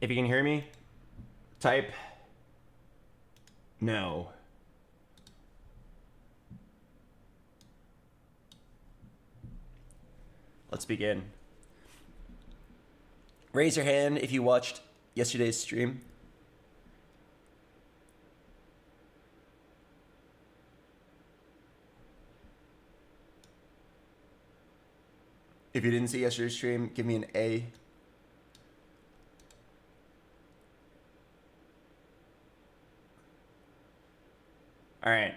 If you can hear me, type no. Let's begin. Raise your hand if you watched yesterday's stream. If you didn't see yesterday's stream, give me an A. All right.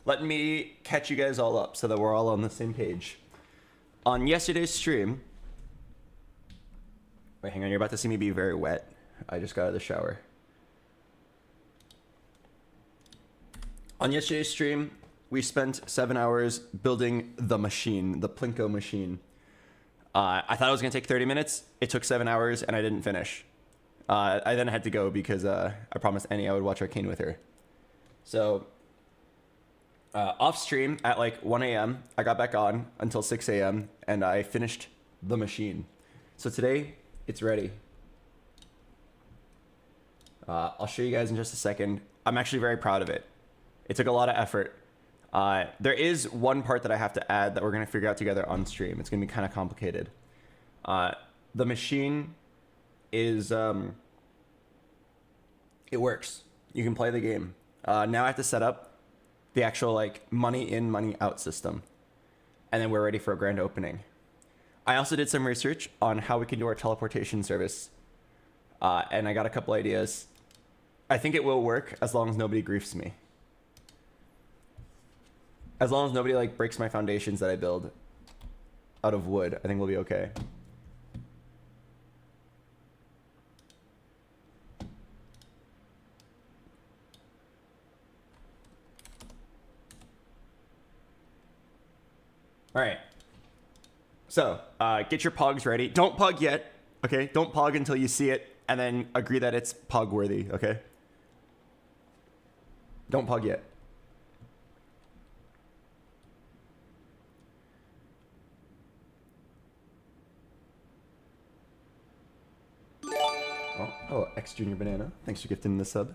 Let me catch you guys all up so that we're all on the same page. On yesterday's stream... Wait, hang on. You're about to see me be very wet. I just got out of the shower. On yesterday's stream, we spent 7 hours building the machine, the Plinko machine. I thought it was going to take 30 minutes. It took 7 hours, and I didn't finish. I then had to go because I promised Annie I would watch Arcane with her. So, off stream at like 1 a.m., I got back on until 6 a.m., and I finished the machine. So today, it's ready. I'll show you guys in just a second. I'm actually very proud of it. It took a lot of effort. There is one part that I have to add that we're going to figure out together on stream. It's going to be kind of complicated. The machine is... it works. You can play the game. Now I have to set up the actual like money in, money out system. And then we're ready for a grand opening. I also did some research on how we can do our teleportation service. And I got a couple ideas. I think it will work as long as nobody griefs me. As long as nobody like breaks my foundations that I build out of wood, I think we'll be okay. All right. So, get your pogs ready. Don't pog yet, okay? Don't pog until you see it, and then agree that it's pog worthy, okay? Don't pog yet. Oh, X Junior Banana. Thanks for gifting the sub.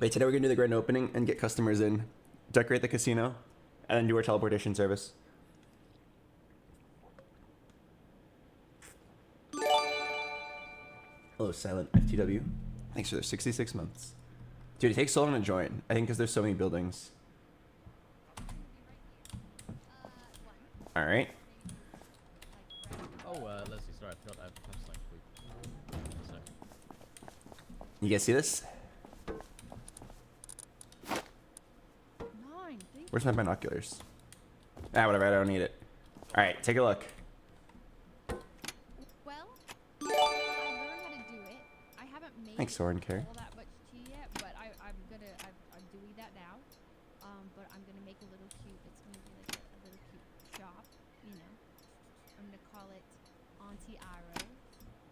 Wait, today we're gonna do the grand opening and get customers in, decorate the casino, and then do our teleportation service. Hello, Silent FTW. Thanks for their 66 months. Dude, it takes so long to join. I think because there's so many buildings. All right. Oh, Leslie, sorry, I forgot I have something for you. You guys see this? Where's my binoculars? Ah, whatever, I don't need it. All right, take a look. Well, I learned how to do it. I haven't made Thanks, Soren Carey. all that much tea yet, but I'm doing that now. But I'm gonna make a little cute. It's gonna be like a little cute shop, you know. I'm gonna call it Auntie Iro.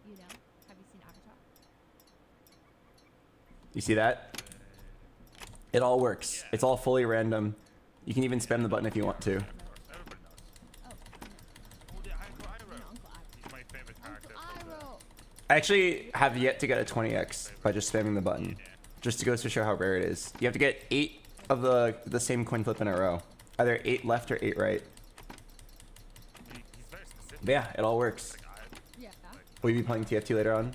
You know, have you seen Avatar? You see that? It all works. It's all fully random. You can even spam the button if you want to. I actually have yet to get a 20x by just spamming the button. Just to go to show how rare it is. You have to get 8 of the same coin flip in a row. Either 8 left or 8 right. But yeah, it all works. Yeah. Will you be playing TFT later on?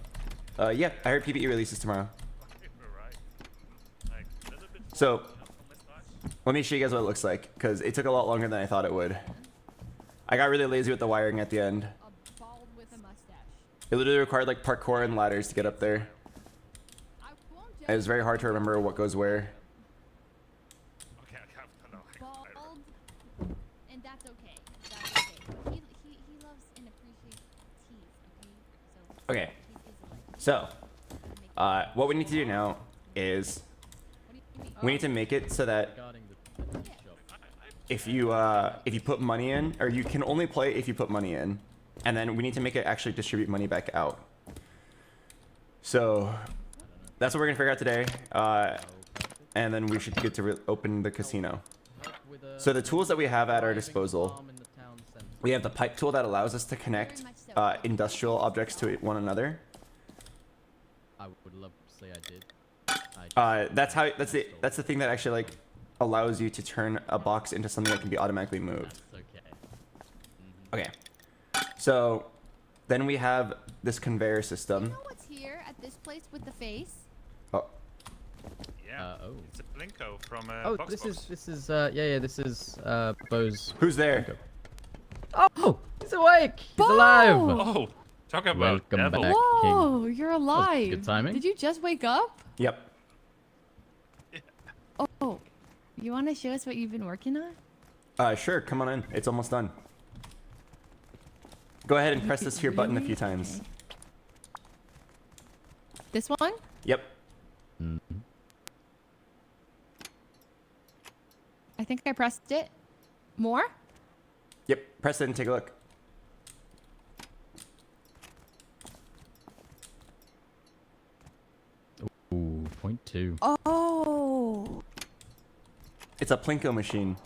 Yeah, I heard PvE releases tomorrow. So, let me show you guys what it looks like, because it took a lot longer than I thought it would. I got really lazy with the wiring at the end. A bald with a mustache. It literally required like parkour and ladders to get up there. I won't It was very hard to remember what goes where. bald, and that's okay. That's okay. But he loves and appreciates teas. Okay, Okay, he's like, so what we need to do now is what do you mean? we need to make it so that Regarding the shop. if you put money in, or you can only play if you put money in, and then we need to make it actually distribute money back out. So that's what we're gonna figure out today, and then we should get to open the casino. So the tools that we have at our disposal, we have the pipe tool that allows us to connect industrial objects to one another. I would love to say I did. That's the thing that actually like allows you to turn a box into something that can be automatically moved. That's okay. Okay. So then we have this conveyor You system. know what's here at this place with the face? Oh, Yeah. Oh. It's a Plinko from Oh, BoxBox. this is this is Bo's. who's there? Oh, he's awake. He's alive. Oh, talk about Welcome devil. back. Whoa, you're alive. good timing. Did you just wake up? Yep. Oh, you want to show us what you've been working on? Sure. Come on in. It's almost done. Go ahead and press this here button a few times. Okay. This one? Yep. I think I pressed it. More? Yep. Press it and take a look. Ooh, 0.2. Oh. It's a Plinko machine.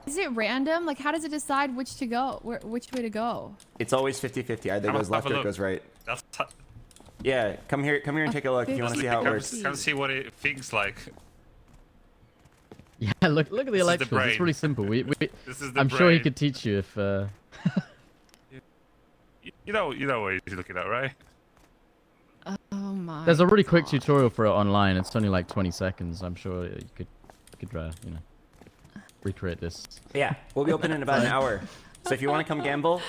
Is it random? Like, how does it decide which to go, which way to go? It's always 50-50. Either Come on, goes left have a or it look. goes right. That's Yeah. Come here and take a look if you want to see how it works. Come see what it thinks like. Yeah, look at the This is the electricals. It's brain. really simple. This is the I'm sure he brain. could teach you if. You know what he's looking at, right? Oh my. There's a really quick God. tutorial for it online. It's only like 20 seconds. I'm sure you could recreate this. Yeah. We'll be open in about an hour. So if you want to come gamble,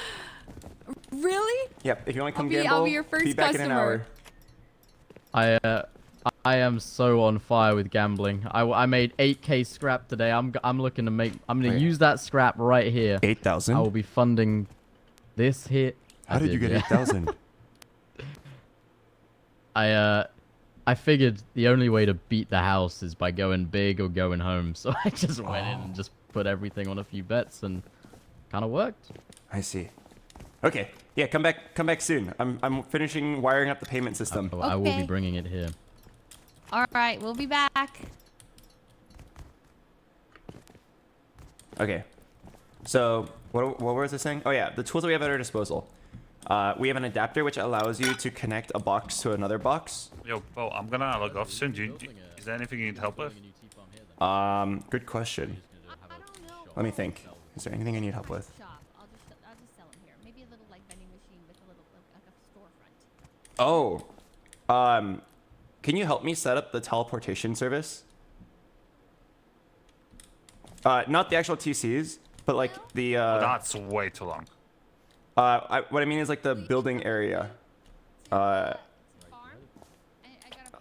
Really? yep. If you want to come I'll be gamble, your first be back in an customer. hour. I am so on fire with gambling. I made 8k scrap today. I'm gonna Wait. use that scrap right here. 8,000. I will be funding this hit. How did you get 8,000? I figured the only way to beat the house is by going big or going home. So I just went in and just put everything on a few bets and kind of worked. I see. Okay. Yeah. Come back soon. I'm finishing wiring up the payment system. I will be Okay. bringing it here. All right, we'll be back. Okay. So what was I saying? Oh yeah, the tools that we have at our disposal. We have an adapter which allows you to connect a box to another box. Yo, Bo, I'm gonna log off soon. Is there anything you need help with? Good question. I don't know. Let me think. Is there anything I need help with? Shop. I'll just sell them here. Maybe a little like vending machine with a little like a storefront. Oh. Can you help me set up the teleportation service? Not the actual TCs, but like the That's way too long. what I mean is like the building area. Farm.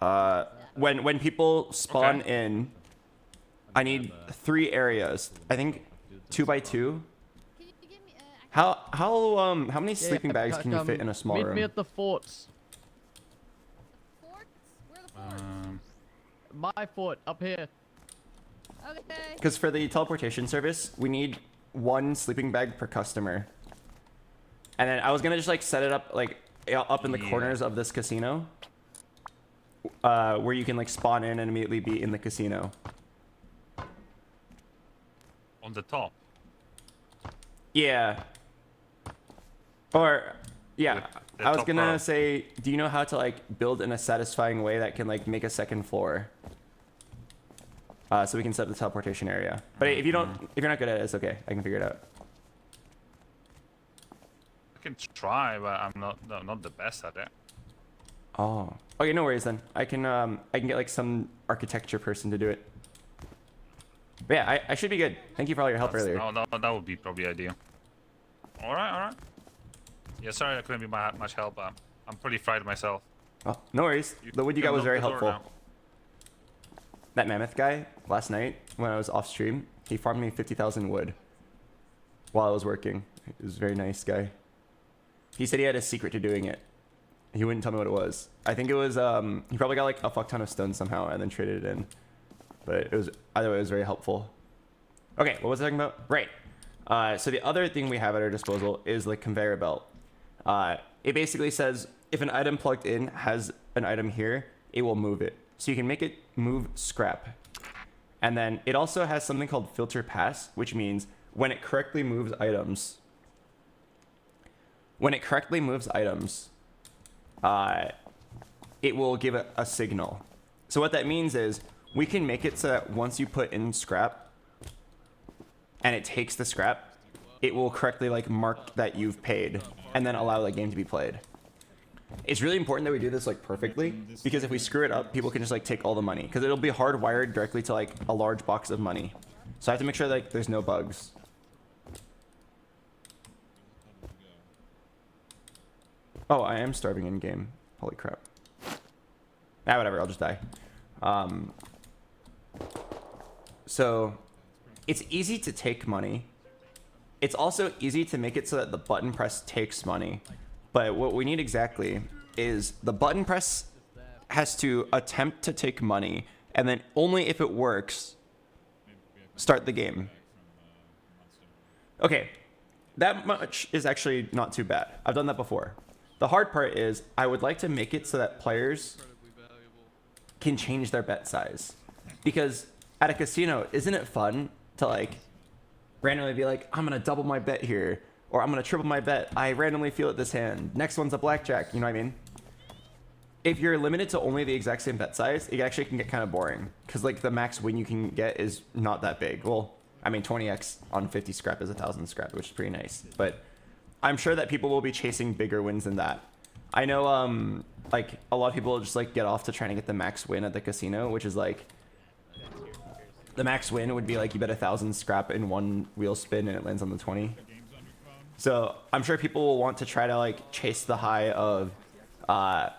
I gotta When people spawn Okay. in, I need 3 areas. I think 2 by 2. Can you give me How many sleeping bags can you fit in a small Meet room? me at the forts. forts? Where are the forts? My fort up here. Okay. Because for the teleportation service, we need 1 sleeping bag per customer. And then I was gonna just like set it up like up in the Yeah. corners of this casino, where you can like spawn in and immediately be in the casino. On the top. Yeah. Or yeah, The I was top gonna row. say, do you know how to like build in a satisfying way that can like make a second floor? So we can set up the teleportation area. But if you're not good at it, it's okay. I can figure it out. I can try, but I'm not the best at it. Oh. Okay, no worries then. I can get like some architecture person to do it. But yeah, I should be good. Thank you for all your help earlier. No, that would be probably ideal. All right. Yeah, sorry I couldn't be much help. I'm pretty fried myself. Oh, no worries. The wood you got can was very lock the door helpful. That mammoth guy last night when I was off stream, he farmed me 50,000 wood while I was working. He was a very nice guy. He said he had a secret to doing it. He wouldn't tell me what it was. I think it was he probably got like a fuck ton of stone somehow and then traded it in. But it was either way, it was very helpful. Okay, what was I talking about? Right. So the other thing we have at our disposal is the conveyor belt. It basically says if an item plugged in has an item here, it will move it. So you can make it move scrap. And then it also has something called filter pass, which means when it correctly moves items, when it correctly moves items, it will give it a signal. So what that means is we can make it so that once you put in scrap and it takes the scrap, it will correctly like mark that you've paid and then allow the game to be played. It's really important that we do this like perfectly, because if we screw it up, people can just like take all the money, because it'll be hardwired directly to like a large box of money. So I have to make sure like there's no bugs. Oh, I am starving in game. Holy crap. Ah, whatever, I'll just die. So it's easy to take money. It's also easy to make it so that the button press takes money. But what we need exactly is the button press has to attempt to take money, and then only if it works, start the game. Okay, that much is actually not too bad. I've done that before. The hard part is I would like to make it so that players can change their bet size. Because at a casino, isn't it fun to like randomly be like, I'm gonna double my bet here, or I'm gonna triple my bet. I randomly feel it this hand. Next one's a blackjack, you know what I mean? If you're limited to only the exact same bet size, it actually can get kind of boring. Because like the max win you can get is not that big. Well, I mean 20x on 50 scrap is 1,000 scrap, which is pretty nice. But I'm sure that people will be chasing bigger wins than that. I know like a lot of people just like get off to trying to get the max win at the casino, which is like, the max win would be like you bet 1,000 scrap in one wheel spin and it lands on the 20. So I'm sure people will want to try to like chase the high of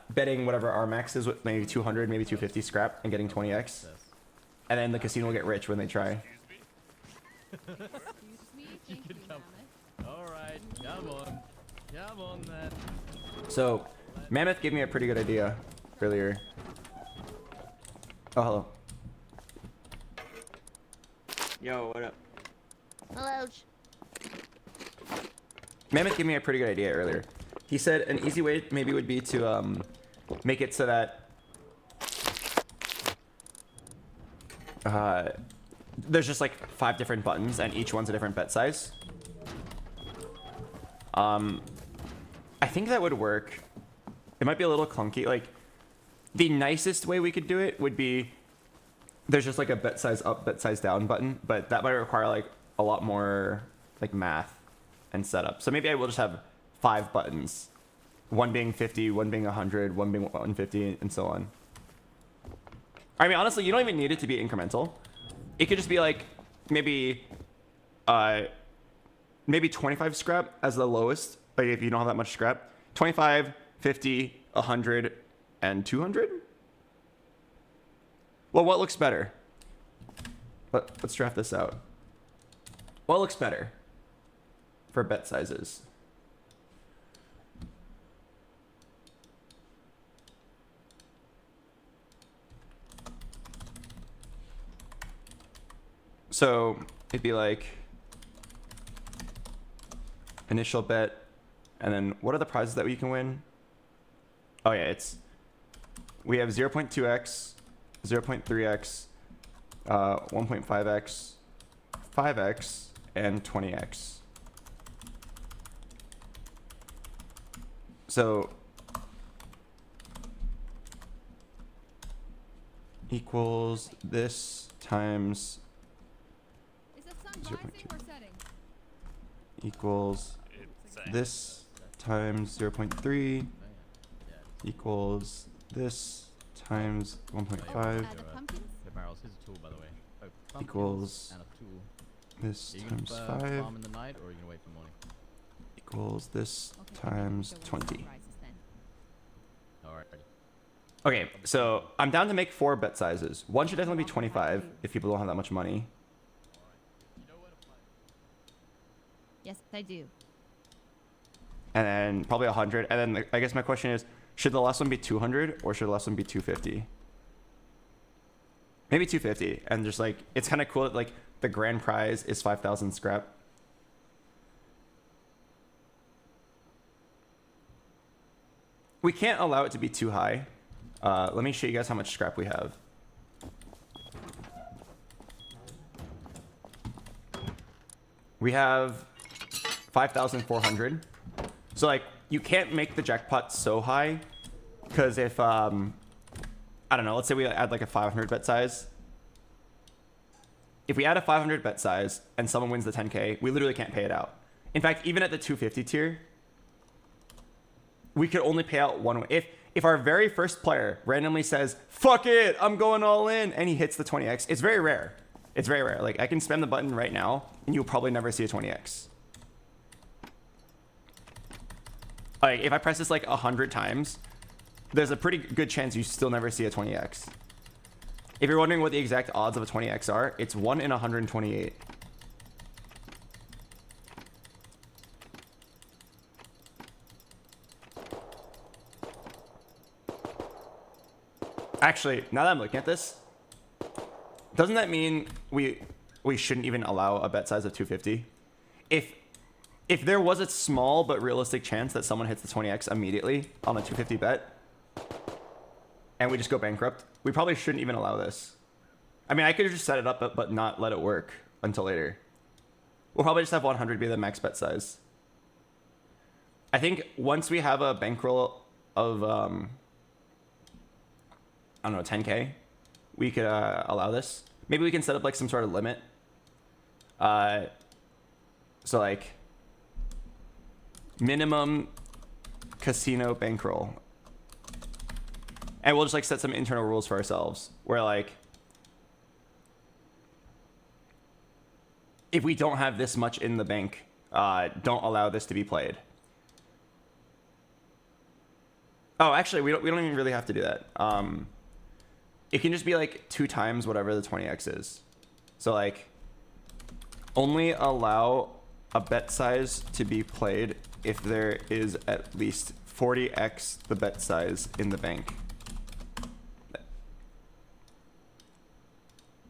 betting whatever our max is, with maybe 200, maybe 250 scrap and getting 20x. And then the casino will get rich when they try. Excuse me. Thank you, Mammoth. All right, come on then. So Mammoth gave me a pretty good idea earlier. Oh, hello. Yo, what up? Hello. Mammoth gave me a pretty good idea earlier. He said an easy way maybe would be to make it so that there's just like 5 different buttons and each one's a different bet size. I think that would work. It might be a little clunky. Like the nicest way we could do it would be there's just like a bet size up, bet size down button, but that might require like a lot more like math and setup. So maybe I will just have 5 buttons, one being 50, one being 100, one being 150, and so on. I mean, honestly, you don't even need it to be incremental. It could just be like maybe 25 scrap as the lowest, like if you don't have that much scrap. 25, 50, 100, and 200? Well, what looks better? Let's draft this out. What looks better for bet sizes? So it'd be like initial bet, and then what are the prizes that we can win? Oh yeah, we have 0.2x, 0.3x, 1.5x, 5x, and 20x. So equals this times Is the sun rising or setting? equals It's this times 0.3 equals this times 1.5 The pumpkins? Hey, Barrels, here's a tool, by the way. Oh, pumpkins Equals and a tool. this Are you times gonna 5 farm in the night, or are you gonna wait for morning? equals this Okay, times so when the 20. sun rises then. Alright. Okay, so I'm down to make 4 bet sizes. One should definitely be 25 if people don't have that much money. Yes, I do. And then probably 100. And then I guess my question is, should the last one be 200 or should the last one be 250? Maybe 250. And just like, it's kind of cool that like the grand prize is 5,000 scrap. We can't allow it to be too high. Let me show you guys how much scrap we have. We have 5,400. So like you can't make the jackpot so high, because if I don't know, let's say we add like a 500 bet size. If we add a 500 bet size and someone wins the 10K, we literally can't pay it out. In fact, even at the 250 tier, we could only pay out one. If our very first player randomly says, fuck it, I'm going all in, and he hits the 20x, it's very rare. It's very rare. Like, I can spam the button right now, and you'll probably never see a 20x. Like, if I press this like 100 times, there's a pretty good chance you still never see a 20x. If you're wondering what the exact odds of a 20x are, it's 1 in 128. Actually, now that I'm looking at this, doesn't that mean we shouldn't even allow a bet size of 250? If there was a small but realistic chance that someone hits the 20x immediately on a 250 bet, and we just go bankrupt, we probably shouldn't even allow this. I mean, I could have just set it up, but not let it work until later. We'll probably just have 100 be the max bet size. I think once we have a bankroll of, I don't know, 10K, we could allow this. Maybe we can set up like some sort of limit. So like minimum casino bankroll. And we'll just like set some internal rules for ourselves where like, if we don't have this much in the bank, don't allow this to be played. Oh, actually, we don't even really have to do that. It can just be like 2 times whatever the 20x is. So like, only allow a bet size to be played if there is at least 40x the bet size in the bank.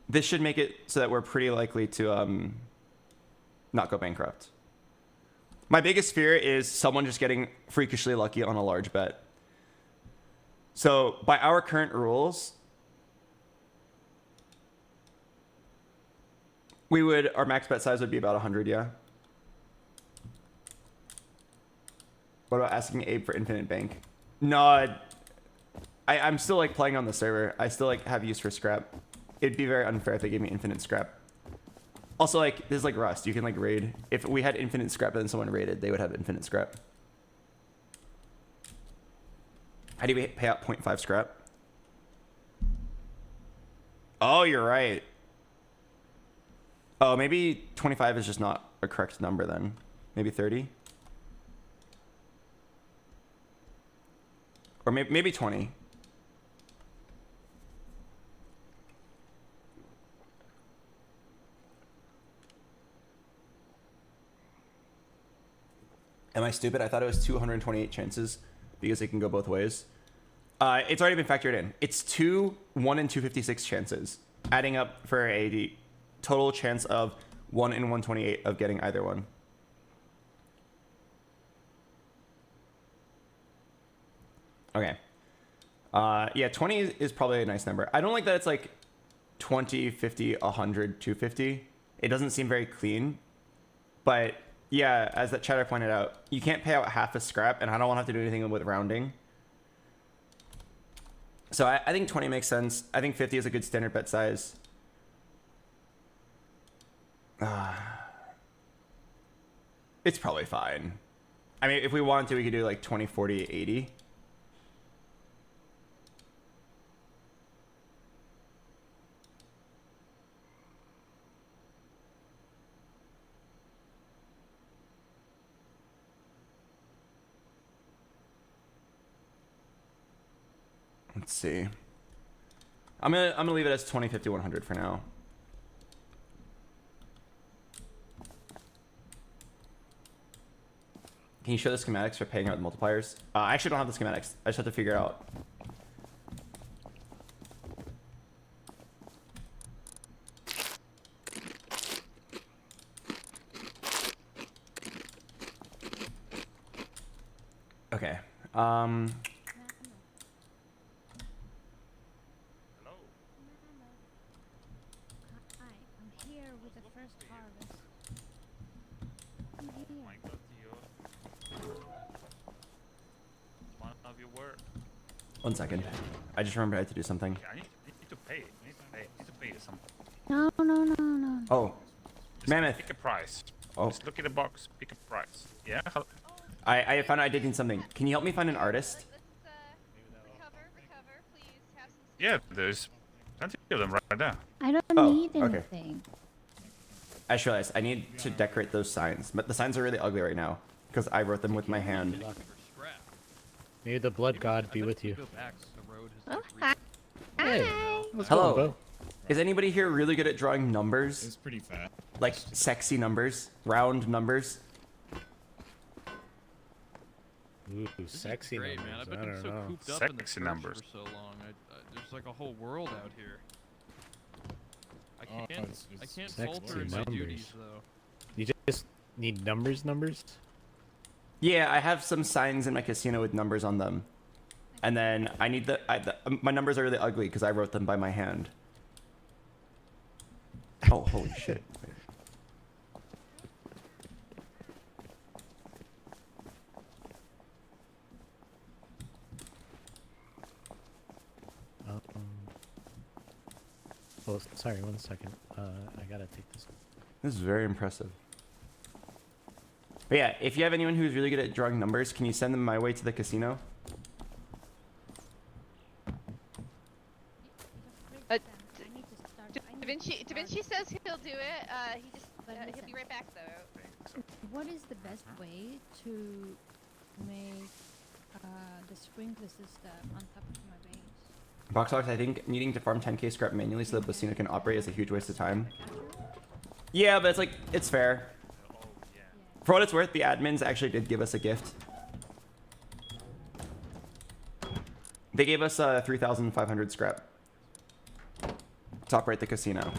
This should make it so that we're pretty likely to not go bankrupt. My biggest fear is someone just getting freakishly lucky on a large bet. So by our current rules, our max bet size would be about 100, yeah? What about asking Abe for infinite bank? No, I'm still like playing on the server. I still like have use for scrap. It'd be very unfair if they gave me infinite scrap. Also, like, this is like Rust. You can like raid. If we had infinite scrap and then someone raided, they would have infinite scrap. How do we pay out 0.5 scrap? Oh, you're right. Oh, maybe 25 is just not a correct number then. Maybe 30? Or maybe 20. Am I stupid? I thought it was 228 chances because it can go both ways. It's already been factored in. It's 2 1 in 256 chances, adding up for a total chance of 1 in 128 of getting either one. Okay. Yeah, 20 is probably a nice number. I don't like that it's like 20, 50, 100, 250. It doesn't seem very clean. But yeah, as that chatter pointed out, you can't pay out half a scrap, and I don't want to have to do anything with rounding. So I think 20 makes sense. I think 50 is a good standard bet size. It's probably fine. I mean, if we wanted to, we could do like 20, 40, 80. Let's see. I'm gonna leave it as 20, 50, 100 for now. Can you show the schematics for paying out the multipliers? I actually don't have the schematics. I just have to figure it out. Okay. Hello. Hi, I'm here with the first harvest. I'm Oh here. my god, of your work. 1 second. I just remembered I had to do something. Yeah, I need to pay. I need to pay something. No, no, no, no. Oh, Just Mammoth. pick a price. Oh, Just look at the box, pick a price. Yeah? I found out I did need something. Can you help me find an artist? Recover, please. Have some. Yeah, there's plenty of them right there. I don't Oh, need okay. anything. I just realized I need to decorate those signs, but the signs are really ugly right now because I wrote them with my hand. May the blood god be with you. Oh, hi. Hey, what's Hello. going on, Is anybody here really good at drawing numbers? It's pretty fat. Like sexy numbers, round numbers? bro? Ooh, sexy Great, numbers. man. I've I been don't so know. cooped up in the Sexy church numbers. for so long. There's like a whole world out here. Oh, I can't Sexy falter in my numbers. duties though. You just need numbers. Yeah, I have some signs in my casino with numbers on them. And then I need my numbers are really ugly because I wrote them by my hand. Oh, holy shit. Oh, sorry. 1 second. I gotta take this. This is very impressive. But yeah, if you have anyone who's really good at drawing numbers, can you send them my way to the casino? I need to start. I need to Da Vinci says he'll do it. But He'll listen. be right back though. What is the best way to make the sprinkler system on top of my base? BoxBox, I think needing to farm 10k scrap manually so the casino can operate is a huge waste of time. Yeah, but it's like, it's fair. Oh, yeah. For what it's worth, the admins actually did give us a gift. They gave us 3,500 scrap to operate the casino.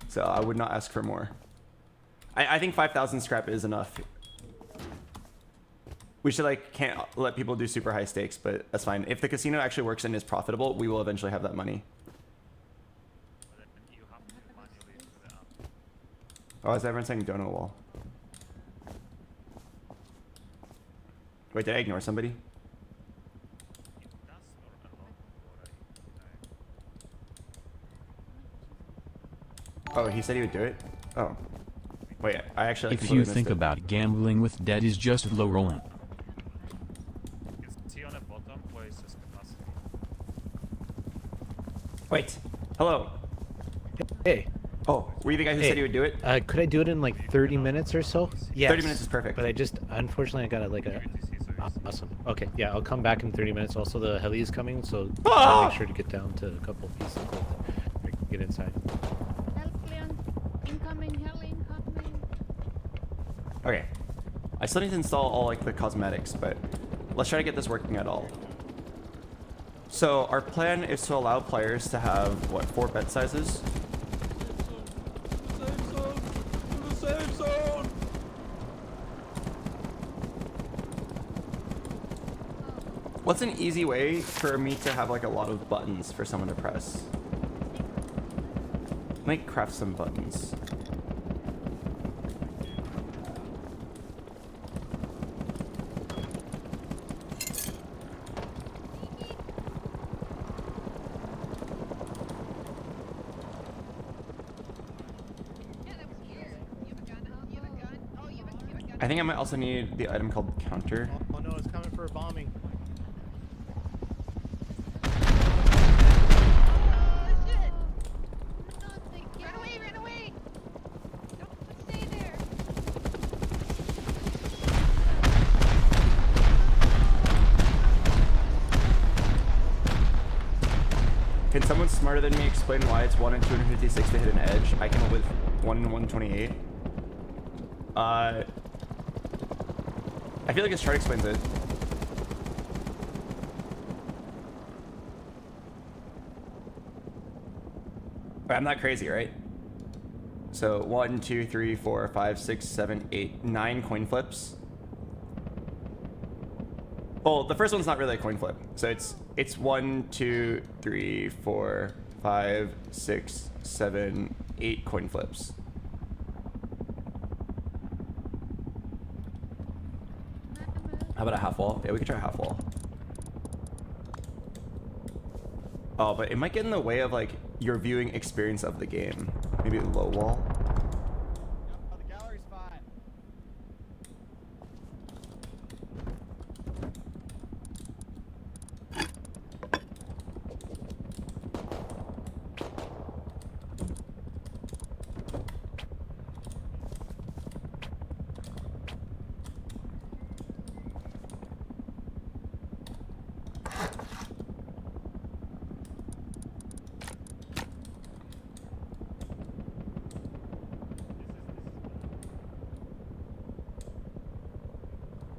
So I would not ask for more. I think 5,000 scrap is enough. We should can't let people do super high stakes, but that's fine. If the casino actually works and is profitable, we will eventually have that money. But then you have to manually do that. Oh, is everyone saying donut wall? Wait, did I ignore somebody? It does or a lot what I Oh, he said he would do it? Oh. Wait, I actually If completely you missed think it. about gambling with debt is just low rolling. You can see on the bottom where it says capacity. Wait. Hello. Hey, Oh, were you the guy who said he would do it? could I do it in like 30 minutes or so? Yeah. 30 minutes is perfect. But unfortunately, I got like a. Awesome. Okay, yeah, I'll come back in 30 minutes. Also, the heli is coming, so I'll make sure to get down to a couple of pieces of clothing. I can get inside. Help, Leon. Incoming, hell incoming. Okay. I still need to install all the cosmetics, but let's try to get this working at all. So our plan is to allow players to have, 4 bet sizes? Safe zone! What's an easy way for me to have a lot of buttons for someone to press? Let me craft some buttons. Yeah, that was weird. You have a gun? You have a gun? Oh, you have a gun? I think I might also need the item called counter. Oh no, it's coming for a bombing. Oh, shit! Run away, run away! Don't stay there! Can someone smarter than me explain why it's 1 in 256 to hit an edge? I came up with 1 in 128. I feel like this chart explains it. But I'm not crazy, right? So 1, 2, 3, 4, 5, 6, 7, 8, 9 coin flips. Well, the first one's not really a coin flip. So it's 1, 2, 3, 4, 5, 6, 7, 8 coin flips. How about a half wall? Yeah, we could try a half wall. Oh, but it might get in the way of like your viewing experience of the game. Maybe low wall. Oh, the gallery's fine.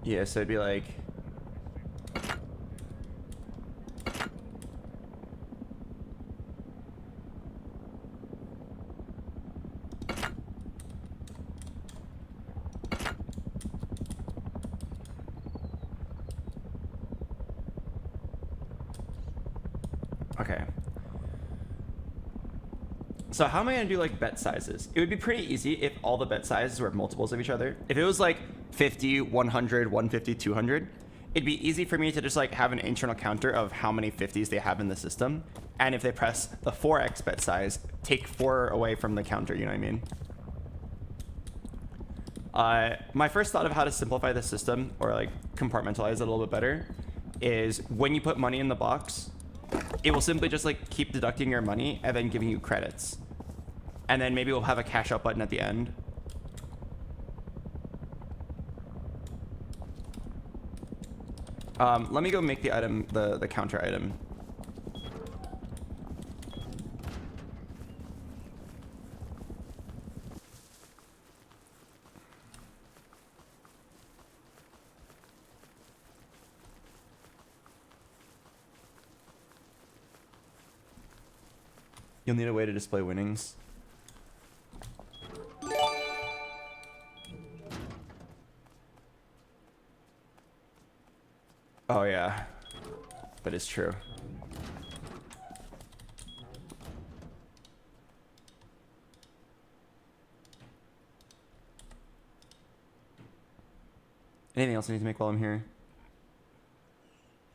Yeah, so it'd be like. Okay. So how am I gonna do like bet sizes? It would be pretty easy if all the bet sizes were multiples of each other. If it was like 50, 100, 150, 200, it'd be easy for me to just like have an internal counter of how many 50s they have in the system. And if they press the 4x bet size, take 4 away from the counter, you know what I mean? My first thought of how to simplify the system or like compartmentalize it a little bit better is when you put money in the box, it will simply just like keep deducting your money and then giving you credits. And then maybe we'll have a cash out button at the end. Let me go make the item, the counter item. You'll need a way to display winnings. Oh yeah, but it's true. Anything else I need to make while I'm here?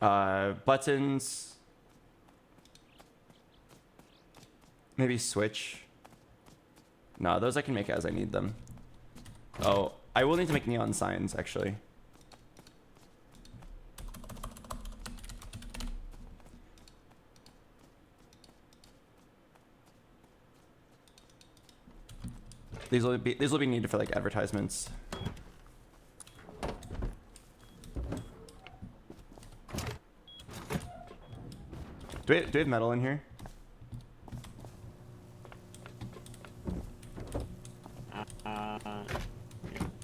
Buttons. Maybe switch. No, those I can make as I need them. Oh, I will need to make neon signs, actually. These will be needed for like advertisements. Do we have metal in here?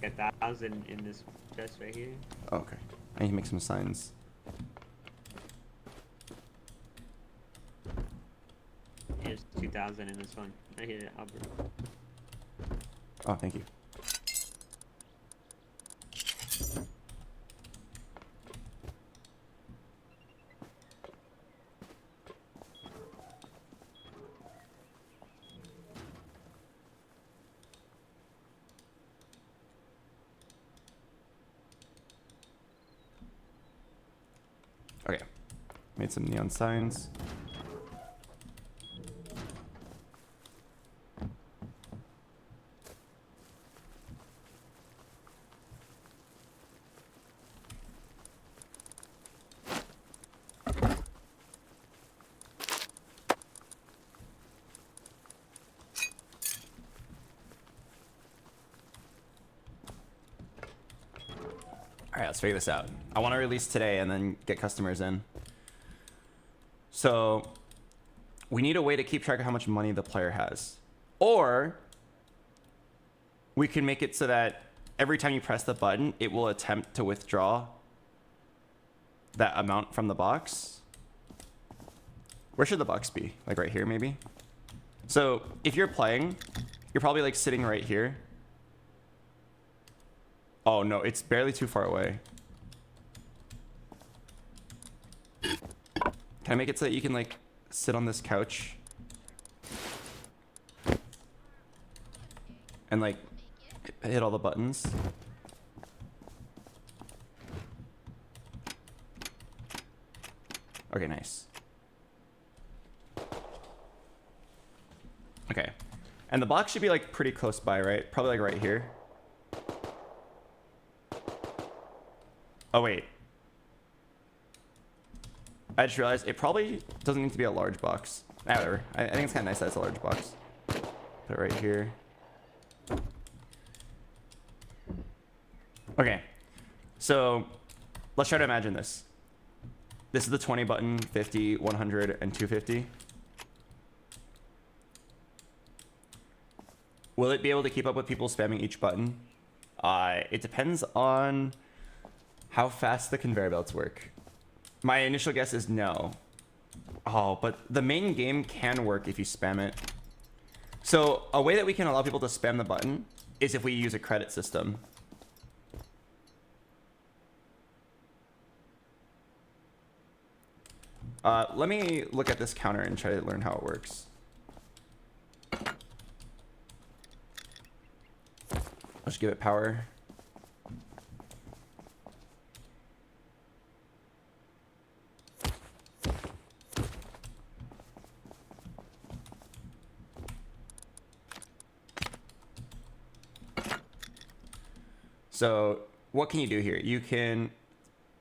Get 1,000 in this chest right here. Oh, okay. I need to make some signs. Here's 2,000 in this one. Right here, Albert. Oh, thank you. Okay, made some neon signs. All right, let's figure this out. I want to release today and then get customers in. So we need a way to keep track of how much money the player has. Or we can make it so that every time you press the button, it will attempt to withdraw that amount from the box. Where should the box be? Like right here, maybe? So if you're playing, you're probably like sitting right here. Oh no, it's barely too far away. Can I make it so that you can like sit on this couch and like hit all the buttons? Okay, nice. Okay. And the box should be like pretty close by, right? Probably like right here. Oh, wait. I just realized it probably doesn't need to be a large box. Whatever. I think it's kind of nice that it's a large box. Put it right here. Okay. So let's try to imagine this. This is the 20 button, 50, 100, and 250. Will it be able to keep up with people spamming each button? It depends on how fast the conveyor belts work. My initial guess is no. Oh, but the main game can work if you spam it. So a way that we can allow people to spam the button is if we use a credit system. Let me look at this counter and try to learn how it works. I'll just give it power. So what can you do here? You can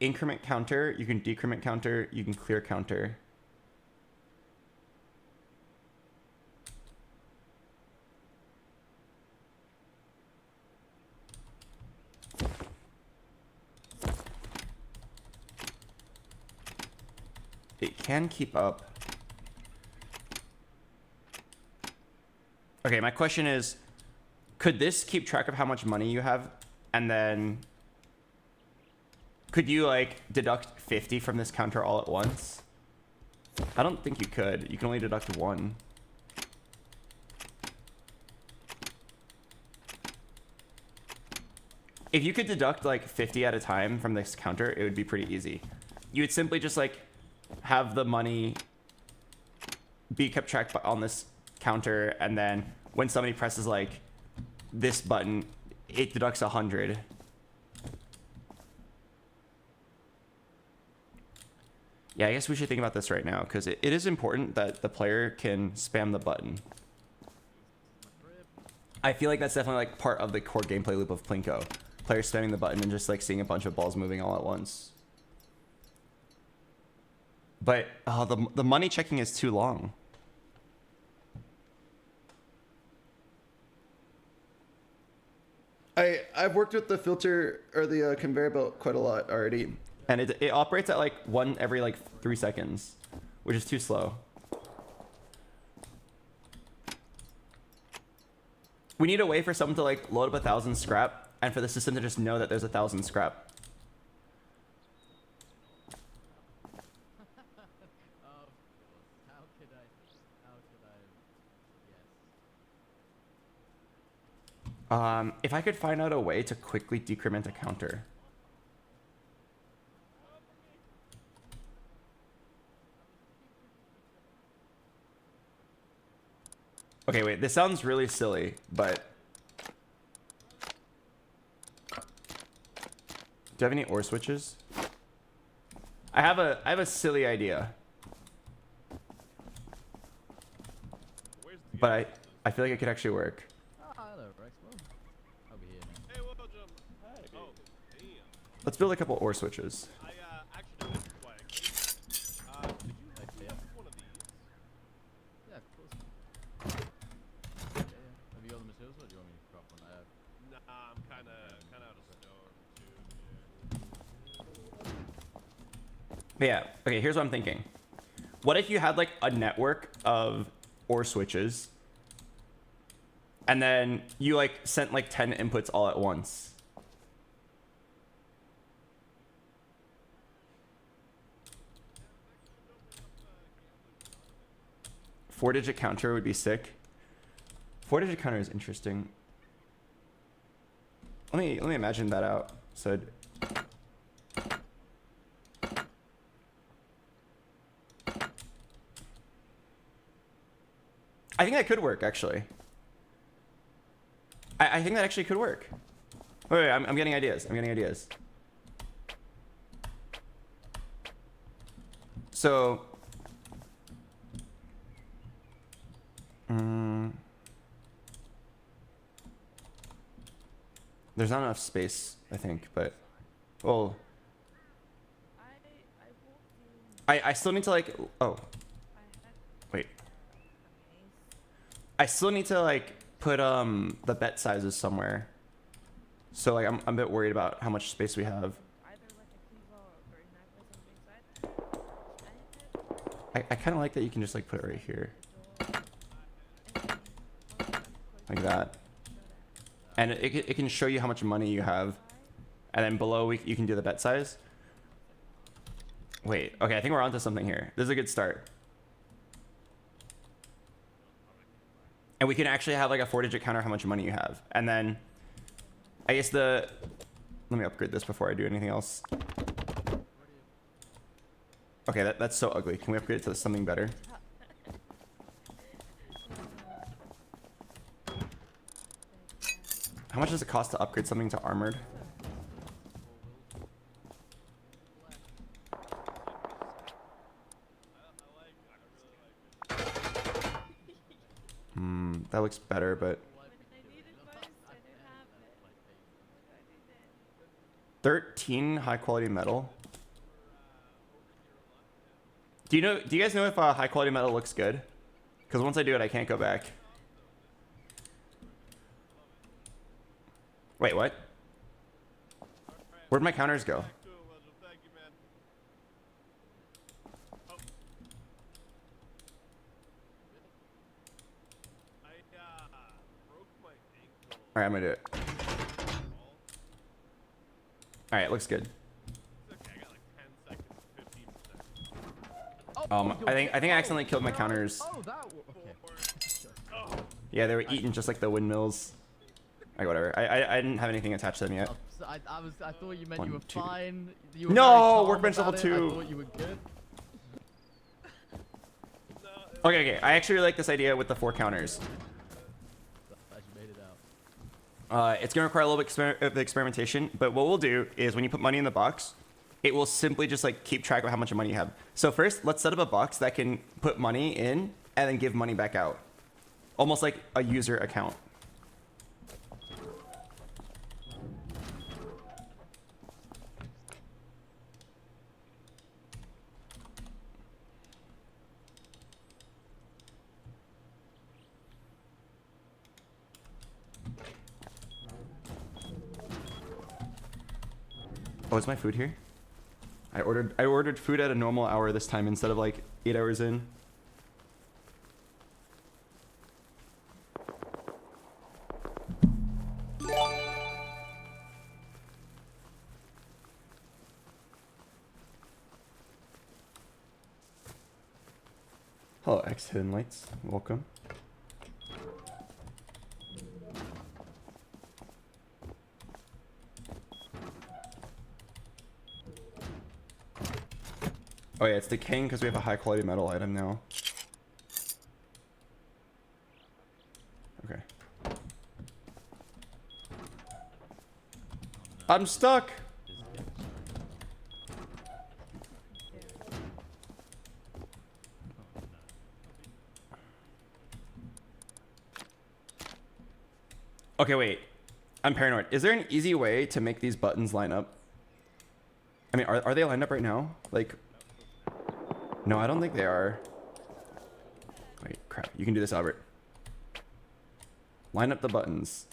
increment counter, you can decrement counter, you can clear counter. It can keep up. Okay, my question is, could this keep track of how much money you have? And then could you like deduct 50 from this counter all at once? I don't think you could. You can only deduct 1. If you could deduct like 50 at a time from this counter, it would be pretty easy. You would simply just like have the money be kept track on this counter, and then when somebody presses like this button, it deducts 100. Yeah, I guess we should think about this right now, because it is important that the player can spam the button. I feel like that's definitely like part of the core gameplay loop of Plinko. Players spamming the button and just like seeing a bunch of balls moving all at once. But the money checking is too long. I've worked with the filter or the conveyor belt quite a lot already, and it operates at like 1 every like 3 seconds, which is too slow. We need a way for someone to like load up 1,000 scrap, and for the system to just know that there's 1,000 scrap. If I could find out a way to quickly decrement a counter. Okay, wait, this sounds really silly, but do you have any ore switches? I have a silly idea. But I feel like it could actually work. Let's build a couple ore switches. But yeah, okay, here's what I'm thinking. What if you had like a network of ore switches, and then you like sent like 10 inputs all at once? 4-digit counter would be sick. 4-digit counter is interesting. Let me imagine that out. So I think that could work, actually. I think that actually could work. Wait, I'm getting ideas. I'm getting ideas. So There's not enough space, I think, but well, I still need to like. Oh, wait. I still need to like put the bet sizes somewhere. So like I'm a bit worried about how much space we have. I kind of like that you can just like put it right here. Like that. And it can show you how much money you have. And then below you can do the bet size. Wait, okay, I think we're onto something here. This is a good start. And we can actually have like a 4-digit counter how much money you have. And then I guess let me upgrade this before I do anything else. Okay, that's so ugly. Can we upgrade it to something better? How much does it cost to upgrade something to armored? That looks better, but 13 high quality metal. Do you guys know if high quality metal looks good? Because once I do it, I can't go back. Wait, what? Where'd my counters go? All right, I'm gonna do it. All right, looks good. I think I accidentally killed my counters. Yeah, they were eating just like the windmills. Like whatever. I didn't have anything attached to them yet. I thought you meant you were 2. fine. You were No, very calm workbench level about it. 2. I thought you were good. Okay. I actually really like this idea with the 4 counters. It's gonna require a little bit of experimentation, but what we'll do is when you put money in the box, it will simply just like keep track of how much money you have. So first, let's set up a box that can put money in and then give money back out. Almost like a user account. Oh, is my food here? I ordered food at a normal hour this time instead of like 8 hours in. Hello, X Hidden Lights. Welcome. Oh yeah, it's decaying because we have a high quality metal item now. Okay. I'm stuck! Okay, wait. I'm paranoid. Is there an easy way to make these buttons line up? I mean, are they lined up right now? Like... No, I don't think they are. Wait, crap. You can do this, Albert. Line up the buttons.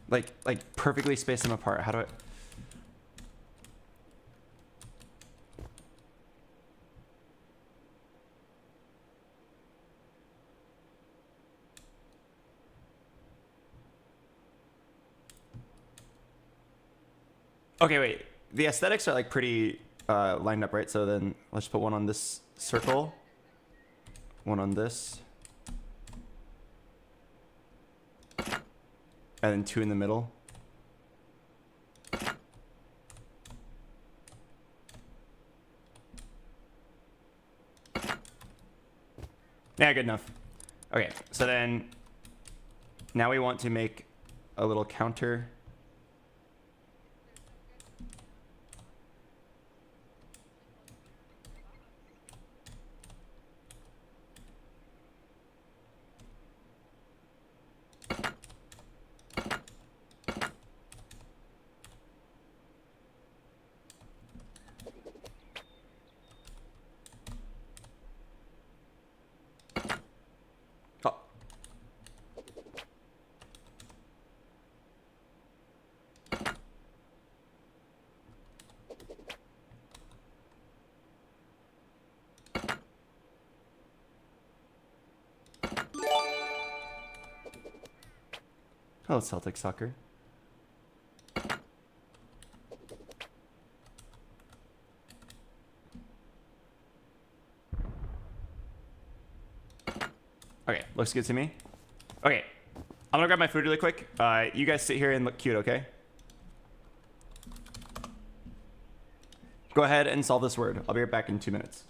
Like perfectly space them apart. How do I... Okay, wait. The aesthetics are like pretty lined up, right? So then let's put one on this circle, one on this, and then 2 in the middle. Yeah, good enough. Okay, so then now we want to make a little counter. Hello, Celtic soccer. Okay, looks good to me. Okay, I'm gonna grab my food really quick. You guys sit here and look cute, okay? Go ahead and solve this word. I'll be right back in 2 minutes.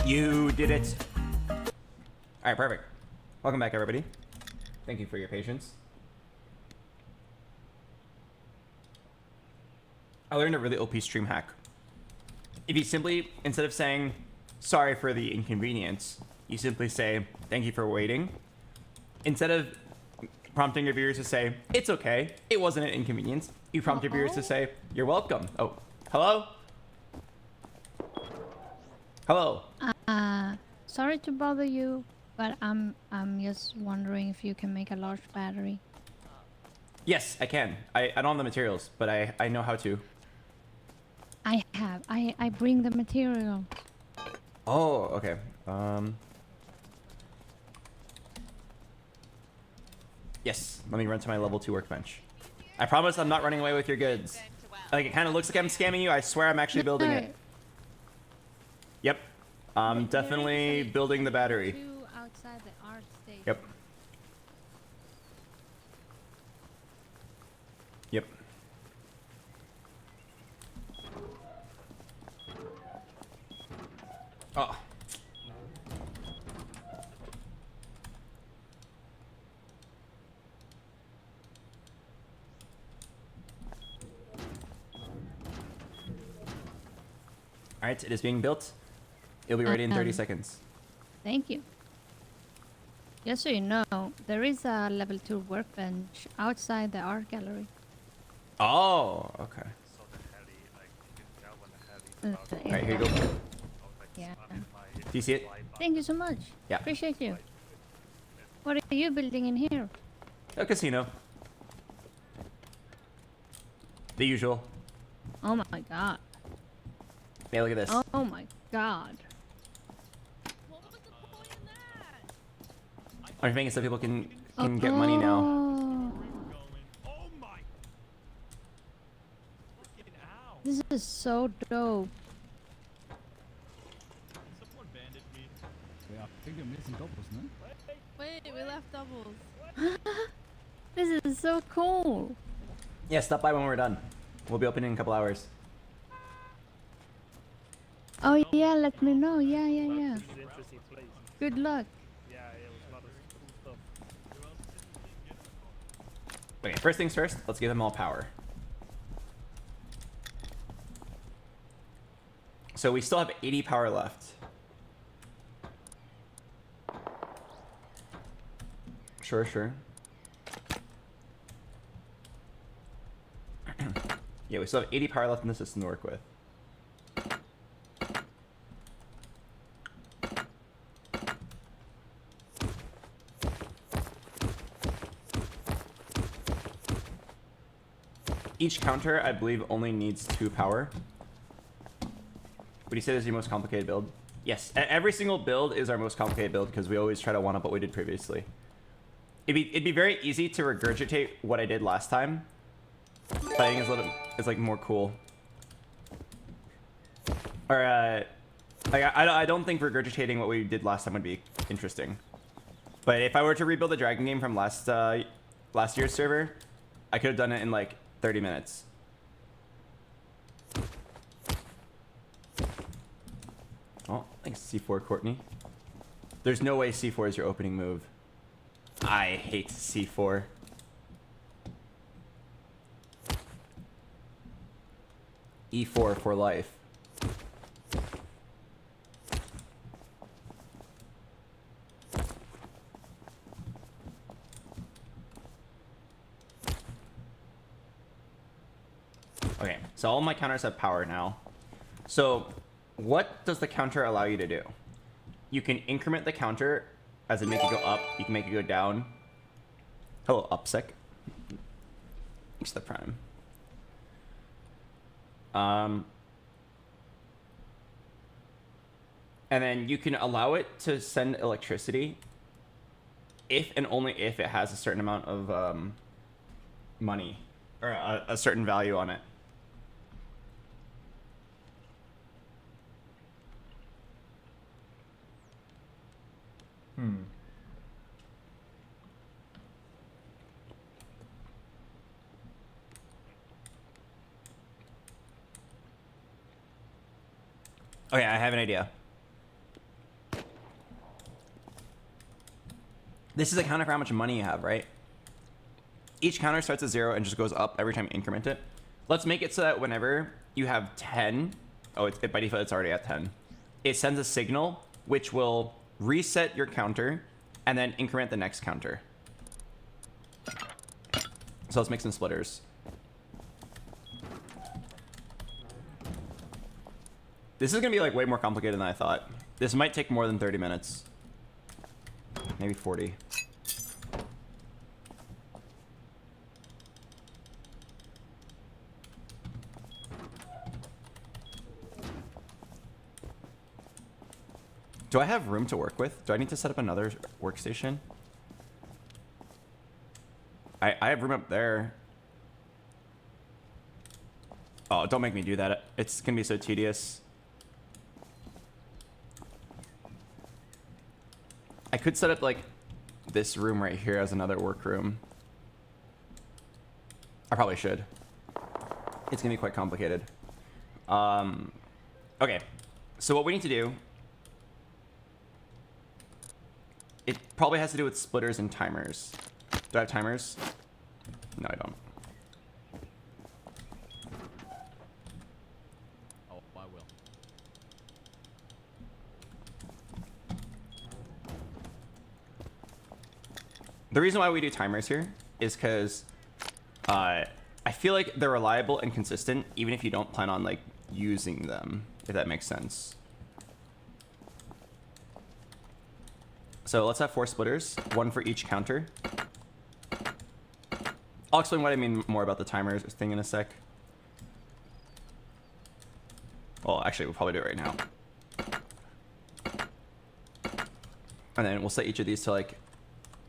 You did it. All right, perfect. Welcome back, everybody. Thank you for your patience. I learned a really OP stream hack. If you simply, instead of saying, sorry for the inconvenience, you simply say, thank you for waiting. Instead of prompting your viewers to say, it's okay, it wasn't an inconvenience, you prompt your viewers to say, you're welcome. Oh, hello? Hello. Sorry to bother you, but I'm just wondering if you can make a large battery. Yes, I can. I don't have the materials, but I know how to. I bring the material. Oh, okay. Yes, let me run to my level 2 workbench. I promise I'm not running away with your goods. Like, it kind of looks like I'm scamming you. I swear I'm actually building it. Yep. I'm definitely building the battery. Two outside the art station. Yep. Yep. Oh. All right, it is being built. It'll be ready in 30 seconds. Thank you. Just so you know, there is a level 2 workbench outside the art gallery. Oh, okay. So the heli, like, you can tell when the heli's about All right, here you go. Yeah. Do you see it? Thank you so much. Yeah. Appreciate you. What are you building in here? A casino. The usual. Oh my god. Yeah, look at this. Oh my god. What was the point in that? I'm making it so people can get money now. Oh, Oh my! Freaking ow! this is so dope. Someone bandaged me. Yeah, I think you're missing doubles, no? Wait, we left doubles. This is so cool. Yeah, stop by when we're done. We'll be opening in a couple hours. Oh yeah, let me know. Yeah, yeah, yeah. This is an interesting place. Good luck. Yeah, it was a lot of cool stuff. Okay, first things first, let's give them all power. So we still have 80 power left. Sure, sure. Yeah, we still have 80 power left in the system to work with. Each counter, I believe, only needs 2 power. Would you say this is your most complicated build? Yes, every single build is our most complicated build because we always try to one-up what we did previously. It'd be very easy to regurgitate what I did last time, but I think it's like more cool. Or I don't think regurgitating what we did last time would be interesting. But if I were to rebuild the Dragon game from last year's server, I could have done it in like 30 minutes. Oh, thanks C4, Courtney. There's no way C4 is your opening move. I hate C4. E4 for life. Okay, so all my counters have power now. So what does the counter allow you to do? You can increment the counter as in make it go up. You can make it go down. Hello, Upsec. Thanks to the prime. And then you can allow it to send electricity if and only if it has a certain amount of money or a certain value on it. Okay, I have an idea. This is a counter for how much money you have, right? Each counter starts at 0 and just goes up every time you increment it. Let's make it so that whenever you have 10, by default it's already at 10, it sends a signal which will reset your counter and then increment the next counter. So let's make some splitters. This is gonna be like way more complicated than I thought. This might take more than 30 minutes. Maybe 40. Do I have room to work with? Do I need to set up another workstation? I have room up there. Oh, don't make me do that. It's gonna be so tedious. I could set up like this room right here as another workroom. I probably should. It's gonna be quite complicated. Okay, so what we need to do, it probably has to do with splitters and timers. Do I have timers? No, I don't. Oh, I will. The reason why we do timers here is because I feel like they're reliable and consistent, even if you don't plan on like using them, if that makes sense. So let's have 4 splitters, 1 for each counter. I'll explain what I mean more about the timers thing in a sec. Well, actually, we'll probably do it right now. And then we'll set each of these to like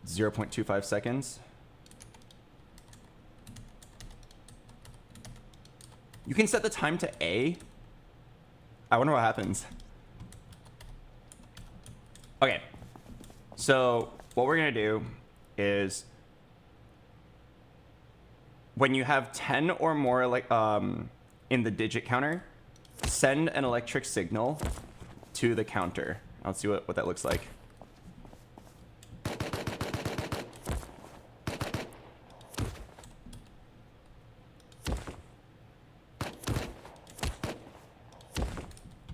0.25 seconds. You can set the time to A. I wonder what happens. Okay. So what we're gonna do is when you have 10 or more like in the digit counter, send an electric signal to the counter. Let's see what that looks like.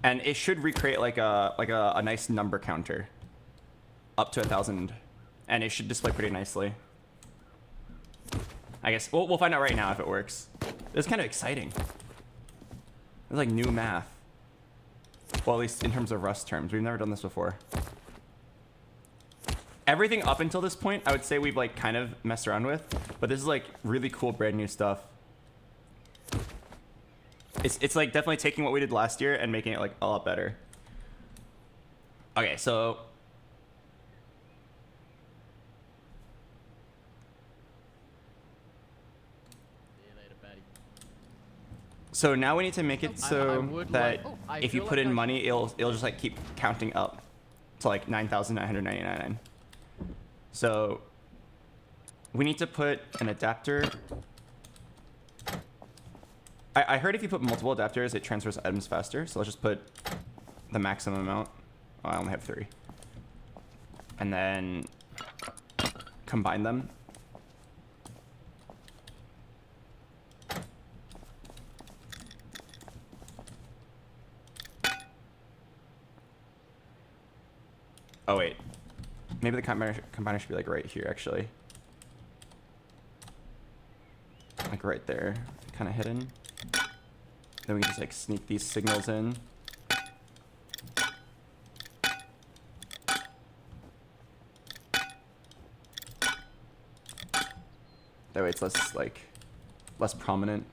And it should recreate like a nice number counter up to 1,000, and it should display pretty nicely. I guess we'll find out right now if it works. It's kind of exciting. It's like new math. Well, at least in terms of Rust terms. We've never done this before. Everything up until this point, I would say we've like kind of messed around with, but this is like really cool brand new stuff. It's like definitely taking what we did last year and making it like a lot better. Okay, so so now we need to make it so that if you put in money, it'll just like keep counting up to like 9,999. So we need to put an adapter. I heard if you put multiple adapters, it transfers items faster. So let's just put the maximum amount. Oh, I only have 3. And then combine them. Oh wait, maybe the combiner should be like right here actually. Like right there, kind of hidden. Then we can just like sneak these signals in. That way it's less prominent.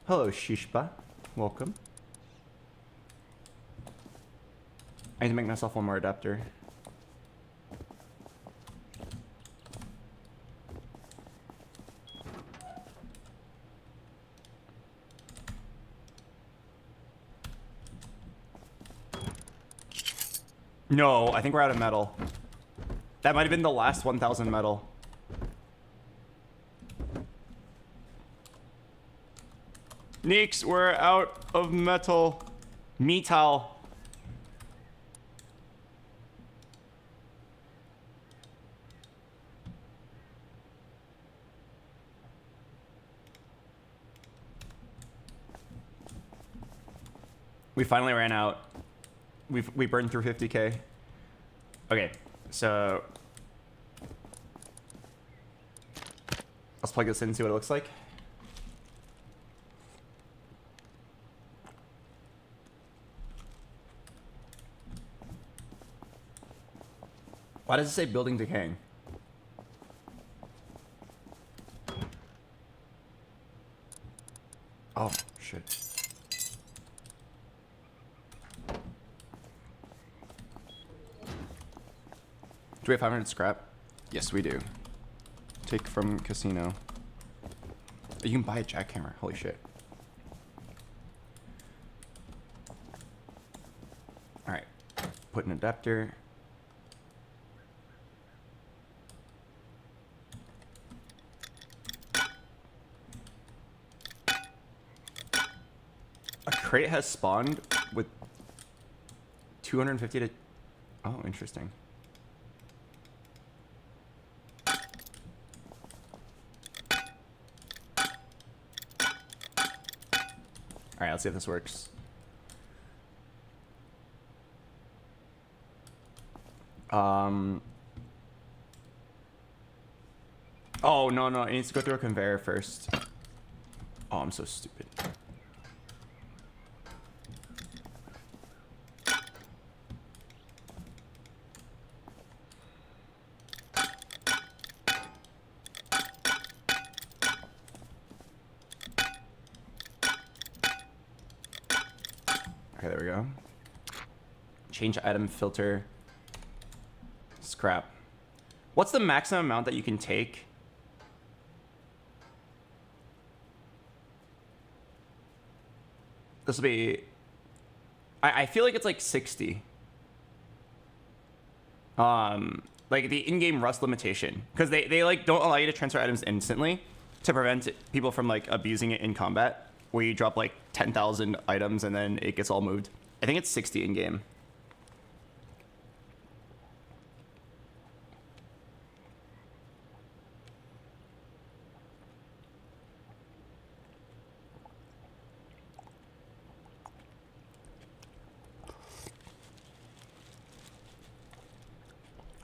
Hello, Shishba. Welcome. I need to make myself one more adapter. No, I think we're out of metal. That might have been the last 1,000 metal. Neeks, we're out of metal. Metal. We finally ran out. We burned through 50K. Okay, so let's plug this in and see what it looks like. Why does it say building decaying? Oh, shit. Do we have 500 scrap? Yes, we do. Take from casino. You can buy a jackhammer. Holy shit. Alright. Put an adapter. A crate has spawned with 250 to... Oh, interesting. Alright, let's see if this works. Oh, no, it needs to go through a conveyor first. Oh, I'm so stupid. Okay, there we go. Change item filter. Scrap. What's the maximum amount that you can take? This will be... I feel like it's like 60. Like the in-game rust limitation. Because they like don't allow you to transfer items instantly to prevent people from like abusing it in combat. Where you drop like 10,000 items and then it gets all moved. I think it's 60 in game.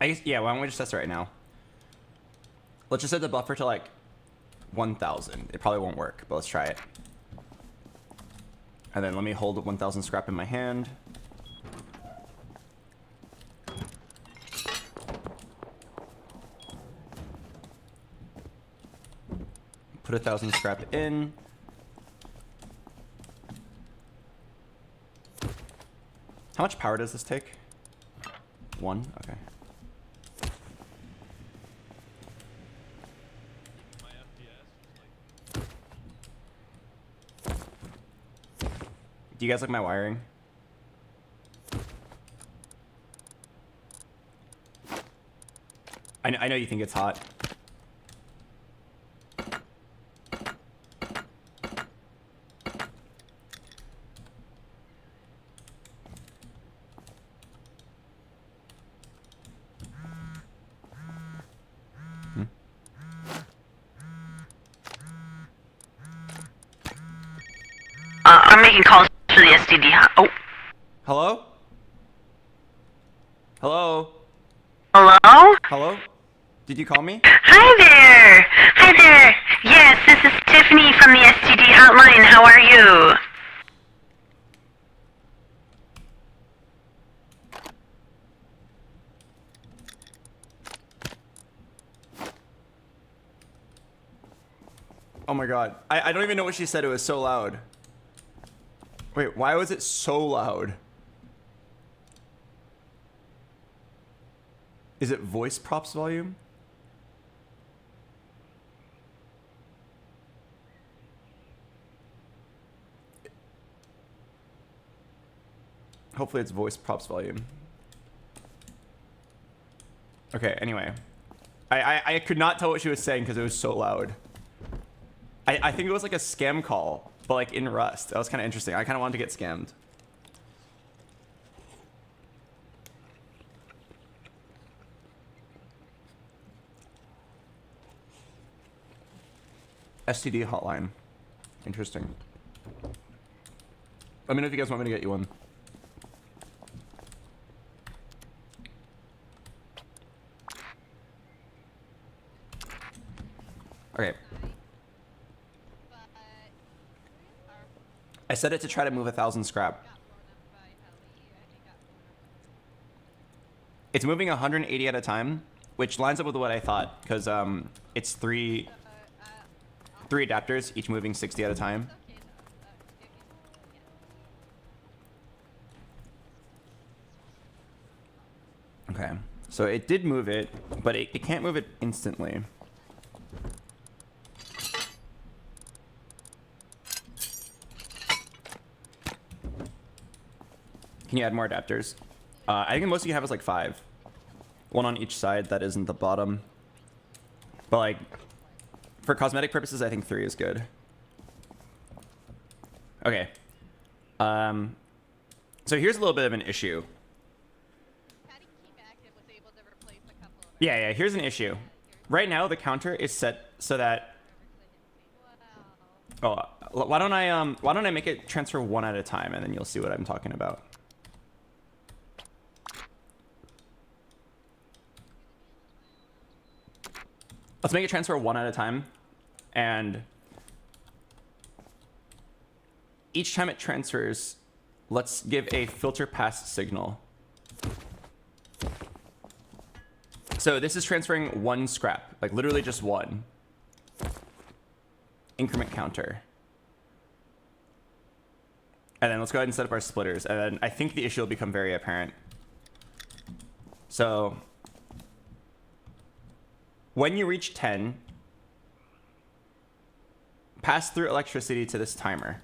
I guess, yeah, why don't we just test it right now? Let's just set the buffer to like 1,000. It probably won't work, but let's try it. And then let me hold 1,000 scrap in my hand. Put 1,000 scrap in. How much power does this take? 1? Okay. Do you guys like my wiring? I know you think it's hot. I'm making calls to the STD. Oh. Hello? Hello? Hello? Hello? Did you call me? Hi there. Hi there. Yes, this is Tiffany from the STD hotline. How are you? Oh my god. I don't even know what she said. It was so loud. Wait, why was it so loud? Is it voice props volume? Hopefully it's voice props volume. Okay, anyway. I could not tell what she was saying because it was so loud. I think it was like a scam call, but like in Rust. That was kind of interesting. I kind of wanted to get scammed. STD hotline. Interesting. Let me know if you guys want me to get you one. Okay. But our I set it to try to move 1,000 scrap. got blown up by heli, and it got blown up. It's moving 180 at a time, which lines up with what I thought, because it's three adapters, each moving 60 at a time. Okay, though. Yeah. Okay. So it did move it, but it can't move it instantly. Can you add more adapters? I think the most you have is like 5. One on each side that isn't the bottom. But like, for cosmetic purposes, I think 3 is good. Okay. So here's a little bit of an issue. Patty came back and was able to replace a couple of Yeah, here's an issue. Right now, the counter is set so that... Wow. Oh, why don't I make it transfer 1 at a time, and then you'll see what I'm talking about. Let's make it transfer 1 at a time, and each time it transfers, let's give a filter pass signal. So this is transferring 1 scrap, like literally just 1. Increment counter. And then let's go ahead and set up our splitters, and then I think the issue will become very apparent. So when you reach 10, pass through electricity to this timer.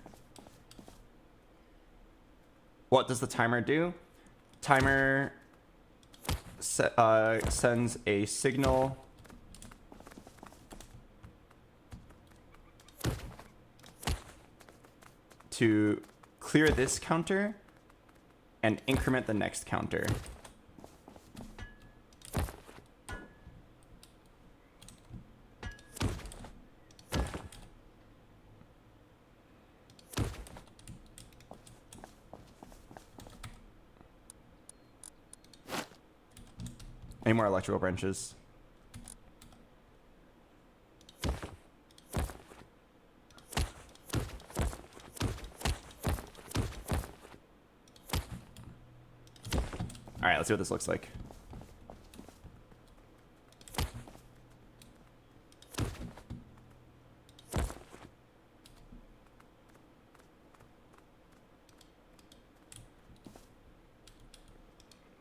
What does the timer do? Timer sends a signal to clear this counter and increment the next counter. Any more electrical branches? All right, let's see what this looks like.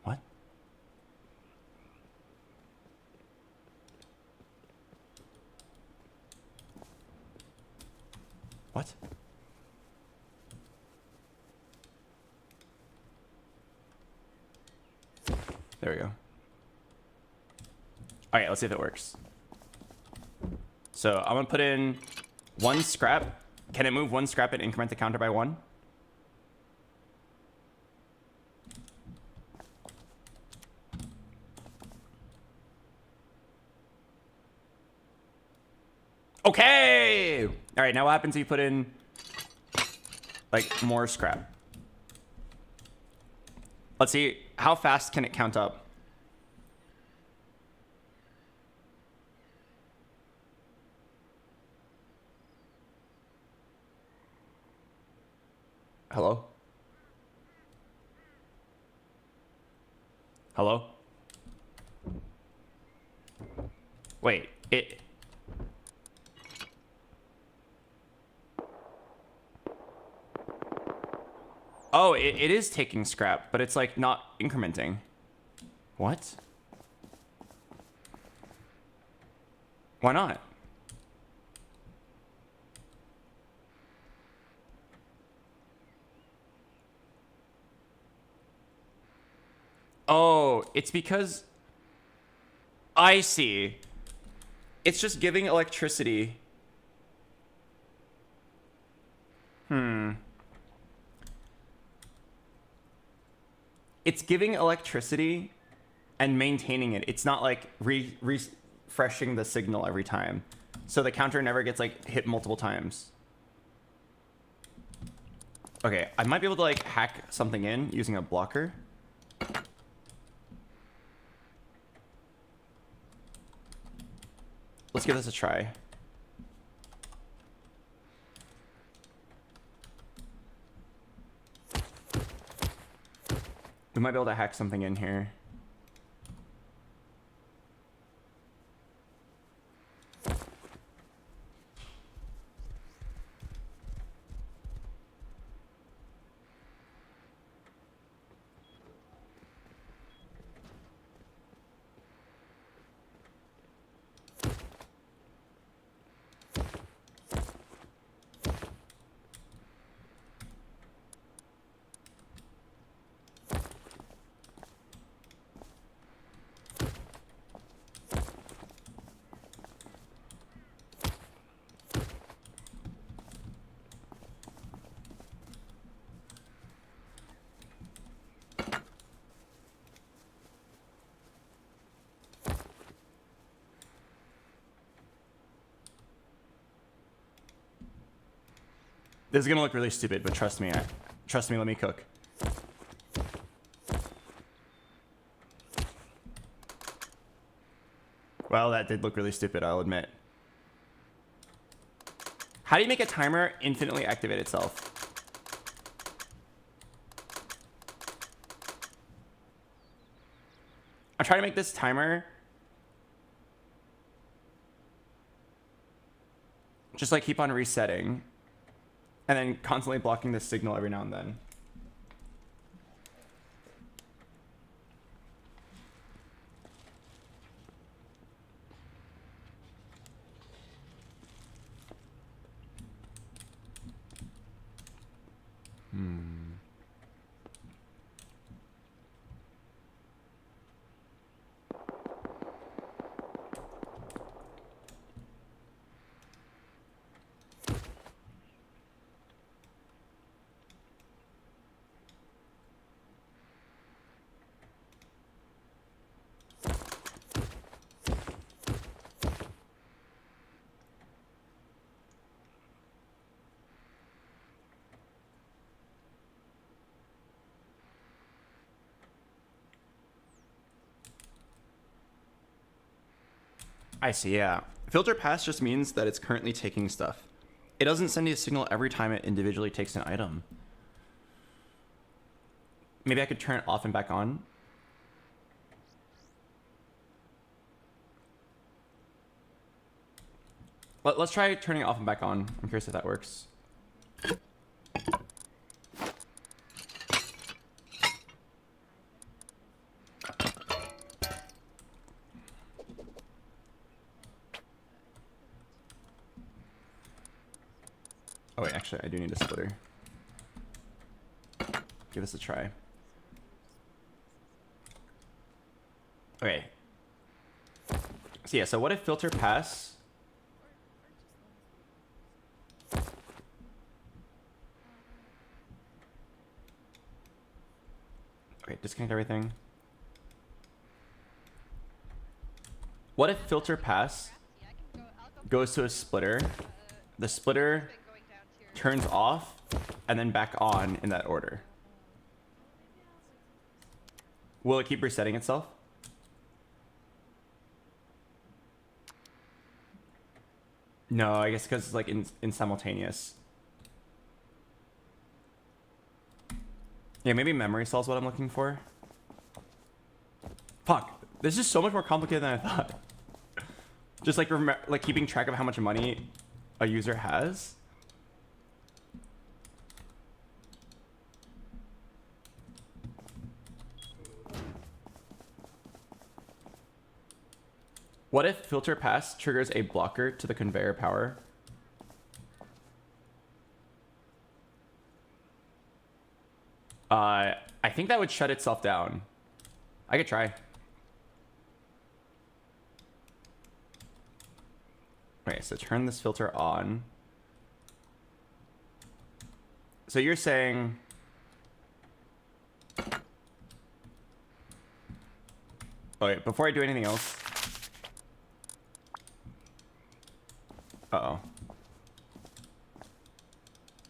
What? What? There we go. All right, let's see if it works. So I'm gonna put in 1 scrap. Can it move 1 scrap and increment the counter by 1? Okay! All right, now what happens if you put in like more scrap? Let's see, how fast can it count up? Hello? Hello? Wait, it... Oh, it is taking scrap, but it's like not incrementing. What? Why not? Oh, it's because... I see. It's just giving electricity. It's giving electricity and maintaining it. It's not like refreshing the signal every time. So the counter never gets like hit multiple times. Okay, I might be able to like hack something in using a blocker. Let's give this a try. We might be able to hack something in here. This is gonna look really stupid, but trust me, let me cook. Well, that did look really stupid, I'll admit. How do you make a timer infinitely activate itself? I'm trying to make this timer just like keep on resetting. And then constantly blocking the signal every now and then. I see, yeah. Filter pass just means that it's currently taking stuff. It doesn't send you a signal every time it individually takes an item. Maybe I could turn it off and back on. Let's try turning it off and back on. I'm curious if that works. Oh wait, actually I do need a splitter. Give this a try. Okay. So yeah, so what if filter pass? Okay, disconnect everything. What if filter pass goes to a splitter? The splitter turns off and then back on in that order. Will it keep resetting itself? No, I guess because it's like in simultaneous. Yeah, maybe memory cell is what I'm looking for. Fuck, this is so much more complicated than I thought. Just like like keeping track of how much money a user has. What if filter pass triggers a blocker to the conveyor power? I think that would shut itself down. I could try. Okay, so turn this filter on. So you're saying... Okay, before I do anything else... Uh-oh.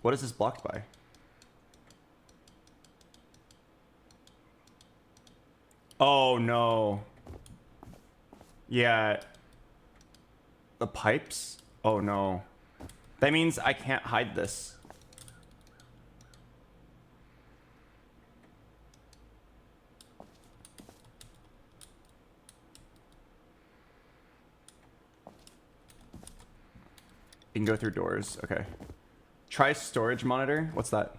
What is this blocked by? Oh no. Yeah. The pipes? Oh no. That means I can't hide this. You can go through doors. Okay. Try storage monitor. What's that?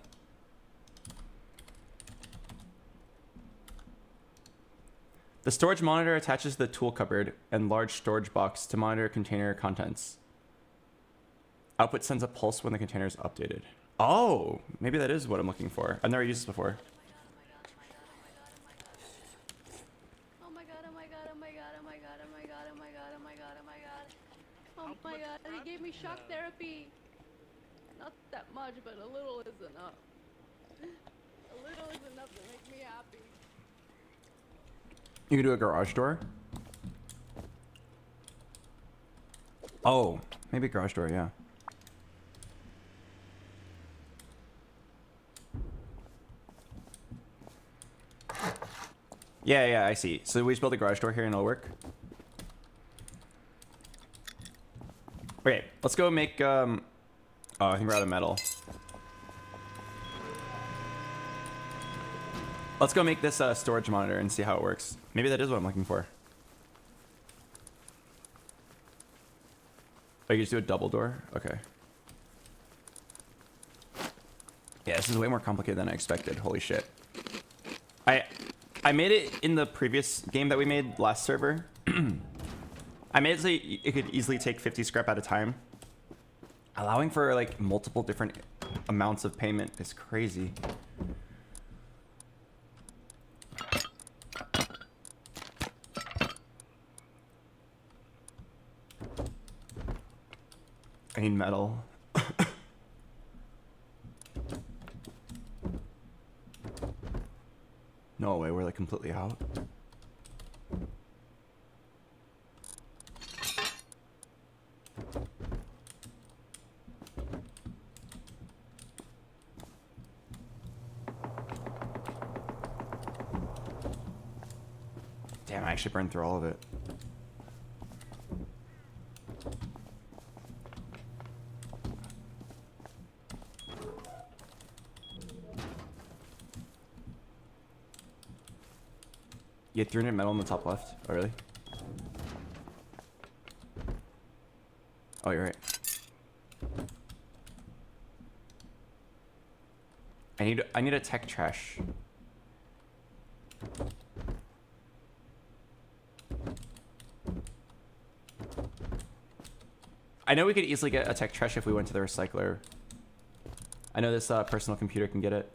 The storage monitor attaches the tool cupboard and large storage box to monitor container contents. Output sends a pulse when the container is updated. Oh, maybe that is what I'm looking for. I've never used this before. Oh my god, oh my god, oh my god, oh my god, oh my god, oh my god, oh my god, oh my god. Oh my god, he gave me shock therapy. Not that much, but a little is enough. A little is enough to make me happy. You can do a garage door. Oh, maybe a garage door, yeah. Yeah, I see. So we just build a garage door here and it'll work. Okay, let's go make, oh, I think we're out of metal. Let's go make this storage monitor and see how it works. Maybe that is what I'm looking for. Oh, you just do a double door? Okay. Yeah, this is way more complicated than I expected. Holy shit. I made it in the previous game that we made last server. I made it so it could easily take 50 scrap at a time. Allowing for like multiple different amounts of payment is crazy. I need metal. No way, we're like completely out. Damn, I actually burned through all of it. You had 300 metal in the top left. Oh, really? Oh, you're right. I need a tech trash. I know we could easily get a tech trash if we went to the recycler. I know this personal computer can get it.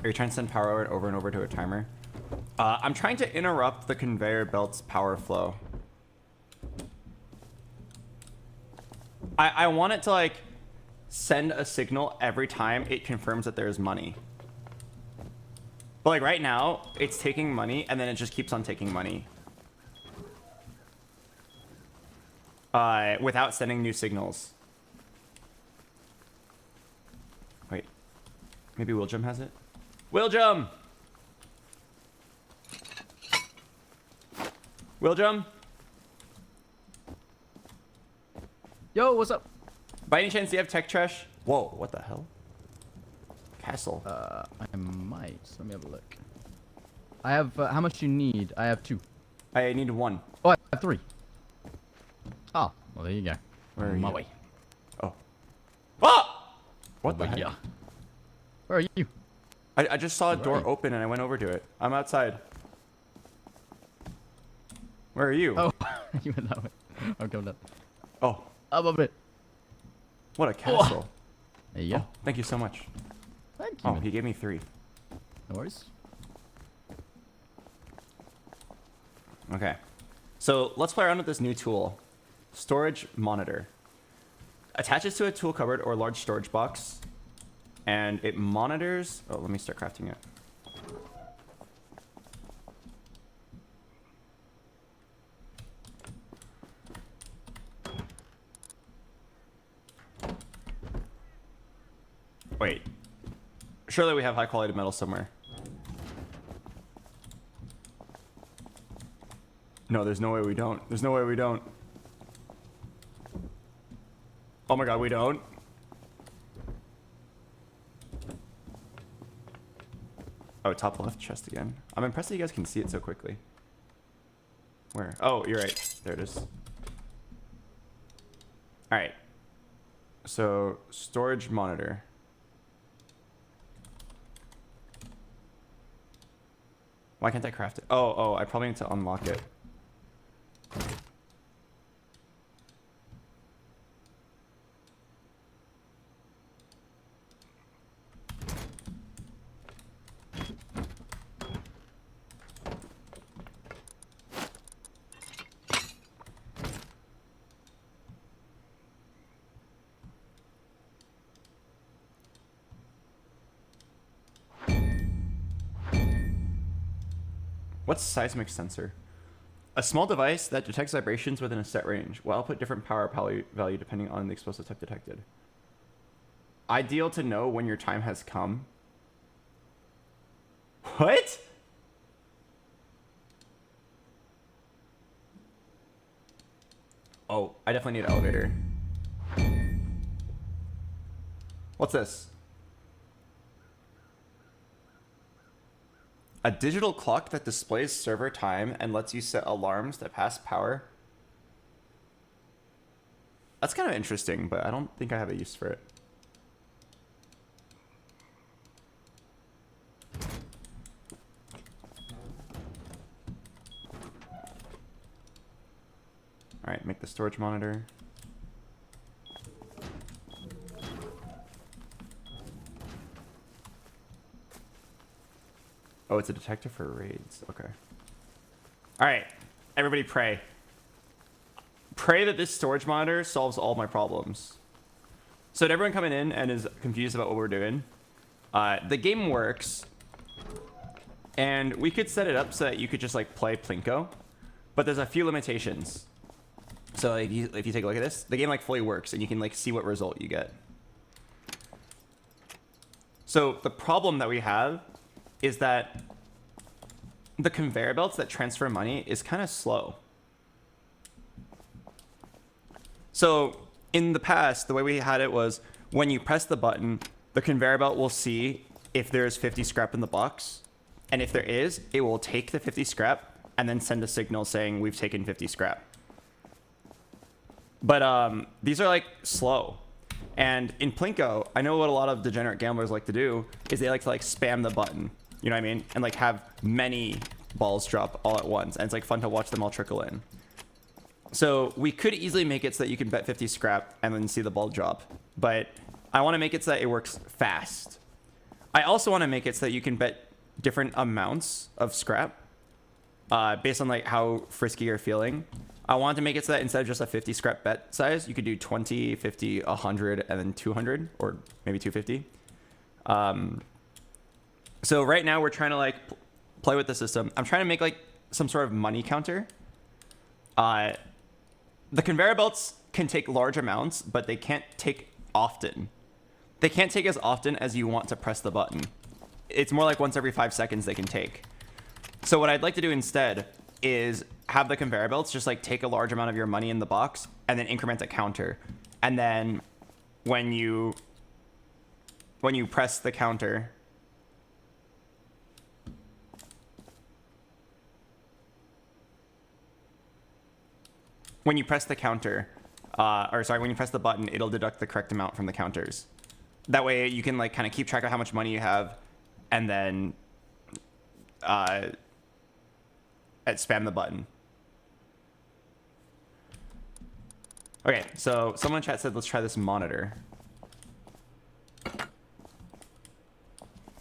Are you trying to send power over and over to a timer? I'm trying to interrupt the conveyor belt's power flow. I want it to like send a signal every time it confirms that there's money. But like right now, it's taking money and then it just keeps on taking money. Without sending new signals. Wait, maybe Willjum has it? Willjum! Willjum? Yo, what's up? By any chance, do you have tech trash? Whoa, what the hell? Castle. I might. Let me have a look. I have, how much do you need? I have 2. I need 1. Oh, I have 3. Oh, well, there you go. Where are On my you? way. Oh. Ah! What the heck? Yeah. Where are you? I just saw a door Right. open and I went over to it. I'm outside. Where are you? Oh, you went that way. I'm coming up. Oh, Up a bit. what a castle. There you go. Oh, thank you so much. Thank you. Oh, man. he gave me 3. No worries. Okay. So let's play around with this new tool. Storage monitor. Attaches to a tool cupboard or large storage box. And it monitors... Oh, let me start crafting it. Surely we have high quality metal somewhere. No, there's no way we don't. There's no way we don't. Oh my god, we don't. Oh, top left chest again. I'm impressed that you guys can see it so quickly. Where? Oh, you're right. There it is. Alright. So, storage monitor. Why can't I craft it? Oh, I probably need to unlock it. What's seismic sensor? A small device that detects vibrations within a set range will output different power value depending on the explosive type detected. Ideal to know when your time has come. What? Oh, I definitely need an elevator. What's this? A digital clock that displays server time and lets you set alarms that pass power. That's kind of interesting, but I don't think I have a use for it. All right, make the storage monitor. Oh, it's a detector for raids. Okay. All right, everybody pray. Pray that this storage monitor solves all my problems. So to everyone coming in and is confused about what we're doing, the game works, and we could set it up so that you could just like play Plinko, but there's a few limitations. So like, if you take a look at this, the game like fully works, and you can like see what result you get. So the problem that we have is that the conveyor belts that transfer money is kind of slow. So in the past, the way we had it was when you press the button, the conveyor belt will see if there's 50 scrap in the box. And if there is, it will take the 50 scrap and then send a signal saying we've taken 50 scrap. But these are like slow. And in Plinko, I know what a lot of degenerate gamblers like to do is they like to like spam the button. You know what I mean? And like have many balls drop all at once. And it's like fun to watch them all trickle in. So we could easily make it so that you can bet 50 scrap and then see the ball drop. But I want to make it so that it works fast. I also want to make it so that you can bet different amounts of scrap based on like how frisky you're feeling. I wanted to make it so that instead of just a 50 scrap bet size, you could do 20, 50, 100, and then 200, or maybe 250. So right now we're trying to like play with the system. I'm trying to make like some sort of money counter. The conveyor belts can take large amounts, but they can't take often. They can't take as often as you want to press the button. It's more like once every 5 seconds they can take. So what I'd like to do instead is have the conveyor belts just like take a large amount of your money in the box and then increment a counter. And then when you press the counter, when you press the button, it'll deduct the correct amount from the counters. That way you can like kind of keep track of how much money you have and then spam the button. Okay, so someone in chat said, let's try this monitor.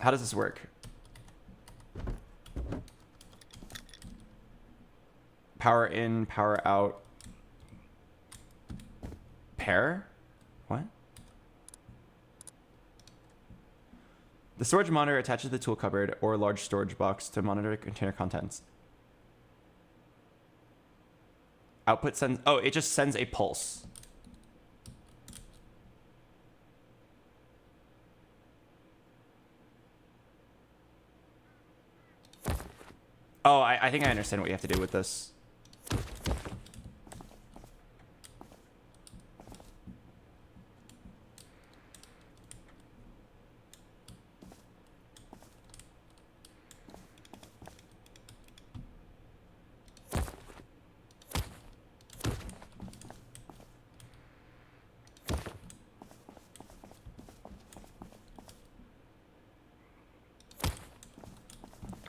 How does this work? Power in, power out. Pair? What? The storage monitor attaches the tool cupboard or large storage box to monitor container contents. Output sends... Oh, it just sends a pulse. Oh, I think I understand what you have to do with this.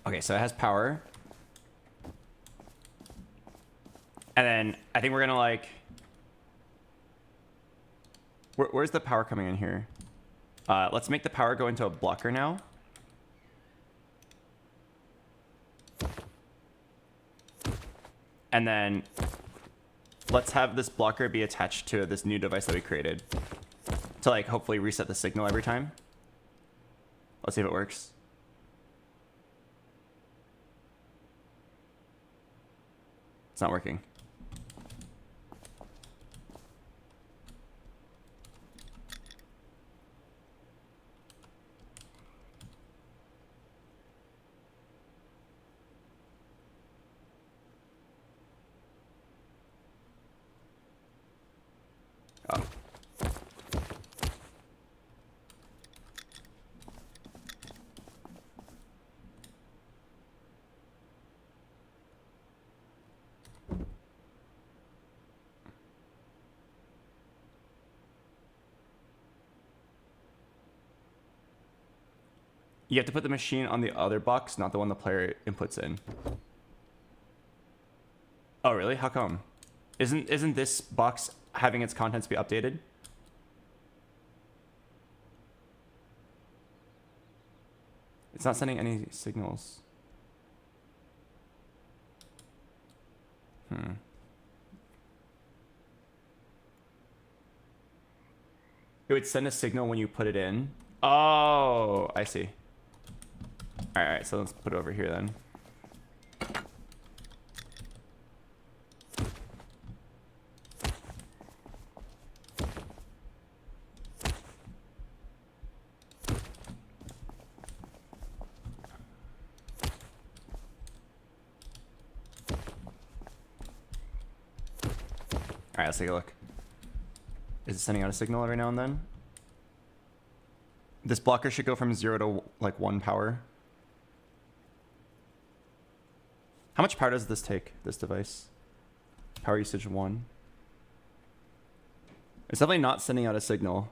Okay, so it has power. And then I think we're gonna like... Where's the power coming in here? Let's make the power go into a blocker now. And then let's have this blocker be attached to this new device that we created to like hopefully reset the signal every time. Let's see if it works. It's not working. Oh. You have to put the machine on the other box, not the one the player inputs in. Oh, really? How come? Isn't this box having its contents be updated? It's not sending any signals. It would send a signal when you put it in. Oh, I see. All right, so let's put it over here then. All right, let's take a look. Is it sending out a signal every now and then? This blocker should go from 0 to like 1 power. How much power does this take, this device? Power usage 1. It's definitely not sending out a signal.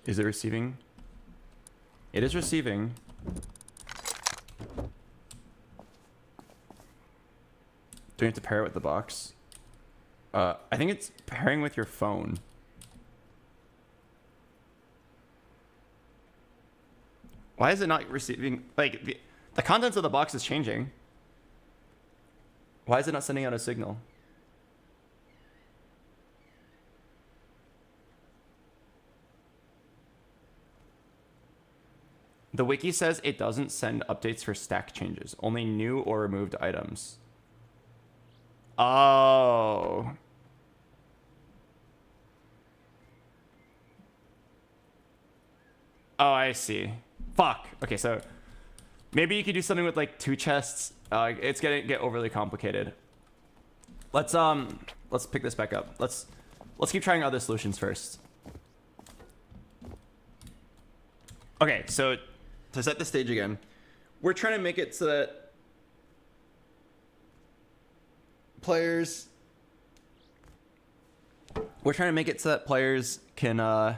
Is it receiving? It is receiving. Do you have to pair it with the box? I think it's pairing with your phone. Why is it not receiving? Like, the contents of the box is changing. Why is it not sending out a signal? The wiki says it doesn't send updates for stack changes, only new or removed items. Oh. Oh, I see. Fuck. Okay, so maybe you could do something with like 2 chests. It's gonna get overly complicated. Let's pick this back up. Let's keep trying other solutions first. Okay, so to set the stage again, we're trying to make it so that players can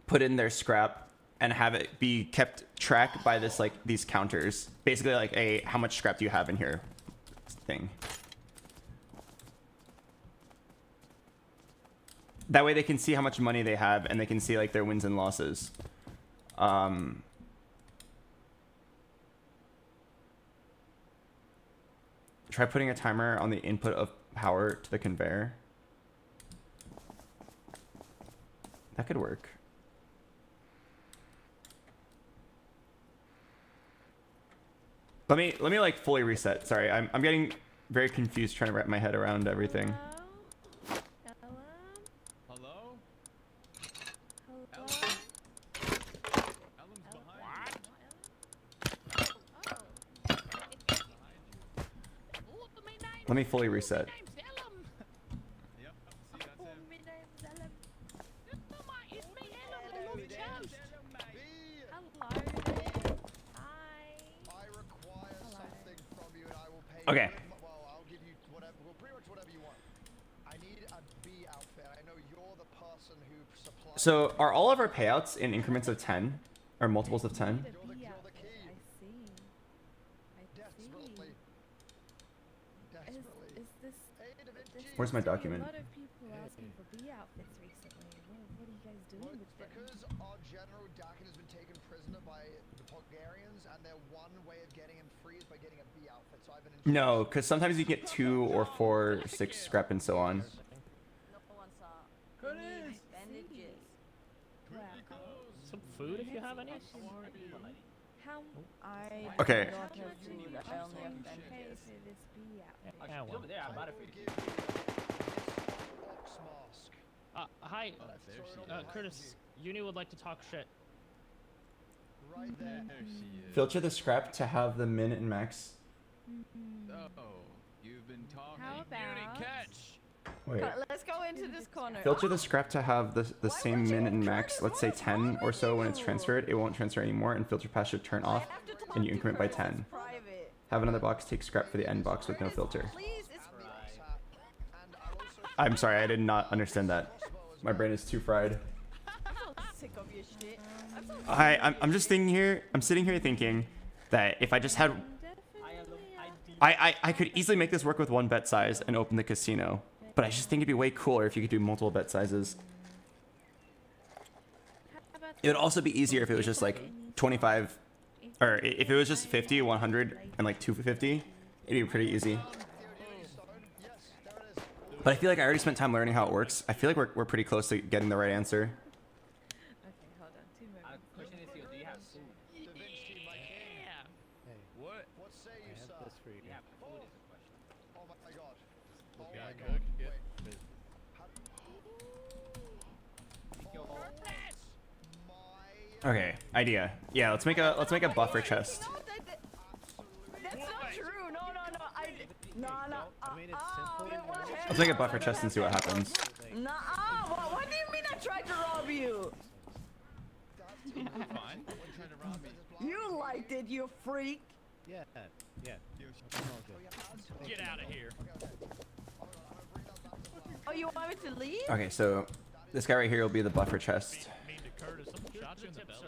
put in their scrap and have it be kept track by this like these counters, basically like a how much scrap do you have in here thing. That way they can see how much money they have and they can see like their wins and losses. Try putting a timer on the input of power to the conveyor. That could work. Let me like fully reset. Sorry, I'm getting very confused trying to wrap my head around everything. Hello? Ellen's behind Let me fully reset. you. Yep. See, that's him. Okay. Well, I'll give you whatever, well, pretty much whatever you want. I need a B outfit. I know you're the person who supplies. So are all of our payouts in increments of 10 or multiples of 10? You're the key. I see. Desperately. Desperately. Is this? Hey, Da Vinci. Where's my document? A lot of people asking for B outfits recently. What are you guys doing with them? Because our general Dakin has been taken prisoner by the Bulgarians, and their one way of getting him free is by getting a B outfit. So I've been. No, because sometimes you get 2 or 4, 6 scrap and so on. No one saw. Curtis! Bandages. Some food if you have any. How? I Okay. don't have food. I only have bandages. This B outfit. Yeah, well. Hi, Curtis. Uni would like to talk shit. right there. There she is. Filter the scrap to have the min and max. Oh, you've been talking. How about? Catch. Wait. Let's go into this corner. Filter the scrap to have the same min and max. Let's say 10 or so when it's transferred. It won't transfer anymore, and filter pass should turn off, and you increment by 10. Private. Have another box take scrap for the end box with no filter. Please, it's I'm sorry, I did not understand that. My brain is too fried. I'm so sick of your shit. I'm so I'm just thinking here. I'm sitting here thinking that if I just had, I could easily make this work with one bet size and open the casino. But I just think it'd be way cooler if you could do multiple bet sizes. It would also be easier if it was just like 25, or if it was just 50, 100, and like 250. It'd be pretty easy. But I feel like I already spent time learning how it works. I feel like we're pretty close to getting the right answer. Okay, hold on. 2 minutes. What? What say I you, sir? have this for you. Oh my god. Oh Yeah, my cook. god. Yeah. Wait. Okay, idea. Yeah, let's make a buffer chest. No, that's not true. No. No. I made it simple. Let's make a buffer chest and see what happens. Nah. What do you mean I tried to rob you? Fine. Wasn't trying to rob me. You liked it, you freak. Yeah. Get out of here. Oh, you want me to leave? Okay, so this guy right here will be the buffer chest. Mean to Curtis. Shot you in the belly.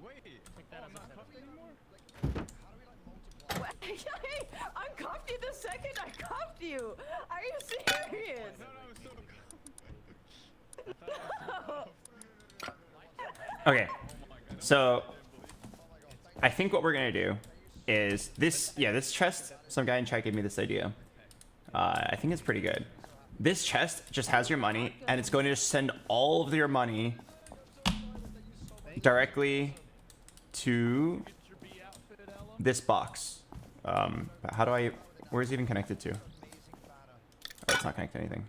Wait. Take that as a cuffed anymore? Hey, I cuffed you the second I cuffed you. Are you serious? Okay, so I think what we're gonna do is this. Yeah, this chest. Some guy in chat gave me this idea. I think it's pretty good. This chest just has your money, and it's going to just send all of your money directly to this box. How do I? Where is it even connected to? Oh, it's not connected to anything.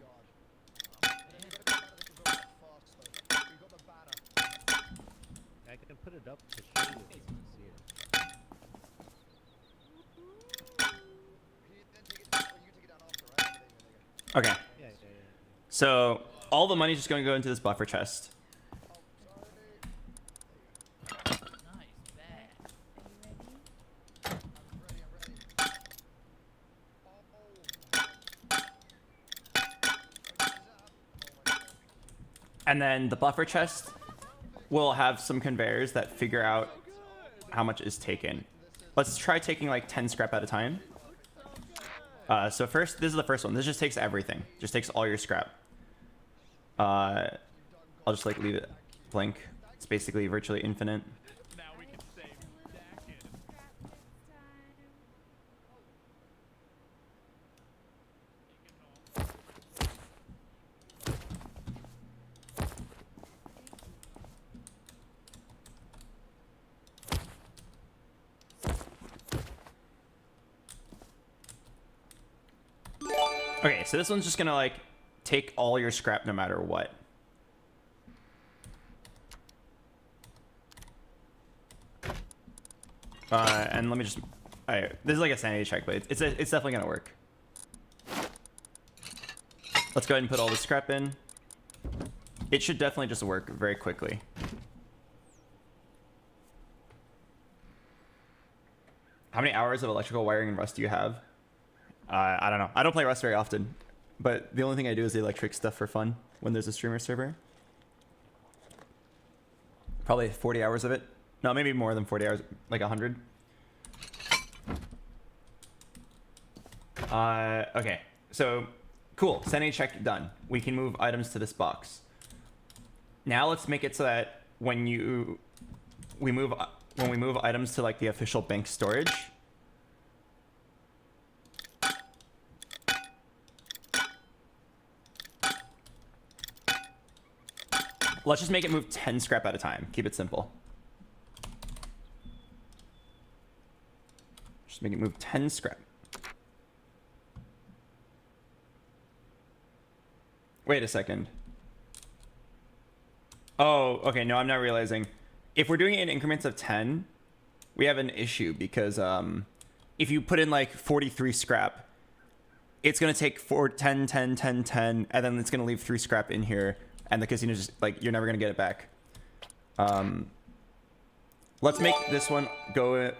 I can put it up to show you if you can see it. Okay. Yeah. So all the money's just going to go into this buffer chest. And then the buffer chest will have some conveyors that figure out how much is taken. Let's try taking like 10 scrap at a time. So first, this is the first one. This just takes everything. Just takes all your scrap. I'll just like leave it blank. It's basically virtually infinite. Now we can save Dakin. Okay, so this one's just gonna like take all your scrap no matter what. And let me just, this is like a sanity check, but it's definitely gonna work. Let's go ahead and put all the scrap in. It should definitely just work very quickly. How many hours of electrical wiring in Rust do you have? I don't know. I don't play Rust very often, but the only thing I do is the electric stuff for fun when there's a streamer server. Probably 40 hours of it. No, maybe more than 40 hours, like 100. Okay, so cool. Sanity check done. We can move items to this box. Now let's make it so that when we move items to like the official bank storage, let's just make it move 10 scrap at a time. Keep it simple. Just make it move 10 scrap. Wait a second. Oh, okay. No, I'm not realizing. If we're doing it in increments of 10, we have an issue because if you put in like 43 scrap, it's going to take 10, 10, 10, 10, and then it's going to leave 3 scrap in here, and the casino just, like, you're never going to get it back. Let's make this one go...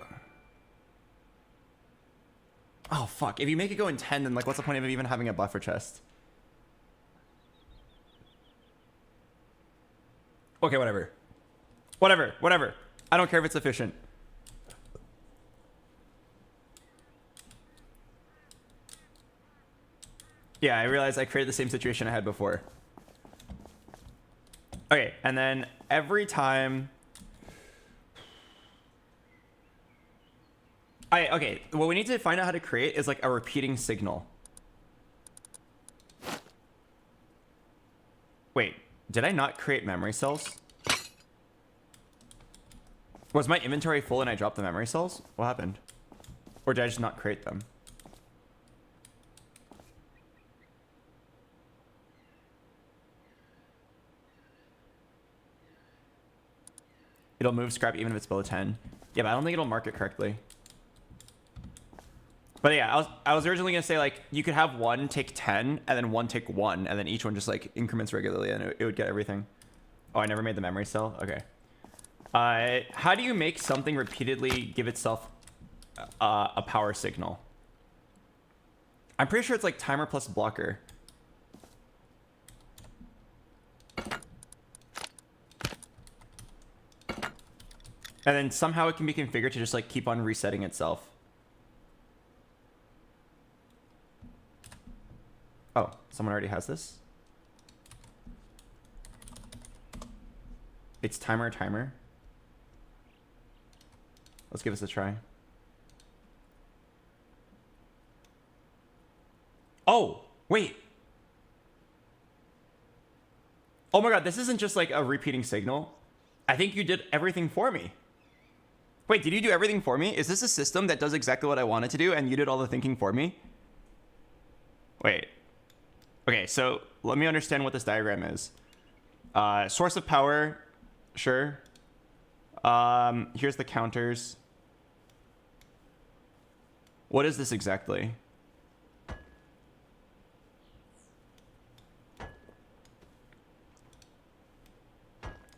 Oh, fuck. If you make it go in 10, then, like, what's the point of even having a buffer chest? Okay, whatever. Whatever. I don't care if it's efficient. Yeah, I realized I created the same situation I had before. Okay, and then every time... Okay, what we need to find out how to create is like a repeating signal. Wait, did I not create memory cells? Was my inventory full and I dropped the memory cells? What happened? Or did I just not create them? It'll move scrap even if it's below 10. Yeah, but I don't think it'll mark it correctly. But yeah, I was originally gonna say like you could have one take 10 and then one take 1 and then each one just like increments regularly and it would get everything. Oh, I never made the memory cell? Okay. How do you make something repeatedly give itself a power signal? I'm pretty sure it's like timer plus blocker. And then somehow it can be configured to just like keep on resetting itself. Oh, someone already has this? It's timer. Let's give this a try. Oh, wait. Oh my god, this isn't just like a repeating signal. I think you did everything for me. Wait, did you do everything for me? Is this a system that does exactly what I wanted to do and you did all the thinking for me? Wait. Okay, so let me understand what this diagram is. Source of power, sure. Here's the counters. What is this exactly?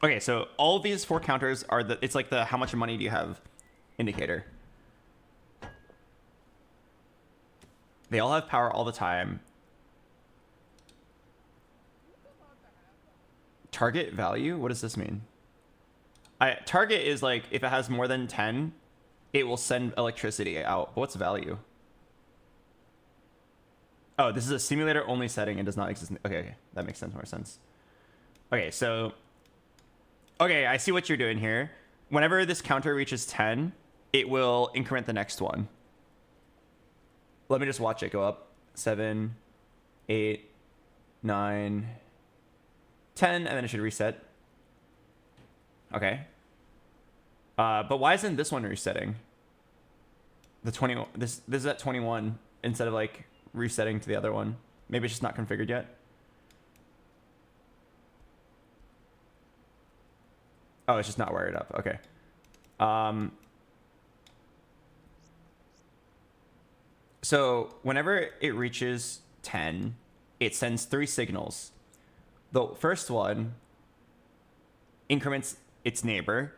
Okay, so all of these 4 counters are it's like the how much money do you have indicator. They all have power all the time. Target value? What does this mean? Target is like if it has more than 10, it will send electricity out. But what's value? Oh, this is a simulator only setting and does not exist. Okay, that makes more sense. Okay, so okay, I see what you're doing here. Whenever this counter reaches 10, it will increment the next one. Let me just watch it go up. 7, 8, 9, 10, and then it should reset. Okay. But why isn't this one resetting? The 20. This is at 21 instead of like resetting to the other one. Maybe it's just not configured yet. Oh, it's just not wired up. Okay. So whenever it reaches 10, it sends 3 signals. The first one increments its neighbor.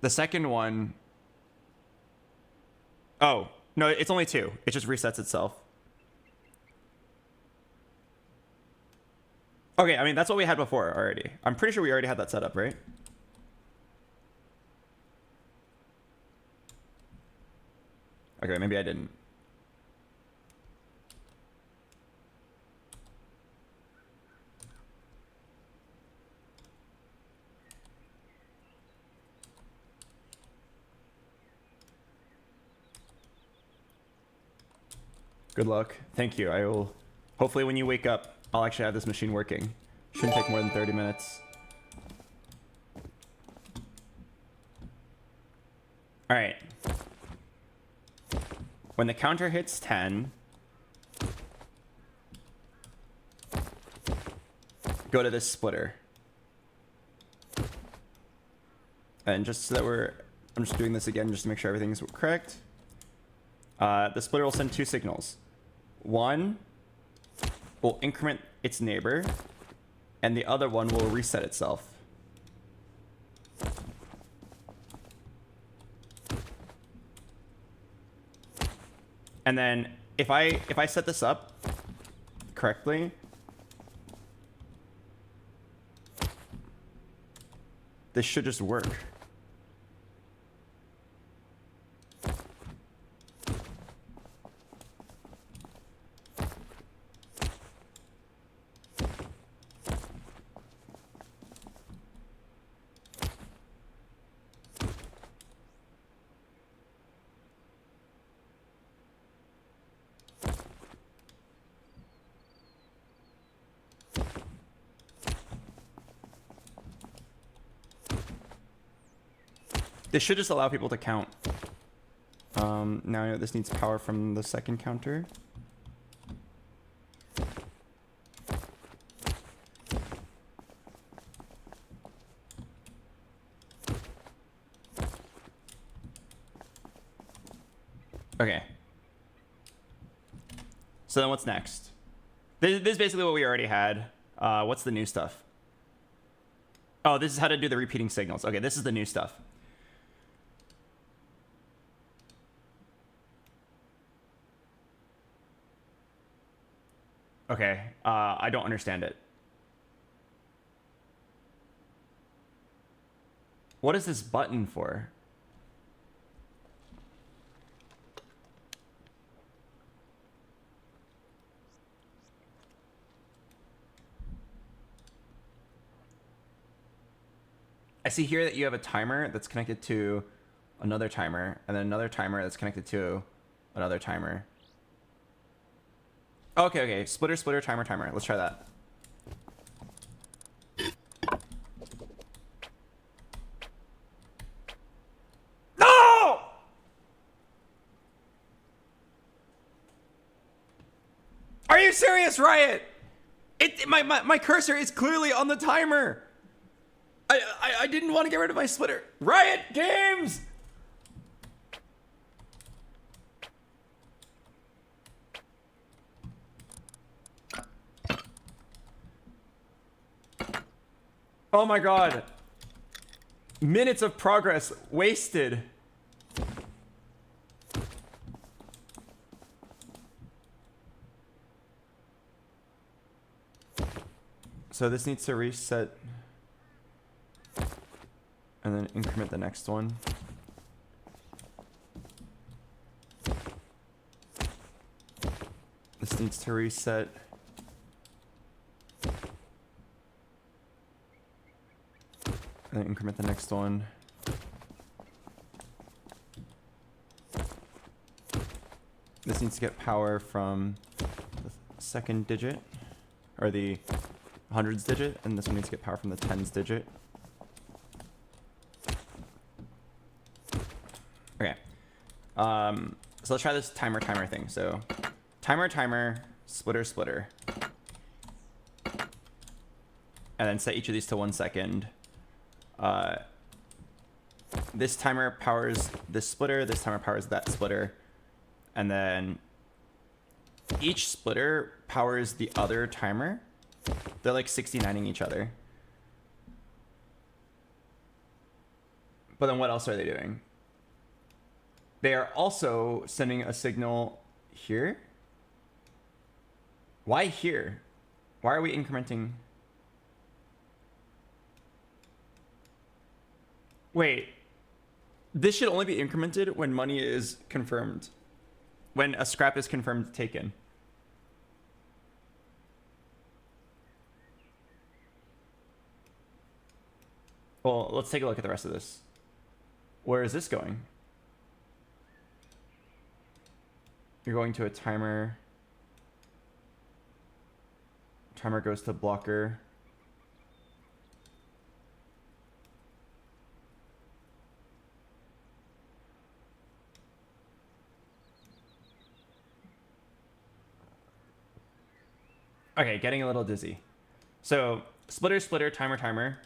The second one... Oh, no, it's only 2. It just resets itself. Okay, I mean, that's what we had before already. I'm pretty sure we already had that set up, right? Okay, maybe I didn't. Good luck. Thank you. I will... Hopefully when you wake up, I'll actually have this machine working. Shouldn't take more than 30 minutes. All right. When the counter hits 10, go to this splitter. And just so that I'm just doing this again just to make sure everything's correct. The splitter will send 2 signals. One will increment its neighbor, and the other one will reset itself. And then if I set this up correctly, this should just work. This should just allow people to count. Now I know this needs power from the second counter. Okay. So then what's next? This is basically what we already had. What's the new stuff? Oh, this is how to do the repeating signals. Okay, this is the new stuff. Okay, I don't understand it. What is this button for? I see here that you have a timer that's connected to another timer, and then another timer that's connected to another timer. Okay, okay. Splitter, splitter, timer, timer. Let's try that. No! Are you serious, Riot? My cursor is clearly on the timer. I didn't want to get rid of my splitter. Riot Games! Oh my god. Minutes of progress wasted. So this needs to reset and then increment the next one. This needs to reset. And then increment the next one. This needs to get power from the second digit, or the hundreds digit, and this one needs to get power from the tens digit. Okay. So let's try this timer thing. So timer, timer, splitter, splitter. And then set each of these to 1 second. This timer powers this splitter, this timer powers that splitter. And then each splitter powers the other timer. They're like 69ing each other. But then what else are they doing? They are also sending a signal here. Why here? Why are we incrementing? Wait, this should only be incremented when money is confirmed. When a scrap is confirmed taken. Well, let's take a look at the rest of this. Where is this going? You're going to a timer. Timer goes to blocker. Okay, getting a little dizzy. So, splitter, splitter, timer, timer.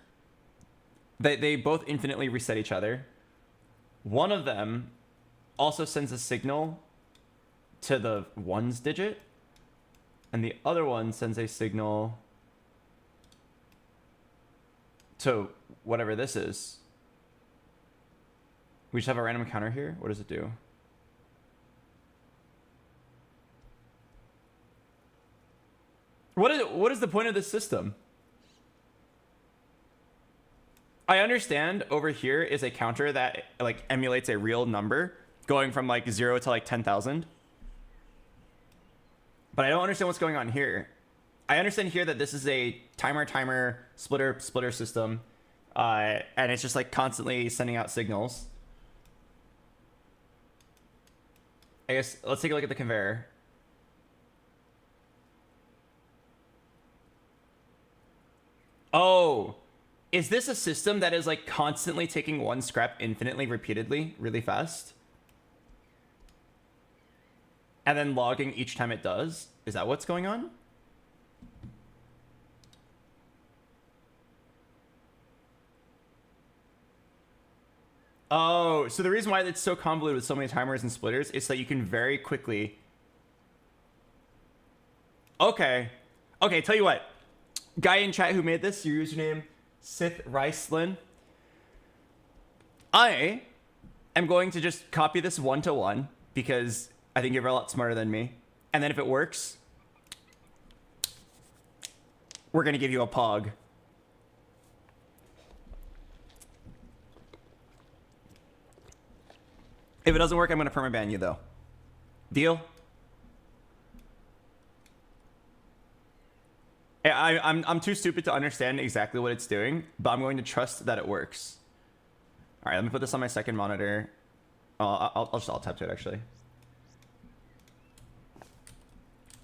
They both infinitely reset each other. One of them also sends a signal to the ones digit, and the other one sends a signal to whatever this is. We just have a random counter here. What does it do? What is the point of this system? I understand over here is a counter that like emulates a real number going from like 0 to like 10,000. But I don't understand what's going on here. I understand here that this is a timer, timer, splitter, splitter system. And it's just like constantly sending out signals. I guess let's take a look at the conveyor. Oh, is this a system that is like constantly taking one scrap infinitely repeatedly really fast? And then logging each time it does? Is that what's going on? Oh, so the reason why it's so convoluted with so many timers and splitters is that you can very quickly... Okay. Okay, tell you what. Guy in chat who made this, your username, Sith Ricelin. I am going to just copy this one-to-one because I think you're a lot smarter than me. And then if it works, we're going to give you a pog. If it doesn't work, I'm going to permaban you, though. Deal? I'm too stupid to understand exactly what it's doing, but I'm going to trust that it works. All right, let me put this on my second monitor. I'll just alt tab to it, actually.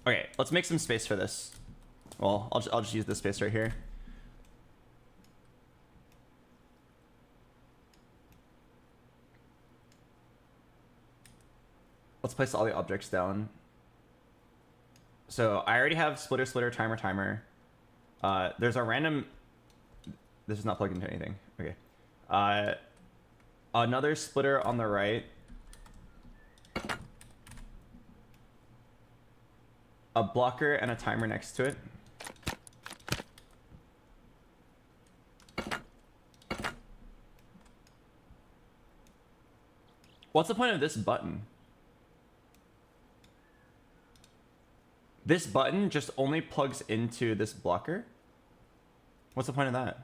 Okay, let's make some space for this. Well, I'll just use this space right here. Let's place all the objects down. So I already have splitter, splitter, timer, timer. There's a random... This is not plugged into anything. Okay. Another splitter on the right. A blocker and a timer next to it. What's the point of this button? This button just only plugs into this blocker? What's the point of that?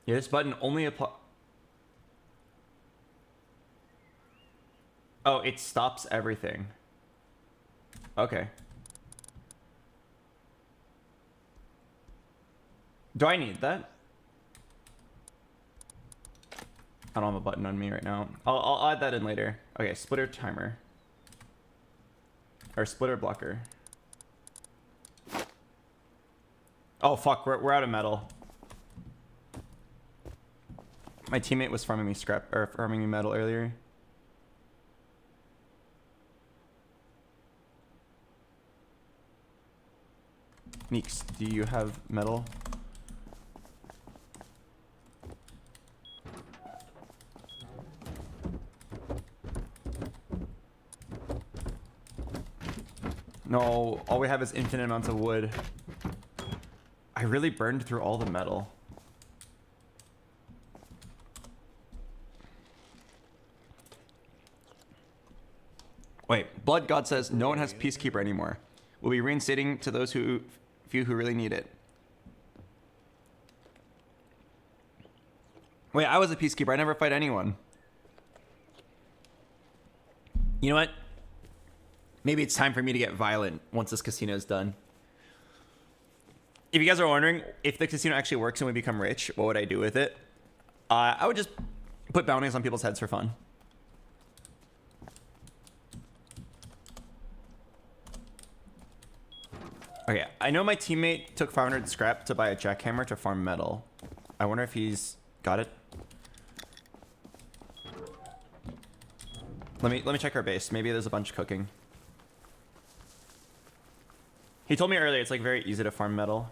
Yeah, this button only apply... Oh, it stops everything. Okay. Do I need that? I don't have a button on me right now. I'll add that in later. Okay, splitter timer. Or splitter blocker. Oh fuck, we're out of metal. My teammate was farming me scrap or farming me metal earlier. Neeks, do you have metal? No, all we have is infinite amounts of wood. I really burned through all the metal. Wait, Blood God says no one has Peacekeeper anymore. We'll be reinstating to those few who really need it. Wait, I was a Peacekeeper. I never fight anyone. You know what? Maybe it's time for me to get violent once this casino is done. If you guys are wondering if the casino actually works and we become rich, what would I do with it? I would just put bounties on people's heads for fun. Okay, I know my teammate took 500 scrap to buy a jackhammer to farm metal. I wonder if he's got it. Let me check our base. Maybe there's a bunch cooking. He told me earlier it's like very easy to farm metal.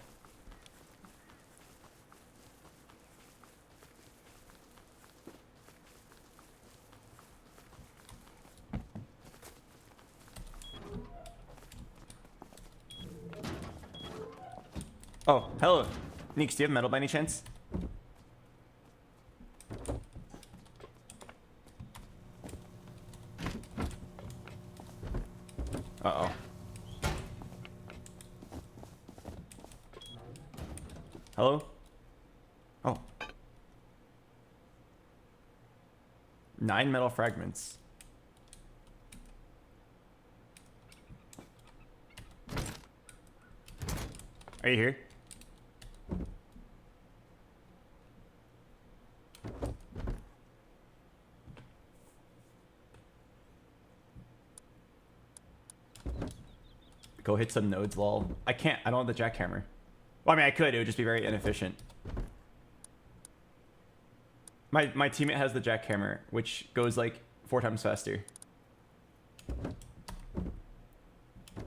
Oh, hello. Neeks, do you have metal by any chance? Uh-oh. Hello? Oh. 9 metal fragments. Are you here? Go hit some nodes, lol. I can't. I don't have the jackhammer. Well, I mean, I could. It would just be very inefficient. My teammate has the jackhammer, which goes like 4 times faster.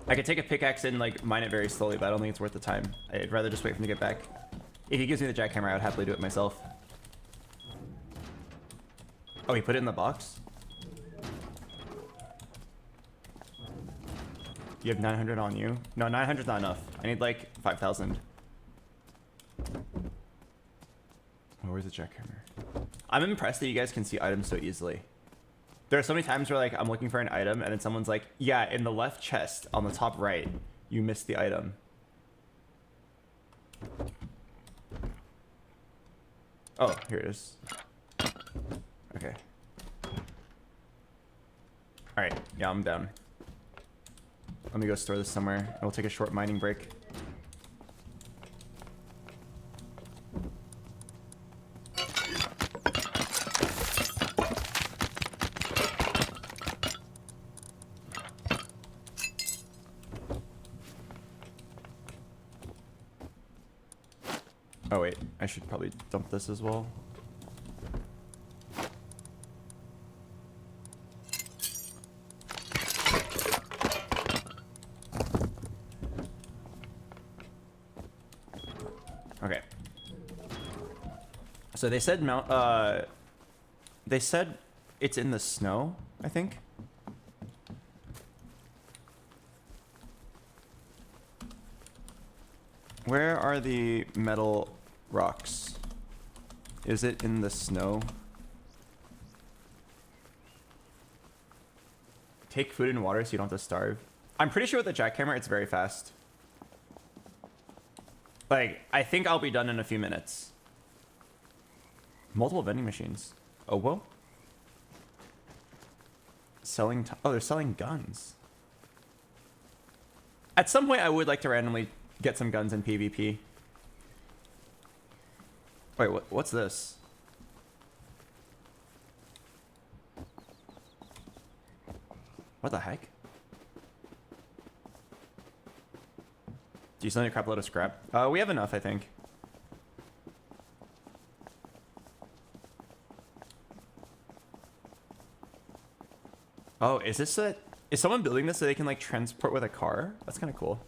I could take a pickaxe and like mine it very slowly, but I don't think it's worth the time. I'd rather just wait for him to get back. If he gives me the jackhammer, I would happily do it myself. Oh, he put it in the box? You have 900 on you? No, 900's not enough. I need like 5,000. Oh, where's the jackhammer? I'm impressed that you guys can see items so easily. There are so many times where like I'm looking for an item and then someone's like, yeah, in the left chest on the top right, you missed the item. Oh, here it is. Okay. Alright, yeah, I'm down. Let me go store this somewhere and we'll take a short mining break. Oh wait, I should probably dump this as well. Okay. So they said they said it's in the snow, I think. Where are the metal rocks? Is it in the snow? Take food and water so you don't have to starve. I'm pretty sure with the jackhammer it's very fast. Like, I think I'll be done in a few minutes. Multiple vending machines. Oh, whoa. Selling, oh, they're selling guns. At some point, I would like to randomly get some guns in PvP. Wait, what's this? What the heck? Do you still need a crap load of scrap? We have enough, I think. Oh, is this a... Is someone building this so they can like transport with a car? That's kind of cool.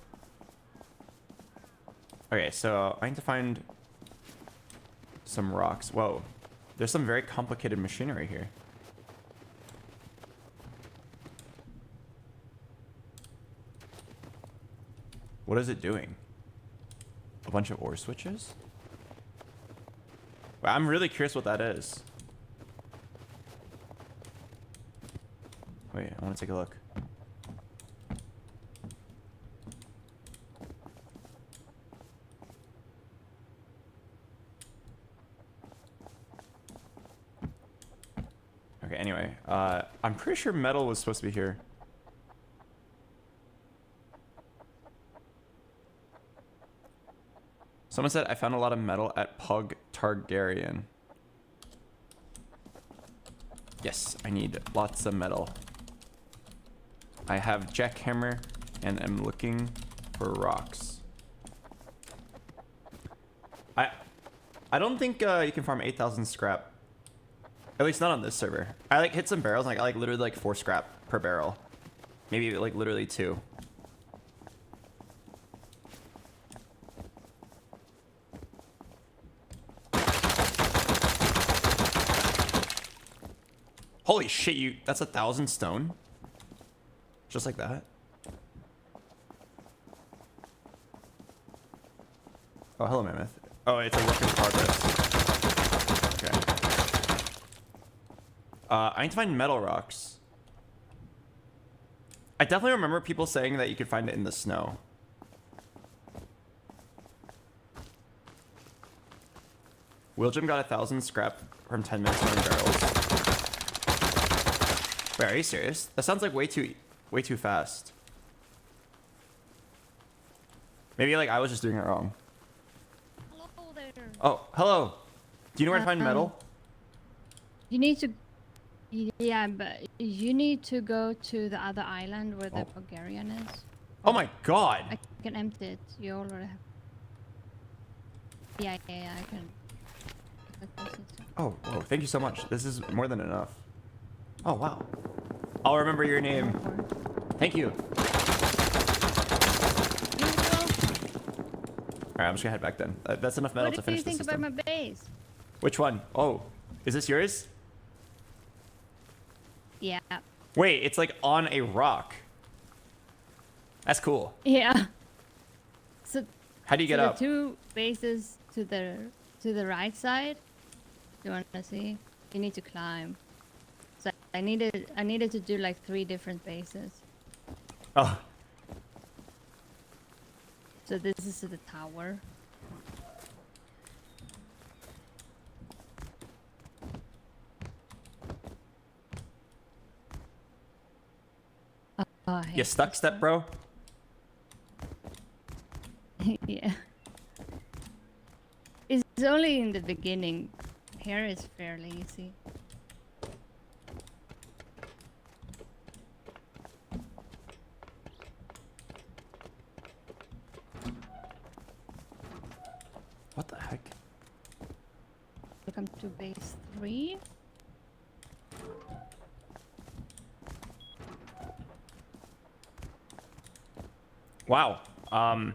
Okay, so I need to find some rocks. Whoa. There's some very complicated machinery here. What is it doing? A bunch of ore switches? Wow, I'm really curious what that is. Wait, I want to take a look. Okay, anyway, I'm pretty sure metal was supposed to be here. Someone said I found a lot of metal at Pug Targaryen. Yes, I need lots of metal. I have jackhammer and I'm looking for rocks. I don't think you can farm 8,000 scrap. At least not on this server. I like hit some barrels and I like literally like 4 scrap per barrel. Maybe like literally 2. Holy shit, that's 1,000 stone? Just like that? Oh, hello, Mammoth. Oh, it's a work in progress. Okay. I need to find metal rocks. I definitely remember people saying that you could find it in the snow. Willjim got 1,000 scrap from 10 minutes running barrels. Wait, are you serious? That sounds like way too fast. Maybe like I was just doing it wrong. Hello there. Oh, hello. Do you know where to find metal? You need to... Yeah, but you need to go to the other island where the Bulgarian is. Oh my god. I can empty it. You already have... Yeah, I can... Oh, whoa, thank you so much. This is more than enough. Oh, wow. I'll remember your name. Thank you. Alright, I'm just gonna head back then. That's enough metal to finish the system. What do you think about my base? Which one? Oh, is this yours? Yeah. Wait, it's like on a rock. That's cool. Yeah. So how do you get up? The 2 bases to the right side. You want to see? You need to climb. So I needed to do like 3 different bases. Oh. So this is the tower. Oh, You stuck, step bro? Yeah. It's only in the beginning. Here is fairly easy. What the heck? Welcome to base 3. Wow. And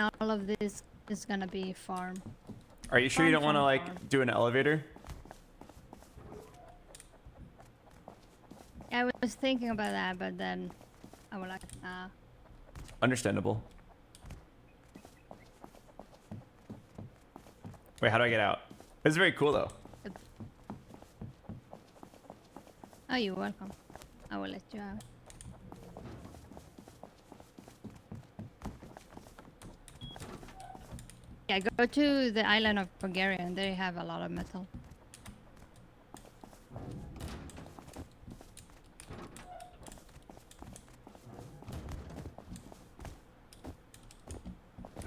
all of this is gonna be farm. Are you sure you don't want to like do an elevator? I was thinking about that, but then I was like, nah. Understandable. Wait, how do I get out? This is very cool though. Oh, you're welcome. I will let you out. Yeah, go to the island of Bulgaria and they have a lot of metal.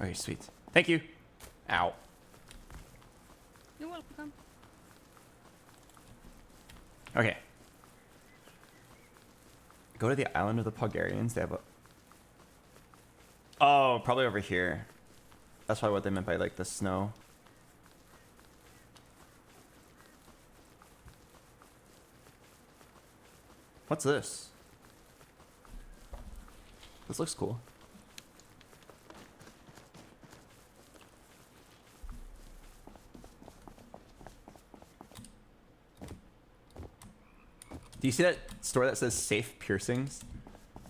Okay, sweet. Thank you. Ow. You're welcome. Okay. Go to the island of the Bulgarians. They have a... Oh, probably over here. That's probably what they meant by like the snow. What's this? This looks cool. Do you see that store that says safe piercings?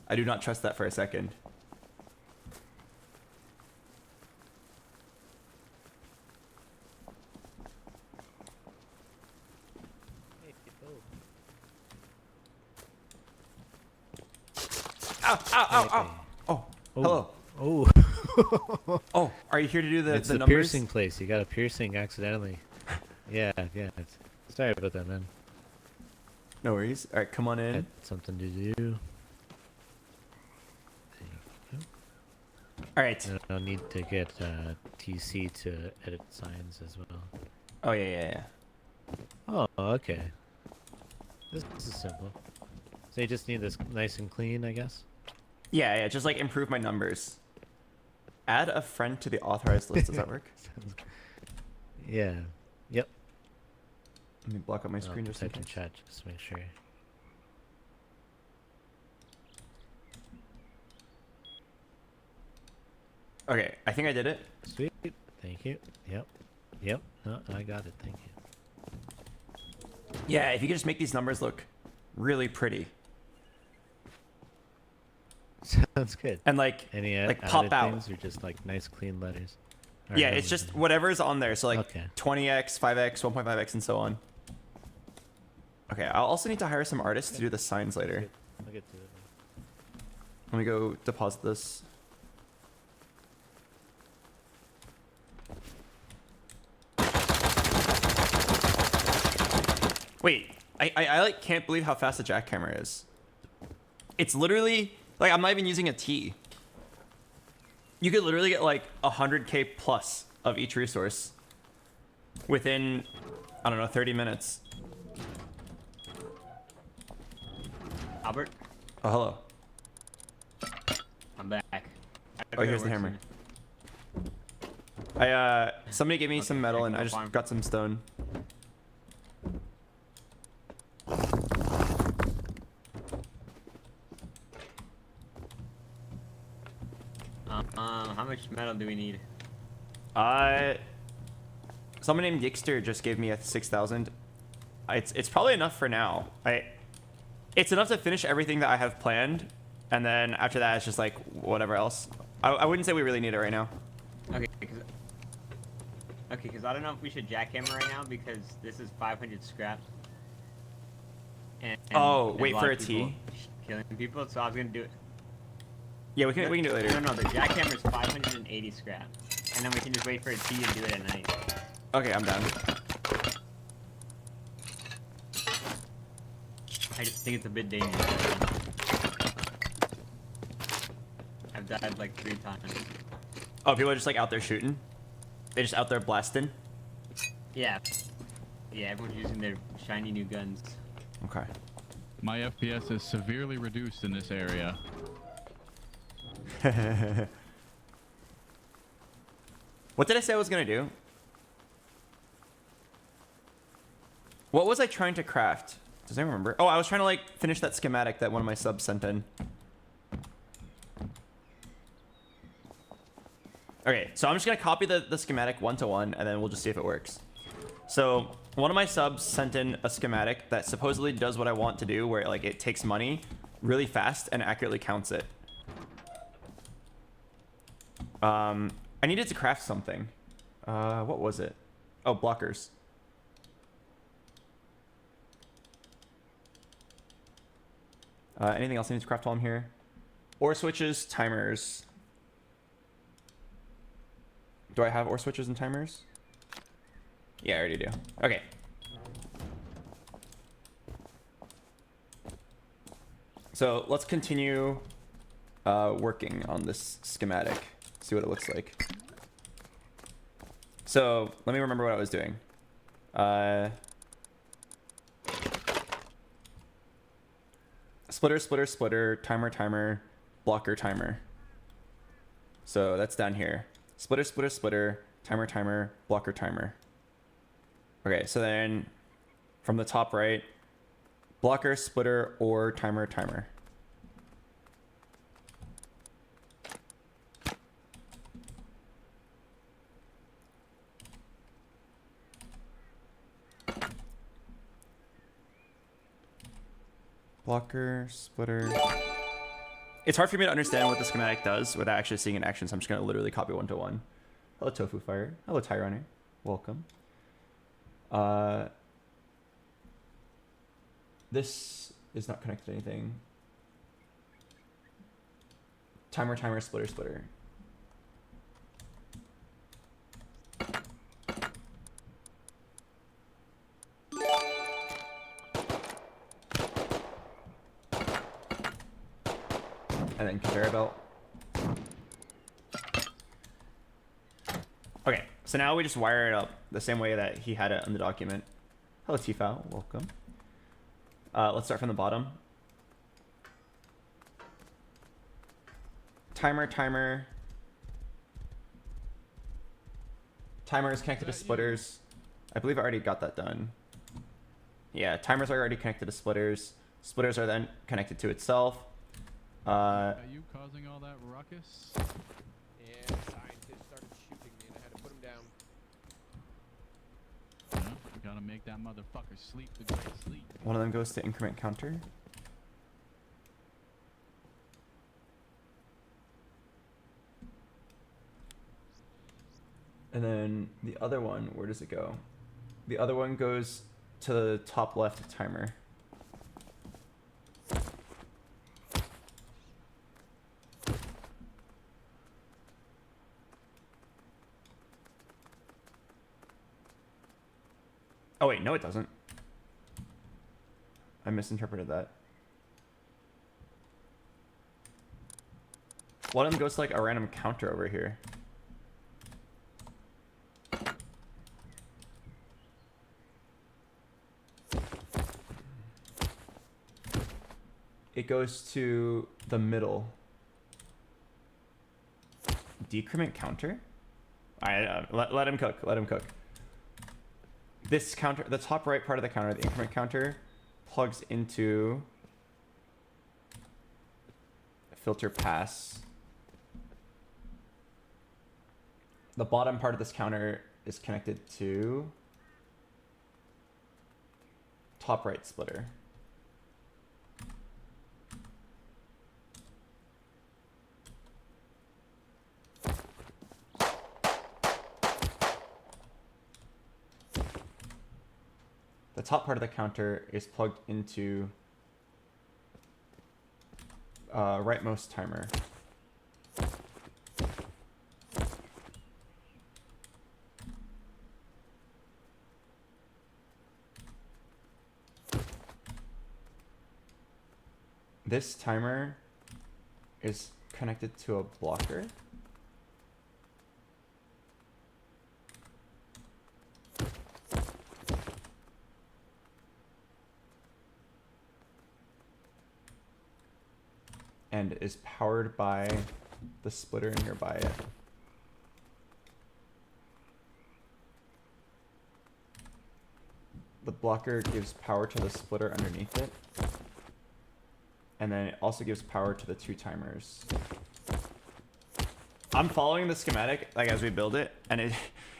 I do not trust that for a second. Ow, ow, ow, ow. Oh, hello. Oh. Oh, are you here to do the It's the numbers? piercing place. You got a piercing accidentally. Yeah. Sorry about that, man. No worries. All right, come on in. Had something to do. All right. And I'll need to get TC to edit signs as well. Oh, yeah. Oh, okay. This is simple. So you just need this nice and clean, I guess? Yeah, just like improve my numbers. Add a friend to the authorized list. Does that work? Yeah. Yep. Let me block up my screen I'll just in type in case. chat just to make sure. Okay, I think I did it. Sweet. Thank you. Yep. No, I got it. Thank you. Yeah, if you could just make these numbers look really pretty. Sounds good. And like, Any like added pop out. things or just like nice clean letters? Or Yeah, it's numbers? just whatever's on there. So like Okay. 20x, 5x, 1.5x, and so on. Okay, I'll also need to hire some artists to do the signs later. I'll get to it. Let me go deposit this. Wait, I like can't believe how fast the jackhammer is. It's literally like I'm not even using a T. You could literally get like 100k plus of each resource within, I don't know, 30 minutes. Albert, Oh, hello. I'm back. Oh, here's the hammer. Somebody gave me some metal and I just got some stone. How much metal do we need? Someone named Yixter just gave me a 6,000. It's probably enough for now. It's enough to finish everything that I have planned, and then after that, it's just like whatever else. I wouldn't say we really need it right now. Okay, because I don't know if we should jackhammer right now because this is 500 scrap. And Oh, there's wait lot for of a people T. killing people, so I was gonna do it. Yeah, we can do it later. No, the jackhammer is 580 scrap, and then we can just wait for a T and do it at night. Okay, I'm down. I just think it's a bit dangerous. I've died like 3 times. Oh, people are just like out there shooting. They're just out there blasting. Yeah. Yeah, everyone's using their shiny new guns. Okay. My FPS is severely reduced in this area. What did I say I was gonna do? What was I trying to craft? Does anyone remember? Oh, I was trying to like finish that schematic that one of my subs sent in. Okay, so I'm just gonna copy the schematic one-to-one, and then we'll just see if it works. So one of my subs sent in a schematic that supposedly does what I want to do, where like it takes money really fast and accurately counts it. I needed to craft something. What was it? Oh, blockers. Anything else I need to craft while I'm here? Ore switches, timers. Do I have ore switches and timers? Yeah, I already do. Okay. So let's continue working on this schematic. See what it looks like. So let me remember what I was doing. Splitter, splitter, splitter, timer, timer, blocker, timer. So that's down here. Splitter, splitter, splitter, timer, timer, blocker, timer. Okay, so then from the top right, Blocker, splitter, or timer. Blocker, splitter. It's hard for me to understand what the schematic does without actually seeing it in action, so I'm just going to literally copy one to one. Hello, Tofu Fire. Hello, Tie Runner. Welcome. This is not connected to anything. Timer, splitter. And then conveyor belt. Okay, so now we just wire it up the same way that he had it in the document. Hello, T-Foul. Welcome. Let's start from the bottom. Timer. Timer is connected to splitters. I believe I already got that done. Yeah, timers are already connected to splitters. Splitters are then connected to itself. Are you causing all that ruckus? Yeah, scientists started shooting me and I had to put them down. Yeah, you gotta make that motherfucker sleep the great sleep. One of them goes to increment counter. And then the other one, where does it go? The other one goes to the top left timer. Oh wait, no it doesn't. I misinterpreted that. One of them goes to like a random counter over here. It goes to the middle. Decrement counter? Alright, let him cook. Let him cook. This counter, the top right part of the counter, the increment counter, plugs into filter pass. The bottom part of this counter is connected to top right splitter. The top part of the counter is plugged into rightmost timer. This timer is connected to a blocker. And is powered by the splitter nearby it. The blocker gives power to the splitter underneath it. And then it also gives power to the two timers. I'm following the schematic like as we build it, and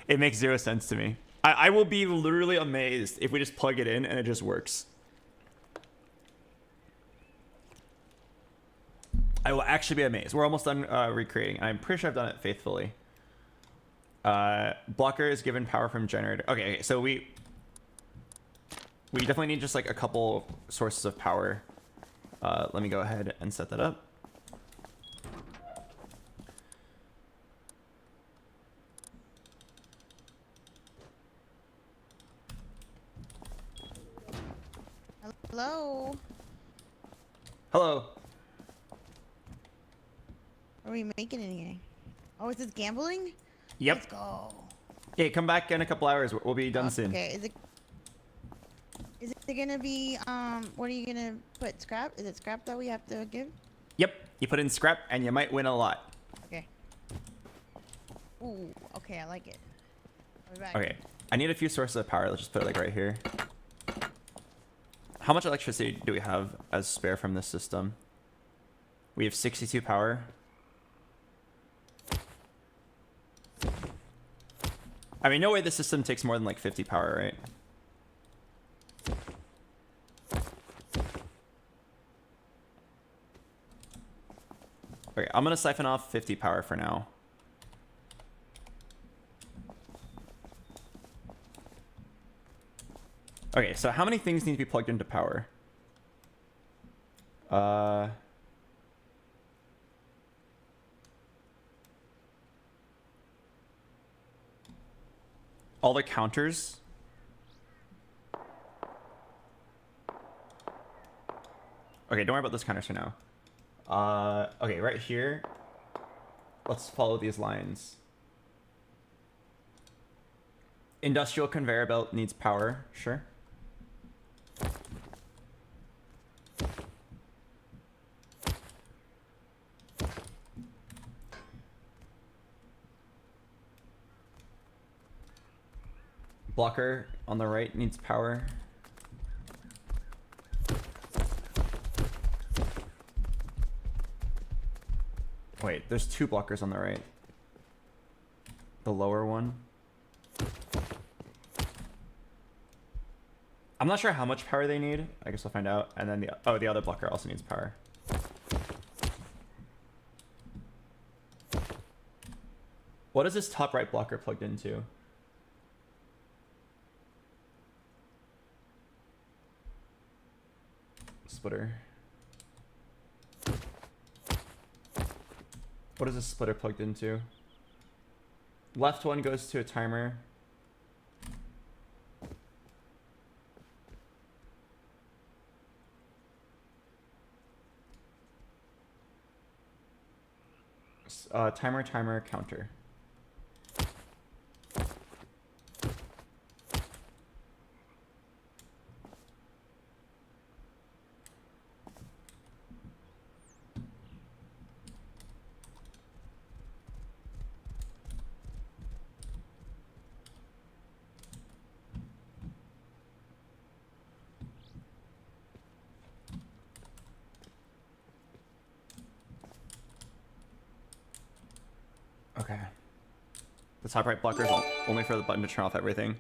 it makes zero sense to me. I will be literally amazed if we just plug it in and it just works. I will actually be amazed. We're almost done recreating. I'm pretty sure I've done it faithfully. Blocker is given power from generator. Okay, so we definitely need just like a couple sources of power. Let me go ahead and set that up. Hello. Hello. Are we making anything? Oh, is this gambling? Yep. Let's go. Yeah, come back in a couple hours. We'll be done soon. Okay. Is it gonna be what are you gonna put? Scrap? Is it scrap that we have to give? Yep. You put in scrap and you might win a lot. Okay. Ooh. Okay, I like it. I'll be back. Okay. I need a few sources of power. Let's just put it like right here. How much electricity do we have as spare from this system? We have 62 power. I mean, no way this system takes more than like 50 power, right? Okay, I'm gonna siphon off 50 power for now. Okay, so how many things need to be plugged into power? All the counters. Okay, don't worry about those counters for now. Okay, right here. Let's follow these lines. Industrial conveyor belt needs power, sure. Blocker on the right needs power. Wait, there's two blockers on the right. The lower one. I'm not sure how much power they need. I guess I'll find out. And then the other blocker also needs power. What is this top right blocker plugged into? Splitter. What is this splitter plugged into? Left one goes to a timer. Timer, counter. Okay. The top right blocker is only for the button to turn off everything.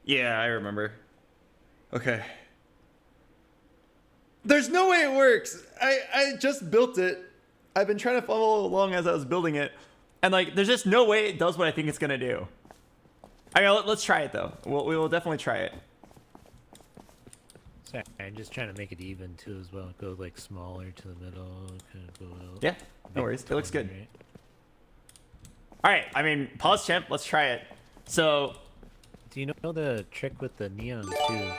Yeah, I remember. Okay. There's no way it works. I just built it. I've been trying to follow along as I was building it. And like, there's just no way it does what I think it's going to do. I mean, let's try it though. We will definitely try it. Sorry, I'm just trying to make it even too as well. Go like smaller to the middle, kind of go out. Yeah, no worries. It looks good. Right? All right, I mean, pause champ, let's try it. So, do you know the trick with the neon too?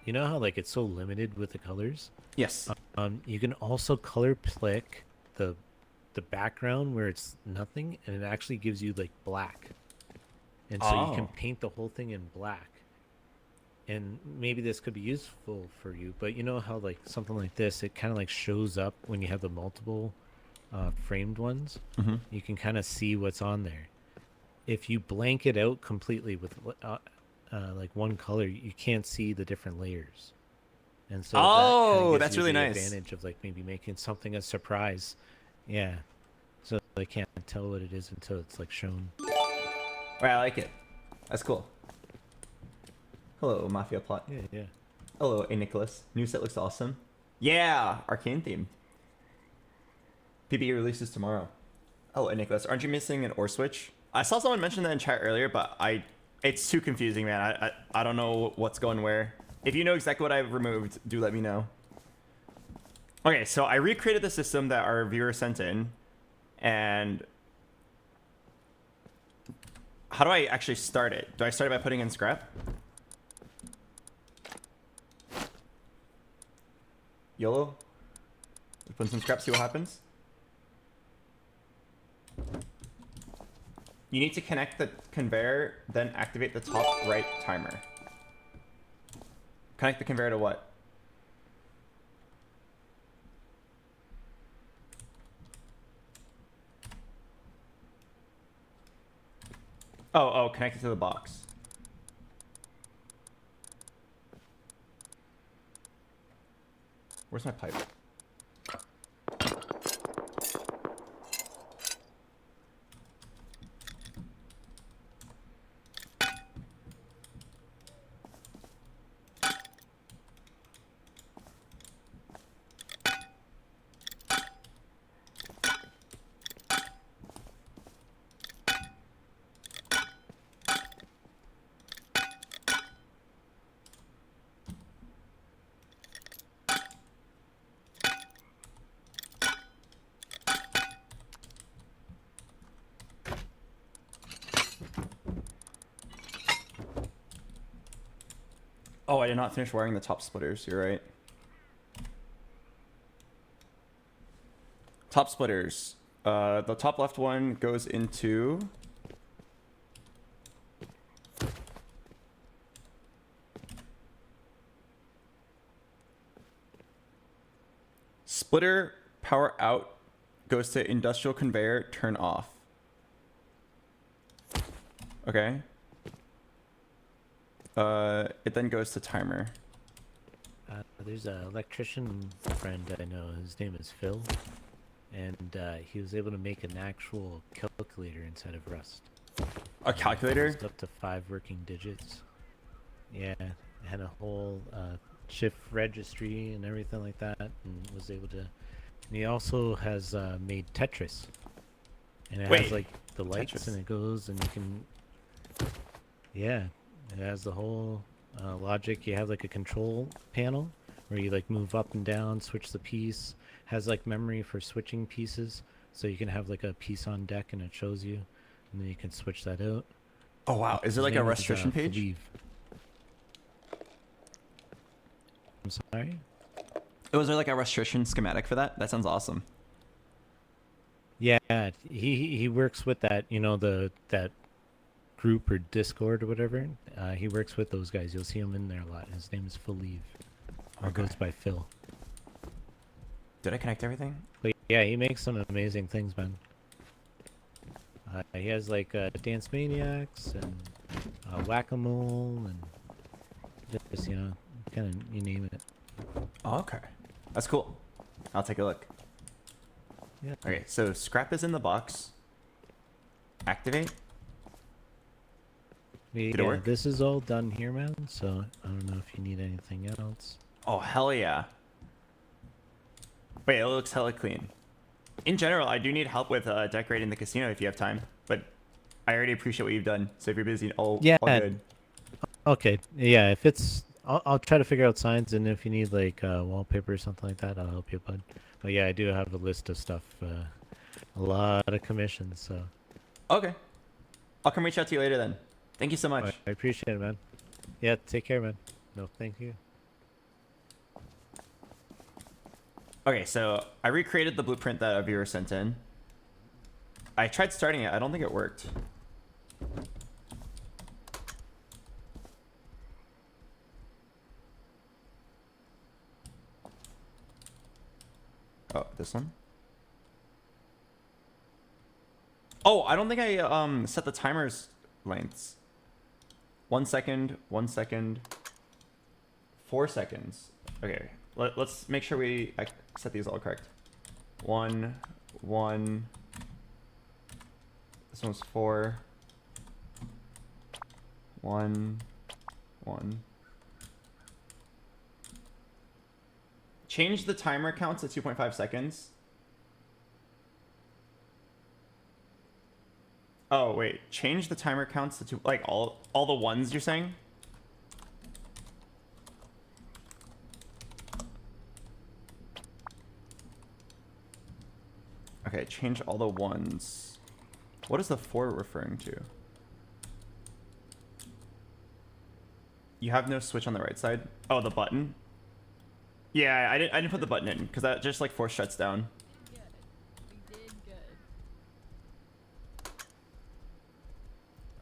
You know how like it's so limited with the colors? Yes. You can also color pick the background where it's nothing, and it actually gives you like black. And so you can paint the whole thing in black. And maybe this could be useful for you, but you know how like something like this, it kind of like shows up when you have the multiple framed ones. Mm-hmm. You can kind of see what's on there. If you blank it out completely with like one color, you can't see the different layers. And so that kinda gives that's you really the nice. advantage of like maybe making something a surprise. Yeah. So they can't tell what it is until it's like shown. Right, I like it. That's cool. Hello, Mafia Plot. Yeah, yeah. Hello, A. Nicholas. New set looks awesome. Yeah, arcane theme. PBE releases tomorrow. Hello, A. Nicholas. Aren't you missing an ore switch? I saw someone mention that in chat earlier, but it's too confusing, man. I don't know what's going where. If you know exactly what I've removed, do let me know. Okay, so I recreated the system that our viewer sent in, and how do I actually start it? Do I start it by putting in scrap? YOLO? Put in some scrap, see what happens. You need to connect the conveyor, then activate the top right timer. Connect the conveyor to what? Oh, connect it to the box. Where's my pipe? Oh, I did not finish wiring the top splitters. You're right. Top splitters. The top left one goes into... Splitter power out goes to industrial conveyor turn off. Okay. It then goes to timer. There's an electrician friend I know. His name is Phil, and he was able to make an actual calculator inside of Rust. A calculator? It was up to 5 working digits. Yeah, it had a whole shift registry and everything like that, and was able to. And he also has made Tetris, and it has like the lights, Tetris. and it goes, and you can. Yeah, it has the whole logic. You have like a control panel where you like move up and down, switch the piece. Has like memory for switching pieces, so you can have like a piece on deck and it shows you, and then you can switch that out. Oh wow, is there like a registration page? Leave. I'm sorry? Was there like a registration schematic for that? That sounds awesome. Yeah, he works with that, you know, that group or Discord or whatever. He works with those guys. You'll see him in there a lot. His name is Philippe. Or goes by Phil. Did I connect everything? But yeah, he makes some amazing things, man. He has like Dance Maniacs and Whack-A-Mole and just, you know, kind of, you name it. Oh, okay. That's cool. I'll take a look. Yeah. Okay, so scrap is in the box. Activate. Did it work? This is all done here, man, so I don't know if you need anything else. Oh, hell yeah. Wait, it looks hella clean. In general, I do need help with decorating the casino if you have time, but I already appreciate what you've done. So if you're busy, all good. Okay, yeah, if it's... I'll try to figure out signs, and if you need like wallpaper or something like that, I'll help you, bud. But yeah, I do have a list of stuff, a lot of commissions, so... Okay. I'll come reach out to you later then. Thank you so much. I appreciate it, man. Yeah, take care, man. No, thank you. Okay, so I recreated the blueprint that a viewer sent in. I tried starting it. I don't think it worked. Oh, this one? Oh, I don't think I set the timer's lengths. 1 second, 1 second, 4 seconds. Okay, let's make sure we set these all correct. 1, 1. This one's 4. 1, 1. Change the timer count to 2.5 seconds. Oh, wait. Change the timer counts to like all the ones you're saying? Okay, change all the ones. What is the 4 referring to? You have no switch on the right side? Oh, the button? Yeah, I didn't put the button in because that just like force shuts down.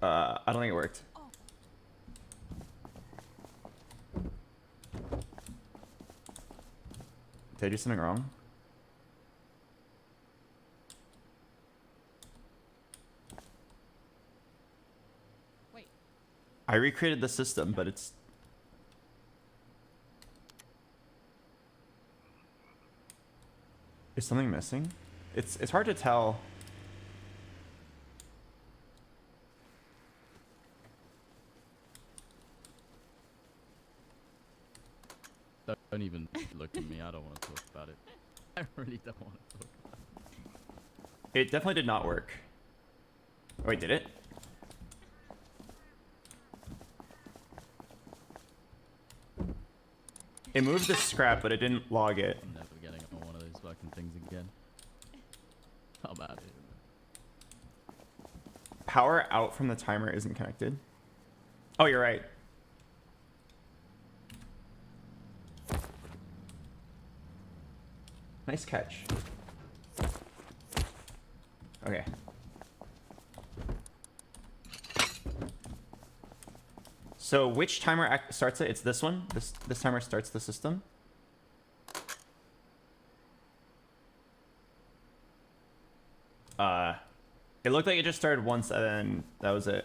I don't think it worked. Did I do something wrong? Wait. I recreated the system, but it's... Is something missing? It's hard to tell. Don't even look at me. I don't want to talk about it. I really don't want to talk about it. It definitely did not work. Oh, wait, did it? It moved the scrap, but it didn't log it. I'm never getting on one of those fucking things again. How bad is it? Power out from the timer isn't connected. Oh, you're right. Nice catch. Okay. So which timer starts it? It's this one. This timer starts the system. It looked like it just started once and then that was it.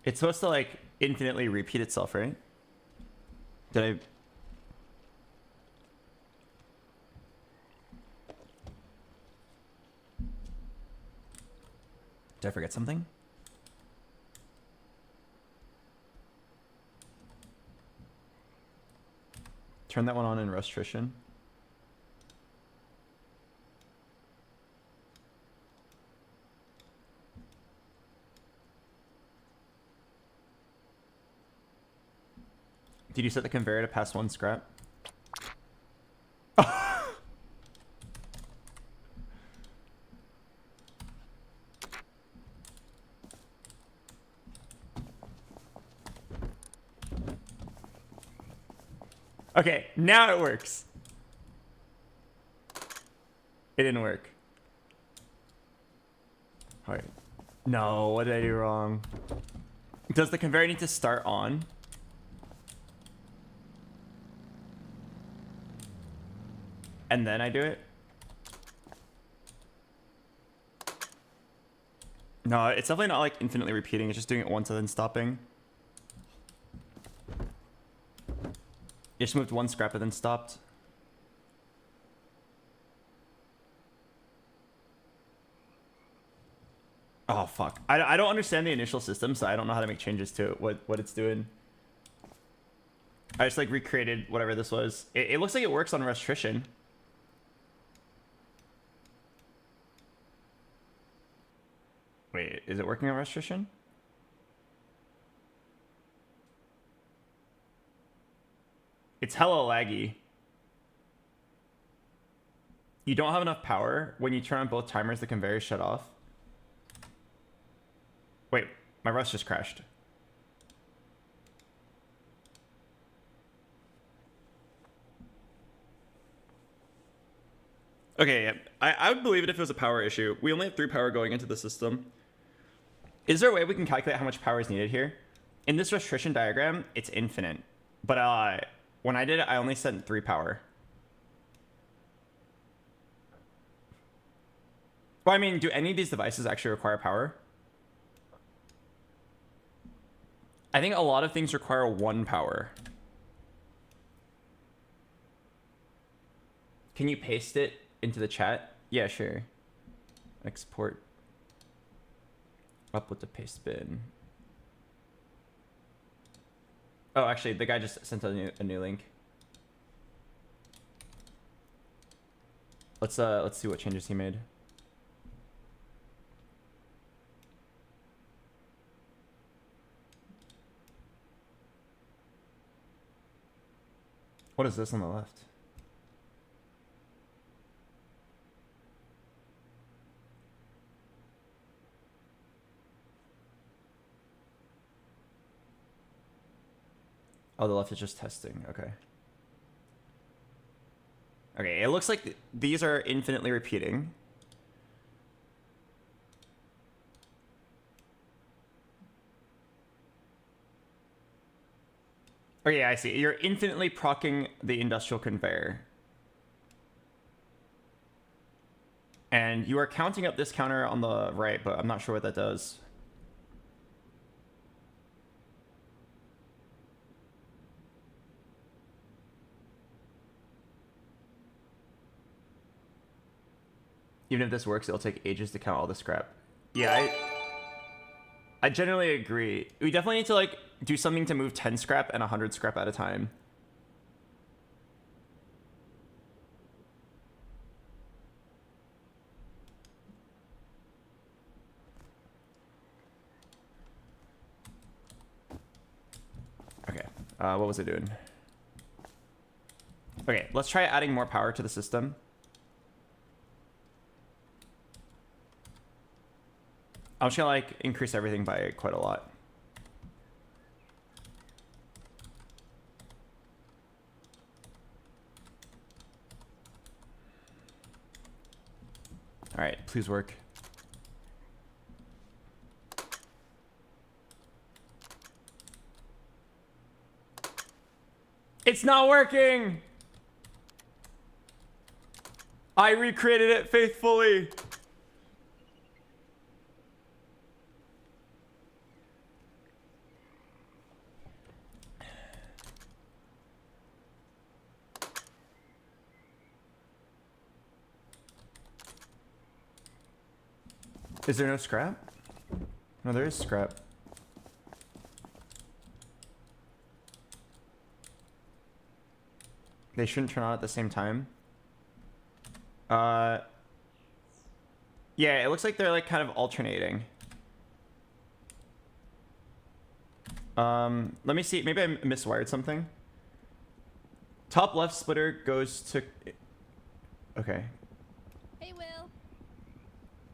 It's supposed to like infinitely repeat itself, right? Did I forget something? Turn that one on in Restrition. Did you set the conveyor to pass one scrap? Okay, now it works. It didn't work. Alright. No, what did I do wrong? Does the conveyor need to start on? And then I do it? No, it's definitely not like infinitely repeating. It's just doing it once and then stopping. You just moved one scrap and then stopped. Oh, fuck. I don't understand the initial system, so I don't know how to make changes to it, what it's doing. I just like recreated whatever this was. It looks like it works on Restrition. Wait, is it working on Restrition? It's hella laggy. You don't have enough power. When you turn on both timers, the conveyor shut off. Wait, my Rust just crashed. Okay, yeah. I would believe it if it was a power issue. We only have 3 power going into the system. Is there a way we can calculate how much power is needed here? In this restriction diagram, it's infinite. But when I did it, I only sent 3 power. Well, I mean, do any of these devices actually require power? I think a lot of things require 1 power. Can you paste it into the chat? Yeah, sure. Export. Up with the paste bin. Oh, actually, the guy just sent a new link. Let's see what changes he made. What is this on the left? Oh, the left is just testing. Okay. Okay, it looks like these are infinitely repeating. Oh yeah, I see. You're infinitely proccing the industrial conveyor. And you are counting up this counter on the right, but I'm not sure what that does. Even if this works, it'll take ages to count all the scrap. Yeah, I generally agree. We definitely need to like do something to move 10 scrap and 100 scrap at a time. Okay, what was I doing? Okay, let's try adding more power to the system. I'm just gonna like increase everything by quite a lot. All right, please work. It's not working! I recreated it faithfully. Is there no scrap? No, there is scrap. They shouldn't turn on at the same time. Yeah, it looks like they're like kind of alternating. Let me see. Maybe I miswired something. Top left splitter goes to... Okay. Hey, Will.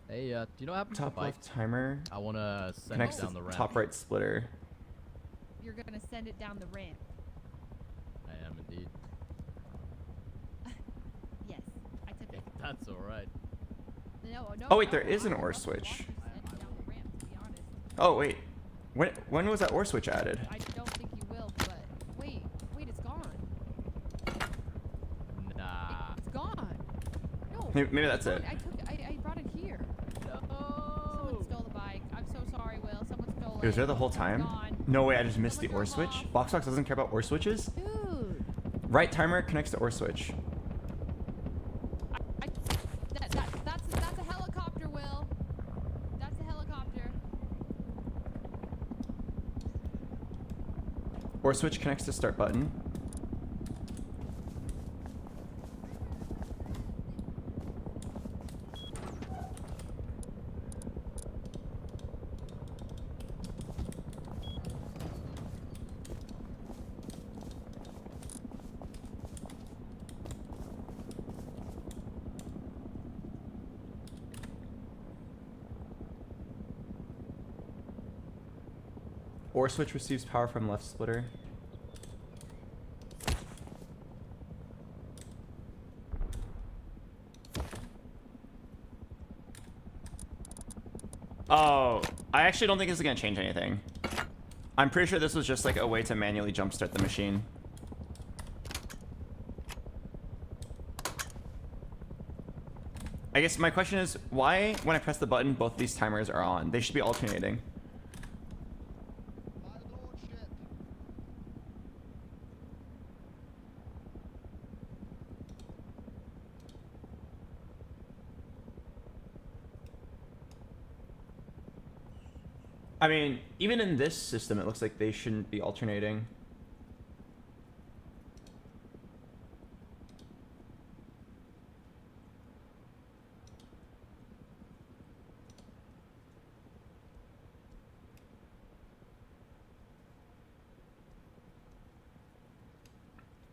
Hey, do you know what happened to the Top bike? left timer. I want to send Connects it down to the ramp. top right splitter. You're gonna send it down the ramp. I am indeed. Yes, I took it. That's alright. No, no. Oh wait, no, there is an I or want switch. to send it down the ramp, to be honest. Oh wait, when was that or switch added? I don't think you will, but wait, it's gone. Nah. It's gone. No. Maybe that's it. I brought it here. No. Someone stole the bike. I'm so sorry, Will. Someone stole it. It was there the whole It's time? gone. No way, I just missed the Someone or drove switch? off. BoxBox doesn't care about or switches? Dude. Right timer connects to or switch. That's a helicopter, Will. That's a helicopter. Or switch connects to start button. Or switch receives power from left splitter. Oh, I actually don't think this is gonna change anything. I'm pretty sure this was just like a way to manually jumpstart the machine. I guess my question is, why when I press the button both these timers are on? They should be alternating. I mean, even in this system, it looks like they shouldn't be alternating.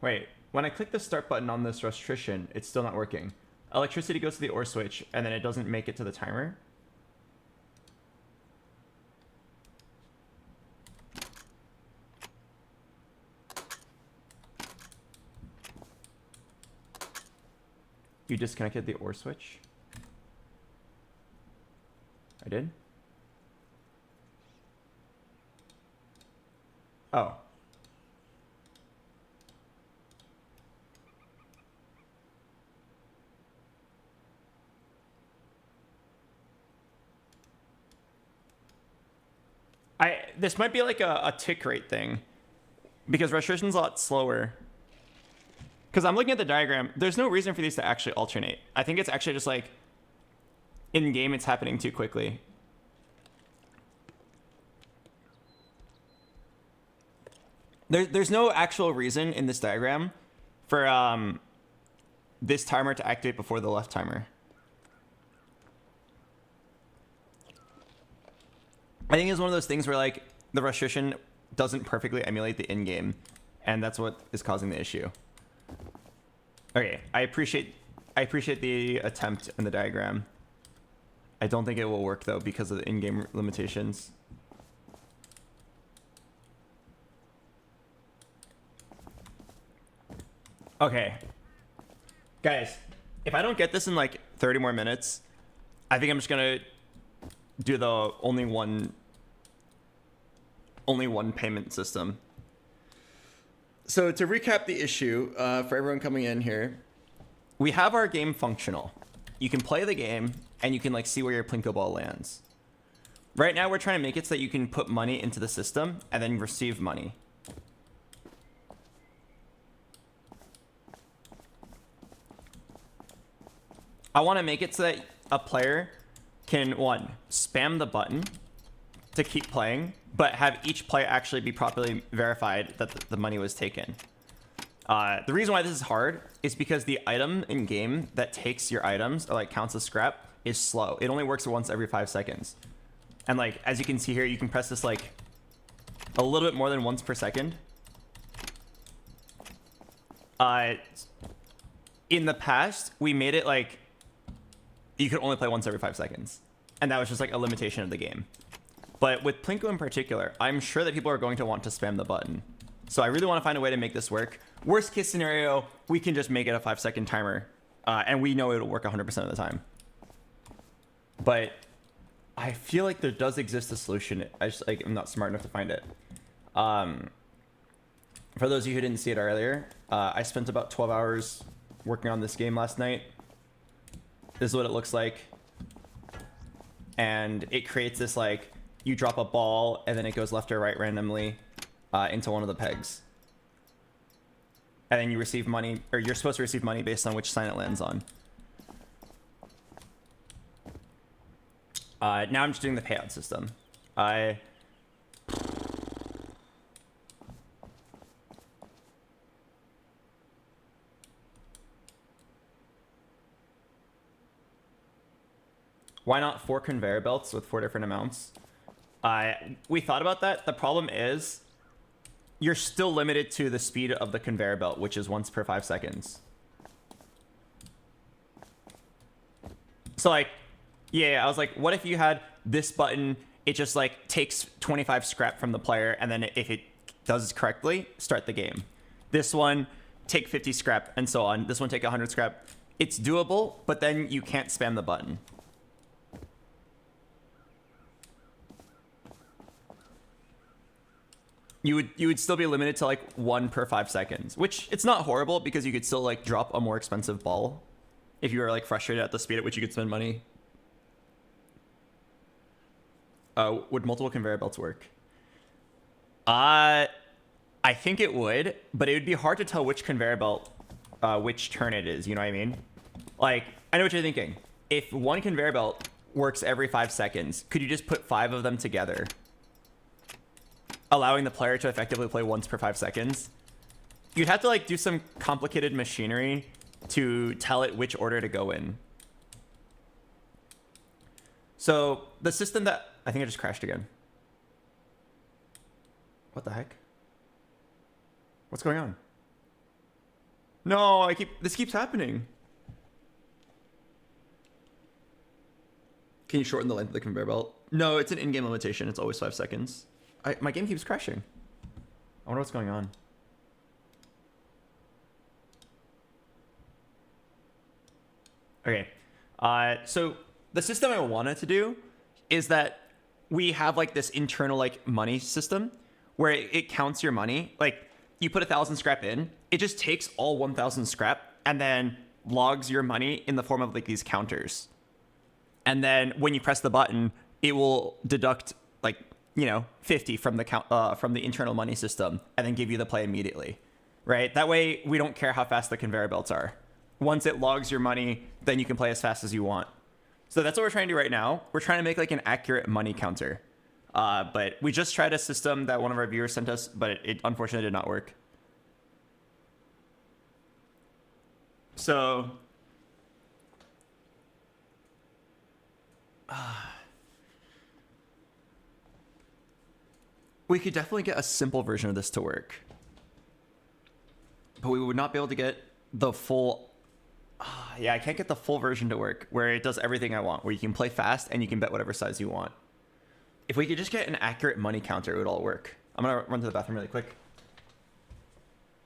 Wait, when I click the start button on this restriction, it's still not working. Electricity goes to the OR switch, and then it doesn't make it to the timer. You disconnected the OR switch? I did? Oh. This might be like a tick rate thing, because restriction is a lot slower. Because I'm looking at the diagram, there's no reason for these to actually alternate. I think it's actually just like in game it's happening too quickly. There's no actual reason in this diagram for this timer to activate before the left timer. I think it's one of those things where like the frustration doesn't perfectly emulate the in-game, and that's what is causing the issue. Okay, I appreciate the attempt in the diagram. I don't think it will work though because of the in-game limitations. Okay. Guys, if I don't get this in like 30 more minutes, I think I'm just gonna do the only one payment system. So to recap the issue, for everyone coming in here, we have our game functional. You can play the game and you can like see where your Plinko ball lands. Right now we're trying to make it so that you can put money into the system and then receive money. I want to make it so that a player can, one, spam the button to keep playing, but have each player actually be properly verified that the money was taken. The reason why this is hard is because the item in game that takes your items or like counts as scrap is slow. It only works once every 5 seconds. And like, as you can see here, you can press this like a little bit more than once per second. In the past, we made it like you could only play once every 5 seconds. And that was just like a limitation of the game. But with Plinko in particular, I'm sure that people are going to want to spam the button. So I really want to find a way to make this work. Worst case scenario, we can just make it a 5-second timer. And we know it'll work 100% of the time. But I feel like there does exist a solution. I'm not smart enough to find it. For those of you who didn't see it earlier, I spent about 12 hours working on this game last night. This is what it looks like. And it creates this like, you drop a ball and then it goes left or right randomly into one of the pegs. And then you receive money, or you're supposed to receive money based on which sign it lands on. Now I'm just doing the payout system. Why not 4 conveyor belts with 4 different amounts? We thought about that. The problem is you're still limited to the speed of the conveyor belt, which is once per 5 seconds. So like, yeah, I was like, what if you had this button, it just like takes 25 scrap from the player, and then if it does correctly, start the game. This one, take 50 scrap, and so on. This one, take 100 scrap. It's doable, but then you can't spam the button. You would still be limited to like 1 per 5 seconds, which it's not horrible because you could still like drop a more expensive ball if you were like frustrated at the speed at which you could spend money. Would multiple conveyor belts work? I think it would, but it would be hard to tell which conveyor belt, which turn it is. You know what I mean? Like, I know what you're thinking. If one conveyor belt works every 5 seconds, could you just put 5 of them together, allowing the player to effectively play once per 5 seconds? You'd have to like do some complicated machinery to tell it which order to go in. So the system that, I think I just crashed again. What the heck? What's going on? No, this keeps happening. Can you shorten the length of the conveyor belt? No, it's an in-game limitation. It's always 5 seconds. My game keeps crashing. I wonder what's going on. Okay. So the system I wanted to do is that we have like this internal like money system where it counts your money. Like you put 1,000 scrap in, it just takes all 1,000 scrap and then logs your money in the form of like these counters. And then when you press the button, it will deduct like, 50 from the count from the internal money system and then give you the play immediately, right? That way we don't care how fast the conveyor belts are. Once it logs your money, then you can play as fast as you want. So that's what we're trying to do right now. We're trying to make like an accurate money counter. But we just tried a system that one of our viewers sent us, but it unfortunately did not work. So we could definitely get a simple version of this to work, but we would not be able to get the full. Yeah, I can't get the full version to work where it does everything I want, where you can play fast and you can bet whatever size you want. If we could just get an accurate money counter, it would all work. I'm gonna run to the bathroom really quick.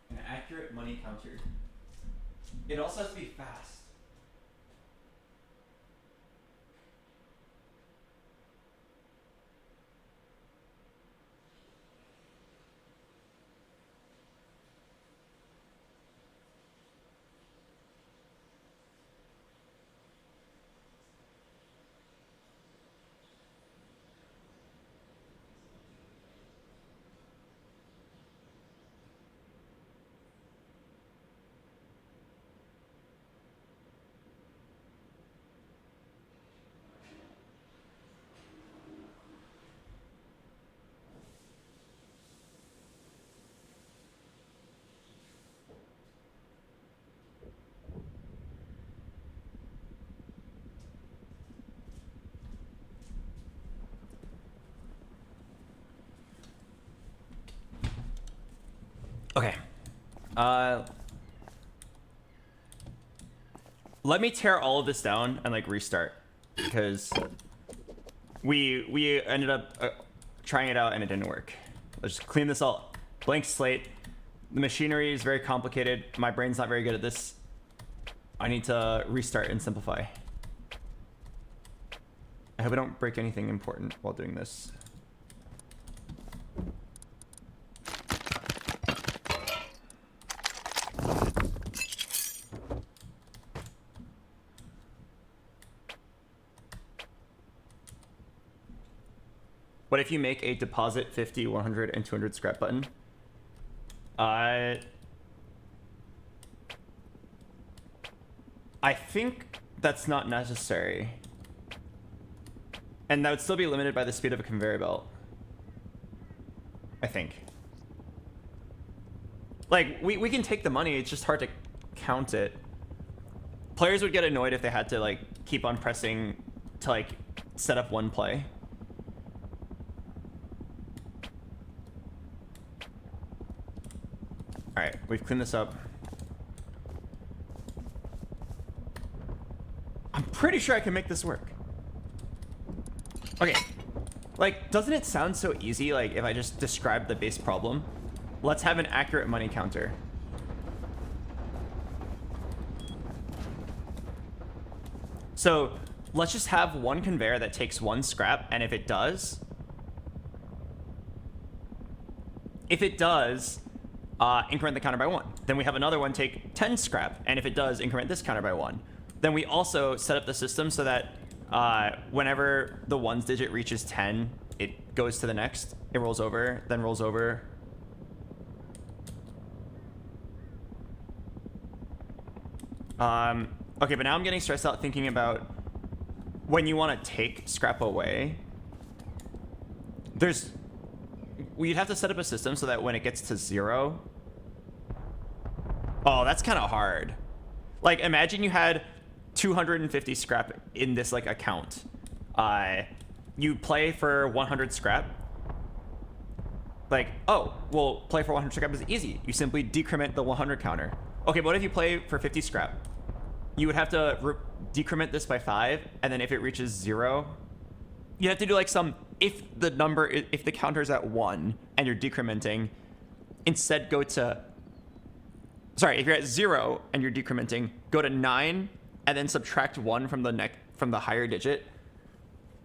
An accurate money counter. It also has to be fast. Okay. Let me tear all of this down and like restart, because we ended up trying it out and it didn't work. Let's just clean this all up. Blank slate. The machinery is very complicated. My brain's not very good at this. I need to restart and simplify. I hope I don't break anything important while doing this. What if you make a deposit 50, 100, and 200 scrap button? I think that's not necessary. And that would still be limited by the speed of a conveyor belt. I think. Like, we can take the money, it's just hard to count it. Players would get annoyed if they had to, like, keep on pressing to, like, set up one play. Alright, we've cleaned this up. I'm pretty sure I can make this work. Okay. Like, doesn't it sound so easy, like, if I just describe the base problem? Let's have an accurate money counter. So, let's just have one conveyor that takes one scrap, and if it does, increment the counter by 1. Then we have another one take 10 scrap, and if it does, increment this counter by 1. Then we also set up the system so that whenever the ones digit reaches 10, it goes to the next. It rolls over, then rolls over. Okay, but now I'm getting stressed out thinking about when you want to take scrap away. We'd have to set up a system so that when it gets to 0. Oh, that's kind of hard. Like, imagine you had 250 scrap in this, like, account. You play for 100 scrap. Like, oh, well, play for 100 scrap is easy. You simply decrement the 100 counter. Okay, but what if you play for 50 scrap? You would have to decrement this by 5, and then if it reaches 0, you have to do, like, if the counter's at 1 and you're decrementing, instead go to, sorry, if you're at 0 and you're decrementing, go to 9 and then subtract 1 from the higher digit.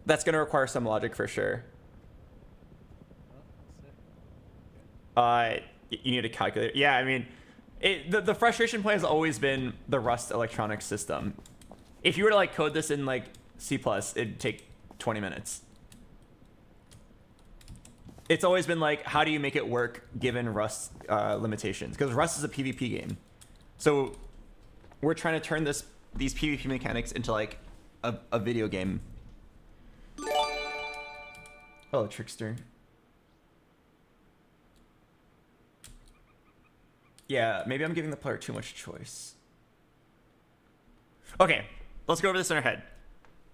That's going to require some logic for sure. You need a calculator. Yeah, I mean, the frustration point has always been the Rust electronics system. If you were to, like, code this in, like, C+, it'd take 20 minutes. It's always been like, how do you make it work given Rust limitations? Because Rust is a PvP game. So we're trying to turn these PvP mechanics into, like, a video game. Oh, Trickster. Yeah, maybe I'm giving the player too much choice. Okay, let's go over this in our head.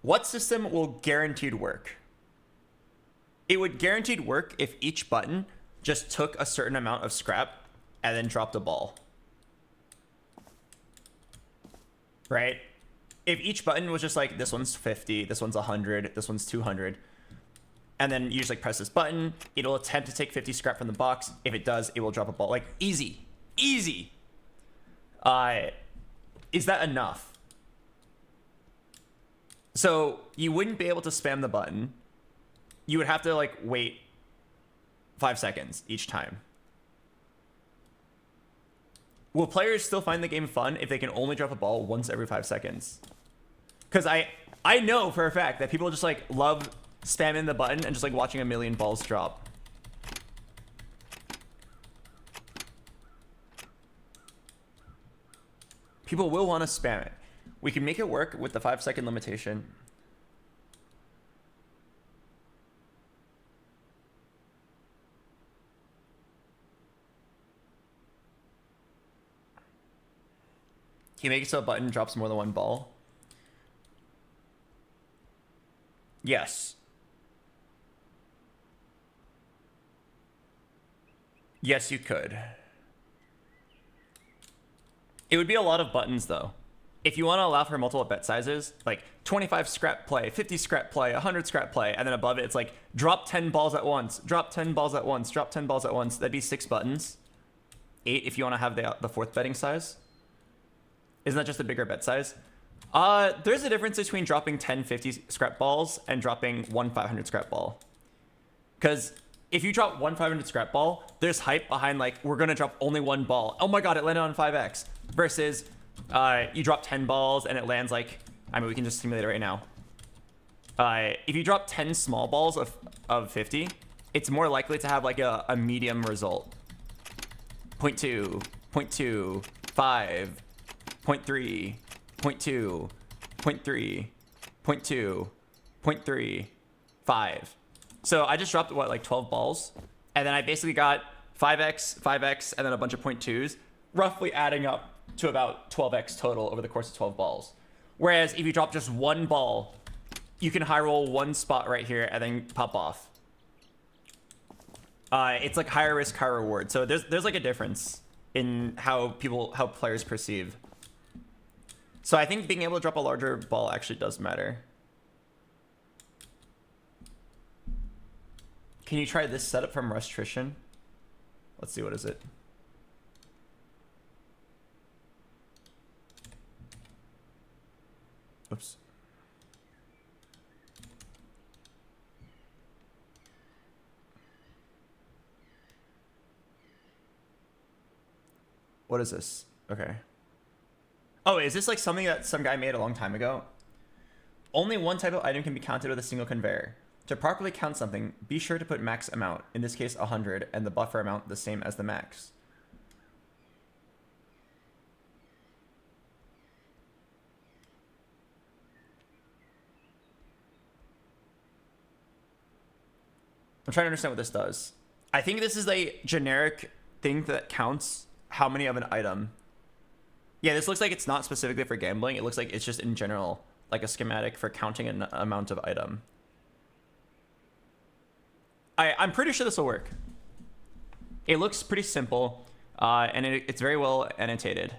What system will guaranteed work? It would guaranteed work if each button just took a certain amount of scrap and then dropped a ball. Right? If each button was just like, this one's 50, this one's 100, this one's 200, and then you just like press this button, it'll attempt to take 50 scrap from the box. If it does, it will drop a ball. Like, easy. Easy. Is that enough? So you wouldn't be able to spam the button. You would have to like wait 5 seconds each time. Will players still find the game fun if they can only drop a ball once every 5 seconds? Because I know for a fact that people just like love spamming the button and just like watching a million balls drop. People will want to spam it. We can make it work with the 5 second limitation. Can you make it so a button drops more than one ball? Yes. Yes, you could. It would be a lot of buttons, though. If you want to allow for multiple bet sizes, like 25 scrap play, 50 scrap play, 100 scrap play, and then above it, it's like drop 10 balls at once, drop 10 balls at once, drop 10 balls at once. That'd be 6 buttons. 8 if you want to have the 4th betting size. Isn't that just a bigger bet size? There's a difference between dropping 10 50 scrap balls and dropping 1 500 scrap ball. Because if you drop 1 500 scrap ball, there's hype behind like, we're going to drop only 1 ball. Oh my god, it landed on 5x. Versus you drop 10 balls and it lands like, I mean, we can just simulate it right now. If you drop 10 small balls of 50, it's more likely to have like a medium result. 0.2, 0.2, 5, 0.3, 0.2, 0.3, 0.2, 0.3, 5. So I just dropped, what, like 12 balls? And then I basically got 5x, 5x, and then a bunch of 0.2s, roughly adding up to about 12x total over the course of 12 balls. Whereas if you drop just 1 ball, you can high roll 1 spot right here and then pop off. It's like higher risk, higher reward. So there's like a difference in how players perceive. So I think being able to drop a larger ball actually does matter. Can you try this setup from Rustrition? Let's see, what is it? Oops. What is this? Okay. Oh, is this like something that some guy made a long time ago? Only one type of item can be counted with a single conveyor. To properly count something, be sure to put max amount, in this case 100, and the buffer amount the same as the max. I'm trying to understand what this does. I think this is a generic thing that counts how many of an item. Yeah, this looks like it's not specifically for gambling. It looks like it's just in general, like a schematic for counting an amount of item. I'm pretty sure this will work. It looks pretty simple, and it's very well annotated.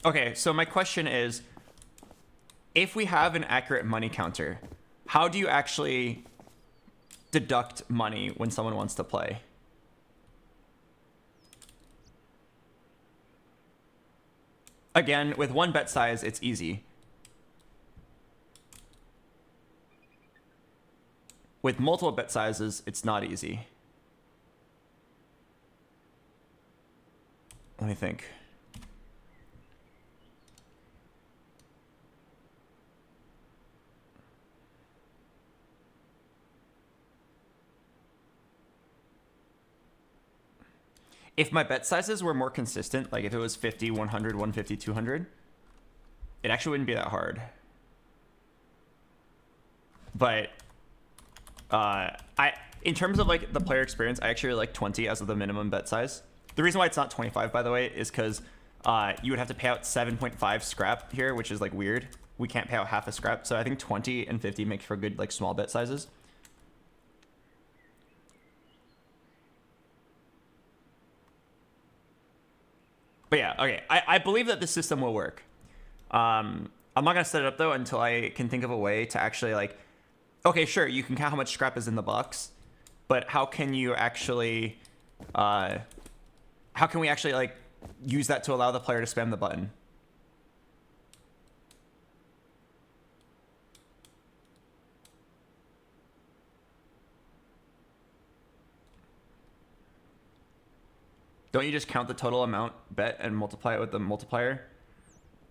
Okay, so my question is, if we have an accurate money counter, how do you actually deduct money when someone wants to play? Again, with 1 bet size, it's easy. With multiple bet sizes, it's not easy. Let me think. if my bet sizes were more consistent, like if it was 50, 100, 150, 200, it actually wouldn't be that hard. But in terms of like the player experience, I actually like 20 as the minimum bet size. The reason why it's not 25, by the way, is because you would have to pay out 7.5 scrap here, which is like weird. We can't pay out half a scrap, so I think 20 and 50 makes for good like small bet sizes. But yeah, okay. I believe that this system will work. I'm not gonna set it up though until I can think of a way to actually like, okay, sure, you can count how much scrap is in the box, but how can you actually, how can we actually like use that to allow the player to spam the button? Don't you just count the total amount bet and multiply it with the multiplier?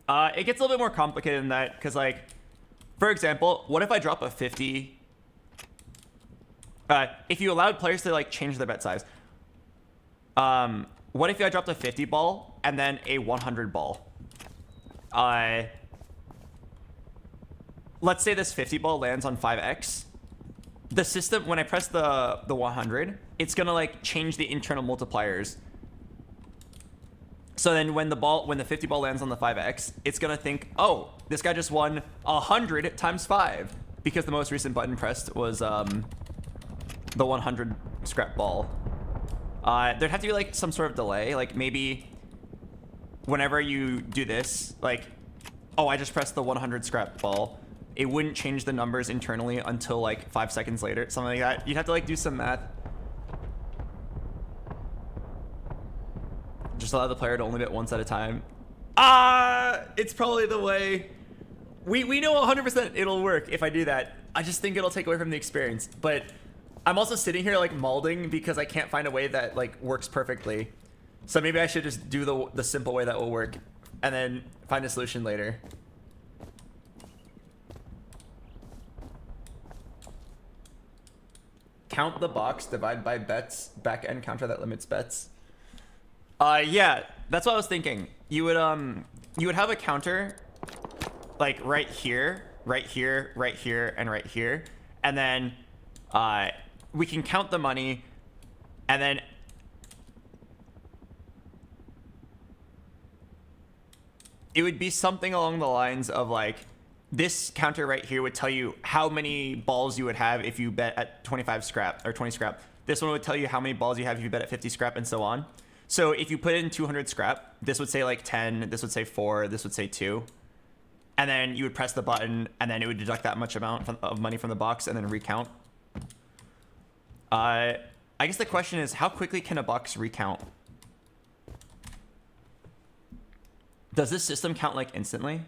It gets a little bit more complicated than that, because like, for example, what if I drop a 50? If you allowed players to like change their bet size, what if I dropped a 50 ball and then a 100 ball? Let's say this 50 ball lands on 5x. The system, when I press the 100, it's gonna like change the internal multipliers. So then when the 50 ball lands on the 5x, it's gonna think, oh, this guy just won 100 times 5, because the most recent button pressed was the 100 scrap ball. There'd have to be like some sort of delay, like maybe whenever you do this, like, oh, I just pressed the 100 scrap ball, it wouldn't change the numbers internally until like 5 seconds later, something like that. You'd have to like do some math. Just allow the player to only bet once at a time. It's probably the way. We know 100% it'll work if I do that. I just think it'll take away from the experience. But I'm also sitting here like malding because I can't find a way that like works perfectly. So maybe I should just do the simple way that will work and then find a solution later. Count the box, divide by bets, back end counter that limits bets. Yeah, that's what I was thinking. You would have a counter like right here, right here, right here, and right here. And then we can count the money, and then it would be something along the lines of like, this counter right here would tell you how many balls you would have if you bet at 25 scrap or 20 scrap. This one would tell you how many balls you have if you bet at 50 scrap, and so on. So if you put in 200 scrap, this would say like 10, this would say 4, this would say 2. And then you would press the button, and then it would deduct that much amount of money from the box and then recount. I guess the question is, how quickly can a box recount? Does this system count like instantly?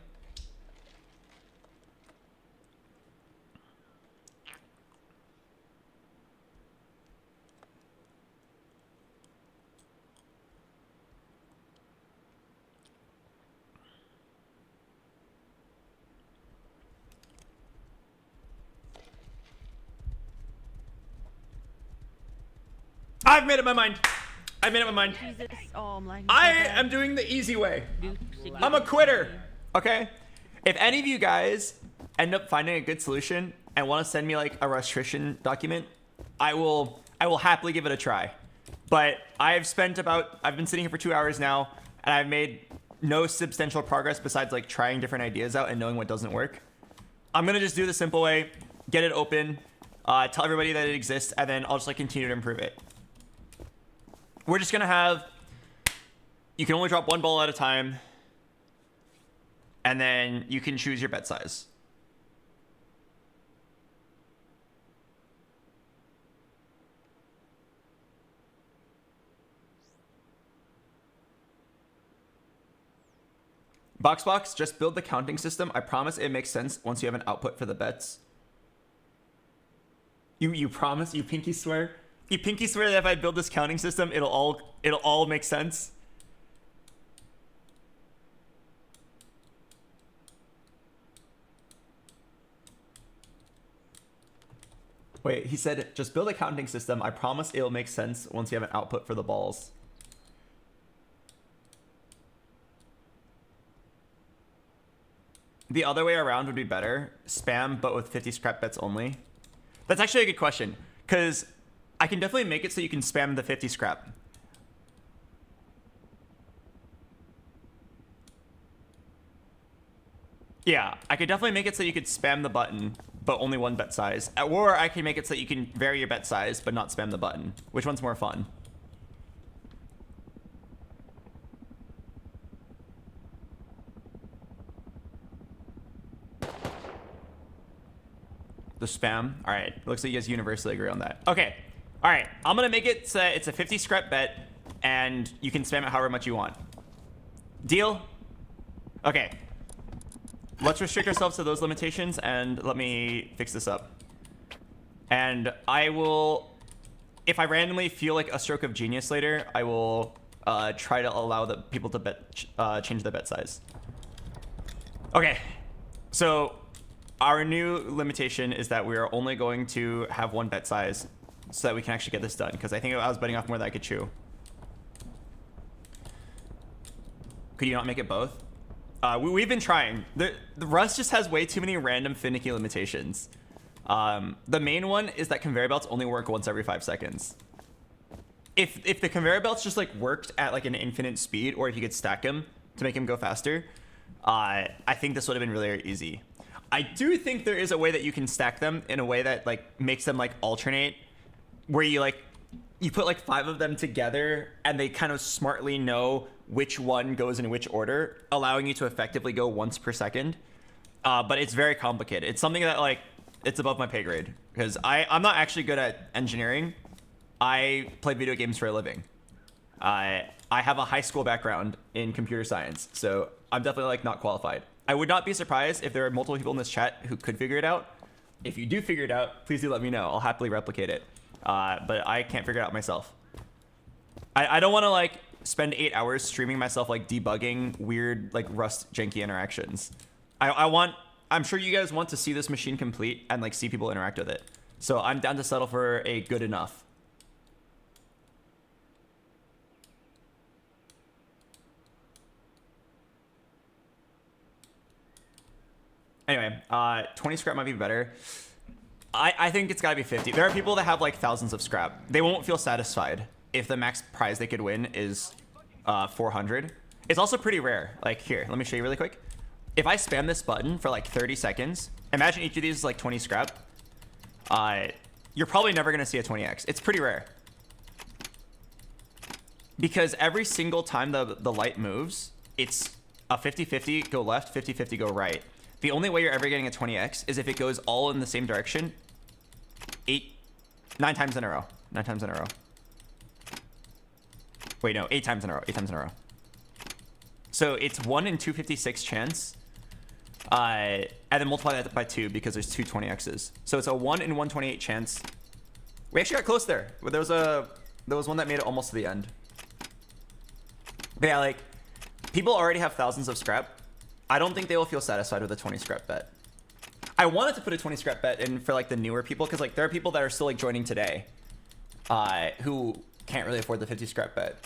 I've made up my mind. I made up my mind. Jesus. Oh, I'm lagging. I am doing the easy way. I'm a quitter. Okay? If any of you guys end up finding a good solution and want to send me like a restriction document, I will happily give it a try. But I've been sitting here for 2 hours now, and I've made no substantial progress besides like trying different ideas out and knowing what doesn't work. I'm gonna just do the simple way, get it open, tell everybody that it exists, and then I'll just like continue to improve it. We're just gonna have, you can only drop one ball at a time, and then you can choose your bet size. BoxBox, just build the counting system. I promise it makes sense once you have an output for the bets. You promise? You pinky swear? You pinky swear that if I build this counting system, it'll all make sense? Wait, he said, just build a counting system. I promise it'll make sense once you have an output for the balls. the other way around would be better. Spam, but with 50 scrap bets only. That's actually a good question, because I can definitely make it so you can spam the 50 scrap. Yeah, I could definitely make it so you could spam the button, but only one bet size. Or I can make it so you can vary your bet size, but not spam the button. Which one's more fun? The spam? All right, looks like you guys universally agree on that. Okay, all right, I'm gonna make it so it's a 50 scrap bet, and you can spam it however much you want. Deal? Okay. Let's restrict ourselves to those limitations, and let me fix this up. And I will, if I randomly feel like a stroke of genius later, I will try to allow the people to change the bet size. Okay, so our new limitation is that we are only going to have one bet size so that we can actually get this done, because I think I was betting off more than I could chew. Could you not make it both? We've been trying. The Rust just has way too many random finicky limitations. The main one is that conveyor belts only work once every 5 seconds. If the conveyor belts just like worked at like an infinite speed, or if you could stack them to make them go faster, I think this would have been really easy. I do think there is a way that you can stack them in a way that like makes them like alternate, where you put like 5 of them together and they kind of smartly know which one goes in which order, allowing you to effectively go once per second. But it's very complicated. It's something that like, it's above my pay grade, because I'm not actually good at engineering. I play video games for a living. I have a high school background in computer science, so I'm definitely like not qualified. I would not be surprised if there are multiple people in this chat who could figure it out. If you do figure it out, please do let me know. I'll happily replicate it. But I can't figure it out myself. I don't want to like spend 8 hours streaming myself like debugging weird like Rust janky interactions. I'm sure you guys want to see this machine complete and like see people interact with it. So I'm down to settle for a good enough. Anyway, 20 scrap might be better. I think it's gotta be 50. There are people that have like thousands of scrap. They won't feel satisfied if the max prize they could win is 400. It's also pretty rare. Like here, let me show you really quick. If I spam this button for like 30 seconds, imagine each of these is like 20 scrap. You're probably never gonna see a 20x. It's pretty rare. Because every single time the light moves, it's a 50-50 go left, 50-50 go right. The only way you're ever getting a 20x is if it goes all in the same direction 9 times in a row. 9 times in a row. Wait, no, 8 times in a row. 8 times in a row. So it's 1 in 256 chance. And then multiply that by 2 because there's two 20x's. So it's a 1 in 128 chance. We actually got close there. There was one that made it almost to the end. But yeah, like, people already have thousands of scrap. I don't think they will feel satisfied with a 20 scrap bet. I wanted to put a 20 scrap bet in for like the newer people, because like there are people that are still like joining today who can't really afford the 50 scrap bet.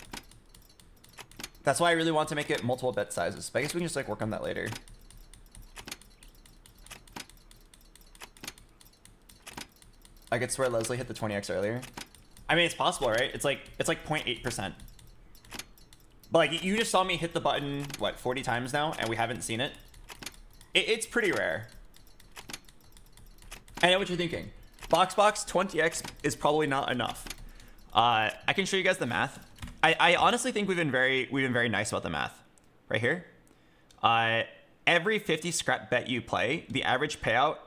That's why I really want to make it multiple bet sizes. But I guess we can just like work on that later. I could swear Leslie hit the 20x earlier. I mean, it's possible, right? It's like 0.8%. But like, you just saw me hit the button, what, 40 times now, and we haven't seen it? It's pretty rare. I know what you're thinking. BoxBox 20x is probably not enough. I can show you guys the math. I honestly think we've been very nice about the math. Right here. Every 50 scrap bet you play, the average payout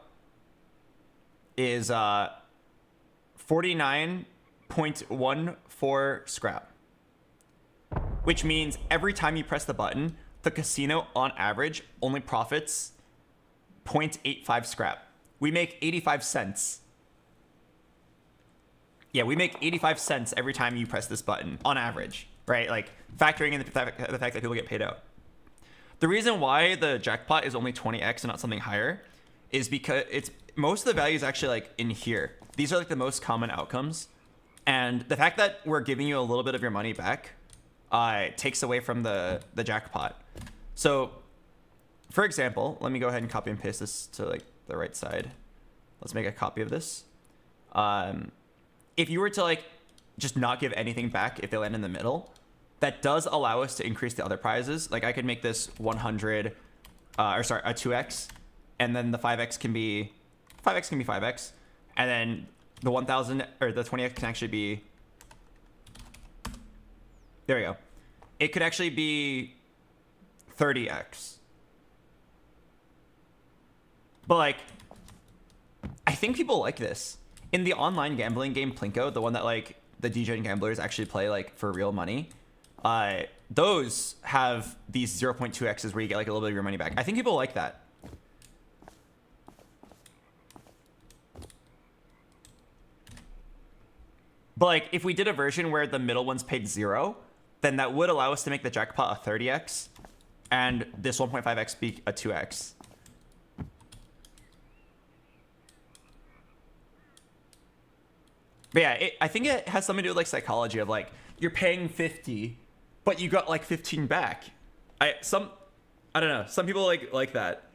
is 49.14 scrap. Which means every time you press the button, the casino on average only profits 0.85 scrap. We make 85 cents. Yeah, we make 85 cents every time you press this button on average, right? Like factoring in the fact that people get paid out. The reason why the jackpot is only 20x and not something higher is because most of the value is actually like in here. These are like the most common outcomes. And the fact that we're giving you a little bit of your money back takes away from the jackpot. So for example, let me go ahead and copy and paste this to like the right side. Let's make a copy of this. If you were to like just not give anything back if they land in the middle, that does allow us to increase the other prizes. Like I could make this 100, or sorry, a 2x, and then the 5x can be 5x, and then the 1000 or the 20x can actually be, there we go. It could actually be 30x. But like, I think people like this. In the online gambling game Plinko, the one that like the DJ gamblers actually play like for real money, those have these 0.2x's where you get like a little bit of your money back. I think people like that. But like, if we did a version where the middle ones paid 0, then that would allow us to make the jackpot a 30x, and this 1.5x be a 2x. But yeah, I think it has something to do with like psychology of like, you're paying 50, but you got like 15 back. I don't know. Some people like that.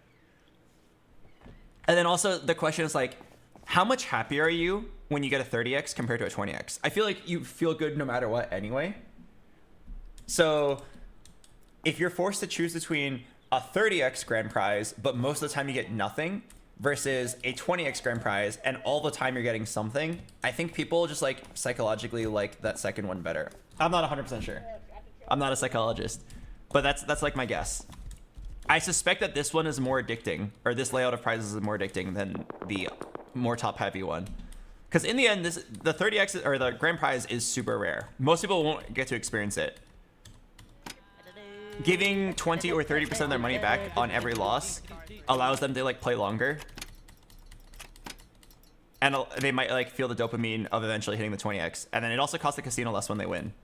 And then also the question is like, how much happier are you when you get a 30x compared to a 20x? I feel like you feel good no matter what anyway. So if you're forced to choose between a 30x grand prize, but most of the time you get nothing, versus a 20x grand prize and all the time you're getting something, I think people just like psychologically like that second one better. I'm not 100% sure. I'm not a psychologist, but that's like my guess. I suspect that this one is more addicting, or this layout of prizes is more addicting than the more top heavy one. Because in the end, the 30x or the grand prize is super rare. Most people won't get to experience it. Giving 20 or 30% of their money back on every loss allows them to like play longer, and they might like feel the dopamine of eventually hitting the 20x, and then it also costs the casino less when they win.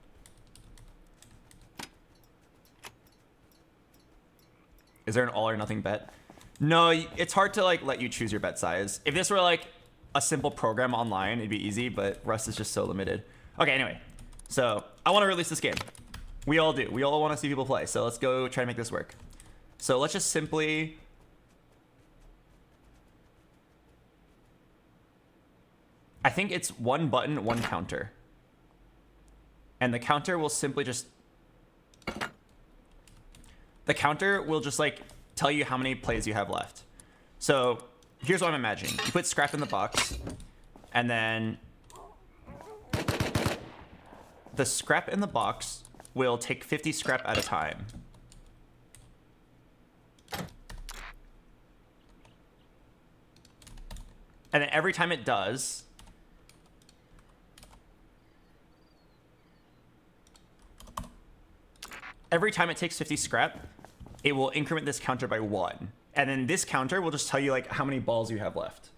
Is there an all or nothing bet? No, it's hard to like let you choose your bet size. If this were like a simple program online, it'd be easy, but Rust is just so limited. Okay, anyway, so I want to release this game. We all do. We all want to see people play. So let's go try to make this work. So let's just simply... I think it's one button, one counter. And the counter will simply just... The counter will just like tell you how many plays you have left. So here's what I'm imagining. You put scrap in the box, and then the scrap in the box will take 50 scrap at a time. And then every time it does, every time it takes 50 scrap, it will increment this counter by 1. And then this counter will just tell you like how many balls you have left.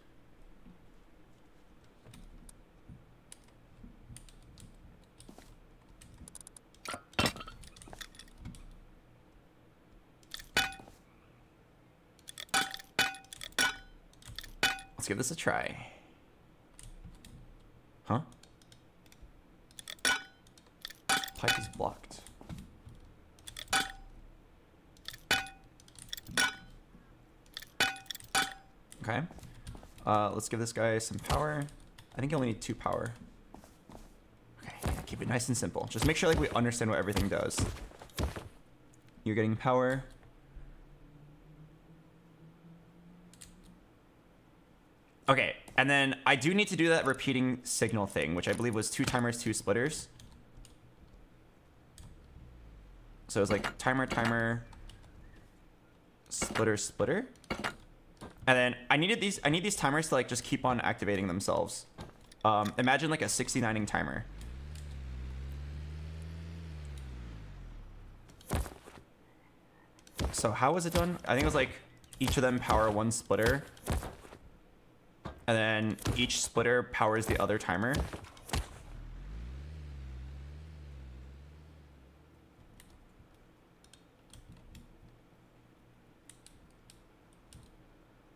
Let's give this a try. Huh? Pipe is blocked. Okay. Let's give this guy some power. I think you only need 2 power. Okay, yeah, keep it nice and simple. Just make sure like we understand what everything does. You're getting power. Okay, and then I do need to do that repeating signal thing, which I believe was 2 timers, 2 splitters. So it's like timer, timer, splitter, splitter. And then I need these timers to like just keep on activating themselves. Imagine like a 69ing timer. So how was it done? I think it was like each of them power 1 splitter. And then each splitter powers the other timer.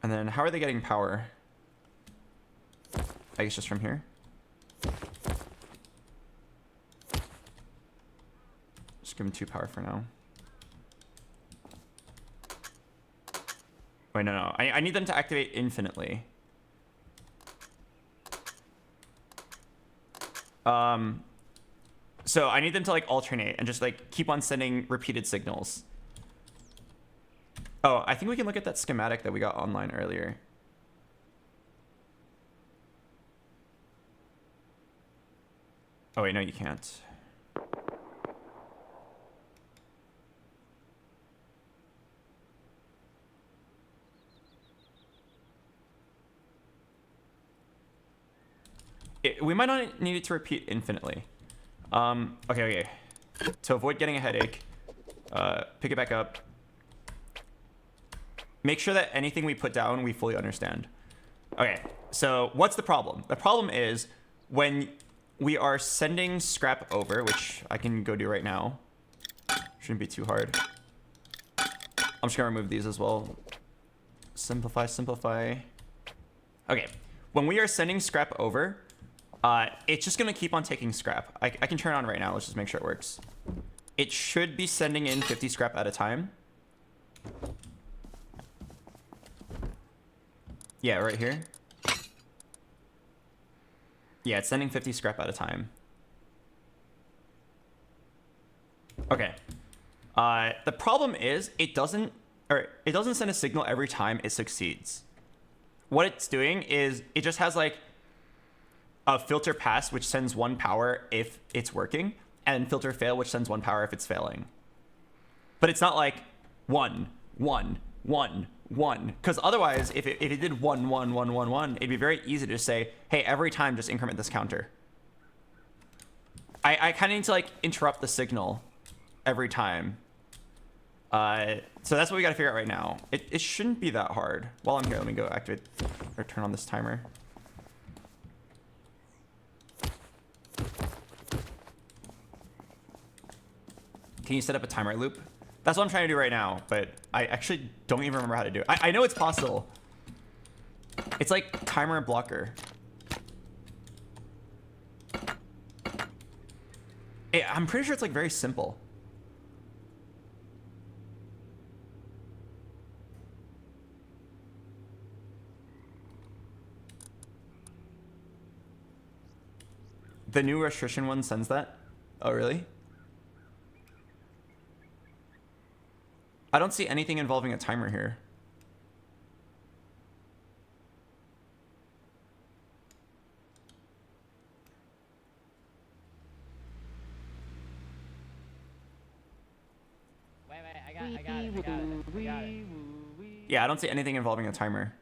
And then how are they getting power? I guess just from here. Just give them 2 power for now. wait, no. I need them to activate infinitely. So I need them to like alternate and just like keep on sending repeated signals. Oh, I think we can look at that schematic that we got online earlier. Oh wait, no, you can't. We might not need it to repeat infinitely. Okay. To avoid getting a headache, pick it back up. Make sure that anything we put down, we fully understand. Okay, so what's the problem? The problem is when we are sending scrap over, which I can go do right now. Shouldn't be too hard. I'm just gonna remove these as well. Simplify. Okay, when we are sending scrap over, it's just gonna keep on taking scrap. I can turn it on right now. Let's just make sure it works. It should be sending in 50 scrap at a time. Yeah, right here. Yeah, it's sending 50 scrap at a time. Okay. The problem is it doesn't send a signal every time it succeeds. What it's doing is it just has like a filter pass, which sends 1 power if it's working, and filter fail, which sends 1 power if it's failing. But it's not like 1, 1, 1, 1, because otherwise, if it did 1, 1, 1, 1, 1, it'd be very easy to say, hey, every time just increment this counter. I kind of need to like interrupt the signal every time. So that's what we got to figure out right now. It shouldn't be that hard. While I'm here, let me go activate or turn on this timer. Can you set up a timer loop? That's what I'm trying to do right now, but I actually don't even remember how to do it. I know it's possible. It's like timer blocker. I'm pretty sure it's like very simple. The new restriction one sends that? Oh, really? I don't see anything involving a timer here. Wait, I got it. Yeah, I don't see anything involving a timer.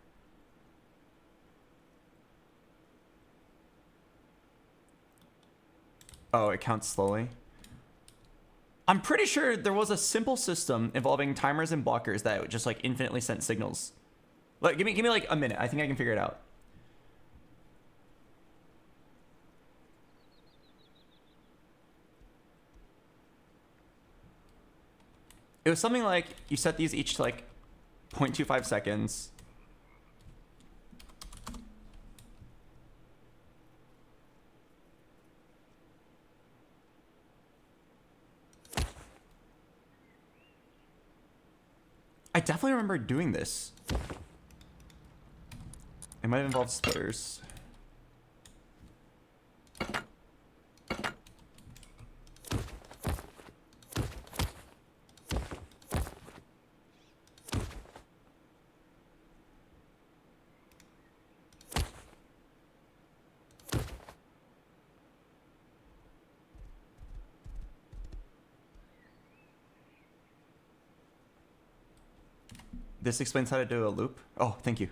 Oh, it counts slowly. I'm pretty sure there was a simple system involving timers and blockers that just like infinitely sent signals. Like, give me like a minute. I think I can figure it out. It was something like you set these each to like 0.25 seconds. I definitely remember doing this. It might have involved splitters. This explains how to do a loop. Oh, thank you.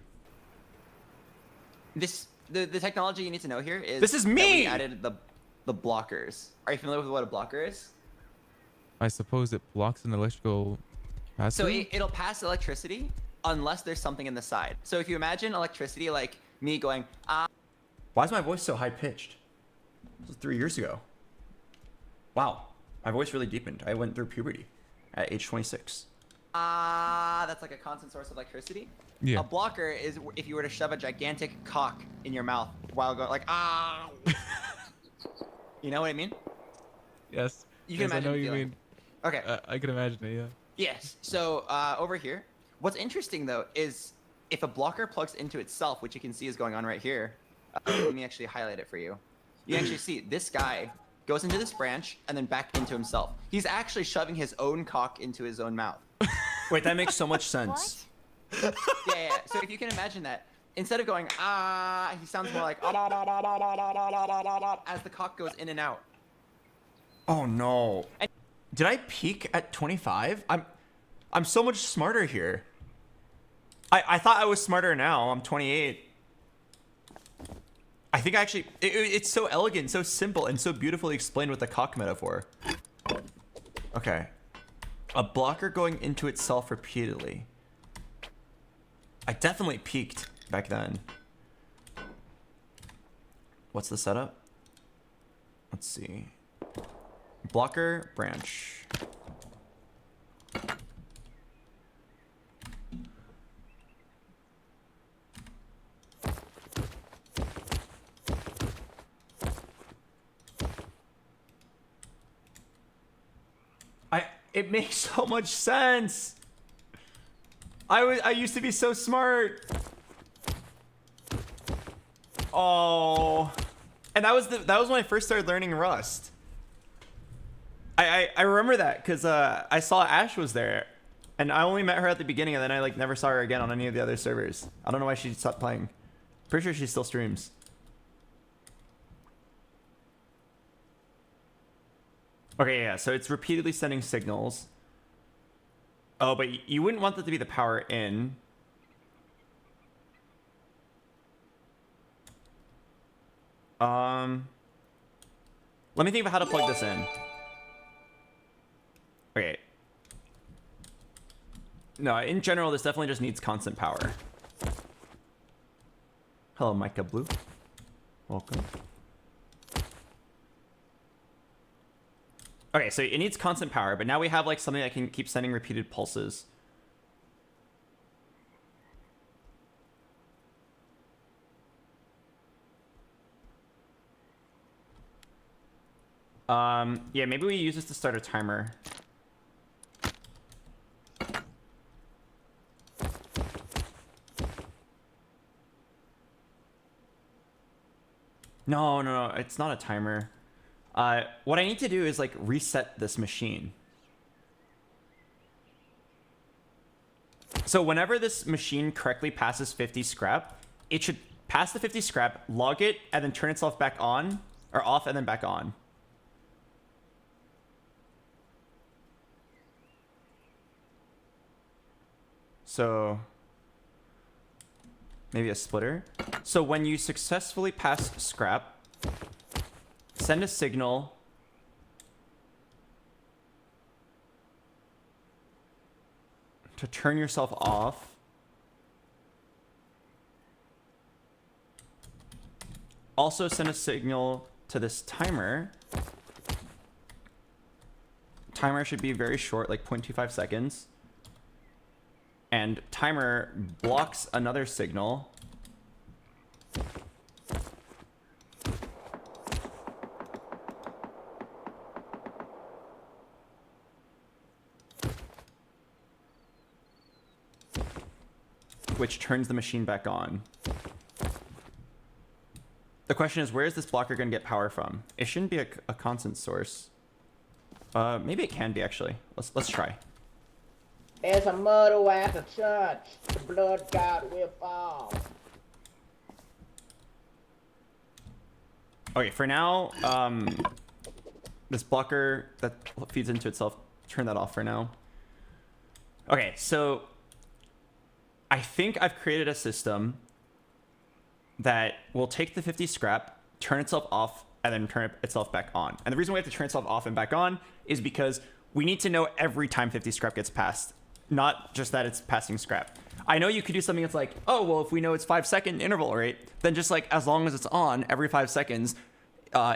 The technology you need to know here is This is that me! we added the blockers. Are you familiar with what a blocker is? I suppose it blocks an electrical pass. So it'll pass electricity unless there's something in the side. So if you imagine electricity like me going, Why is my voice so high pitched? This was 3 years ago. Wow, my voice really deepened. I went through puberty at age 26. that's like a constant source of electricity. Yeah. A blocker is if you were to shove a gigantic cock in your mouth while going like, You know what I mean? Yes. You can yes, imagine I know the you feeling. mean. Okay. I can imagine it, yeah. Yes. So over here, what's interesting though is if a blocker plugs into itself, which you can see is going on right here, let me actually highlight it for you. You can actually see this guy goes into this branch and then back into himself. He's actually shoving his own cock into his own mouth. Wait, that makes so much sense. Yeah. So if you can imagine that, instead of going he sounds more like as the cock goes in and out. Oh no! Did I peak at 25? I'm so much smarter here. I thought I was smarter now. I'm 28. I think actually it's so elegant, so simple, and so beautifully explained with the cock metaphor. Okay. A blocker going into itself repeatedly. I definitely peaked back then. What's the setup? Let's see. Blocker, branch. It makes so much sense. I used to be so smart. Oh, and that was when I first started learning Rust. I remember that because I saw Ash was there, and I only met her at the beginning, and then I like never saw her again on any of the other servers. I don't know why she stopped playing. Pretty sure she still streams. Okay, yeah, so it's repeatedly sending signals. Oh, but you wouldn't want that to be the power in. Let me think about how to plug this in. Okay. No, in general, this definitely just needs constant power. Hello, Micah Blue. Welcome. Okay, so it needs constant power, but now we have like something that can keep sending repeated pulses. Yeah, maybe we use this to start a timer. No, it's not a timer. What I need to do is like reset this machine. So whenever this machine correctly passes 50 scrap, it should pass the 50 scrap, log it, and then turn itself back on, or off, and then back on. So maybe a splitter. So when you successfully pass scrap, send a signal to turn yourself off. Also send a signal to this timer. Timer should be very short, like 0.25 seconds. And timer blocks another signal. Which turns the machine back on. The question is, where is this blocker going to get power from? It shouldn't be a constant source. Maybe it can be, actually. Let's try. There's a murder at the church. The blood god will fall. Okay, for now, this blocker that feeds into itself, turn that off for now. Okay, so I think I've created a system that will take the 50 scrap, turn itself off, and then turn itself back on. And the reason we have to turn itself off and back on is because we need to know every time 50 scrap gets passed, not just that it's passing scrap. I know you could do something that's like, oh, well, if we know it's 5-second interval rate, then just like as long as it's on every 5 seconds,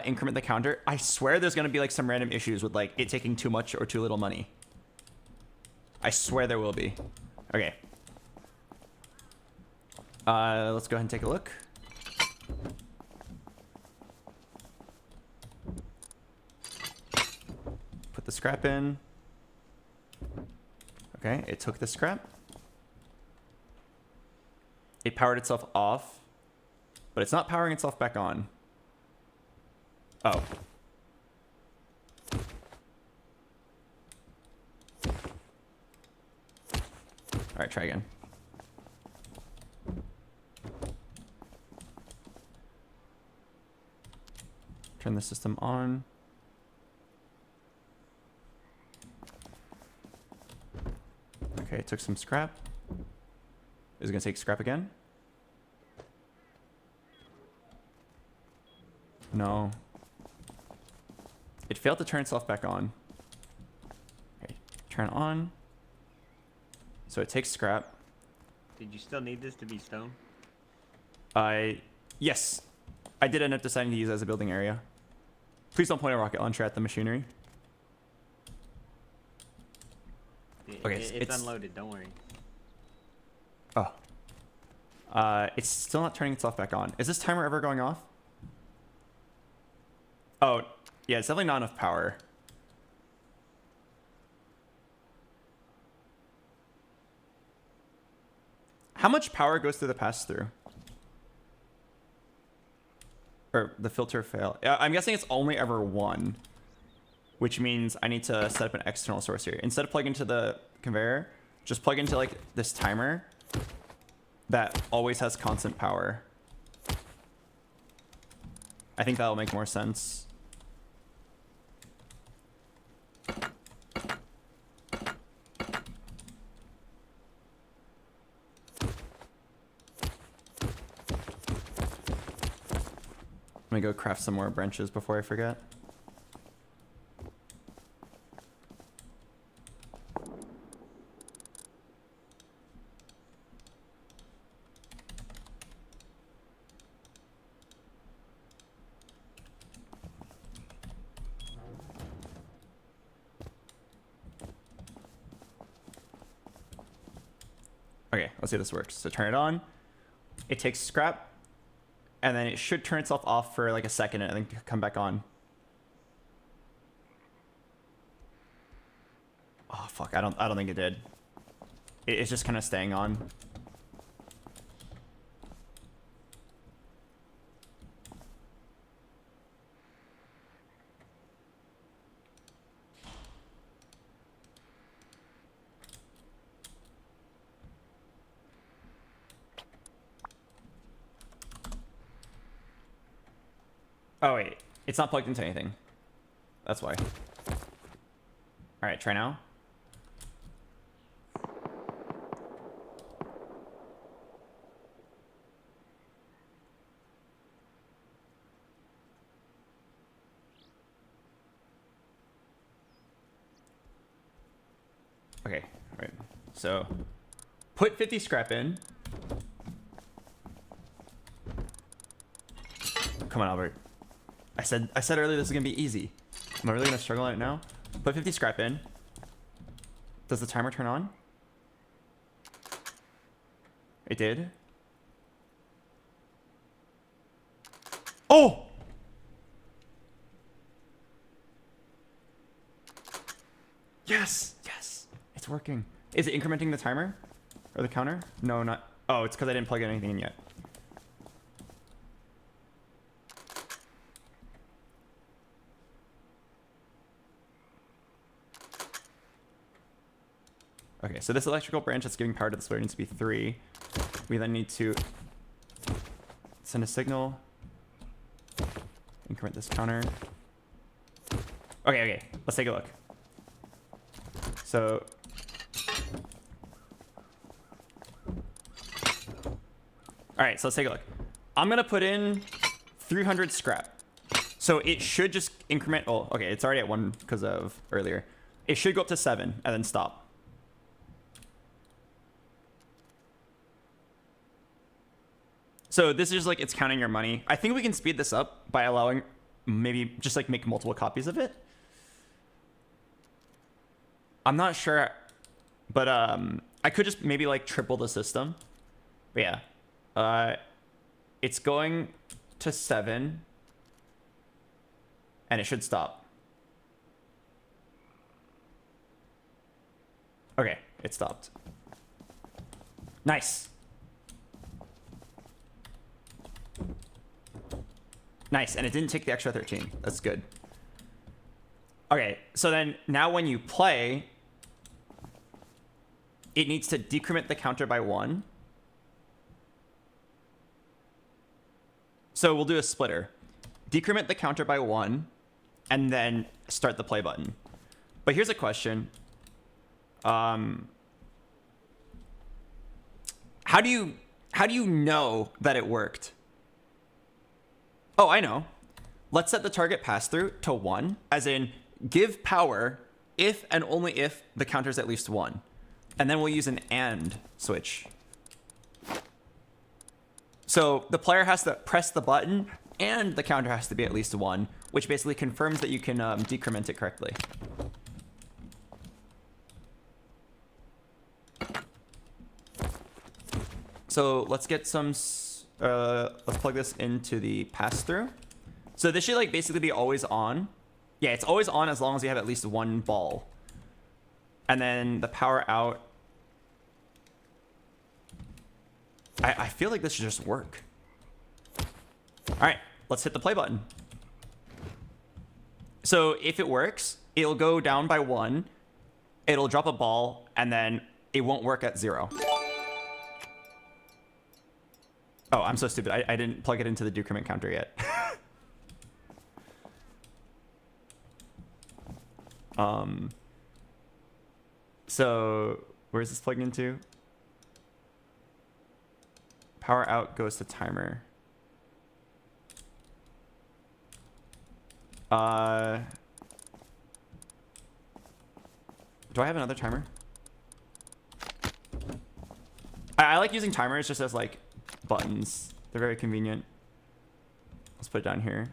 increment the counter. I swear there's going to be like some random issues with like it taking too much or too little money. I swear there will be. Okay. Let's go ahead and take a look. Put the scrap in. Okay, it took the scrap. it powered itself off, but it's not powering itself back on. Oh. All right, try again. Turn the system on. Okay, it took some scrap. Is it gonna take scrap again? No. It failed to turn itself back on. Okay, turn on. So it takes scrap. Did you still need this to be stone? Yes. I did end up deciding to use it as a building area. Please don't point a rocket launcher at the machinery. Okay, It's unloaded, don't worry. Oh. It's still not turning itself back on. Is this timer ever going off? Oh, yeah, it's definitely not enough power. How much power goes through the pass-through? Or the filter fail? I'm guessing it's only ever one, which means I need to set up an external source here. Instead of plugging into the conveyor, just plug into like this timer that always has constant power. I think that'll make more sense. Let me go craft some more branches before I forget. Okay, let's see if this works. So turn it on. It takes scrap, and then it should turn itself off for like a second and then come back on. Oh fuck! I don't think it did. It's just kind of staying on. Oh wait, it's not plugged into anything. That's why. All right, try now. Okay, all right. So put 50 scrap in. Come on, Albert. I said earlier this is gonna be easy. Am I really gonna struggle on it now? Put 50 scrap in. Does the timer turn on? It did. Oh! Yes! Yes! It's working. Is it incrementing the timer? Or the counter? No, not. Oh, it's because I didn't plug anything in yet. Okay, so this electrical branch that's giving power to the splitter needs to be 3. We then need to send a signal. Increment this counter. Okay, let's take a look. So alright, so let's take a look. I'm gonna put in 300 scrap. So it should just increment. Oh, okay, it's already at 1 because of earlier. It should go up to 7 and then stop. So this is like, it's counting your money. I think we can speed this up by allowing, maybe just like make multiple copies of it. I'm not sure, but I could just maybe like triple the system. But yeah, it's going to 7 and it should stop. Okay, it stopped. Nice. Nice, and it didn't take the extra 13. That's good. Okay, so then now when you play, it needs to decrement the counter by 1. So we'll do a splitter. Decrement the counter by 1, and then start the play button. But here's a question. How do you know that it worked? Oh, I know. Let's set the target pass-through to 1, as in give power if and only if the counter's at least 1. And then we'll use an AND switch. So the player has to press the button and the counter has to be at least 1, which basically confirms that you can decrement it correctly. So let's get some, let's plug this into the pass-through. So this should like basically be always on. Yeah, it's always on as long as you have at least 1 ball. And then the power out. I feel like this should just work. All right, let's hit the play button. So if it works, it'll go down by 1. It'll drop a ball, and then it won't work at 0. Oh, I'm so stupid. I didn't plug it into the decrement counter yet. So where's this plugged into? Power out goes to timer. Do I have another timer? I like using timers just as like buttons. They're very convenient. Let's put it down here.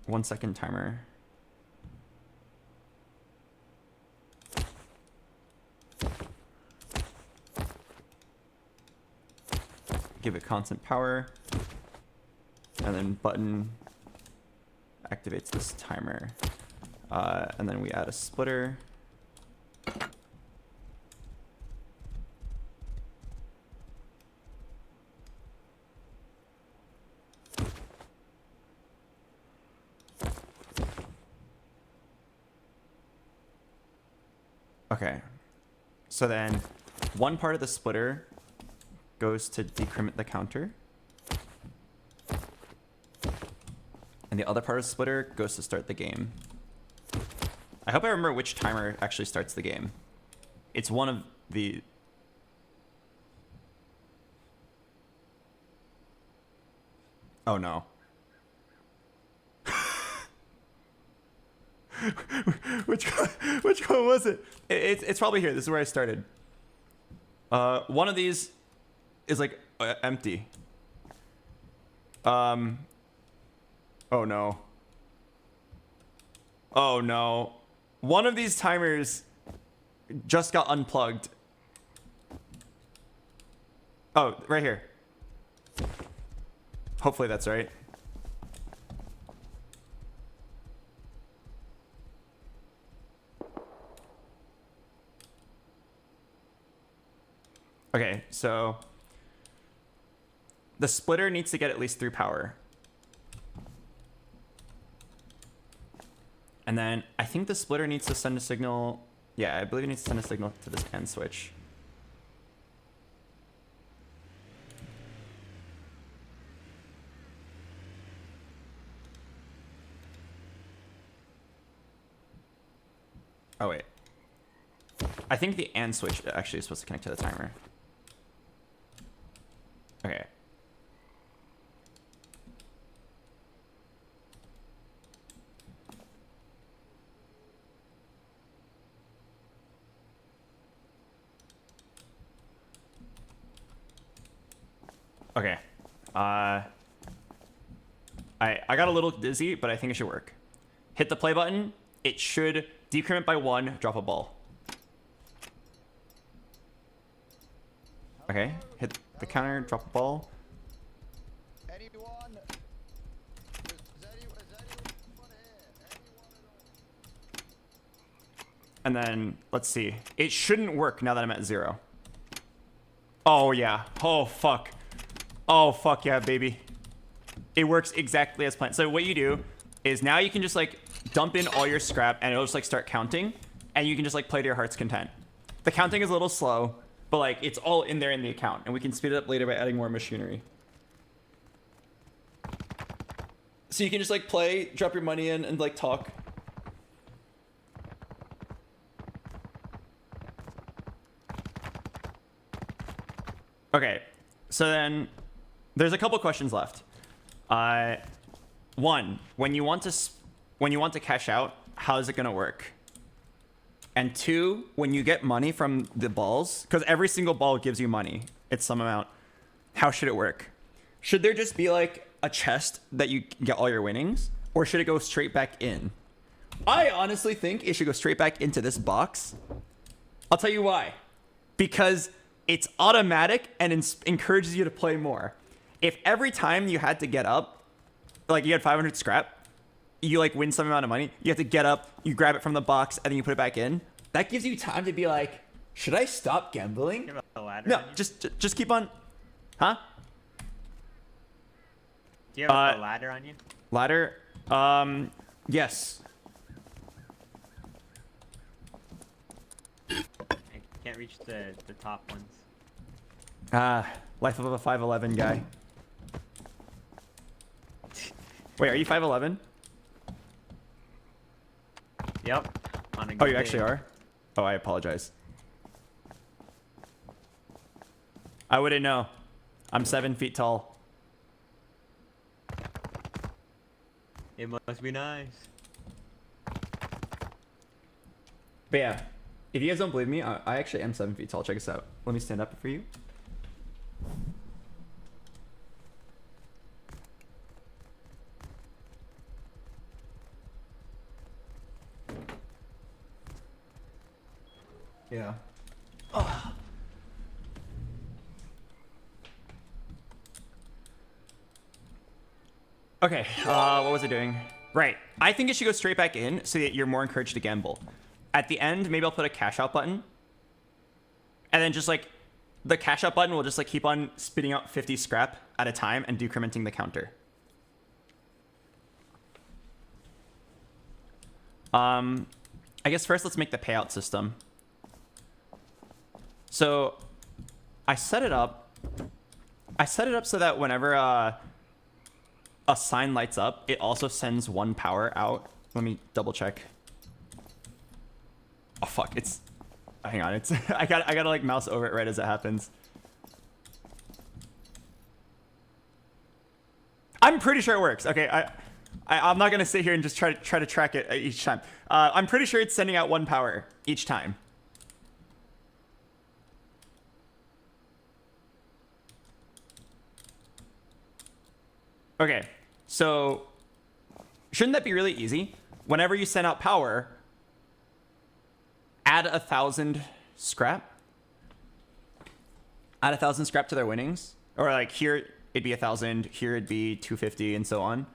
One second timer. Give it constant power. And then button activates this timer. And then we add a splitter. Okay, so then one part of the splitter goes to decrement the counter. And the other part of the splitter goes to start the game. I hope I remember which timer actually starts the game. It's one of the... Oh no. Which one was it? It's probably here. This is where I started. One of these is like empty. Oh no. Oh no. One of these timers just got unplugged. Oh, right here. Hopefully that's right. Okay, so the splitter needs to get at least 3 power. And then I think the splitter needs to send a signal. Yeah, I believe it needs to send a signal to this AND switch. Oh, wait. I think the AND switch actually is supposed to connect to the timer. Okay. Okay. I got a little dizzy, but I think it should work. Hit the play button. It should decrement by 1, drop a ball. Okay, hit the counter, drop a ball. Anyone? And then, let's see. It shouldn't work now that I'm at 0. Oh, yeah. Oh, fuck. Oh, fuck yeah, baby. It works exactly as planned. So what you do is now you can just, like, dump in all your scrap, and it'll just, like, start counting. And you can just, like, play to your heart's content. The counting is a little slow, but, like, it's all in there in the account. And we can speed it up later by adding more machinery. So you can just, like, play, drop your money in, and, like, talk. Okay, so then there's a couple questions left. One, when you want to cash out, how is it gonna work? And 2, when you get money from the balls, because every single ball gives you money, it's some amount. How should it work? Should there just be like a chest that you get all your winnings, or should it go straight back in? I honestly think it should go straight back into this box. I'll tell you why. Because it's automatic and encourages you to play more. If every time you had to get up, like you had 500 scrap, you like win some amount of money, you have to get up, you grab it from the box, and then you put it back in. That gives you time to be like, should I stop gambling? Do you have a ladder No, on you? just keep on. Huh? Do you have a ladder on you? Ladder? Yes. I can't reach the top ones. Life of a 5'11" guy. Wait, are you 5'11"? Yep. On a Oh, good you actually day. are? Oh, I apologize. I wouldn't know. I'm 7 feet tall. It must be nice. But yeah, if you guys don't believe me, I actually am 7 feet tall. Check this out. Let me stand up for you. Yeah. Ugh. Okay, what was I doing? Right, I think it should go straight back in so that you're more encouraged to gamble. At the end, maybe I'll put a cash out button. And then just like, the cash out button will just like keep on spitting out 50 scrap at a time and decrementing the counter. I guess first let's make the payout system. So I set it up so that whenever a sign lights up, it also sends 1 power out. Let me double check. Oh fuck, it's, hang on, it's, I gotta like mouse over it right as it happens. I'm pretty sure it works. Okay, I'm not gonna sit here and just try to track it each time. I'm pretty sure it's sending out 1 power each time. Okay, so shouldn't that be really easy? Whenever you send out power, add 1,000 scrap. Add 1,000 scrap to their winnings. Or like here it'd be 1,000, here it'd be 250, and so on.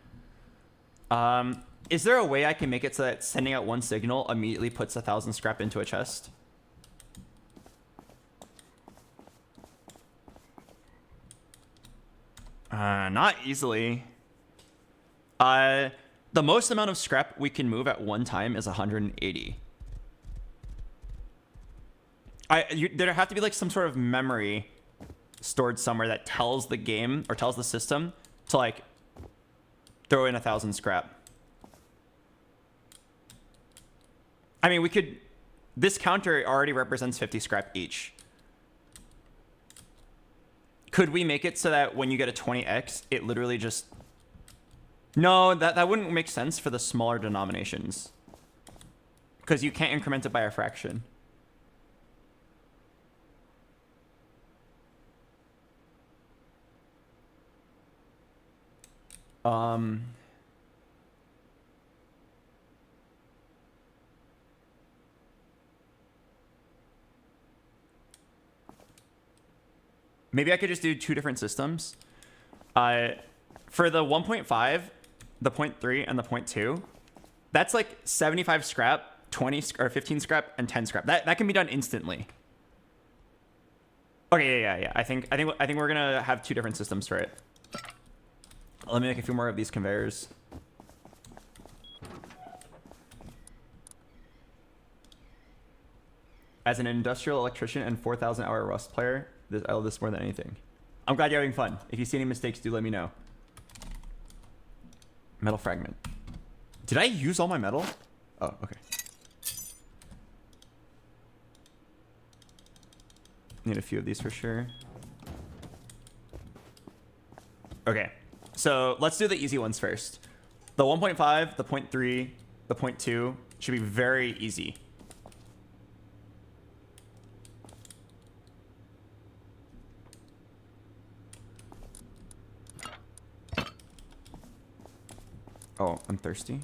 Is there a way I can make it so that sending out 1 signal immediately puts 1,000 scrap into a chest? Not easily. The most amount of scrap we can move at one time is 180. There have to be like some sort of memory stored somewhere that tells the game or tells the system to like throw in 1,000 scrap. I mean, we could, this counter already represents 50 scrap each. Could we make it so that when you get a 20x, it literally just... No, that wouldn't make sense for the smaller denominations. Because you can't increment it by a fraction. Maybe I could just do 2 different systems. For the 1.5, the 0.3, and the 0.2, that's like 75 scrap 20 or 15 scrap and 10 scrap. That can be done instantly. Okay, yeah. I think we're gonna have 2 different systems for it. Let me make a few more of these conveyors. As an industrial electrician and 4,000-hour Rust player, I love this more than anything. I'm glad you're having fun. If you see any mistakes, do let me know. Metal fragment. Did I use all my metal? Oh, okay. Need a few of these for sure. Okay, so let's do the easy ones first. The 1.5, the 0.3, the 0.2 should be very easy. Oh, I'm thirsty.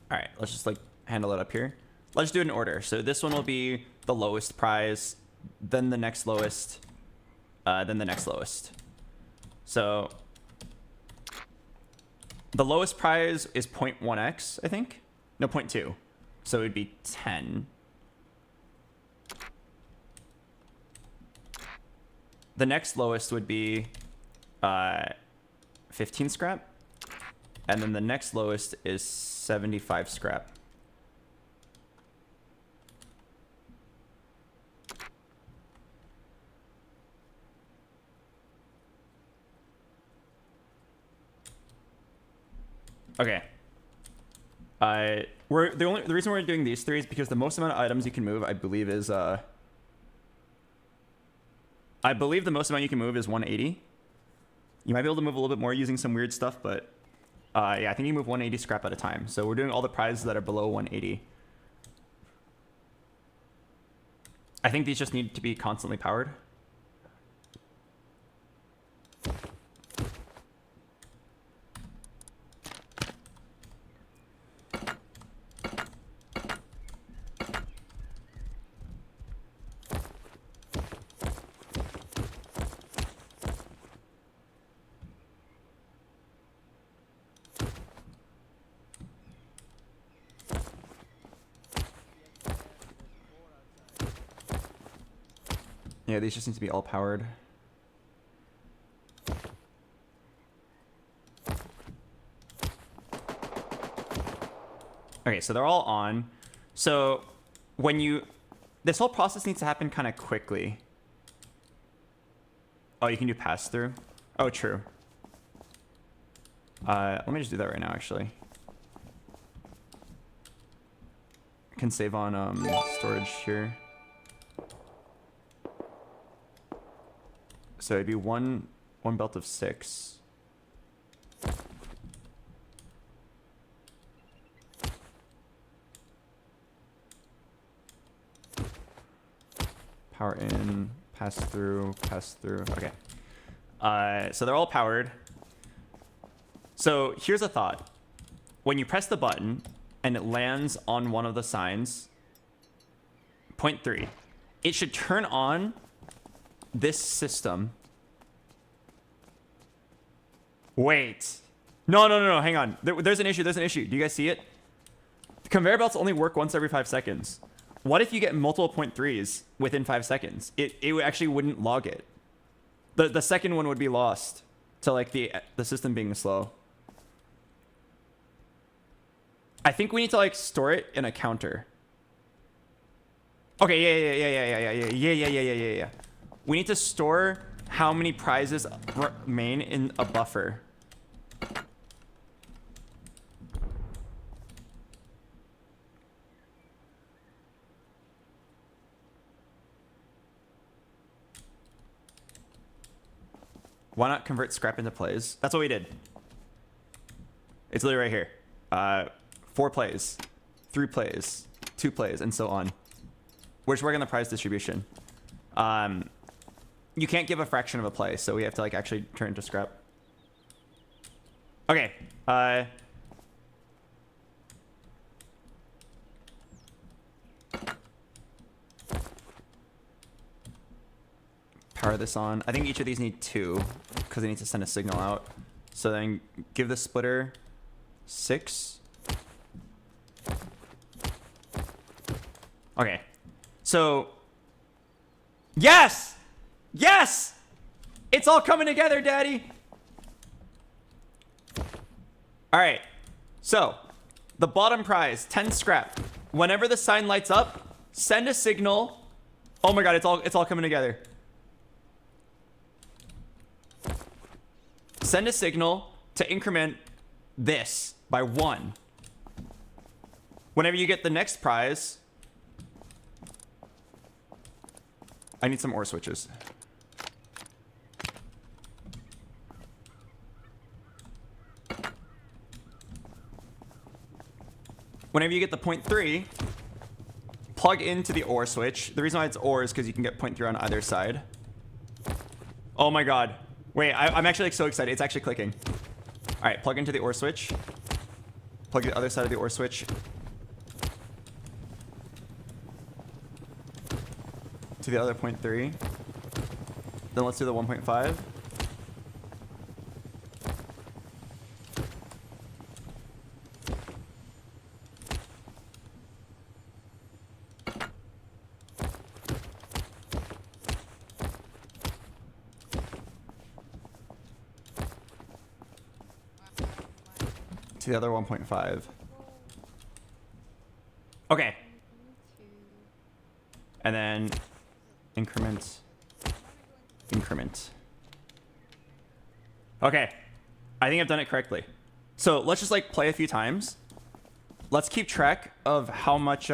All right, let's just like handle it up here. Let's do it in order. So this one will be the lowest prize, then the next lowest, then the next lowest. So the lowest prize is 0.1x, I think. No, 0.2. So it would be 10. The next lowest would be 15 scrap. And then the next lowest is 75 scrap. Okay. The reason we're doing these 3 is because the most amount of items you can move, I believe, is I believe the most amount you can move is 180. You might be able to move a little bit more using some weird stuff, but yeah, I think you move 180 scrap at a time. So we're doing all the prizes that are below 180. I think these just need to be constantly powered. Yeah, these just need to be all powered. Okay, so they're all on. So when this whole process needs to happen kind of quickly. Oh, you can do pass through. Oh, true. Let me just do that right now, actually. I can save on storage here. So it'd be one belt of 6. Power in, pass through, pass through. Okay. So they're all powered. So here's a thought. When you press the button and it lands on one of the signs, 0.3, it should turn on this system. Wait. No, hang on. There's an issue, Do you guys see it? The conveyor belts only work once every 5 seconds. What if you get multiple 0.3s within 5 seconds? It actually wouldn't log it. The second one would be lost to like the system being slow. I think we need to like store it in a counter. Okay, yeah. We need to store how many prizes remain in a buffer. Why not convert scrap into plays? That's what we did. It's literally right here. 4 plays, 3 plays, 2 plays, and so on. We're just working on the prize distribution. You can't give a fraction of a play, so we have to like actually turn into scrap. Okay. Power this on. I think each of these need 2 because they need to send a signal out. So then give the splitter 6. Okay. So, yes! Yes! It's all coming together, Daddy! Alright. So, the bottom prize, 10 scrap. Whenever the sign lights up, send a signal. Oh my god, it's all coming together. Send a signal to increment this by 1. Whenever you get the next prize, I need some ore switches. Whenever you get the 0.3, plug into the ore switch. The reason why it's ore is because you can get 0.3 on either side. Oh my god. Wait, I'm actually like so excited. It's actually clicking. All right, plug into the ore switch. Plug the other side of the ore switch to the other 0.3. Then let's do the 1.5. To the other 1.5. Okay. And then increment. Increment. Okay. I think I've done it correctly. So let's just like play a few times. Let's keep track of how much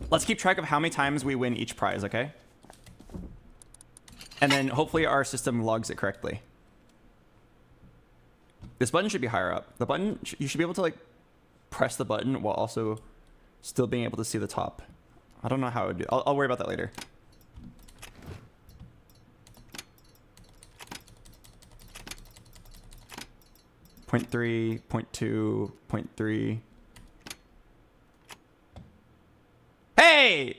let's keep track of how many times we win each prize, okay? And then hopefully our system logs it correctly. This button should be higher up. The button, you should be able to like press the button while also still being able to see the top. I don't know how it would do. I'll worry about that later. Point 0.3, 0.2, 0.3. Hey!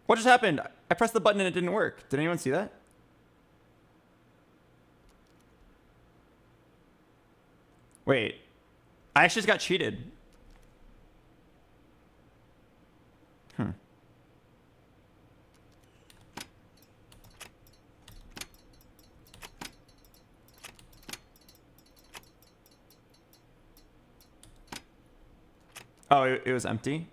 What just happened? I pressed the button and it didn't work. Did anyone see that? Wait, I actually just got cheated. Oh, it was empty?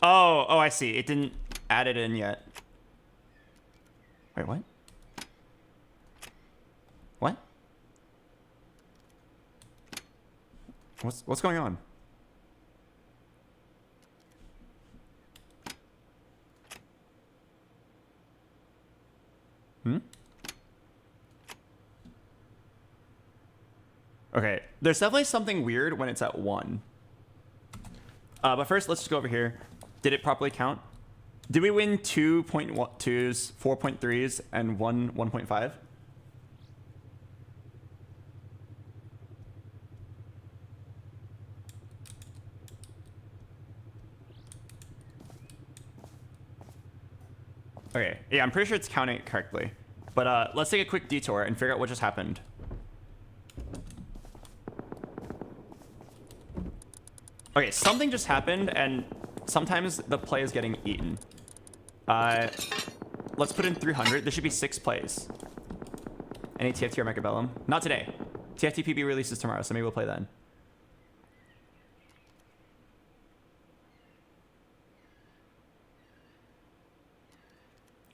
Oh, I see. It didn't add it in yet. Wait, what? What? What's going on? Okay, there's definitely something weird when it's at 1. But first, let's just go over here. Did it properly count? Did we win 2 0.2s, 4.3s, and 1.5? Okay, yeah, I'm pretty sure it's counting it correctly. But let's take a quick detour and figure out what just happened. Okay, something just happened, and sometimes the play is getting eaten. Let's put in 300. There should be 6 plays. Any TFT or Mechabellum? Not today. TFTPB releases tomorrow, so maybe we'll play then.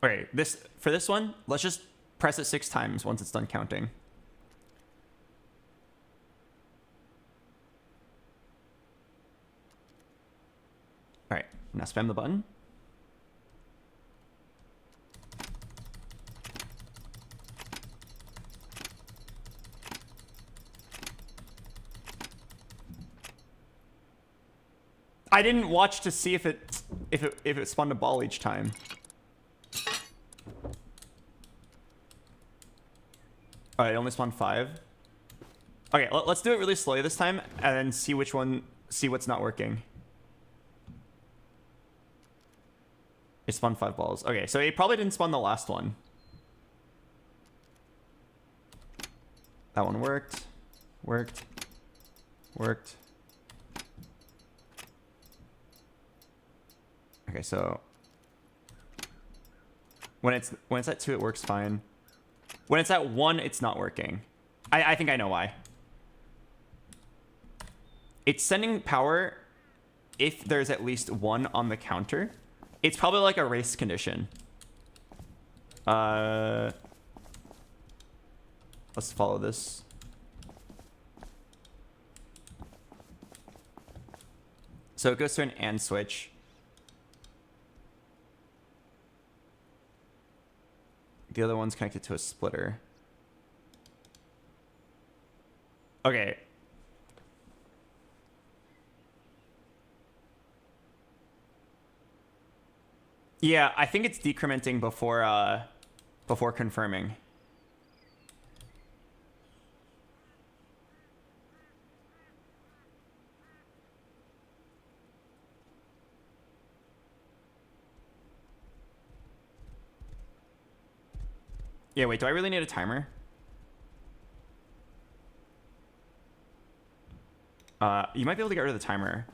Okay, for this one, let's just press it 6 times once it's done counting. All right, now spam the button. I didn't watch to see if it spawned a ball each time. All right, it only spawned 5. Okay, let's do it really slowly this time, and then see what's not working. It spawned 5 balls. Okay, so it probably didn't spawn the last one. That one worked. Worked. Worked. Okay, so when it's at 2, it works fine. When it's at 1, it's not working. I think I know why. It's sending power if there's at least 1 on the counter. It's probably like a race condition. Let's follow this. So it goes to an AND switch. The other one's connected to a splitter. Okay. Yeah, I think it's decrementing before confirming. Yeah, wait, do I really need a timer? You might be able to get rid of the timer.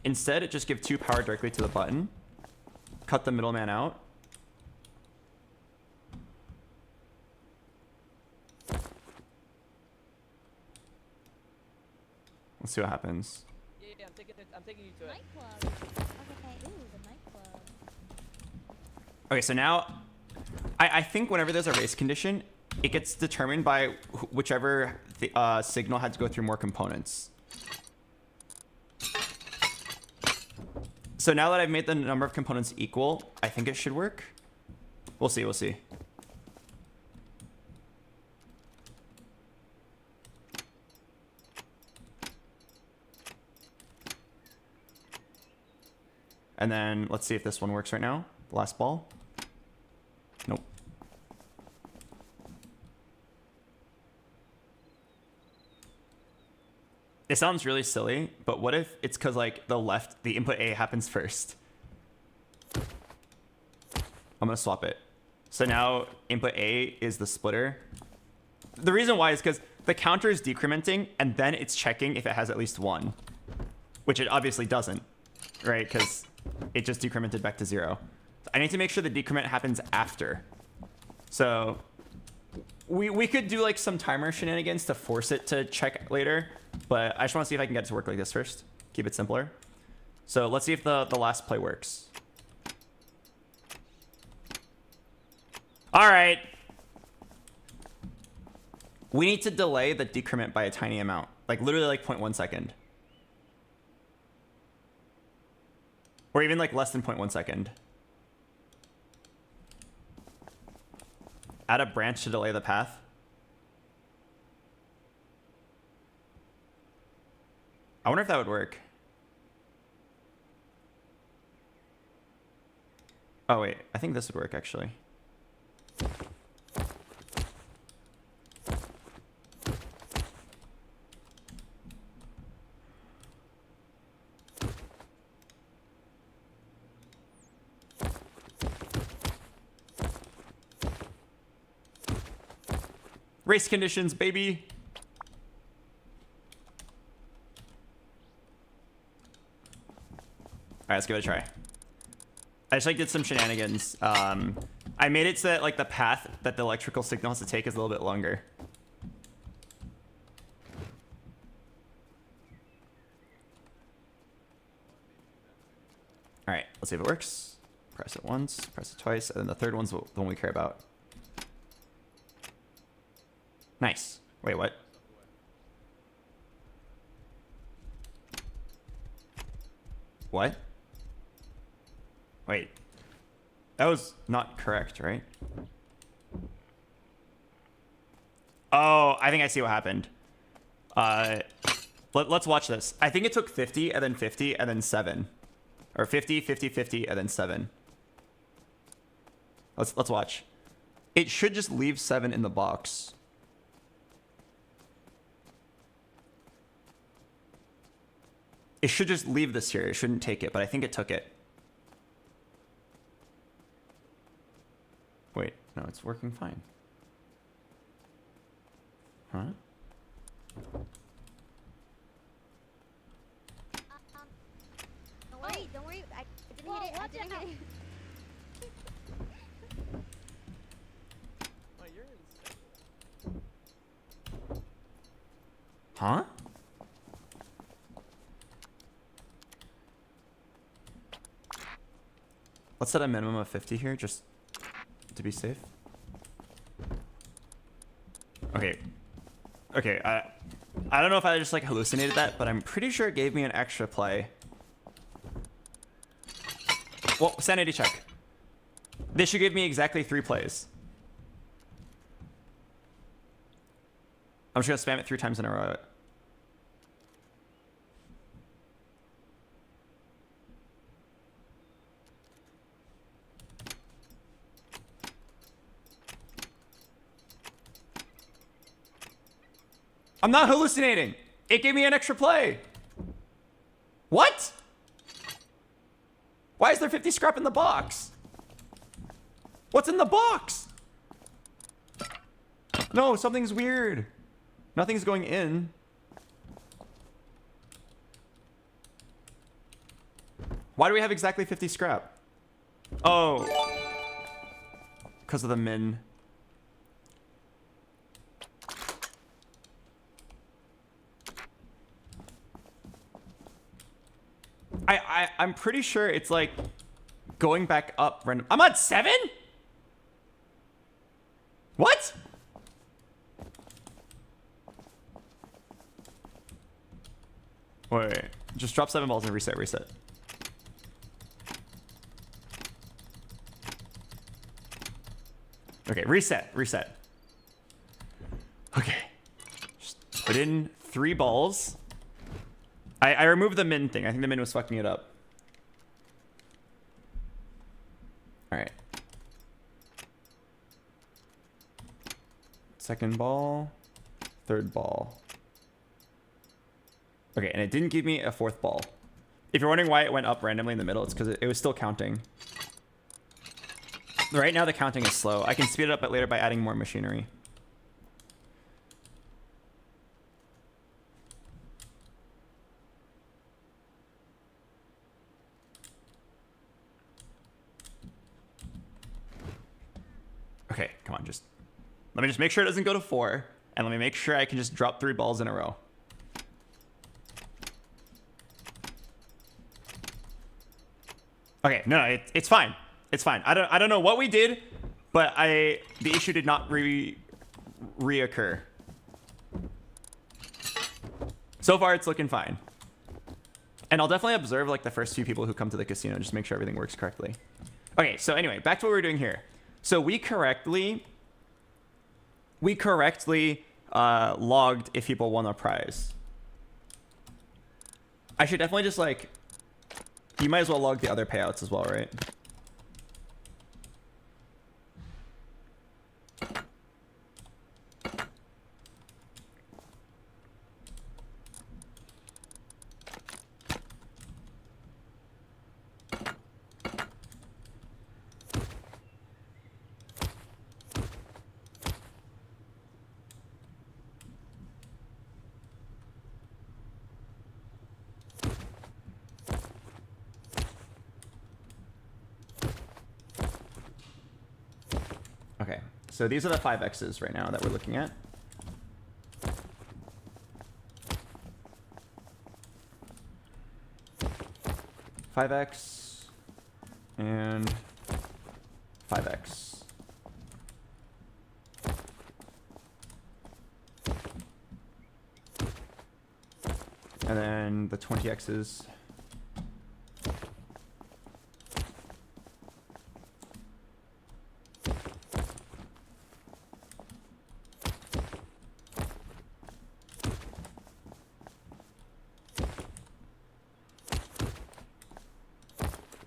Instead, just give 2 power directly to the button. Cut the middleman out. Let's see what happens. Yeah, I'm taking you to it. Nightclub. Okay. Ooh, the nightclub. Okay, so now I think whenever there's a race condition, it gets determined by whichever signal had to go through more components. So now that I've made the number of components equal, I think it should work. We'll see, we'll see. And then let's see if this one works right now. The last ball. Nope. It sounds really silly, but what if it's because like the input A happens first? I'm gonna swap it. So now input A is the splitter. The reason why is because the counter is decrementing and then it's checking if it has at least 1, which it obviously doesn't, right? Because it just decremented back to 0. I need to make sure the decrement happens after. So we could do like some timer shenanigans to force it to check later, but I just want to see if I can get it to work like this first. Keep it simpler. So let's see if the last play works. All right. We need to delay the decrement by a tiny amount, like literally like 0.1 second. Or even like less than 0.1 second. Add a branch to delay the path. I wonder if that would work. Oh wait, I think this would work actually. Race conditions, baby. All right, let's give it a try. I just like did some shenanigans. I made it so that like the path that the electrical signal has to take is a little bit longer. All right, let's see if it works. Press it once, press it twice, and then the third one's the one we care about. Nice. Wait, what? What? Wait. That was not correct, right? Oh, I think I see what happened. Let's watch this. I think it took 50 and then 50 and then 7. Or 50, 50, 50 and then 7. Let's watch. It should just leave 7 in the box. It should just leave this here. It shouldn't take it, but I think it took it. Wait, no, it's working fine. Huh? Wait, don't worry. I didn't hit it. I didn't hit it. Oh, you're insane. Huh? Let's set a minimum of 50 here, just to be safe. Okay. Okay, I don't know if I just like hallucinated that, but I'm pretty sure it gave me an extra play. Well, sanity check. This should give me exactly 3 plays. I'm just gonna spam it 3 times in a row. I'm not hallucinating. It gave me an extra play. What? Why is there 50 scrap in the box? What's in the box? No, something's weird. Nothing's going in. Why do we have exactly 50 scrap? Oh. Because of the min. I'm pretty sure it's like going back up random. I'm on 7? What? Wait. Just drop 7 balls and reset. Okay, reset. Okay. Just put in 3 balls. I removed the min thing. I think the min was fucking it up. Alright. Second ball. Third ball. Okay, and it didn't give me a 4th ball. If you're wondering why it went up randomly in the middle, it's because it was still counting. Right now the counting is slow. I can speed it up later by adding more machinery. Okay, come on, let me just make sure it doesn't go to 4, and let me make sure I can just drop 3 balls in a row. Okay, no, it's fine. It's fine. I don't know what we did, but the issue did not reoccur. So far, it's looking fine. And I'll definitely observe like the first few people who come to the casino, just make sure everything works correctly. Okay, so anyway, back to what we're doing here. So we correctly logged if people won a prize. I should definitely just like, you might as well log the other payouts as well, right? Okay, so these are the 5Xs right now that we're looking at. $5X and $5X. And then the 20Xs.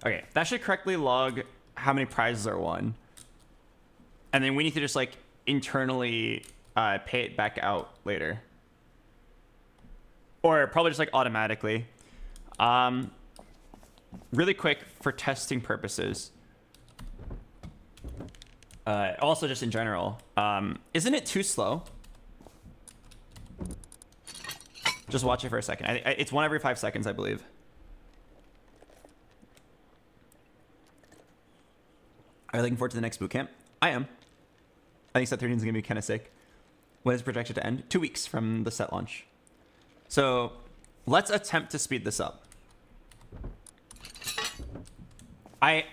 Okay, that should correctly log how many prizes are won. And then we need to just like internally pay it back out later. Or probably just like automatically. Really quick for testing purposes. Also just in general. Isn't it too slow? Just watch it for a second. It's 1 every 5 seconds, I believe. Are you looking forward to the next boot camp? I am. I think set 13 is going to be kind of sick. When is it projected to end? 2 weeks from the set launch. So let's attempt to speed this up. I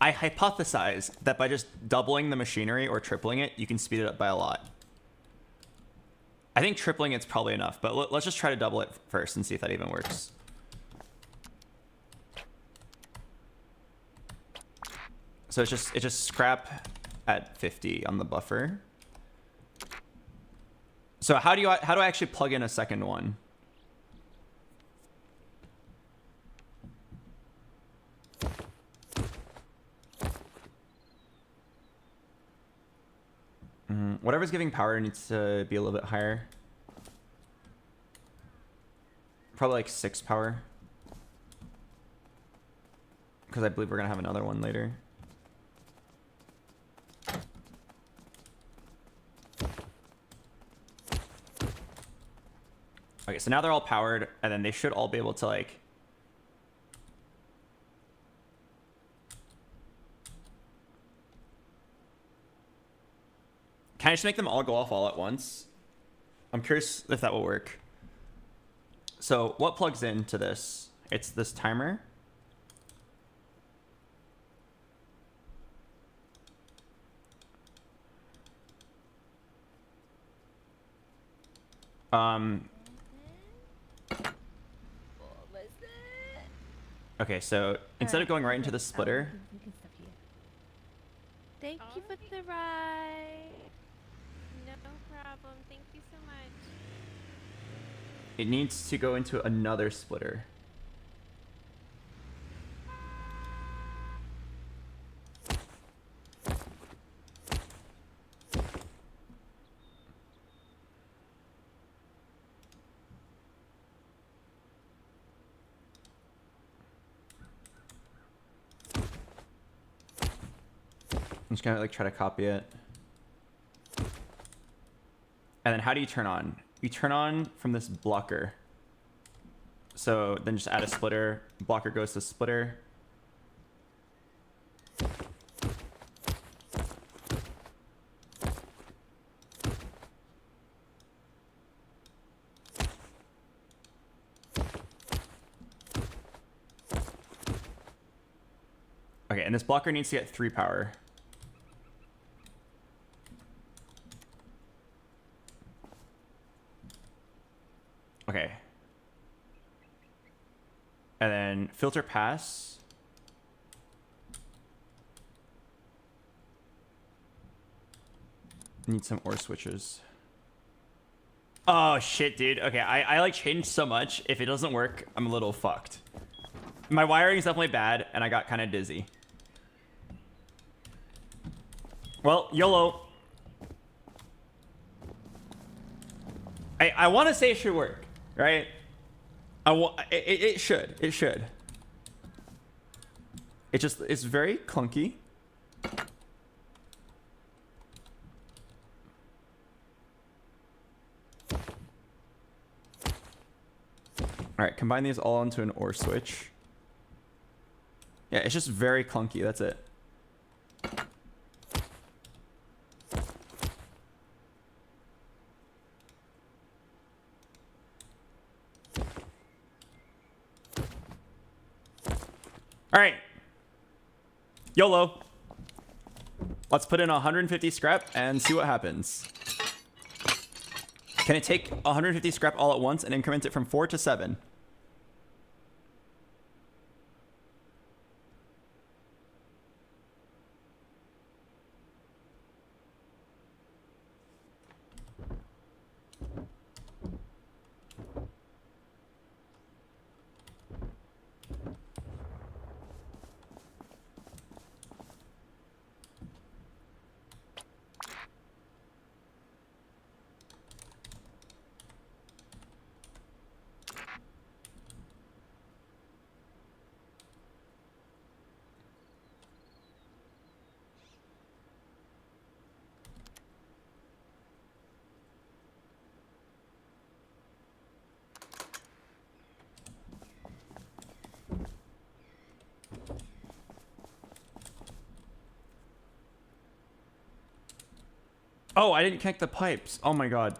hypothesize that by just doubling the machinery or tripling it, you can speed it up by a lot. I think tripling it's probably enough, but let's just try to double it first and see if that even works. So it's just scrap at 50 on the buffer. So how do I actually plug in a second one? Whatever's giving power needs to be a little bit higher. Probably like 6 power. Because I believe we're going to have another one later. Okay, so now they're all powered, and then they should all be able to like... Can I just make them all go off all at once? I'm curious if that will work. So what plugs into this? It's this timer. Okay, so instead of going right into the splitter, Thank you for the ride. No problem. Thank you so much. it needs to go into another splitter. I'm just gonna like try to copy it. And then how do you turn on? You turn on from this blocker. So then just add a splitter. Blocker goes to splitter. Okay, and this blocker needs to get 3 power. Okay. And then filter pass. Need some ore switches. Oh shit, dude. Okay, I like changed so much. If it doesn't work, I'm a little fucked. My wiring is definitely bad, and I got kind of dizzy. Well, YOLO. I want to say it should work, right? It should. It should. It's very clunky. All right, combine these all into an ore switch. Yeah, it's just very clunky. That's it. All right. YOLO. Let's put in 150 scrap and see what happens. Can it take 150 scrap all at once and increment it from 4 to 7? Oh, I didn't connect the pipes. Oh my god.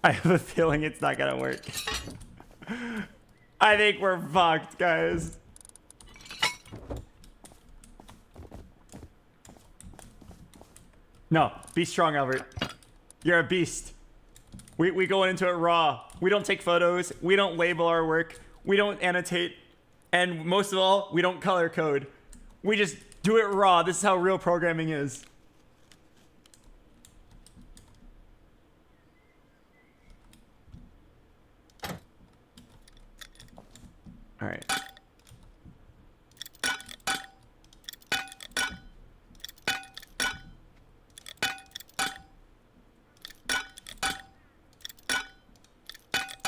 I have a feeling it's not gonna work. I think we're fucked, guys. No, be strong, Albert. You're a beast. We go into it raw. We don't take photos. We don't label our work. We don't annotate. And most of all, we don't color code. We just do it raw. This is how real programming is. All right.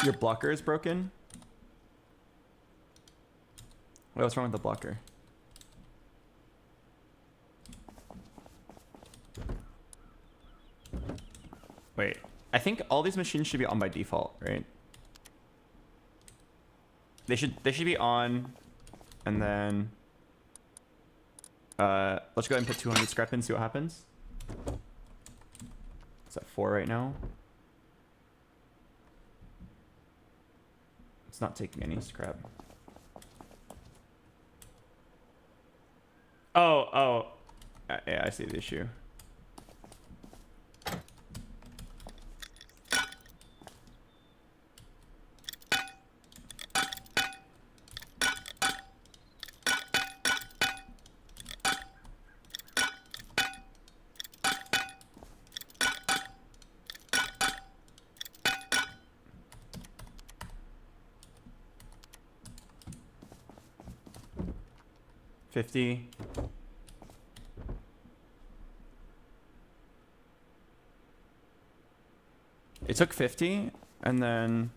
Your blocker is broken? Wait, what's wrong with the blocker? Wait, I think all these machines should be on by default, right? They should be on, and then let's go ahead and put 200 scrap in, see what happens. It's at 4 right now. It's not taking any scrap. Oh, yeah, I see the issue. $50. It took 50 and then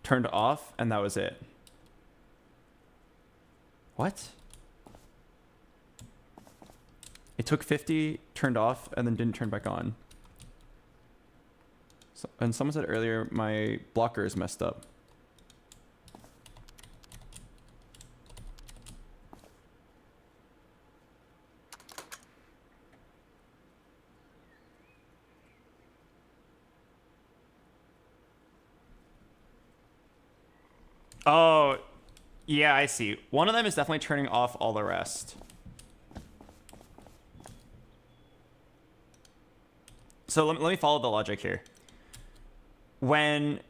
turned off, and that was it. What? It took 50, turned off, and then didn't turn back on. So, and someone said earlier my blocker is messed up. Oh, yeah, I see. One of them is definitely turning off all the rest. So let me follow the logic here. When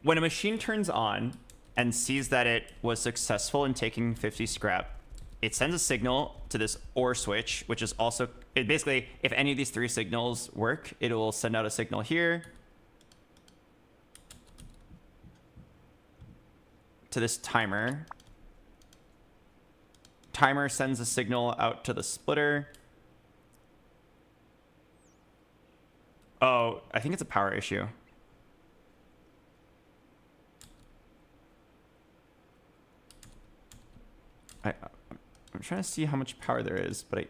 a machine turns on and sees that it was successful in taking 50 scrap, it sends a signal to this OR switch, which is also, it basically, if any of these 3 signals work, it will send out a signal here to this timer. Timer sends a signal out to the splitter. Oh, I think it's a power issue. I'm trying to see how much power there is, but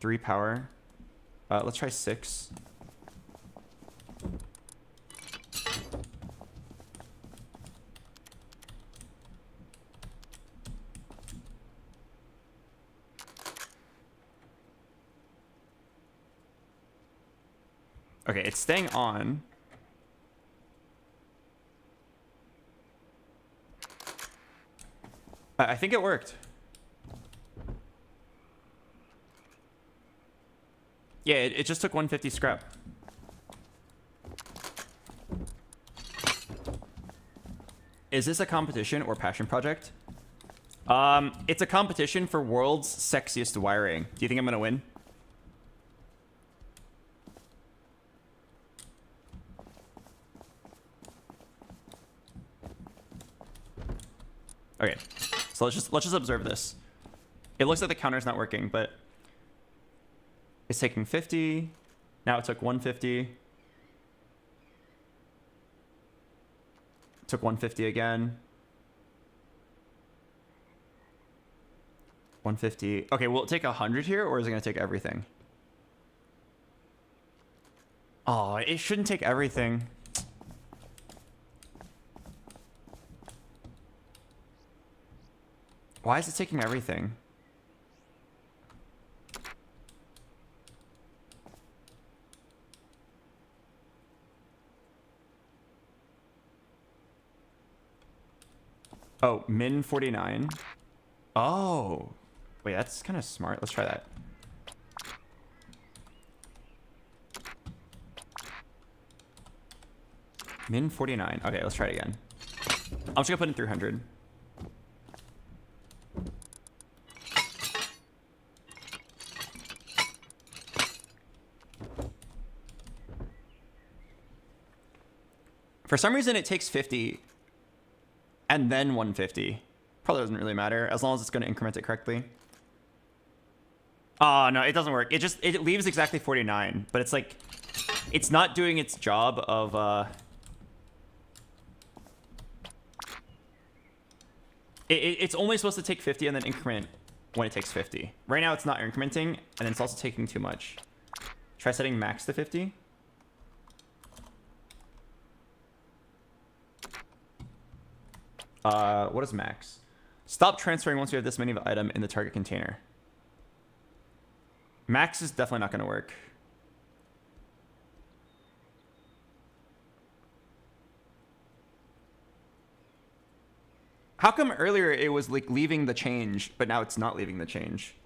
3 power. Let's try 6. Okay, it's staying on. I think it worked. Yeah, it just took 150 scrap. Is this a competition or passion project? It's a competition for world's sexiest wiring. Do you think I'm gonna win? Okay, so let's just observe this. It looks like the counter's not working, but it's taking 50. Now it took 150. It took 150 again. 150. Okay, will it take 100 here, or is it gonna take everything? Oh, it shouldn't take everything. Why is it taking everything? Oh, min 49. Oh. Wait, that's kind of smart. Let's try that. Min 49. Okay, let's try it again. I'm just gonna put in 300. For some reason, it takes 50 and then 150. Probably doesn't really matter as long as it's going to increment it correctly. Oh, no, it doesn't work. It leaves exactly 49, but it's like, it's not doing its job of, it's only supposed to take 50 and then increment when it takes 50. Right now, it's not incrementing, and it's also taking too much. Try setting max to 50. What is max? Stop transferring once you have this many of an item in the target container. Max is definitely not going to work. How come earlier it was like leaving the change, but now it's not leaving the change?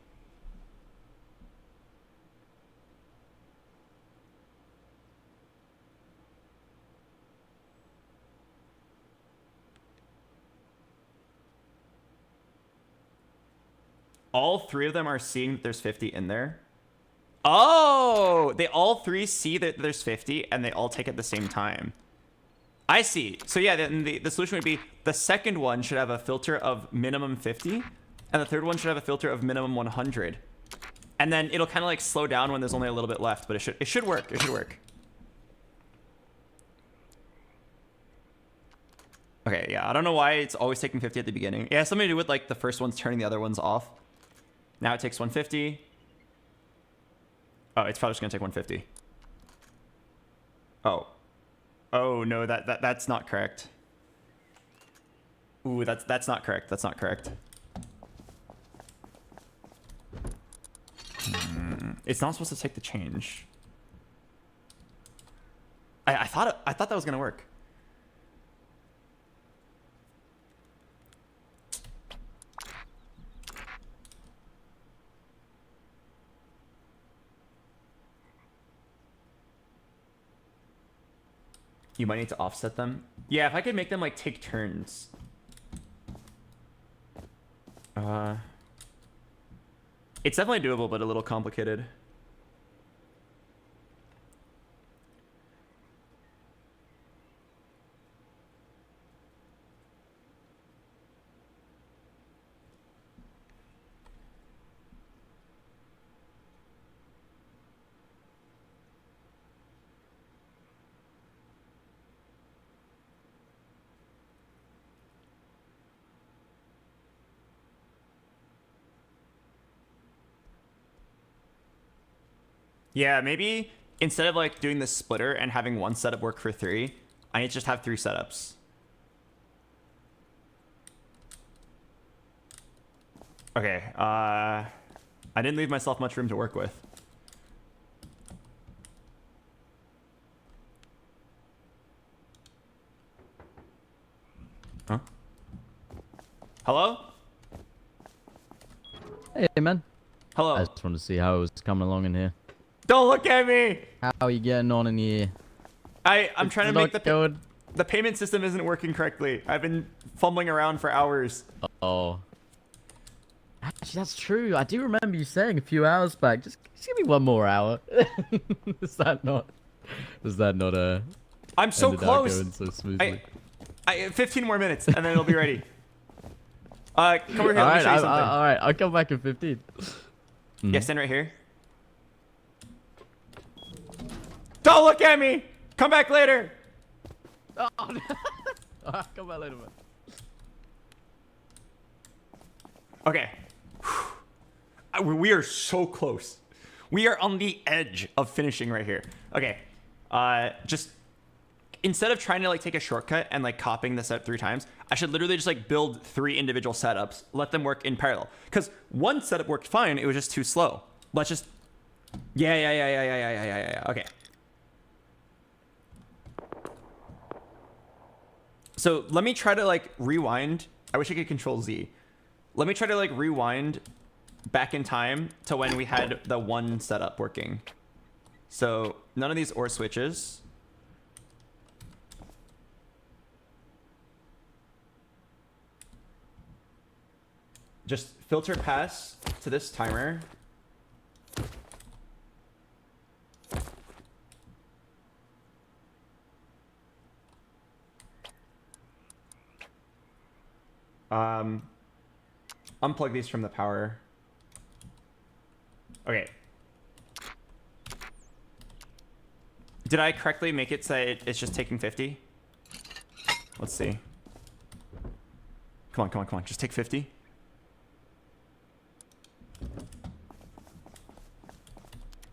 All three of them are seeing that there's 50 in there. Oh, they all three see that there's 50 and they all take at the same time. I see. So yeah, then the solution would be the second one should have a filter of minimum 50 and the third one should have a filter of minimum 100. And then it'll kind of like slow down when there's only a little bit left, but it should work. It should work. Okay, yeah, I don't know why it's always taking 50 at the beginning. It has something to do with like the first one's turning the other ones off. Now it takes 150. Oh, it's probably just gonna take 150. Oh. Oh no, that's not correct. Ooh, that's not correct. That's not correct. It's not supposed to take the change. I thought that was gonna work. You might need to offset them. Yeah, if I could make them like take turns. It's definitely doable, but a little complicated. Yeah, maybe instead of like doing the splitter and having one setup work for 3, I need to just have 3 setups. Okay, I didn't leave myself much room to work with. Huh? Hello? Hey, man. Hello. I just wanted to see how it was coming along in here. Don't look at me! How are you getting on in here? I'm trying to make the payment system isn't working correctly. I've been fumbling around for hours. Oh. Actually, that's true. I do remember you saying a few hours back. Just give me one more hour. Is that not? I'm so ended up close. going so smoothly? 15 more minutes and then it'll be ready. Come over here. All Let me right, show you something. all right, I'll come back in 15. Yeah, stand right here. Don't look at me. Come back later. Oh, no. Alright, come back later, man. Okay. We are so close. We are on the edge of finishing right here. Okay. Just instead of trying to like take a shortcut and like copying this out 3 times, I should literally just like build 3 individual setups, let them work in parallel. Because one setup worked fine, it was just too slow. Let's just yeah. Okay. So let me try to like rewind. I wish I could control Z. Let me try to like rewind back in time to when we had the one setup working. So none of these OR switches. Just filter pass to this timer. Unplug these from the power. Okay. Did I correctly make it say it's just taking 50? Let's see. Come on. Just take 50.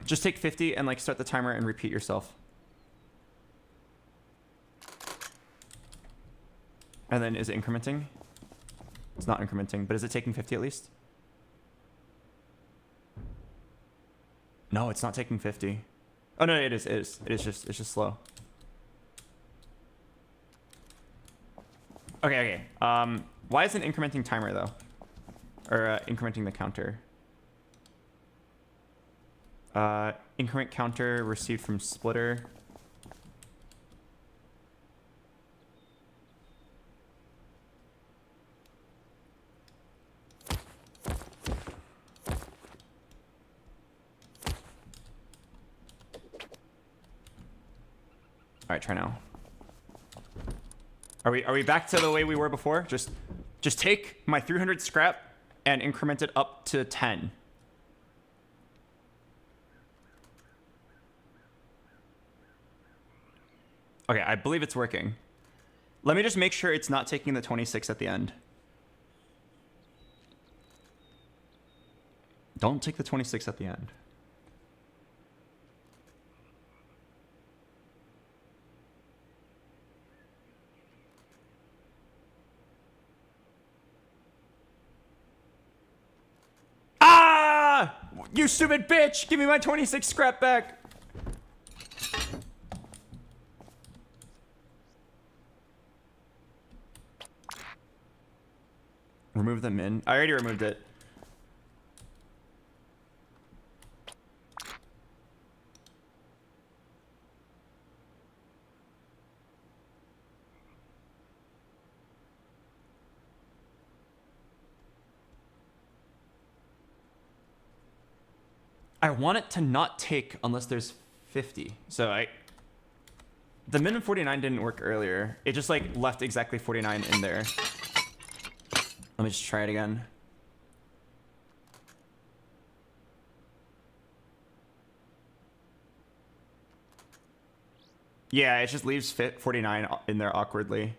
Just take 50 and like start the timer and repeat yourself. And then is it incrementing? It's not incrementing, but is it taking 50 at least? No, it's not taking 50. Oh no, it is. It's just slow. Okay. Why isn't incrementing timer though? Or incrementing the counter? Increment counter received from splitter. All right, try now. Are we back to the way we were before? Just take my 300 scrap and increment it up to 10. Okay, I believe it's working. Let me just make sure it's not taking the 26 at the end. Don't take the 26 at the end. Ah! You stupid bitch! Give me my 26 scrap back! Remove the min. I already removed it. I want it to not take unless there's 50. So the min of 49 didn't work earlier. It just like left exactly 49 in there. Let me just try it again. Yeah, it just leaves 49 in there awkwardly.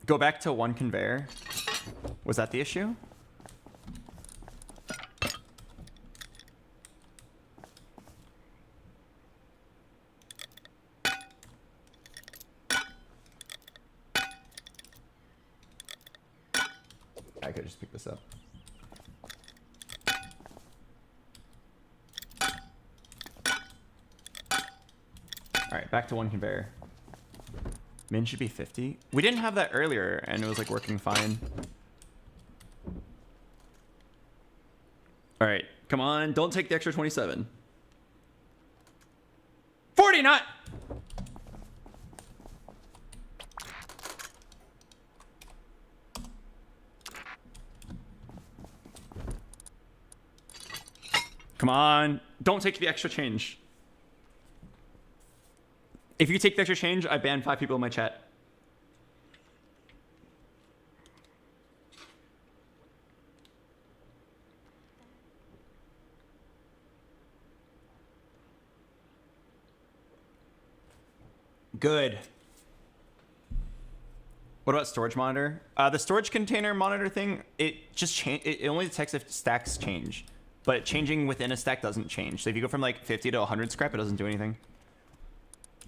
Go back to one conveyor. Was that the issue? I could just pick this up. All right, back to one conveyor. Min should be 50. We didn't have that earlier, and it was like working fine. All right, come on, don't take the extra 27. 49! Come on, don't take the extra change. If you take the extra change, I ban 5 people in my chat. good. What about storage monitor? The storage container monitor thing, it just it only detects if stacks change, but changing within a stack doesn't change. So if you go from like 50 to 100 scrap, it doesn't do anything.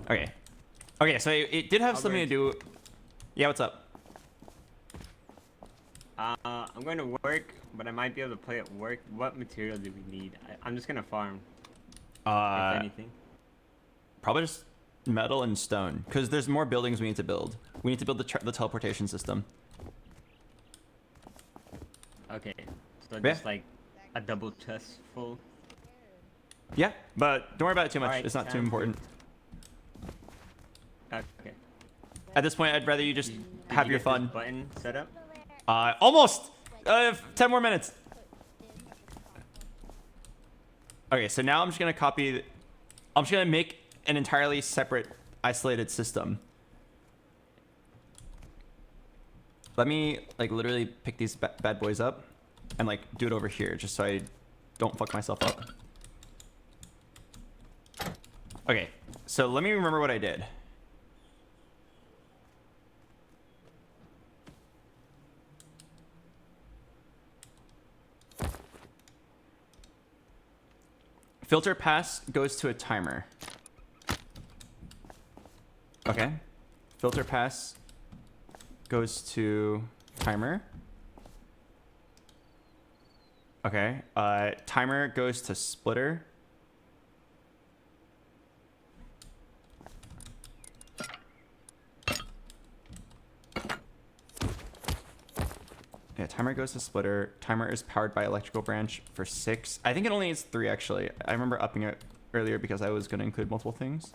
Okay. Okay, so it did have something to do. Yeah, what's up? I'm going to work, but I might be able to play at work. What material do we need? I'm just gonna farm. If anything. Probably just metal and stone, because there's more buildings we need to build. We need to build the teleportation system. Okay, so just like a double chest full. Yeah, but don't worry about it too much. Alright, It's not too important. Okay. At this point, I'd rather you just have your fun. Button set up. Almost. 10 more minutes. Okay, so now I'm just gonna copy. I'm just gonna make an entirely separate, isolated system. Let me like literally pick these bad boys up and like do it over here, just so I don't fuck myself up. Okay, so let me remember what I did. Filter pass goes to a timer. Okay. Filter pass goes to timer. Okay. Timer goes to splitter. Yeah, timer goes to splitter. Timer is powered by electrical branch for 6. I think it only needs 3 actually. I remember upping it earlier because I was going to include multiple things.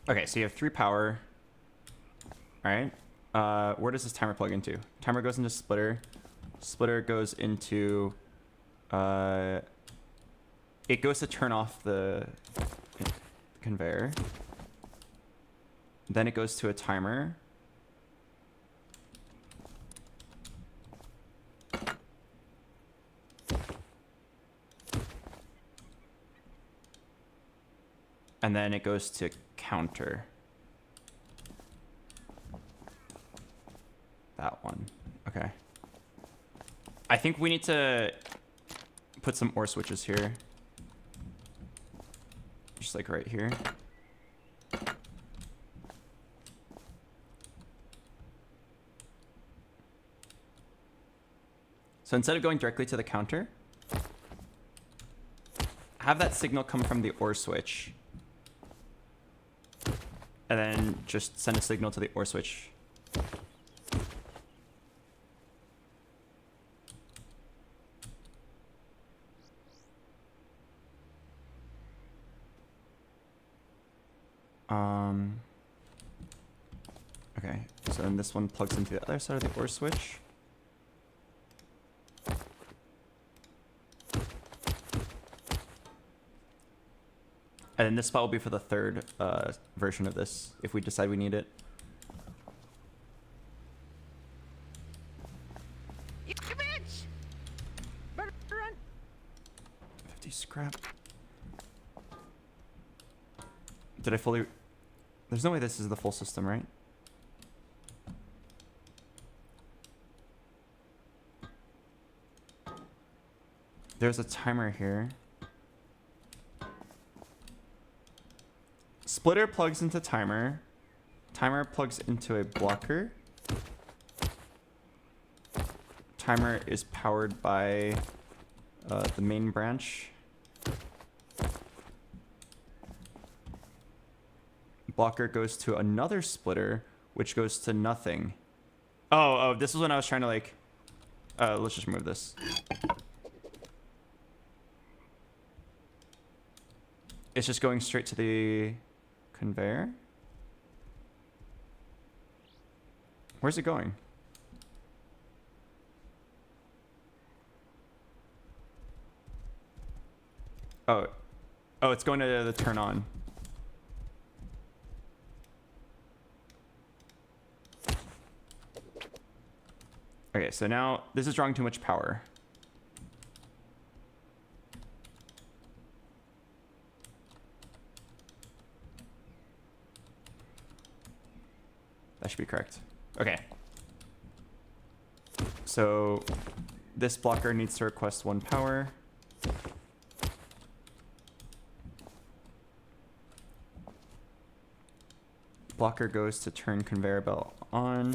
Okay, so you have 3 power. All right. Where does this timer plug into? Timer goes into splitter. Splitter goes into... it goes to turn off the conveyor. Then it goes to a timer. And then it goes to counter. That one. Okay. I think we need to put some ore switches here. Just like right here. So instead of going directly to the counter, have that signal come from the ore switch. And then just send a signal to the ore switch. Okay, so then this one plugs into the other side of the ore switch. And then this spot will be for the third version of this, if we decide we need it. You bitch! Better run! 50 scrap. Did I fully... There's no way this is the full system, right? There's a timer here. Splitter plugs into timer. Timer plugs into a blocker. Timer is powered by the main branch. Blocker goes to another splitter, which goes to nothing. Oh, this is when I was trying to like... let's just remove this. It's just going straight to the conveyor. Where's it going? Oh. Oh, it's going to the turn on. Okay, so now this is drawing too much power. That should be correct. Okay. So this blocker needs to request 1 power. Blocker goes to turn conveyor belt on.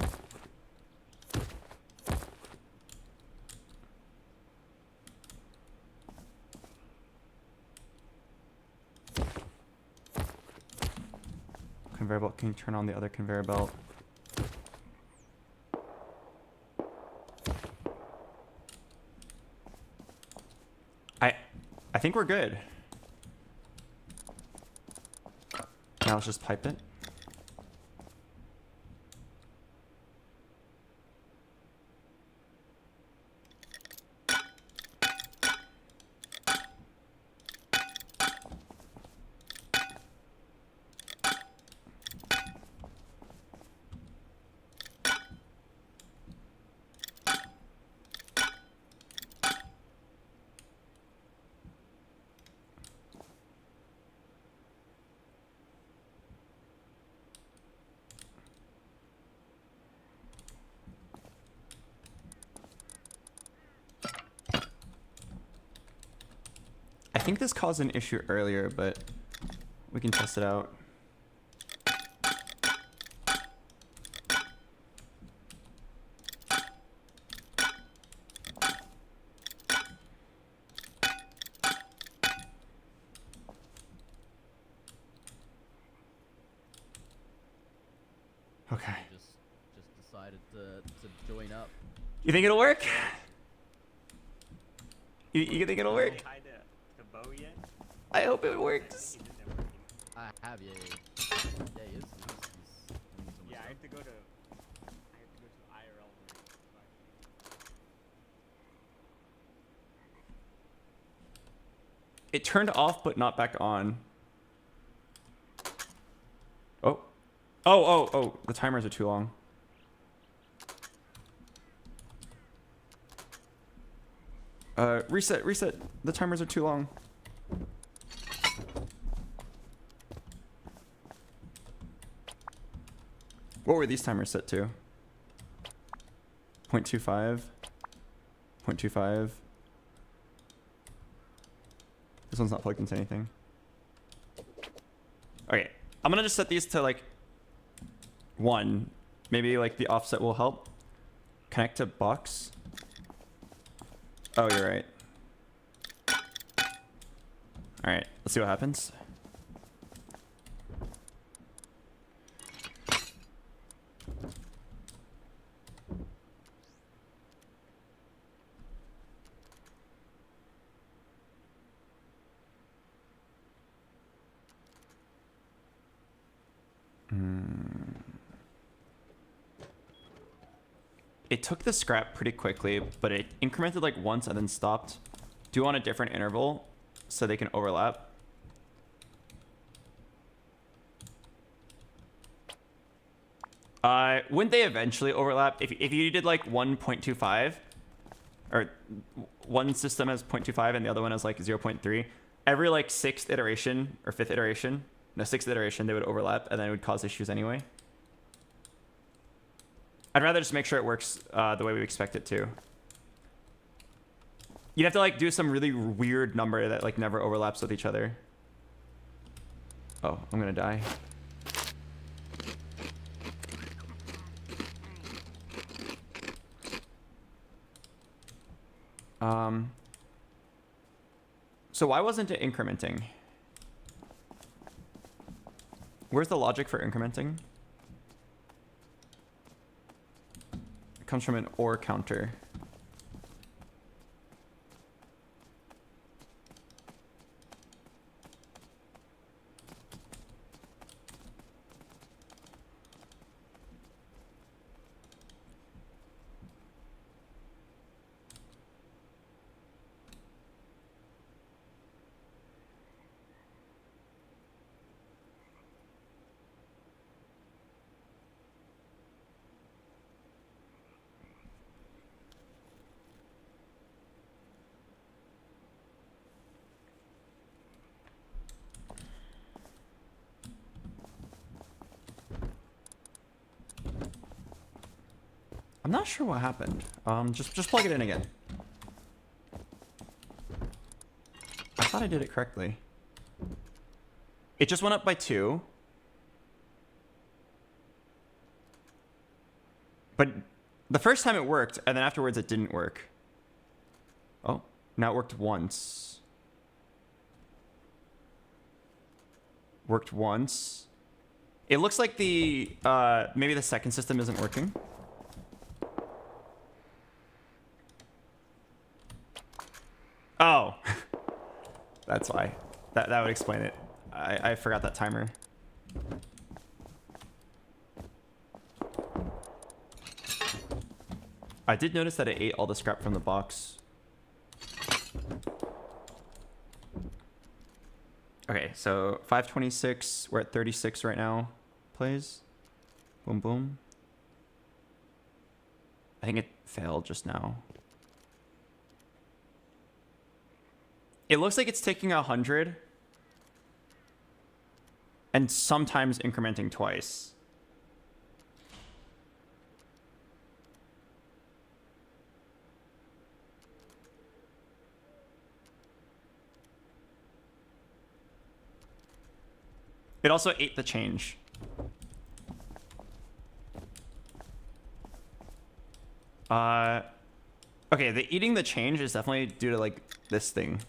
Conveyor belt can turn on the other conveyor belt. I think we're good. Now let's just pipe it. I think this caused an issue earlier, but we can test it out. Okay. Just decided to join up. You think it'll work? You think it'll work? Tied the bow yet? I hope it works. I have, yeah. Yeah, he is. Yeah, I have to go to IRL. It turned off, but not back on. Oh. Oh, the timers are too long. Reset. The timers are too long. What were these timers set to? 0.25. 0.25. This one's not plugged into anything. Okay, I'm gonna just set these to like 1. Maybe like the offset will help. Connect to box. Oh, you're right. All right, let's see what happens. It took the scrap pretty quickly, but it incremented like once and then stopped. Do on a different interval so they can overlap. Wouldn't they eventually overlap? If you did like 1.25, or one system has 0.25 and the other one has like 0.3, every like 6th iteration or 5th iteration, no, 6th iteration, they would overlap and then it would cause issues anyway. I'd rather just make sure it works the way we expect it to. You'd have to like do some really weird number that like never overlaps with each other. Oh, I'm gonna die. So why wasn't it incrementing? Where's the logic for incrementing? It comes from an OR counter. I'm not sure what happened. Just plug it in again. I thought I did it correctly. It just went up by 2. But the first time it worked, and then afterwards it didn't work. Oh, now it worked once. Worked once. It looks like the, maybe the second system isn't working. Oh. That's why. That would explain it. I forgot that timer. I did notice that it ate all the scrap from the box. Okay, so 526. We're at 36 right now. Plays. Boom, boom. I think it failed just now. It looks like it's taking 100 and sometimes incrementing twice. It also ate the change. Okay, the eating the change is definitely due to like this thing.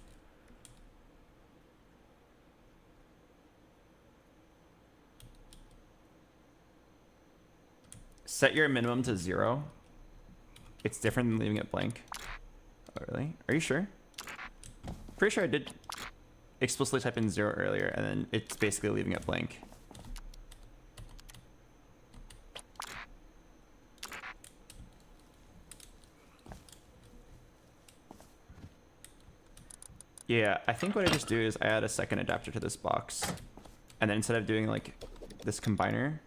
Set your minimum to 0. It's different than leaving it blank. Oh, really? Are you sure? Pretty sure I did explicitly type in 0 earlier, and then it's basically leaving it blank. Yeah, I think what I just do is I add a second adapter to this box. And then instead of doing like this combiner,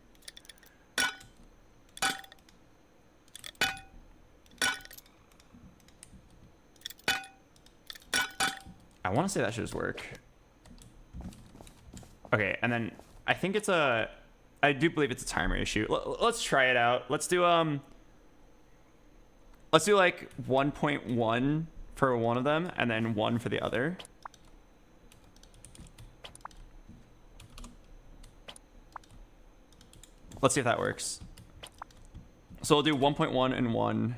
I want to say that should just work. Okay, and then I think it's a... I do believe it's a timer issue. Let's try it out. Let's do like 1.1 for one of them, and then 1 for the other. Let's see if that works. So we'll do 1.1 and 1.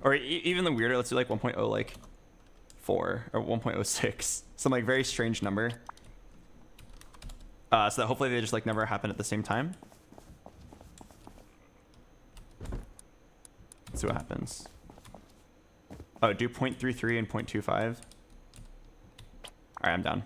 Or even the weirder, let's do like 1.0 like 4 or 1.06. Some like very strange number. So that hopefully they just like never happen at the same time. Let's see what happens. Oh, do 0.33 and 0.25. All right, I'm done.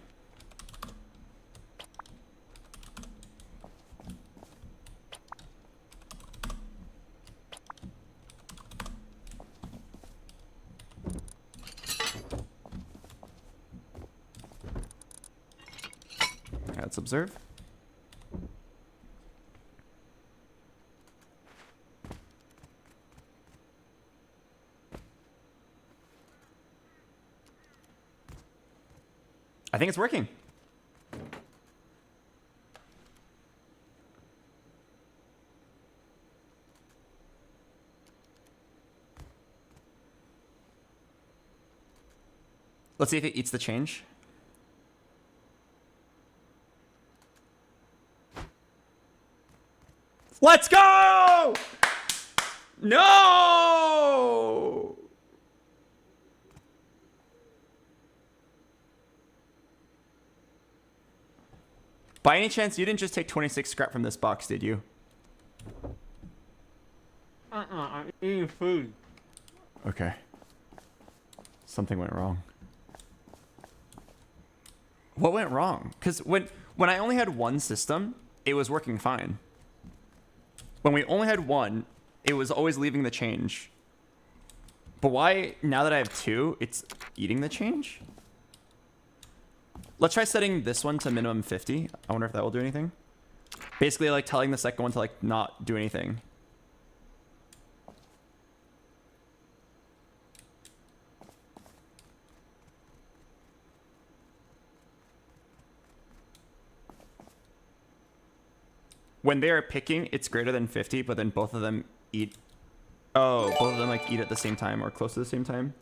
Let's observe. I think it's working. Let's see if it eats the change. Let's go! No! By any chance, you didn't just take 26 scrap from this box, did you? I'm eating food. Okay. Something went wrong. What went wrong? Because when I only had one system, it was working fine. When we only had one, it was always leaving the change. But why, now that I have two, it's eating the change? Let's try setting this one to minimum 50. I wonder if that will do anything. Basically, like telling the second one to like not do anything. When they are picking, it's greater than 50, but then both of them eat Oh, both of them like eat at the same time or close to the same time.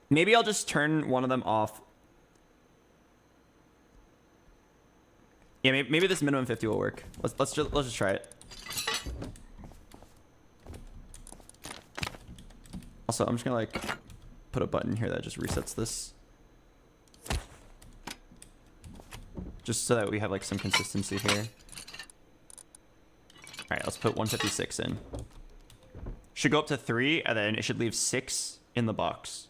Maybe I'll just turn one of them off. Yeah, maybe this minimum 50 will work. Let's just try it. Also, I'm just gonna like put a button here that just resets this. Just so that we have like some consistency here. All right, let's put 156 in. Should go up to 3, and then it should leave 6 in the box.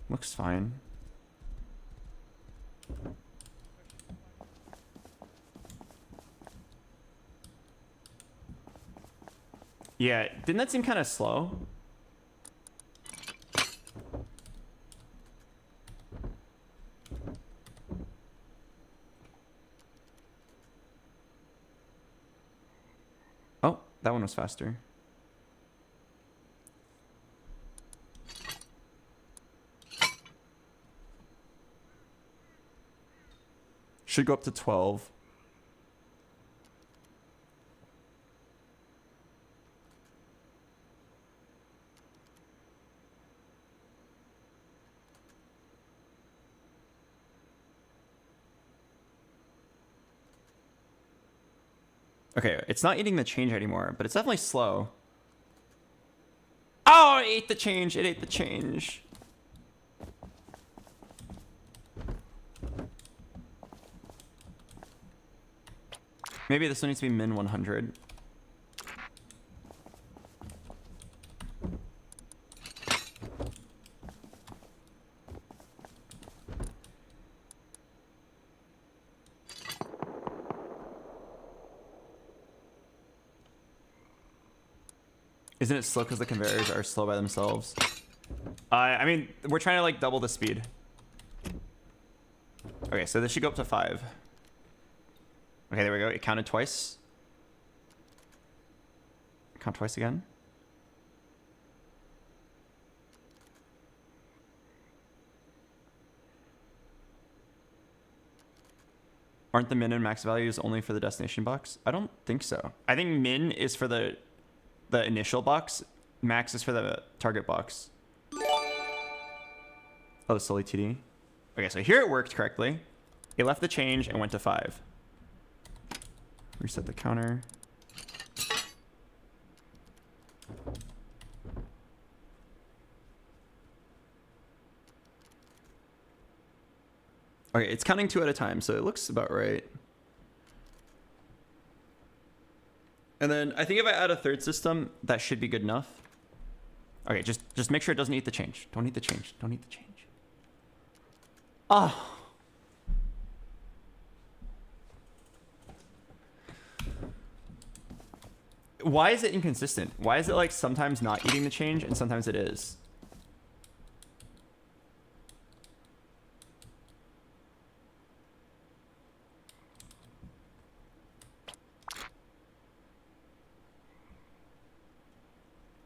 Looks fine. Yeah, didn't that seem kind of slow? Oh, that one was faster. Should go up to 12. Okay, it's not eating the change anymore, but it's definitely slow. Oh, it ate the change. It ate the change. Maybe this one needs to be min 100. Isn't it slow because the conveyors are slow by themselves? I mean, we're trying to like double the speed. Okay, so this should go up to 5. Okay, there we go. It counted twice. Count twice again. Aren't the min and max values only for the destination box? I don't think so. I think min is for the initial box. Max is for the target box. Oh, slowly TD. Okay, so here it worked correctly. It left the change and went to 5. Reset the counter. Okay, it's counting 2 at a time, so it looks about right. And then I think if I add a third system, that should be good enough. Okay, just make sure it doesn't eat the change. Don't eat the change. Don't eat the change. Oh. Why is it inconsistent? Why is it like sometimes not eating the change and sometimes it is?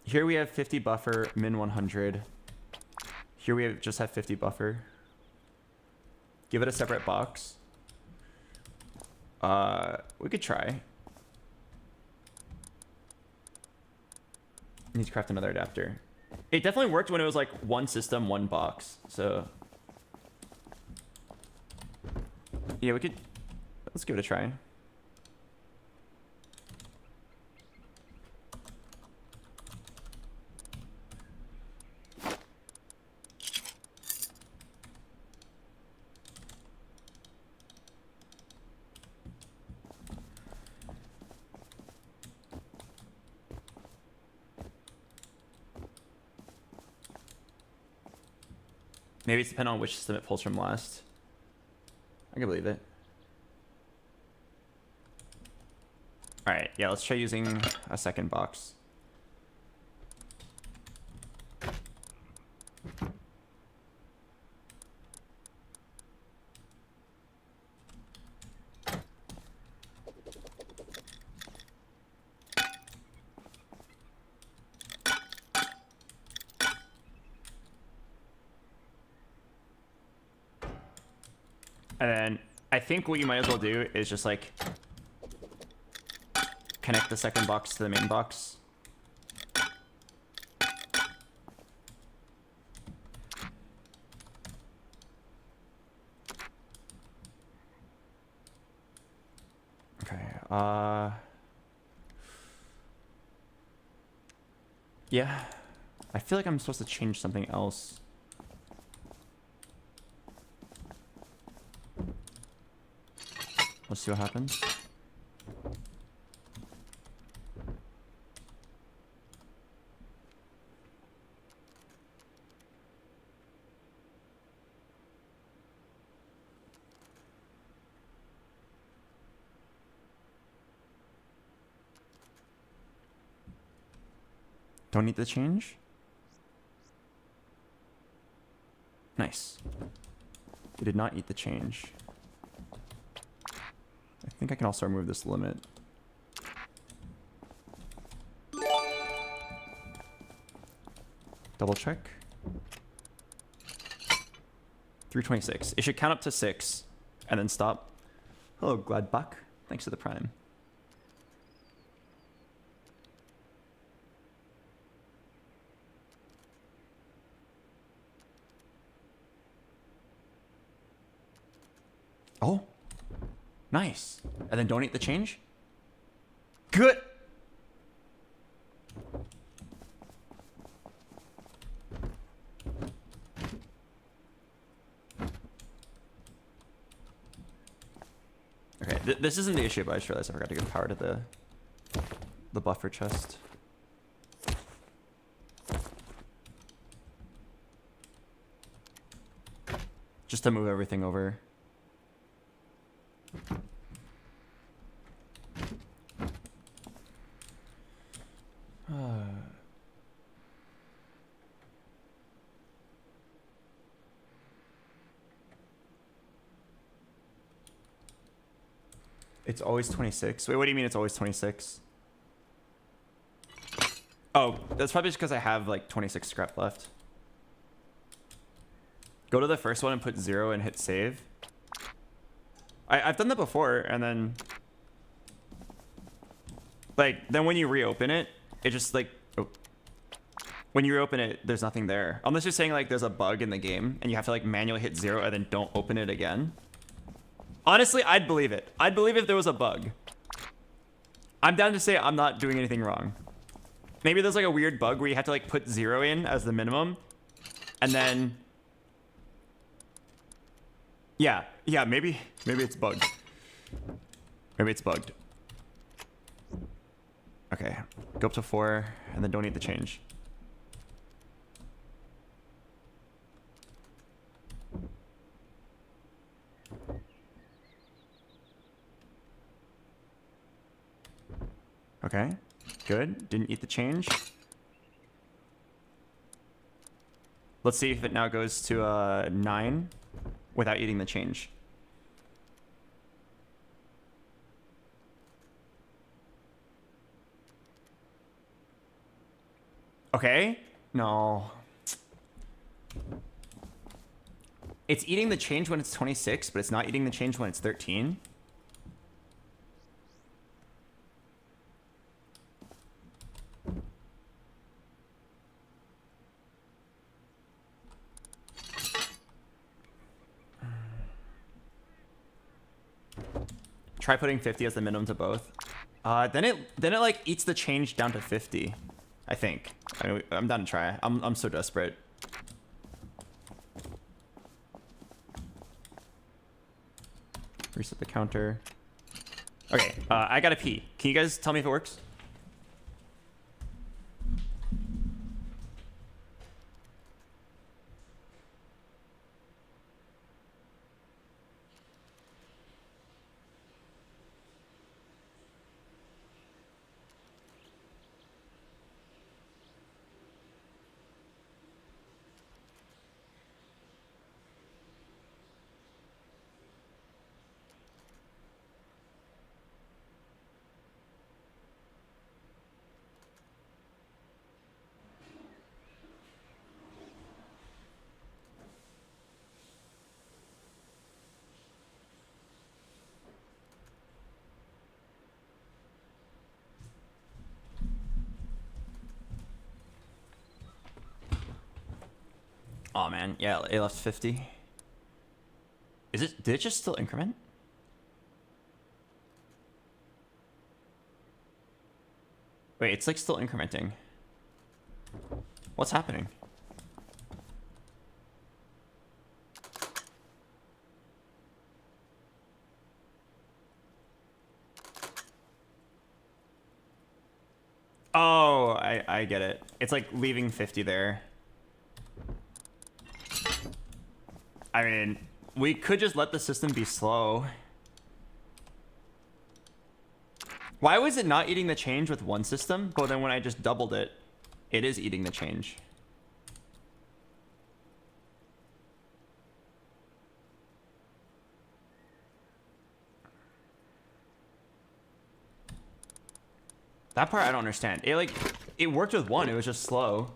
Here we have 50 buffer, min 100. Here we just have 50 buffer. Give it a separate box. We could try. Need to craft another adapter. It definitely worked when it was like one system, one box. So yeah, let's give it a try. Maybe it's depending on which system it pulls from last. I can believe it. All right, yeah, let's try using a second box. And then I think what you might as well do is just like connect the second box to the main box. Okay. Yeah. I feel like I'm supposed to change something else. Let's see what happens. Don't need the change? Nice. We did not eat the change. I think I can also remove this limit. Double check. 326. It should count up to 6 and then stop. Hello, Gladbach. Thanks for the prime. Oh, nice. And then don't eat the change. Good. Okay, this isn't the issue, but I just realized I forgot to give power to the buffer chest. Just to move everything over. It's always 26. Wait, what do you mean it's always 26? Oh, that's probably just because I have like 26 scrap left. Go to the first one and put 0 and hit save. I've done that before, and then then when you reopen it, it just like, oh. When you reopen it, there's nothing there. Unless you're saying like there's a bug in the game and you have to like manually hit 0 and then don't open it again. Honestly, I'd believe it. I'd believe if there was a bug. I'm down to say I'm not doing anything wrong. Maybe there's like a weird bug where you have to like put 0 in as the minimum. And then... Yeah, maybe it's bugged. Maybe it's bugged. Okay, go up to 4 and then don't eat the change. Okay, good. Didn't eat the change. Let's see if it now goes to 9 without eating the change. Okay, no. It's eating the change when it's 26, but it's not eating the change when it's 13. Try putting 50 as the minimum to both. Then it like eats the change down to 50. I think. I'm down to try. I'm so desperate. Reset the counter. Okay, I gotta pee. Can you guys tell me if it works? Oh man, yeah, it left 50. Did it just still increment? Wait, it's like still incrementing. What's happening? Oh, I get it. It's like leaving 50 there. I mean, we could just let the system be slow. Why was it not eating the change with one system, but then when I just doubled it, it is eating the change? That part I don't understand. It worked with one, it was just slow.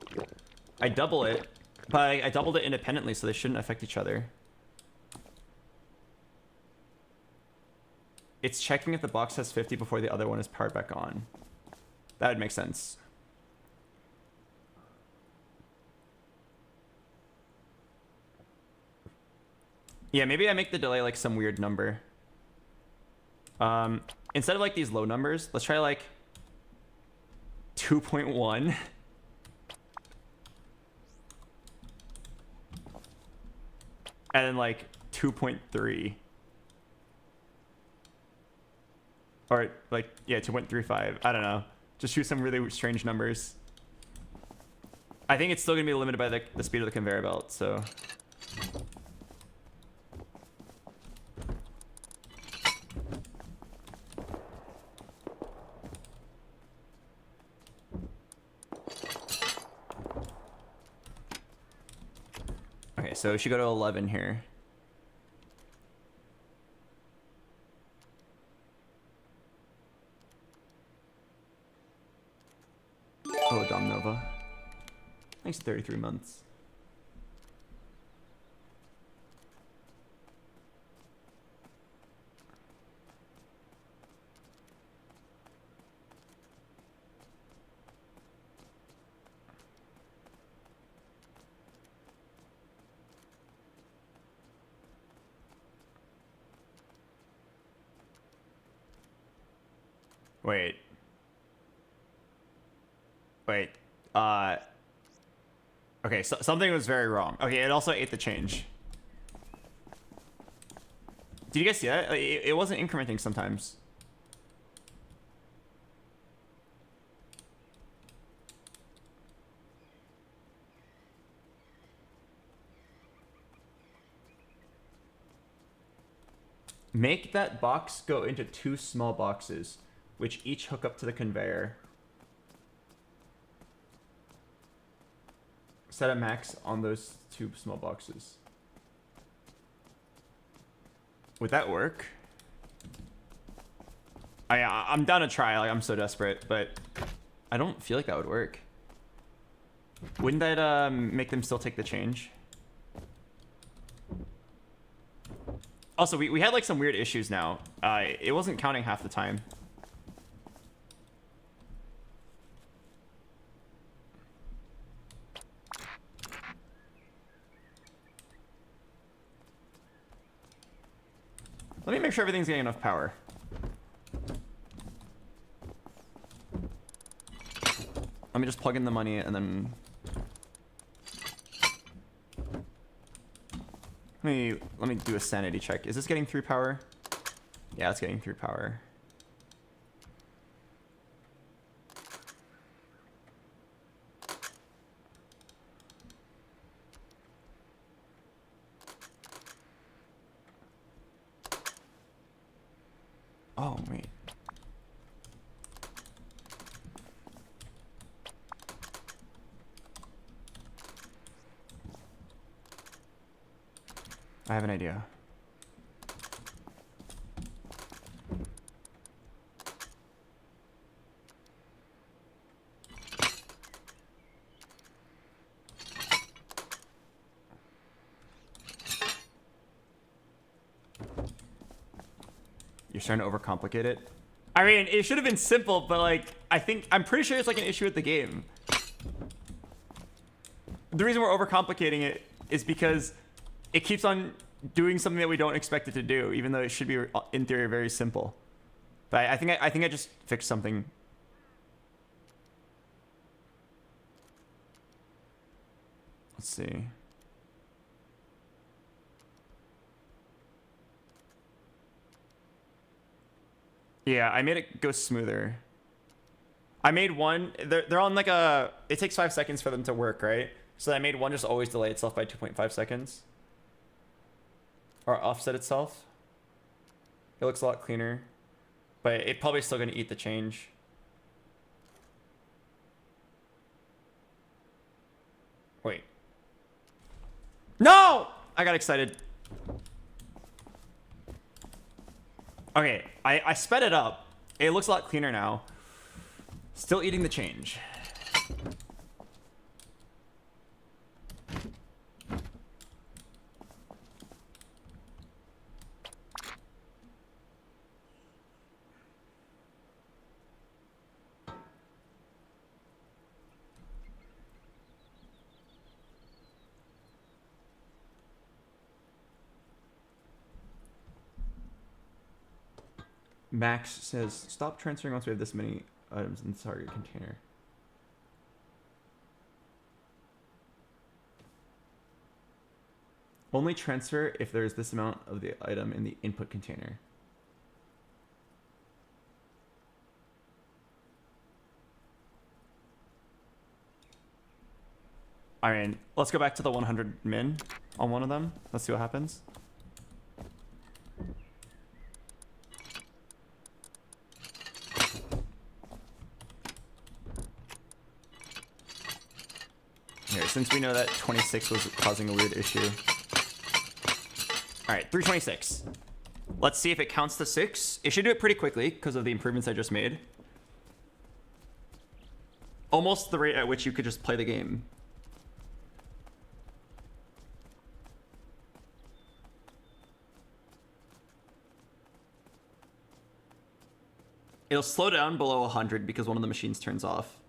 I double it, but I doubled it independently, so they shouldn't affect each other. It's checking if the box has 50 before the other one is powered back on. That would make sense. Yeah, maybe I make the delay like some weird number. Instead of like these low numbers, let's try like 2.1. And then like 2.3. Or like, yeah, 2.35. I don't know. Just choose some really strange numbers. I think it's still going to be limited by the speed of the conveyor belt, so... Okay, so we should go to 11 here. Oh, Dom Nova. Thanks, 33 months. Wait. Okay, so something was very wrong. Okay, it also ate the change. Did you guys see that? Like, it wasn't incrementing sometimes. Make that box go into 2 small boxes, which each hook up to the conveyor. Set a max on those 2 small boxes. Would that work? I'm down to try. Like, I'm so desperate, but I don't feel like that would work. Wouldn't that make them still take the change? Also, we had like some weird issues now. It wasn't counting half the time. Let me make sure everything's getting enough power. Let me just plug in the money and then... Let me do a sanity check. Is this getting through power? Yeah, it's getting through power. Oh, wait. I have an idea. You're starting to overcomplicate it. I mean, it should have been simple, but like, I'm pretty sure it's like an issue with the game. The reason we're overcomplicating it is because it keeps on doing something that we don't expect it to do, even though it should be, in theory, very simple. But I think I just fixed something. Let's see. Yeah, I made it go smoother. I made one, they're on like a, it takes 5 seconds for them to work, right? So I made one just always delay itself by 2.5 seconds. Or offset itself. It looks a lot cleaner. But it's probably still going to eat the change. Wait. No! I got excited. Okay, I sped it up. It looks a lot cleaner now. Still eating the change. Max says, stop transferring once we have this many items in the target container. Only transfer if there's this amount of the item in the input container. I mean, let's go back to the 100 min on one of them. Let's see what happens. Here, since we know that 26 was causing a weird issue. All right, 326. Let's see if it counts to 6. It should do it pretty quickly because of the improvements I just made. Almost the rate at which you could just play the game. It'll slow down below 100 because one of the machines turns off.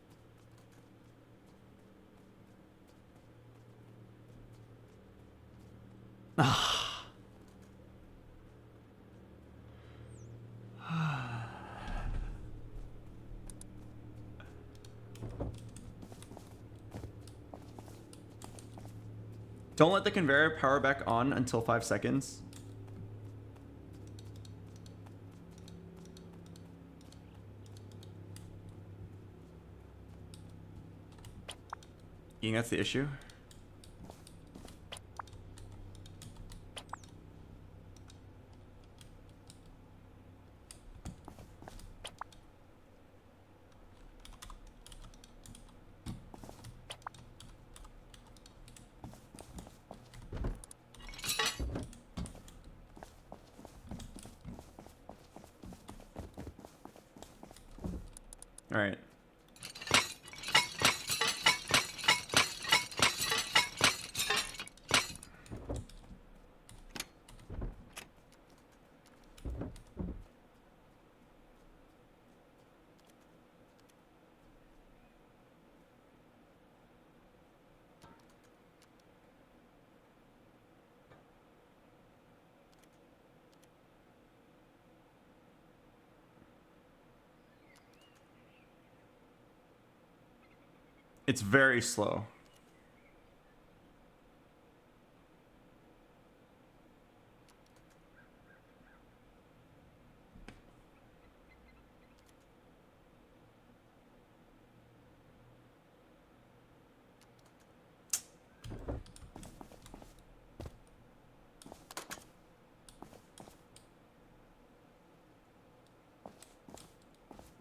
Don't let the conveyor power back on until 5 seconds. You think that's the issue? All right. It's very slow.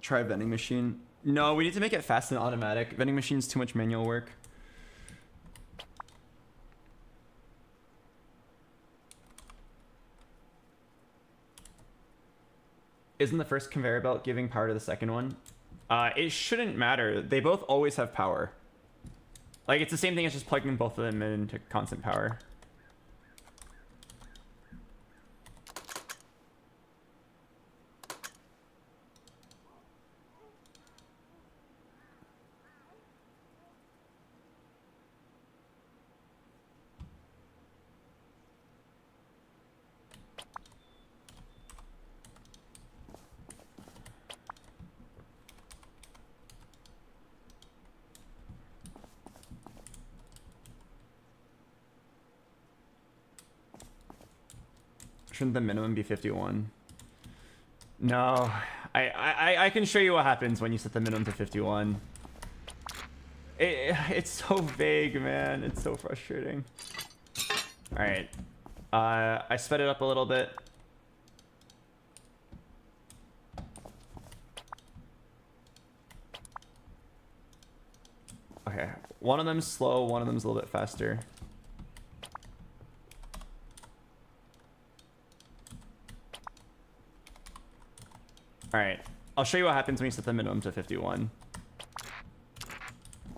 Try vending machine. No, we need to make it fast and automatic. Vending machine's too much manual work. Isn't the first conveyor belt giving power to the second one? It shouldn't matter. They both always have power. Like, it's the same thing as just plugging both of them into constant power. Shouldn't the minimum be 51? No. I can show you what happens when you set the minimum to 51. It's so vague, man. It's so frustrating. Alright. I sped it up a little bit. Okay. One of them's slow, one of them's a little bit faster. Alright. I'll show you what happens when you set the minimum to 51.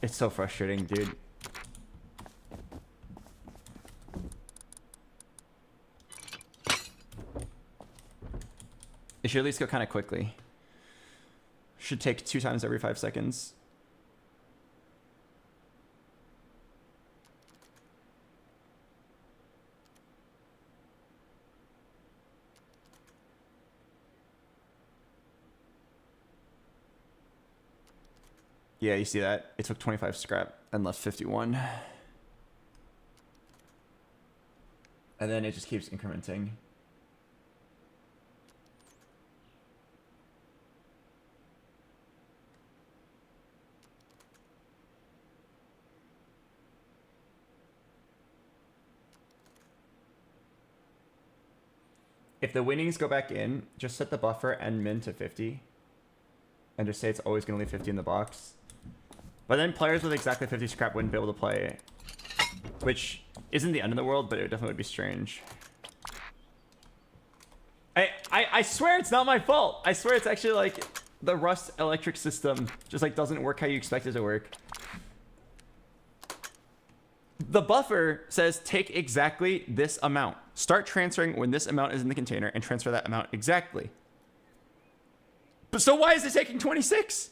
It's so frustrating, dude. It should at least go kind of quickly. Should take 2 times every 5 seconds. Yeah, you see that? It took 25 scrap and left 51. And then it just keeps incrementing. If the winnings go back in, just set the buffer and min to 50. And just say it's always going to leave 50 in the box. But then players with exactly 50 scrap wouldn't be able to play. Which isn't the end of the world, but it definitely would be strange. I swear it's not my fault. I swear it's actually like the Rust electric system just like doesn't work how you expect it to work. The buffer says take exactly this amount. Start transferring when this amount is in the container and transfer that amount exactly. But so why is it taking 26?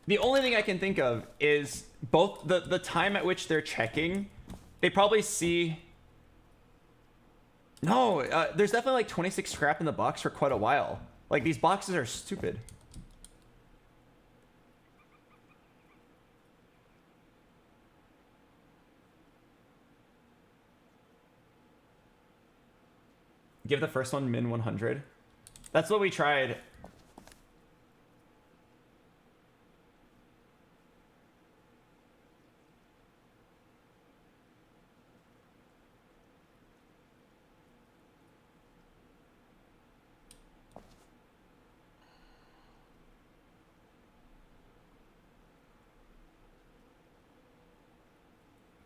The only thing I can think of is both the time at which they're checking. They probably see... No, there's definitely like 26 scrap in the box for quite a while. Like, these boxes are stupid. Give the first one min 100. That's what we tried.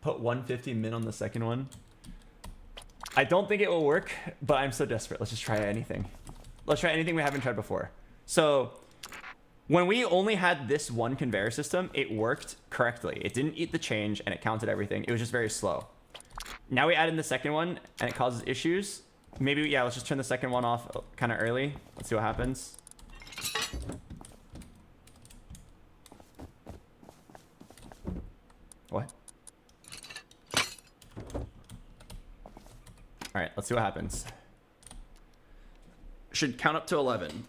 Put 150 min on the second one. I don't think it will work, but I'm so desperate. Let's just try anything. Let's try anything we haven't tried before. So when we only had this one conveyor system, it worked correctly. It didn't eat the change and it counted everything. It was just very slow. Now we add in the second one and it causes issues. Maybe, yeah, let's just turn the second one off kind of early. Let's see what happens. What? All right, let's see what happens. Should count up to 11.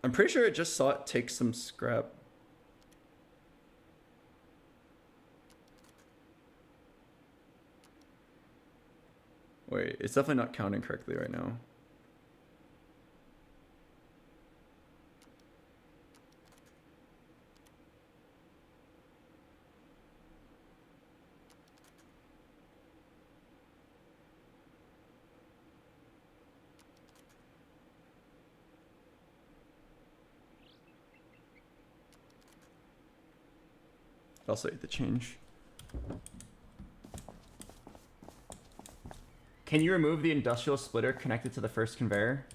I'm pretty sure it just saw it take some scrap. Wait, it's definitely not counting correctly right now. Also ate the change. Can you remove the industrial splitter connected to the first conveyor?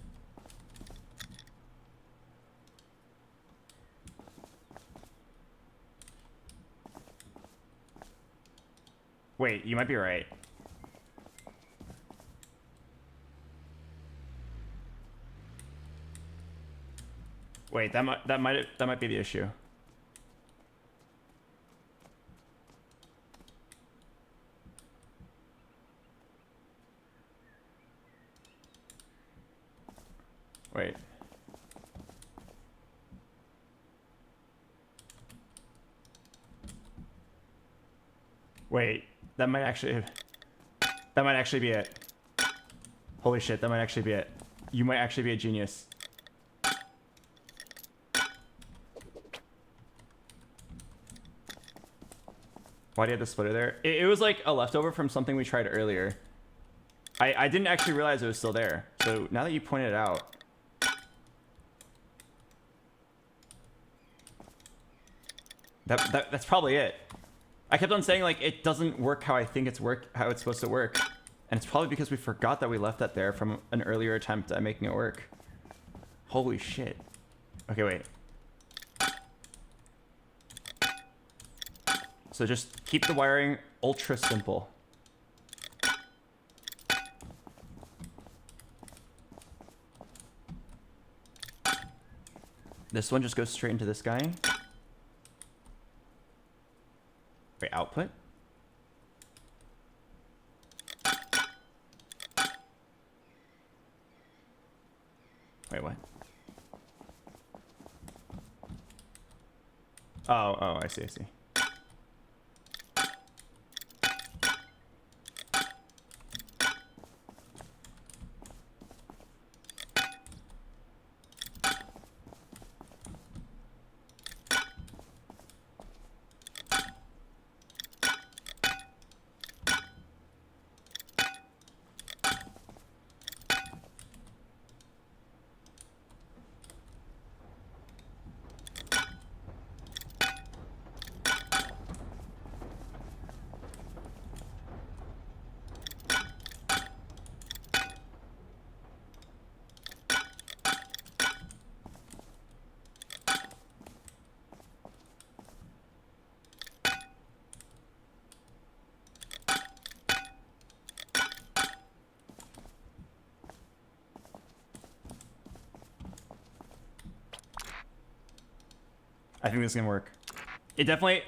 Wait, you might be right. Wait, that might be the issue. Wait. Wait, that might actually be it. Holy shit, that might actually be it. You might actually be a genius. Why do you have the splitter there? It was like a leftover from something we tried earlier. I didn't actually realize it was still there. So now that you pointed it out. That's probably it. I kept on saying like it doesn't work how I think how it's supposed to work. And it's probably because we forgot that we left that there from an earlier attempt at making it work. Holy shit. Okay, wait. So just keep the wiring ultra simple. This one just goes straight into this guy. Wait, output? Wait, what? Oh, I see. I think this is gonna work. It definitely.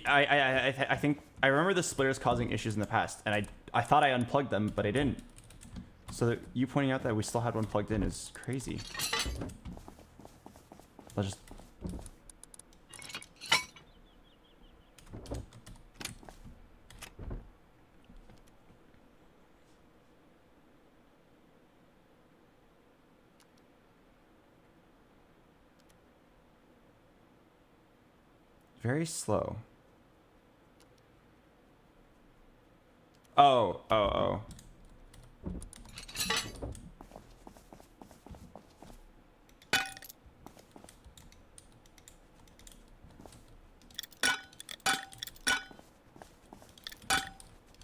I think I remember the splitters causing issues in the past, and I thought I unplugged them, but I didn't. So that you pointing out that we still had one plugged in is crazy. Let's just. Very slow. Oh.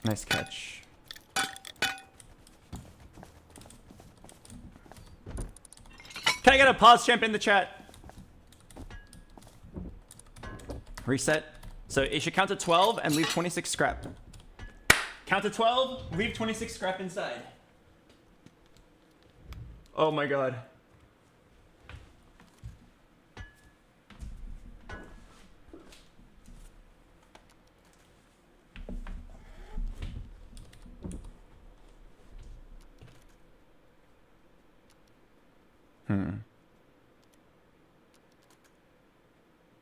Nice catch. Can I get a pause champ in the chat? Reset. So it should count to 12 and leave 26 scrap. Count to 12, leave 26 scrap inside. Oh my god.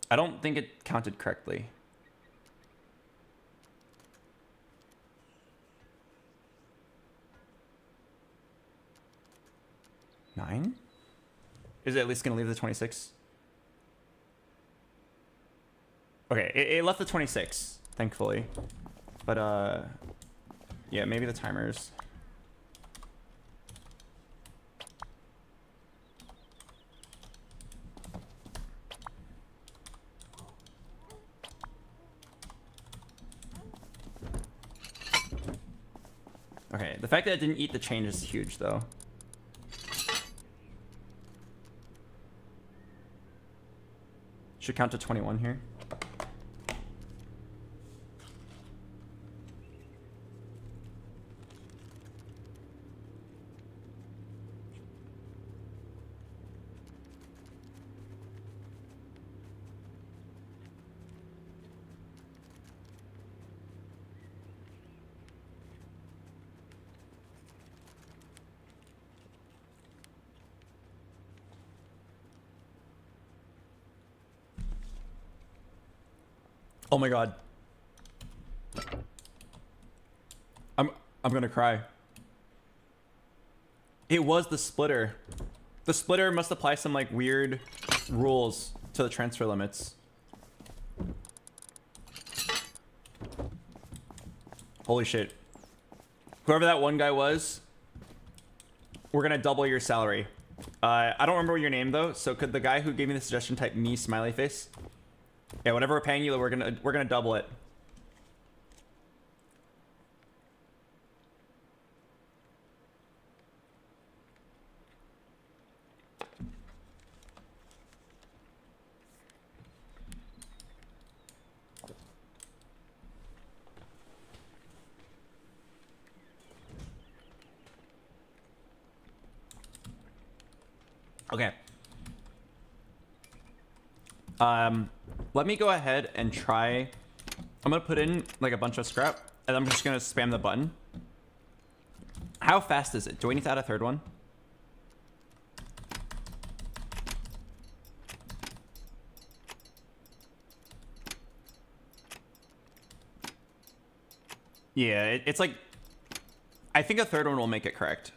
I don't think it counted correctly. Nine? Is it at least gonna leave the 26? Okay, it left the 26, thankfully. But yeah, maybe the timers. Okay, the fact that it didn't eat the change is huge, though. Should count to 21 here. Oh my god. I'm gonna cry. It was the splitter. The splitter must apply some like weird rules to the transfer limits. Holy shit. Whoever that one guy was, we're gonna double your salary. I don't remember your name though, so could the guy who gave me the suggestion type me smiley face? Yeah, whatever we're paying you, we're gonna double it. Okay. Let me go ahead and try. I'm gonna put in like a bunch of scrap, and I'm just gonna spam the button. How fast is it? Do we need to add a third one? Yeah, it's like, I think a third one will make it correct.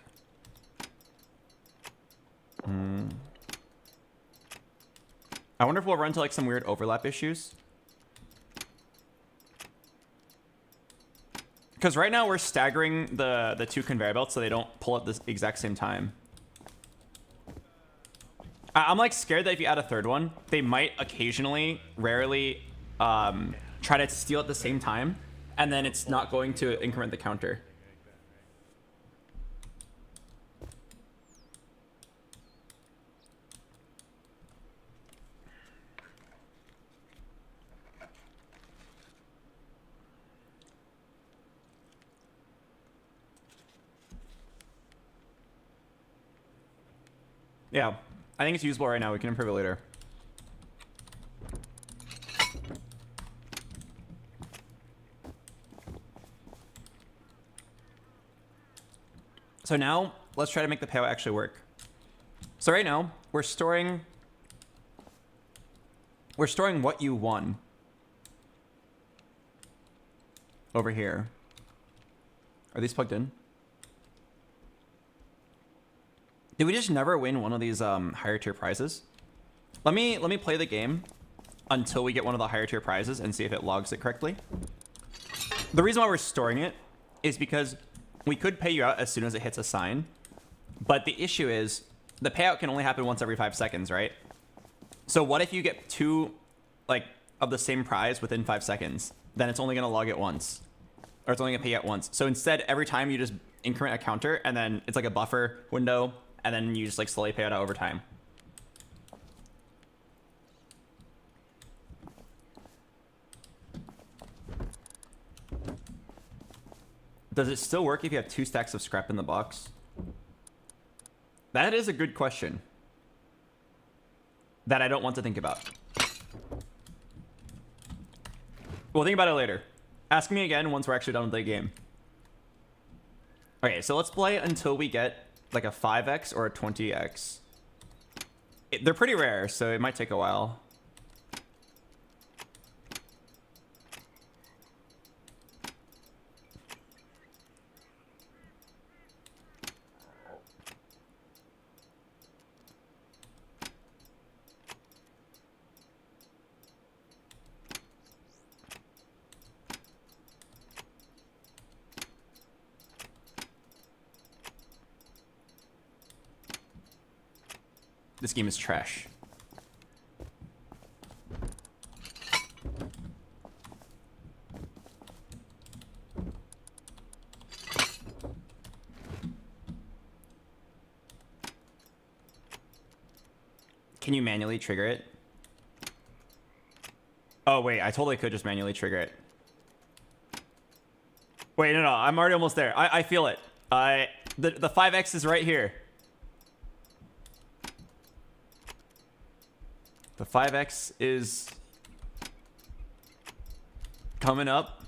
I wonder if we'll run into like some weird overlap issues. Because right now we're staggering the two conveyor belts so they don't pull at the exact same time. I'm like scared that if you add a third one, they might occasionally, rarely, try to steal at the same time, and then it's not going to increment the counter. Yeah, I think it's usable right now. We can improve it later. So now let's try to make the payout actually work. So right now we're storing what you won over here. Are these plugged in? Did we just never win one of these higher tier prizes? Let me play the game until we get one of the higher tier prizes and see if it logs it correctly. The reason why we're storing it is because we could pay you out as soon as it hits a sign, but the issue is the payout can only happen once every 5 seconds, right? So what if you get two like of the same prize within 5 seconds? Then it's only gonna log it once, or it's only gonna pay out once. So instead, every time you just increment a counter, and then it's like a buffer window, and then you just like slowly pay it out over time. Does it still work if you have 2 stacks of scrap in the box? That is a good question that I don't want to think about. We'll think about it later. Ask me again once we're actually done with the game. Okay, so let's play until we get like a 5x or a 20x. They're pretty rare, so it might take a while. This game is trash. Can you manually trigger it? Oh, wait, I totally could just manually trigger it. Wait, no, I'm already almost there. I feel it. The 5x is right here. The 5x is coming up.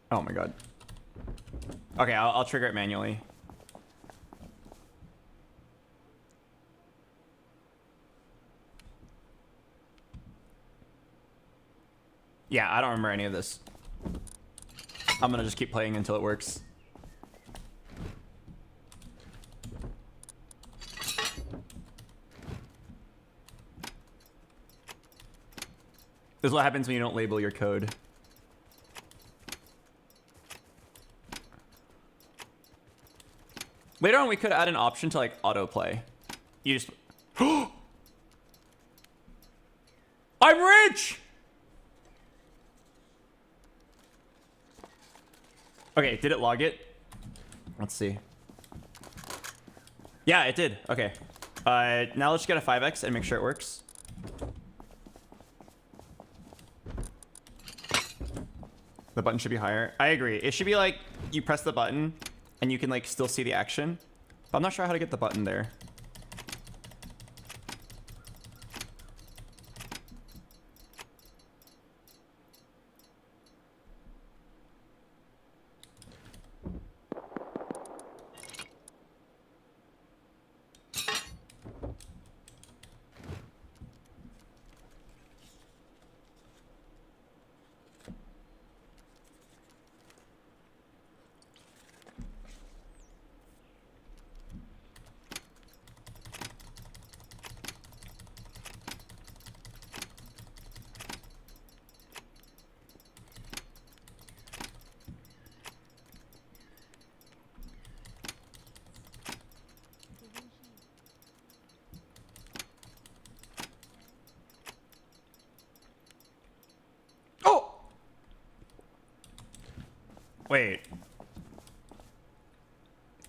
Oh my god. Okay, I'll trigger it manually. Yeah, I don't remember any of this. I'm gonna just keep playing until it works. This is what happens when you don't label your code. Later on, we could add an option to like autoplay. You just... I'm rich! Okay, did it log it? Let's see. Yeah, it did. Okay. Now let's get a 5x and make sure it works. The button should be higher. I agree. It should be like you press the button and you can like still see the action. But I'm not sure how to get the button there. Wait.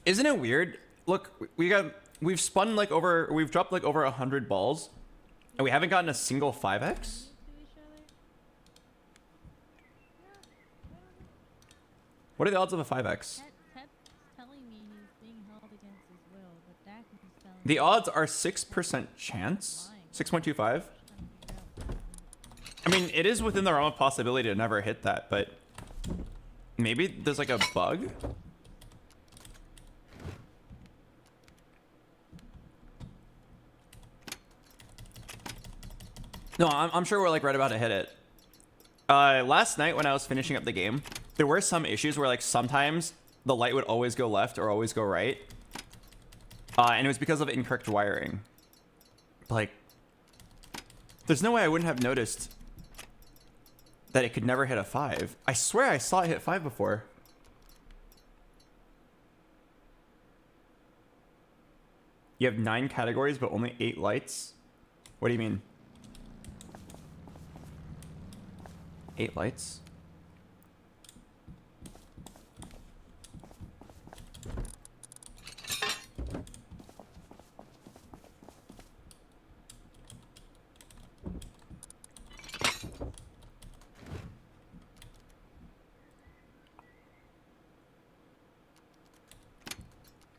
Isn't it weird? Look, we've spun like over, we've dropped like over 100 balls, and we haven't gotten a single 5x? What are the odds of a 5x? The odds are 6% chance? 6.25? I mean, it is within the realm of possibility to never hit that, but maybe there's like a bug? No, I'm sure we're like right about to hit it. Last night when I was finishing up the game, there were some issues where like sometimes the light would always go left or always go right. And it was because of incorrect wiring. Like, there's no way I wouldn't have noticed that it could never hit a 5. I swear I saw it hit 5 before. You have 9 categories, but only 8 lights? What do you mean? 8 lights?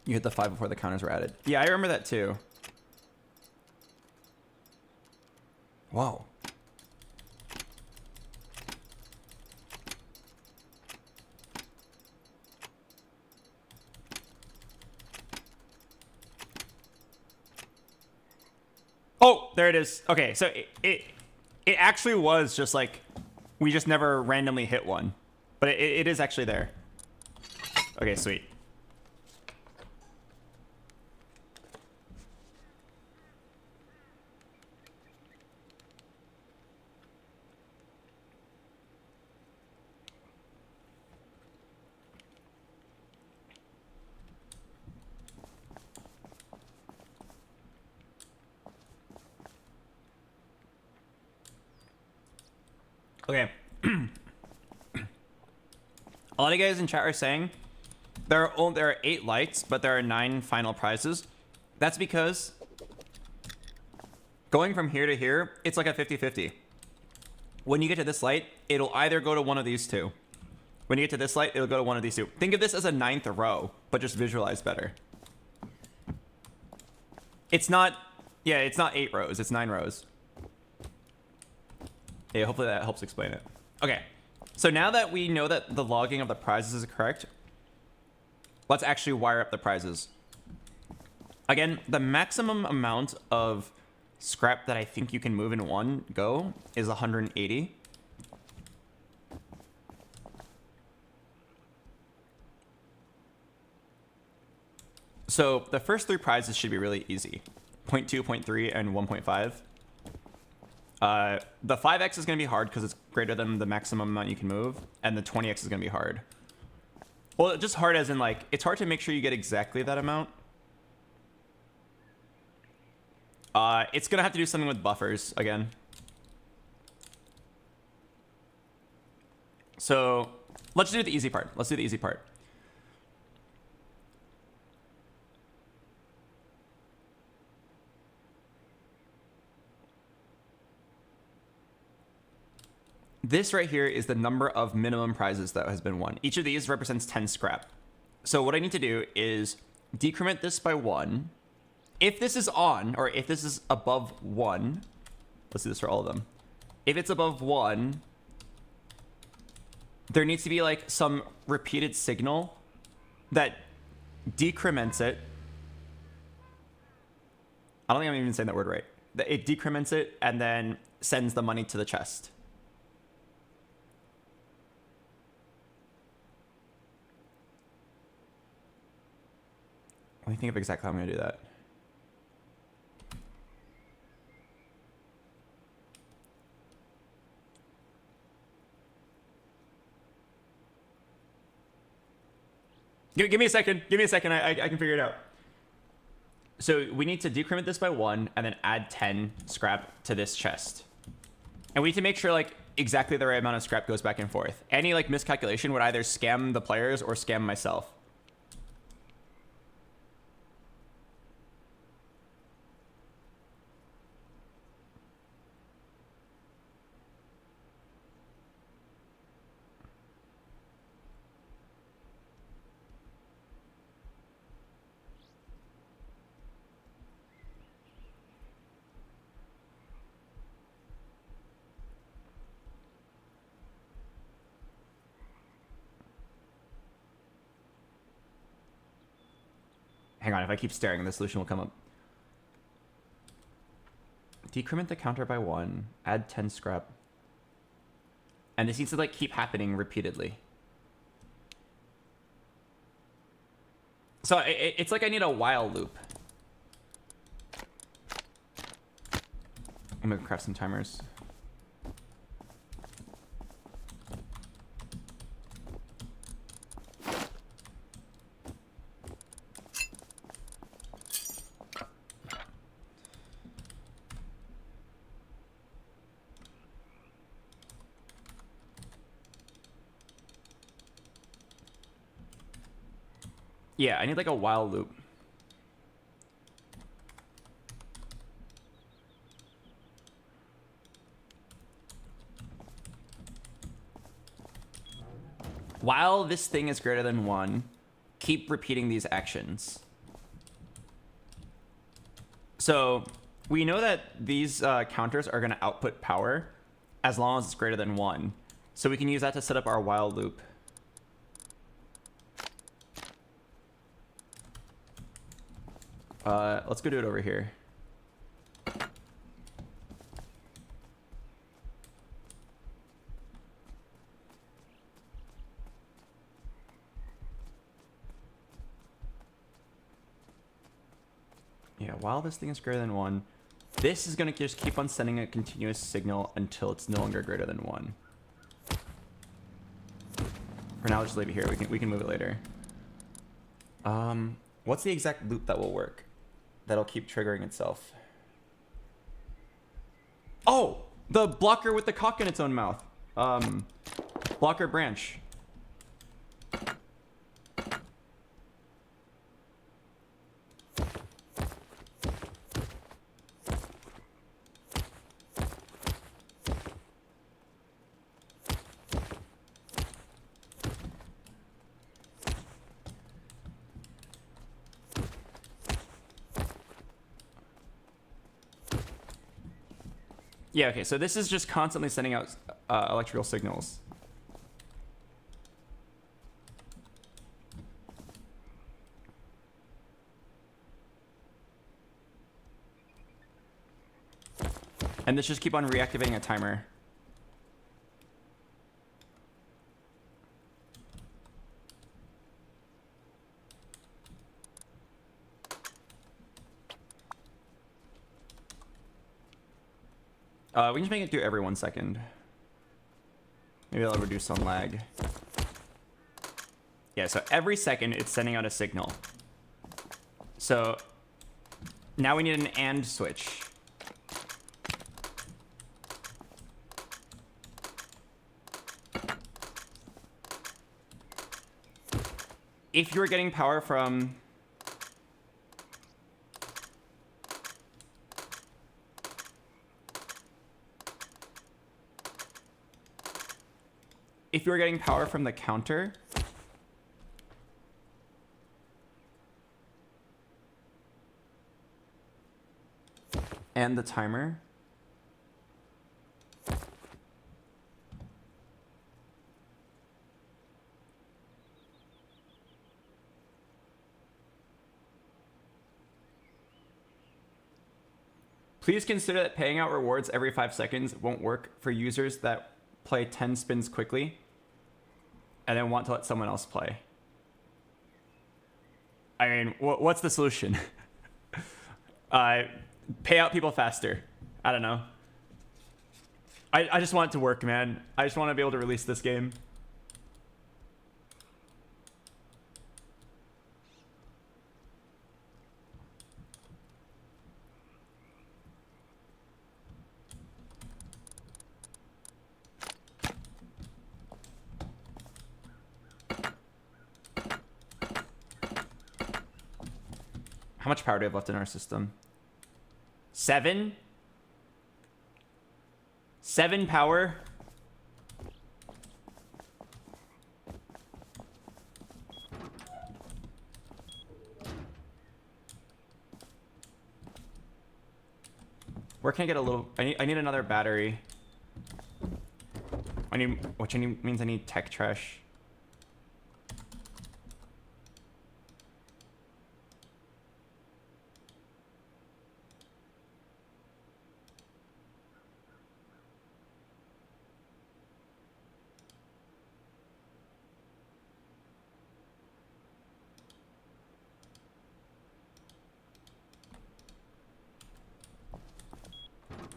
You hit the 5 before the counters were added. Yeah, I remember that too. Whoa. Oh, there it is. Okay, so it actually was just like, we just never randomly hit one. But it is actually there. Okay, sweet. Okay. A lot of you guys in chat are saying there are 8 lights, but there are 9 final prizes. That's because going from here to here, it's like a 50-50. When you get to this light, it'll either go to one of these two. When you get to this light, it'll go to one of these two. Think of this as a 9th row, but just visualize better. It's not, yeah, it's not 8 rows, it's 9 rows. Yeah, hopefully that helps explain it. Okay, so now that we know that the logging of the prizes is correct, let's actually wire up the prizes. Again, the maximum amount of scrap that I think you can move in one go is 180. So the first 3 prizes should be really easy. 0.2, 0.3, and 1.5. The 5x is going to be hard because it's greater than the maximum amount you can move, and the 20x is going to be hard. Well, just hard as in, like, it's hard to make sure you get exactly that amount. It's going to have to do something with buffers again. So let's do the easy part. Let's do the easy part. This right here is the number of minimum prizes that has been won. Each of these represents 10 scrap. So what I need to do is decrement this by 1. If this is on, or if this is above 1, let's do this for all of them. If it's above 1, there needs to be like some repeated signal that decrements it. I don't think I'm even saying that word right. It decrements it and then sends the money to the chest. Let me think of exactly how I'm going to do that. Give me a second. Give me a second. I can figure it out. So we need to decrement this by 1 and then add 10 scrap to this chest. And we need to make sure like exactly the right amount of scrap goes back and forth. Any like miscalculation would either scam the players or scam myself. Hang on, if I keep staring, the solution will come up. Decrement the counter by 1, add 10 scrap. And this needs to like keep happening repeatedly. So it's like I need a while loop. I'm gonna craft some timers. Yeah, I need like a while loop. While this thing is greater than 1, keep repeating these actions. So we know that these counters are going to output power as long as it's greater than 1. So we can use that to set up our while loop. Let's go do it over here. Yeah, while this thing is greater than 1, this is going to just keep on sending a continuous signal until it's no longer greater than 1. For now, I'll just leave it here. We can move it later. What's the exact loop that will work? That'll keep triggering itself. Oh! The blocker with the cock in its own mouth. Blocker branch. Yeah, okay, so this is just constantly sending out electrical signals. And this just keep on reactivating a timer. We can just make it do every 1 second. Maybe that'll reduce some lag. Yeah, so every second it's sending out a signal. So now we need an AND switch. If you're getting power from... If you're getting power from the counter... and the timer... Please consider that paying out rewards every 5 seconds won't work for users that play 10 spins quickly and then want to let someone else play. I mean, what's the solution? Pay out people faster. I don't know. I just want it to work, man. I just want to be able to release this game. How much power do we have left in our system? 7? 7 power? Where can I get a little... I need another battery. Which means I need tech trash.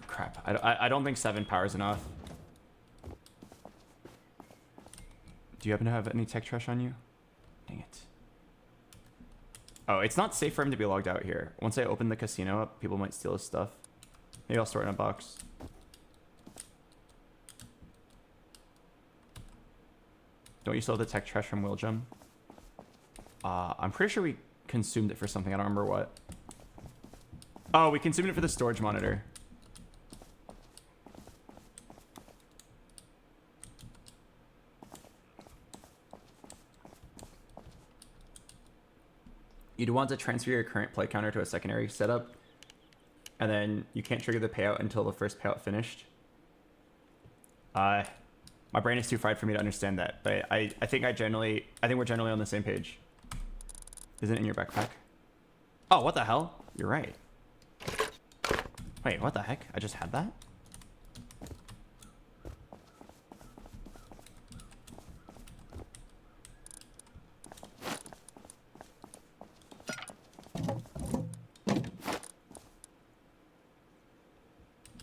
Crap. I don't think 7 power is enough. Do you happen to have any tech trash on you? Dang it. Oh, it's not safe for him to be logged out here. Once I open the casino up, people might steal his stuff. Maybe I'll store it in a box. Don't you still have the tech trash from Willjum? I'm pretty sure we consumed it for something. I don't remember what. Oh, we consumed it for the storage monitor. You'd want to transfer your current play counter to a secondary setup, and then you can't trigger the payout until the first payout finished. My brain is too fried for me to understand that, but I think we're generally on the same page. Isn't it in your backpack? Oh, what the hell? You're right. Wait, what the heck? I just had that?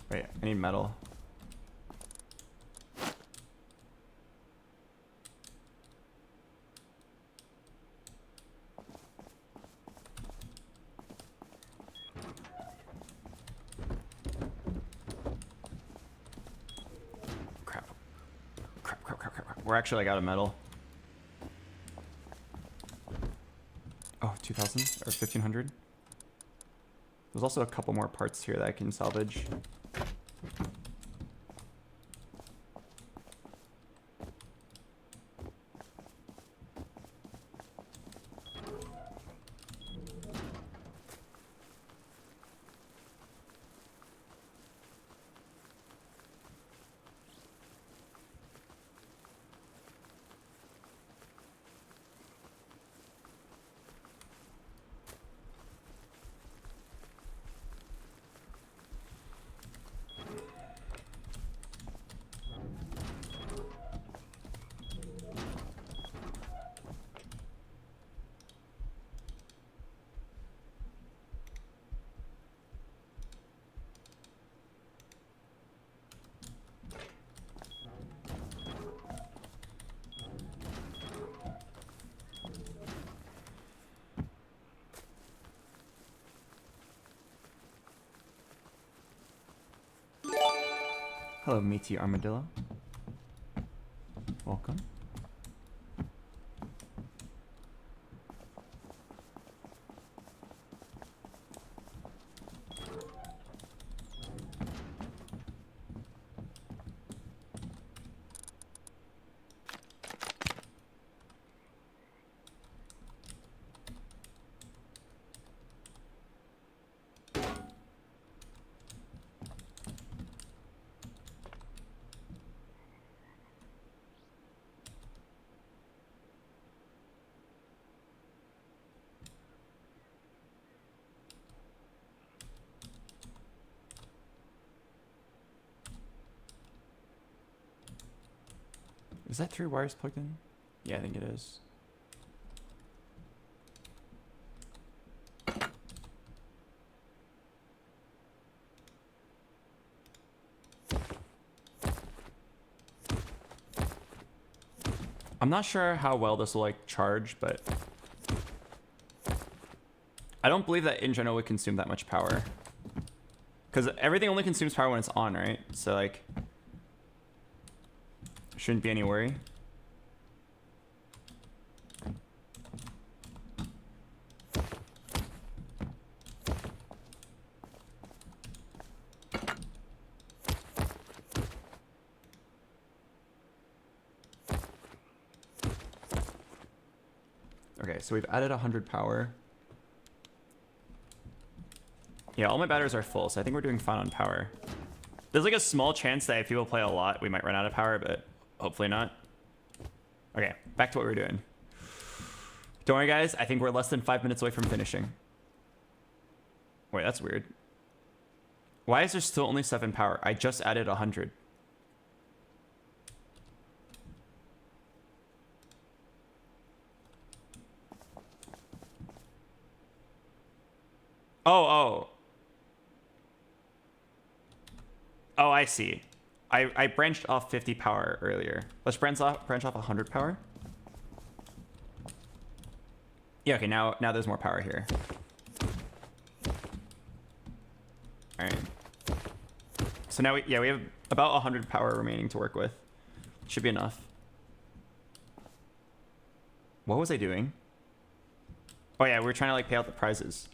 Wait, I need metal. Crap. We're actually like out of metal. Oh, 2,000 or 1,500. There's also a couple more parts here that I can salvage. Hello, meaty armadillo. Welcome. Is that 3 wires plugged in? Yeah, I think it is. I'm not sure how well this will like charge, but I don't believe that in general would consume that much power. Because everything only consumes power when it's on, right? So like, shouldn't be any worry. Okay, so we've added 100 power. Yeah, all my batteries are full, so I think we're doing fine on power. There's like a small chance that if people play a lot, we might run out of power, but hopefully not. Okay, back to what we're doing. Don't worry, guys. I think we're less than 5 minutes away from finishing. Wait, that's weird. Why is there still only 7 power? I just added 100. Oh. Oh, I see. I branched off 50 power earlier. Let's branch off 100 power. Yeah, okay, now there's more power here. All right. So now we have about 100 power remaining to work with. Should be enough. What was I doing? Oh yeah, we were trying to like pay out the prizes.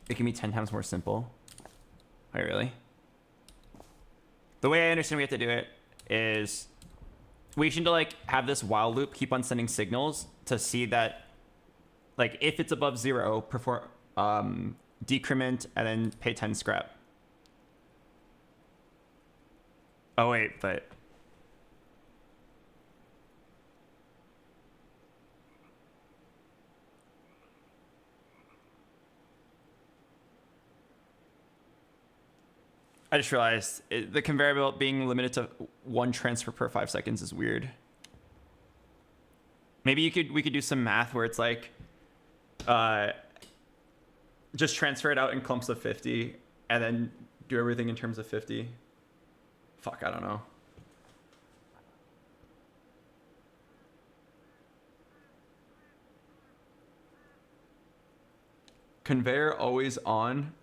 It can be 10 times more simple. Wait, really? The way I understand we have to do it is we should like have this while loop keep on sending signals to see that like if it's above 0, perform decrement and then pay 10 scrap. Oh wait, but I just realized the conveyor belt being limited to 1 transfer per 5 seconds is weird. Maybe we could do some math where it's like, just transfer it out in clumps of 50 and then do everything in terms of 50. Fuck, I don't know. Conveyor always on.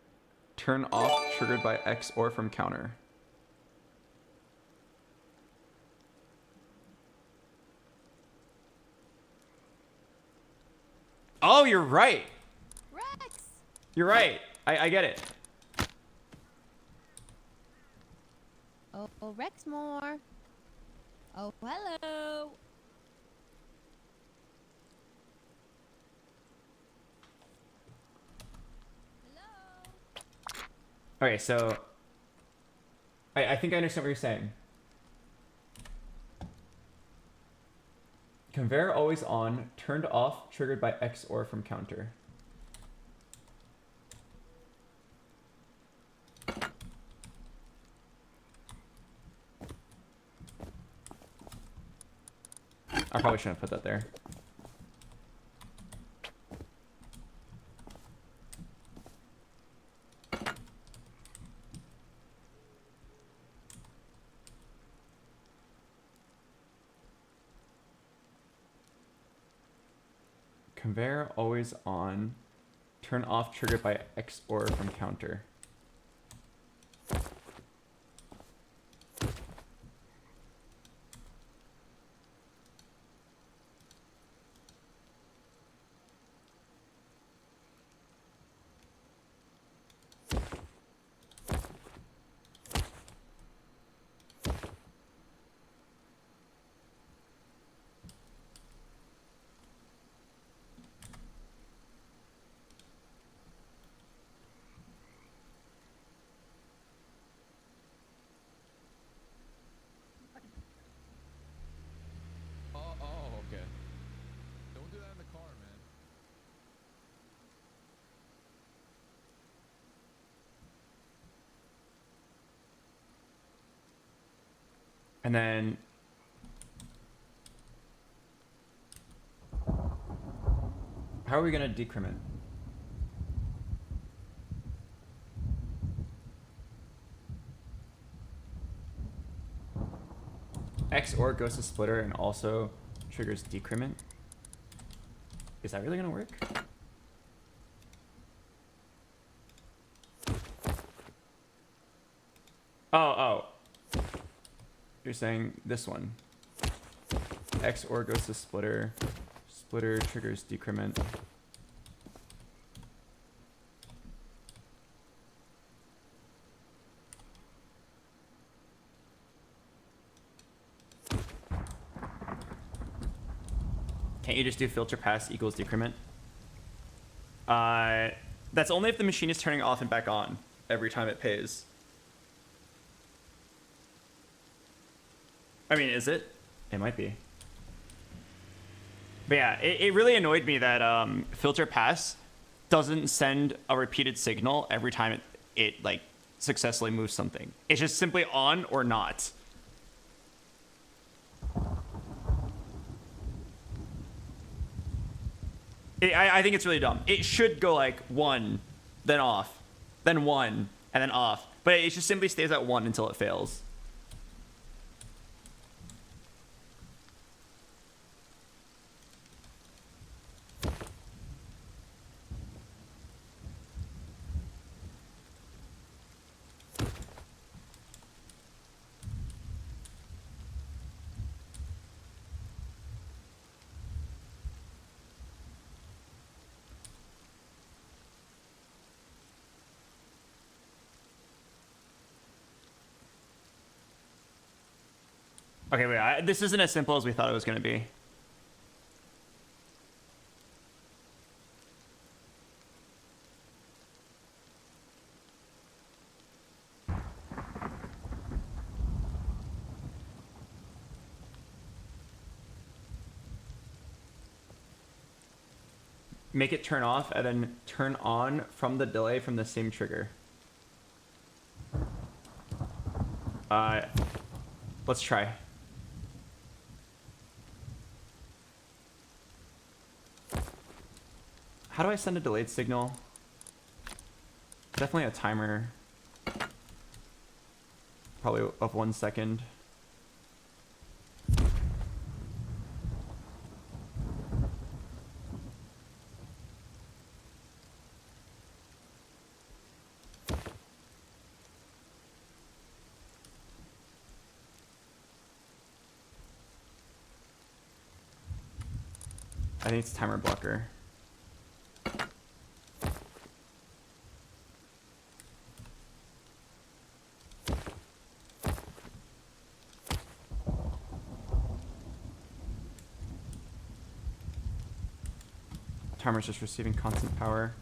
Turn off, triggered by X or from counter. Oh, you're right. Rex! You're right. I get it. Oh, Rex more. Oh, hello. Okay, so I think I understand what you're saying. Conveyor always on, turned off, triggered by X or from counter. I probably shouldn't have put that there. Conveyor always on. Turn off triggered by XOR from counter. Oh, okay. Don't do that in the car, man. And then how are we going to decrement? XOR goes to splitter and also triggers decrement. Is that really going to work? Oh. You're saying this one. XOR goes to splitter. Splitter triggers decrement. Can't you just do filter pass equals decrement? That's only if the machine is turning off and back on every time it pays. I mean, is it? It might be. But yeah, it really annoyed me that filter pass doesn't send a repeated signal every time it like successfully moves something. It's just simply on or not. I think it's really dumb. It should go like 1, then off, then 1, and then off. But it just simply stays at 1 until it fails. Okay, wait, this isn't as simple as we thought it was going to be. Make it turn off and then turn on from the delay from the same trigger. Let's try. How do I send a delayed signal? Definitely a timer. Probably of 1 second. I think it's timer blocker. Timer's just receiving constant power.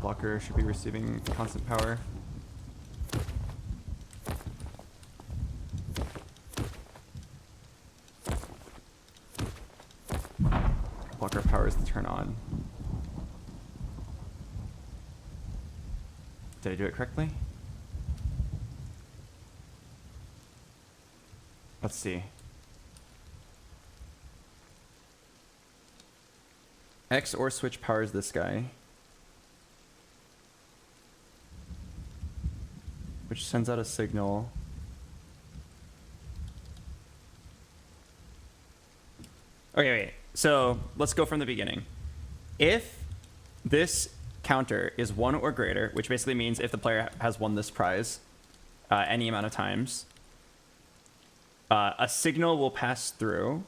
Blocker should be receiving constant power. Blocker power is the turn on. Did I do it correctly? Let's see. XOR switch powers this guy. which sends out a signal. Okay, wait. So let's go from the beginning. If this counter is 1 or greater, which basically means if the player has won this prize any amount of times, a signal will pass through.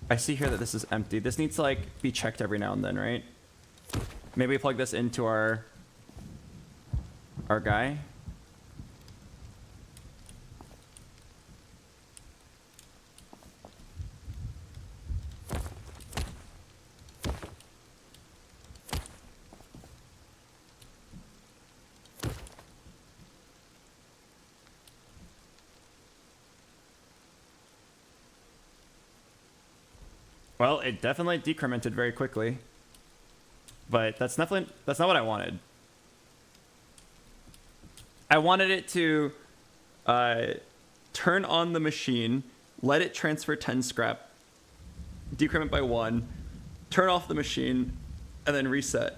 I see here that this is empty. This needs to like be checked every now and then, right? Maybe we plug this into our guy. Well, it definitely decremented very quickly, but that's not what I wanted. I wanted it to turn on the machine, let it transfer 10 scrap, decrement by 1, turn off the machine, and then reset.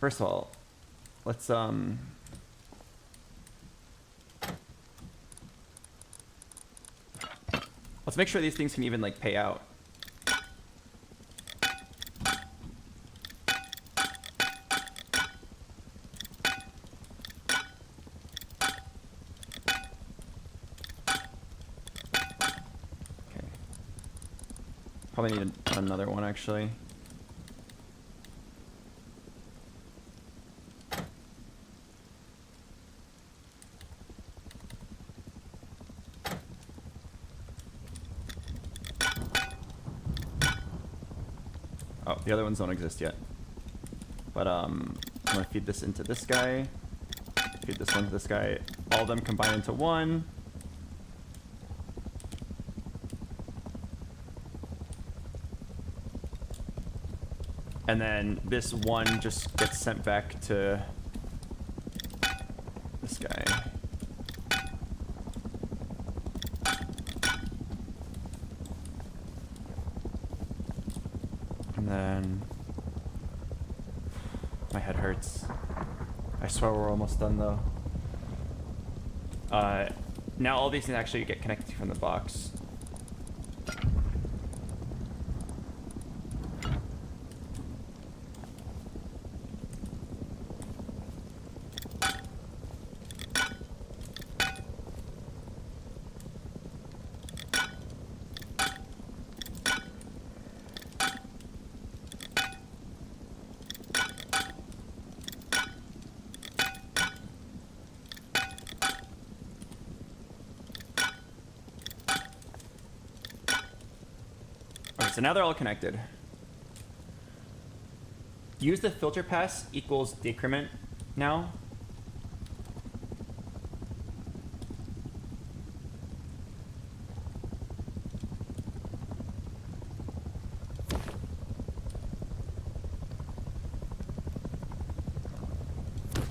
First of all, let's make sure these things can even like pay out. Okay. Probably need another one actually. Oh, the other ones don't exist yet. But I'm gonna feed this into this guy. Feed this one to this guy. All of them combine into one. And then this one just gets sent back to this guy. And then my head hurts. I swear we're almost done though. Now all these things actually get connected from the box. So now they're all connected. Use the filter pass equals decrement now.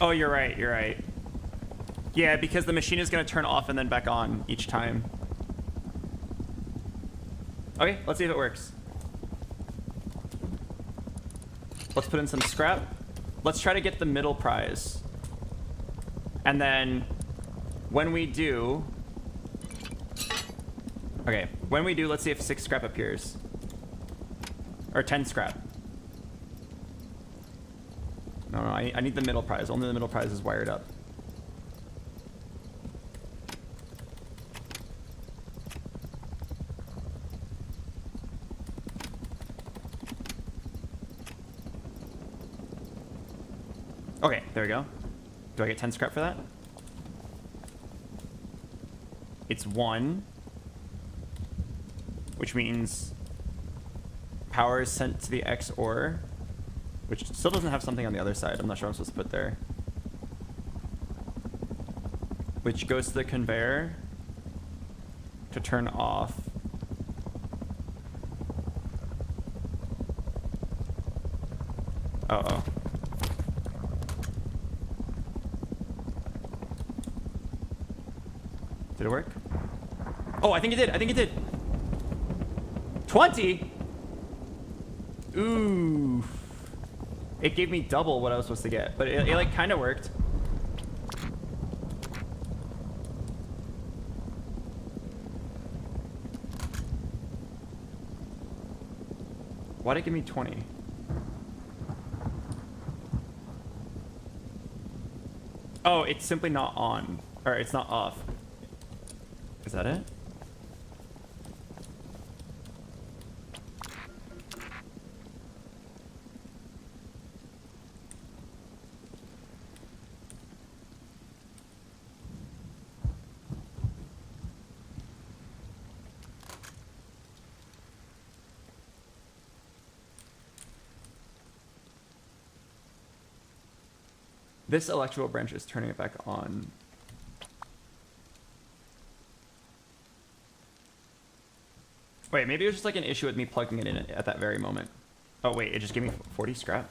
Oh, you're right, you're right. Yeah, because the machine is going to turn off and then back on each time. Okay, let's see if it works. Let's put in some scrap. Let's try to get the middle prize. And then when we do... Okay, when we do, let's see if 6 scrap appears. Or 10 scrap. No, I need the middle prize. Only the middle prize is wired up. Okay, there we go. Do I get 10 scrap for that? It's 1. Which means power is sent to the XOR, which still doesn't have something on the other side. I'm not sure what I'm supposed to put there. Which goes to the conveyor to turn off. Uh-oh. Did it work? Oh, I think it did. I think it did. 20? Ooh. It gave me double what I was supposed to get, but it like kind of worked. Why'd it give me 20? Oh, it's simply not on. Or it's not off. Is that it? This electrical branch is turning it back on. Wait, maybe it was just like an issue with me plugging it in at that very moment. Oh wait, it just gave me 40 scrap.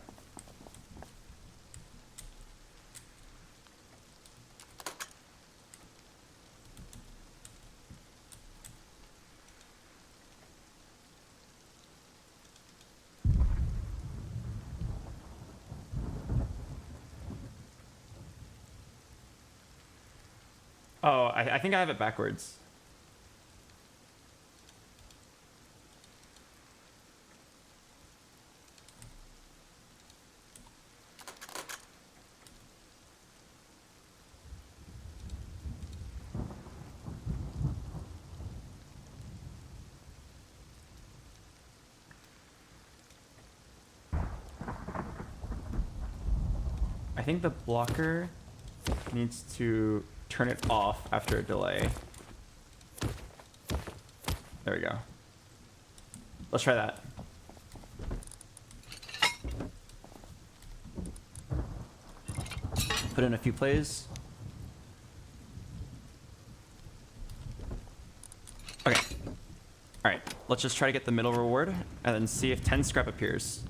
Oh, I think I have it backwards. I think the blocker needs to turn it off after a delay. There we go. Let's try that. Put in a few plays. Okay. All right, let's just try to get the middle reward and then see if 10 scrap appears.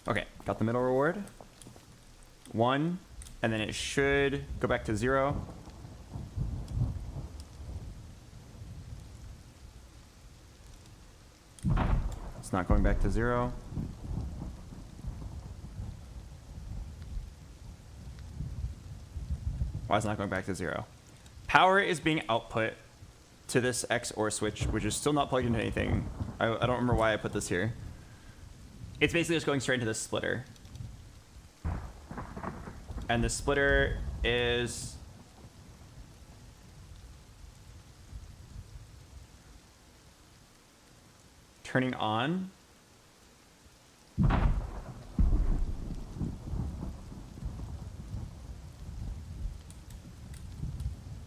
Okay, got the middle reward. 1, and then it should go back to 0. It's not going back to 0. Why is it not going back to 0? Power is being output to this XOR switch, which is still not plugged into anything. I don't remember why I put this here. It's basically just going straight into the splitter. And the splitter is turning on.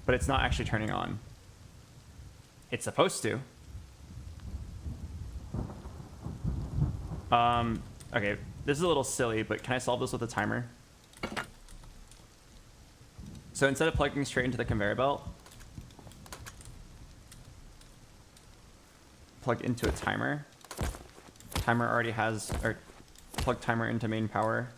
But it's not actually turning on. It's supposed to. Okay, this is a little silly, but can I solve this with a timer? So instead of plugging straight into the conveyor belt, plug into a timer. Timer already has, or plug timer into main power.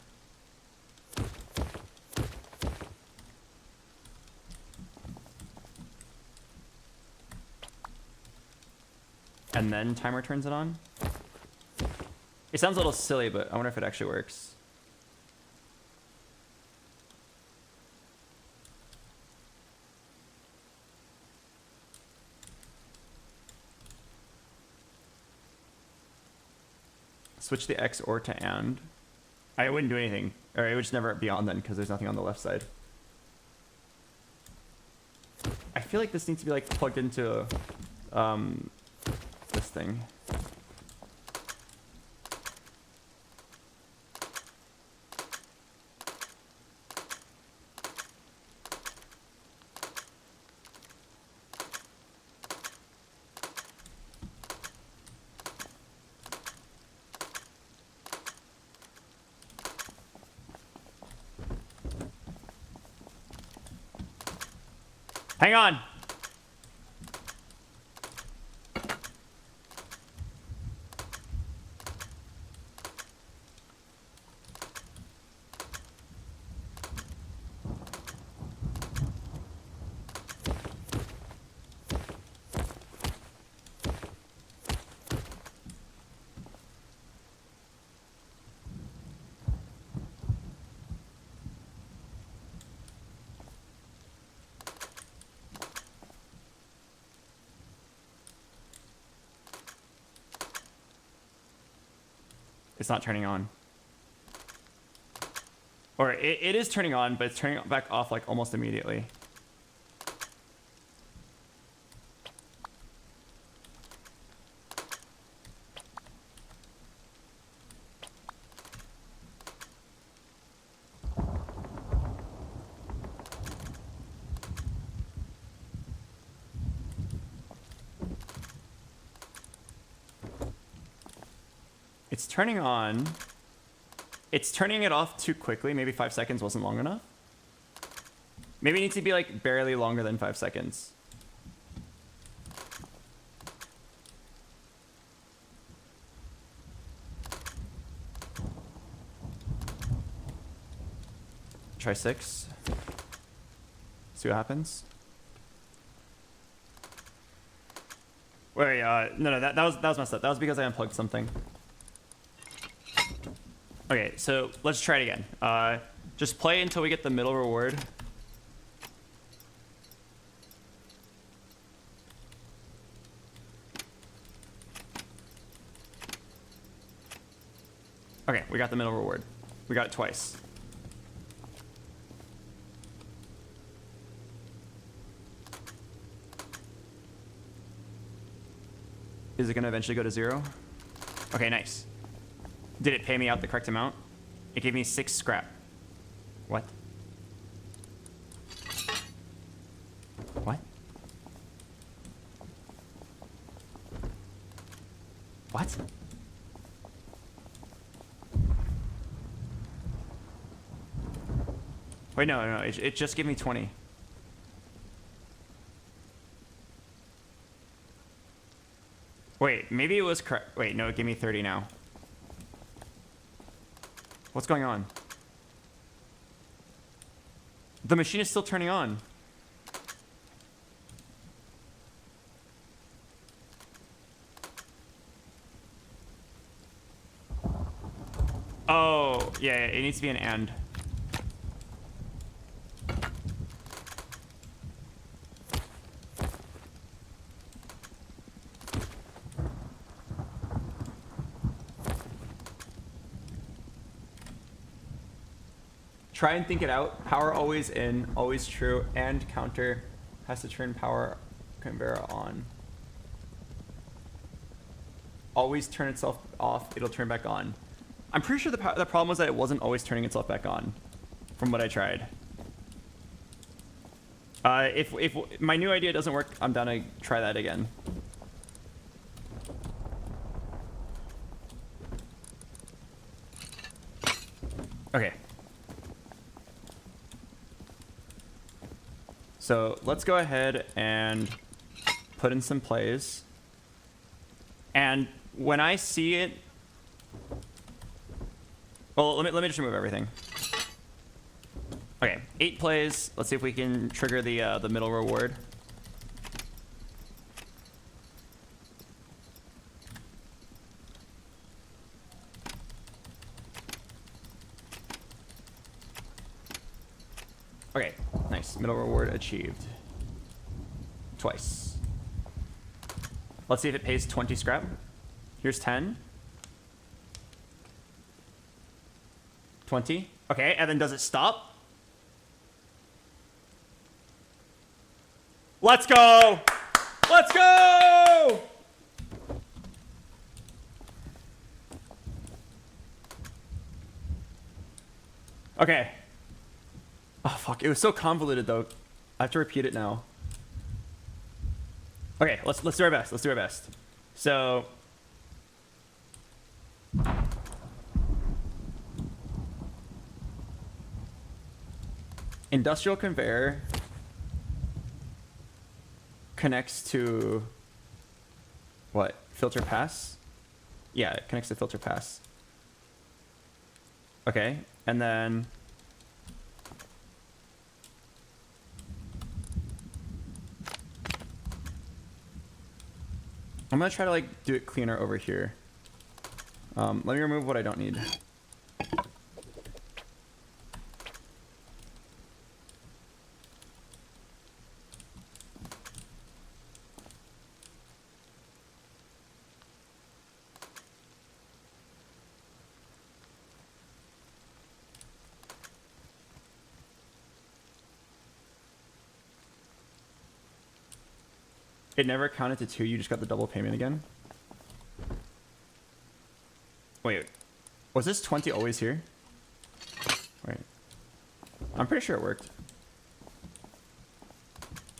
And then timer turns it on. It sounds a little silly, but I wonder if it actually works. Switch the XOR to AND. I wouldn't do anything, or it would just never be on then because there's nothing on the left side. I feel like this needs to be like plugged into this thing. Hang on. It's not turning on. Or it is turning on, but it's turning back off like almost immediately. It's turning on. It's turning it off too quickly. Maybe 5 seconds wasn't long enough. Maybe it needs to be like barely longer than 5 seconds. Try 6. See what happens. Wait, no, that was messed up. That was because I unplugged something. Okay, so let's try it again. Just play until we get the middle reward. Okay, we got the middle reward. We got it twice. Is it going to eventually go to 0? Okay, nice. Did it pay me out the correct amount? It gave me 6 scrap. What? What? What? Wait, no, it just gave me 20. Wait, maybe it was correct. Wait, no, it gave me 30 now. What's going on? The machine is still turning on. Oh, yeah, it needs to be an and. Try and think it out. Power always in, always true, and counter has to turn power conveyor on. Always turn itself off, it'll turn back on. I'm pretty sure the problem was that it wasn't always turning itself back on, from what I tried. If my new idea doesn't work, I'm down to try that again. Okay. So let's go ahead and put in some plays. And when I see it, well, let me just remove everything. Okay, 8 plays. Let's see if we can trigger the middle reward. Okay, nice. Middle reward achieved. Twice. Let's see if it pays 20 scrap. Here's 10. 20. Okay, and then does it stop? Let's go! Let's go! Okay. Oh, fuck. It was so convoluted, though. I have to repeat it now. Okay, let's do our best. Let's do our best. So... industrial conveyor connects to what? Filter pass? Yeah, it connects to filter pass. Okay, and then I'm gonna try to like do it cleaner over here. Let me remove what I don't need. It never counted to 2, you just got the double payment again? Wait, was this 20 always here? Wait. I'm pretty sure it worked.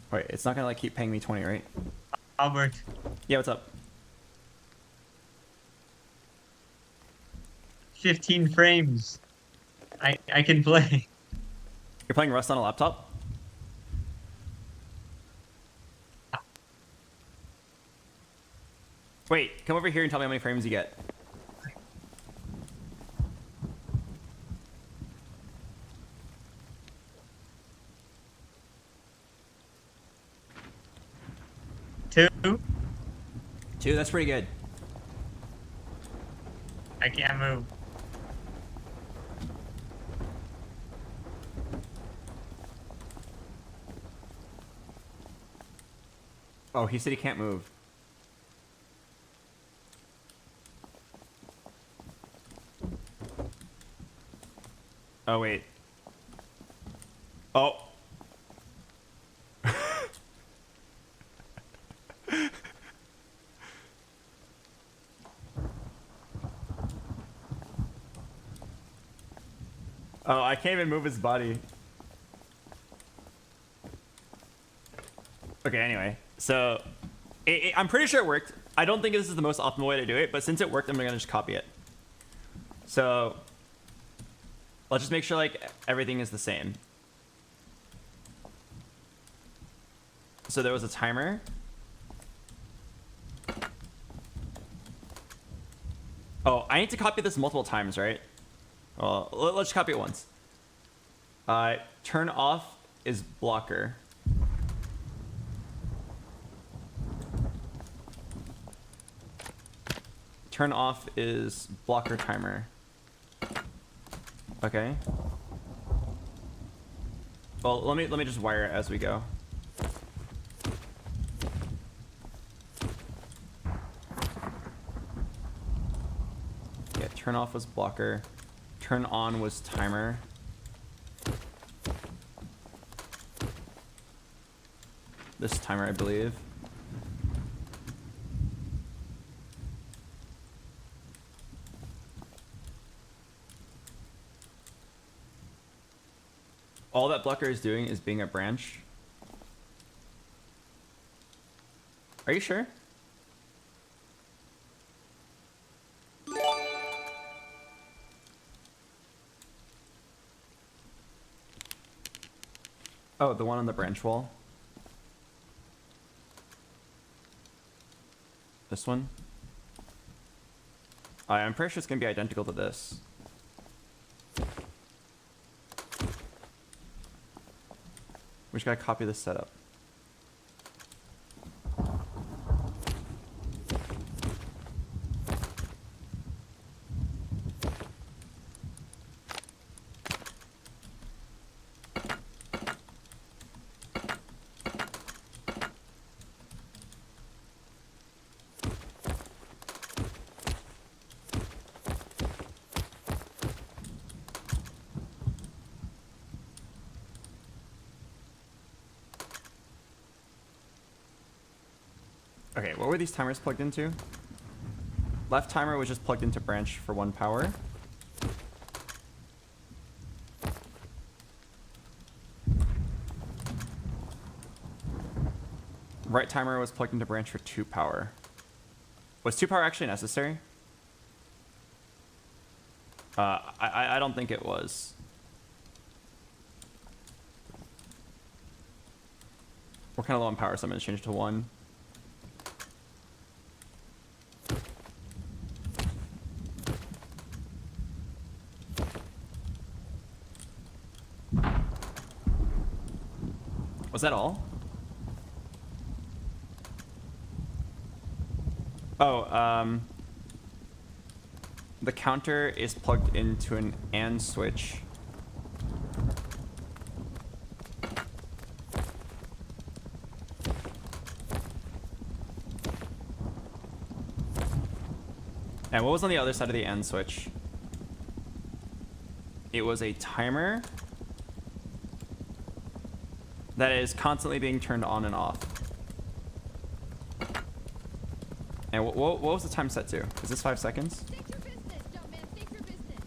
Wait, it's not gonna like keep paying me 20, right? Albert. Yeah, what's up? 15 frames. I can play. You're playing Rust on a laptop? Wait, come over here and tell me how many frames you get. Two. 2, that's pretty good. I can't move. Oh, he said he can't move. Oh, wait. Oh. Oh, I can't even move his body. Okay, anyway. So, I'm pretty sure it worked. I don't think this is the most optimal way to do it, but since it worked, I'm gonna just copy it. So, let's just make sure like everything is the same. So there was a timer. Oh, I need to copy this multiple times, right? Well, let's copy it once. Turn off is blocker. Turn off is blocker timer. Okay. Well, let me just wire it as we go. Yeah, turn off was blocker. Turn on was timer. This timer, I believe. All that blocker is doing is being a branch. Are you sure? Oh, the one on the branch wall. This one. I'm pretty sure it's gonna be identical to this. We just gotta copy this setup. Okay, what were these timers plugged into? Left timer was just plugged into branch for 1 power. Right timer was plugged into branch for 2 power. Was 2 power actually necessary? I don't think it was. We're kind of low on power, so I'm going to change it to 1. Was that all? Oh, the counter is plugged into an AND switch. And what was on the other side of the AND switch? It was a timer that is constantly being turned on and off. And what was the time set to? Is this 5 seconds? State your business, young man. State your business.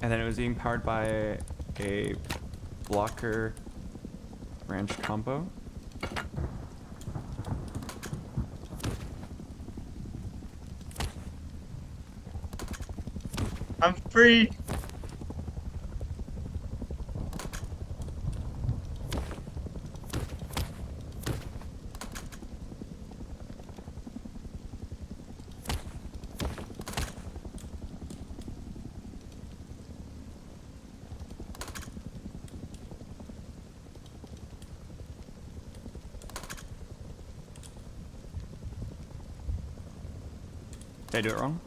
And then it was being powered by a blocker branch combo. I'm free. Did I do it wrong?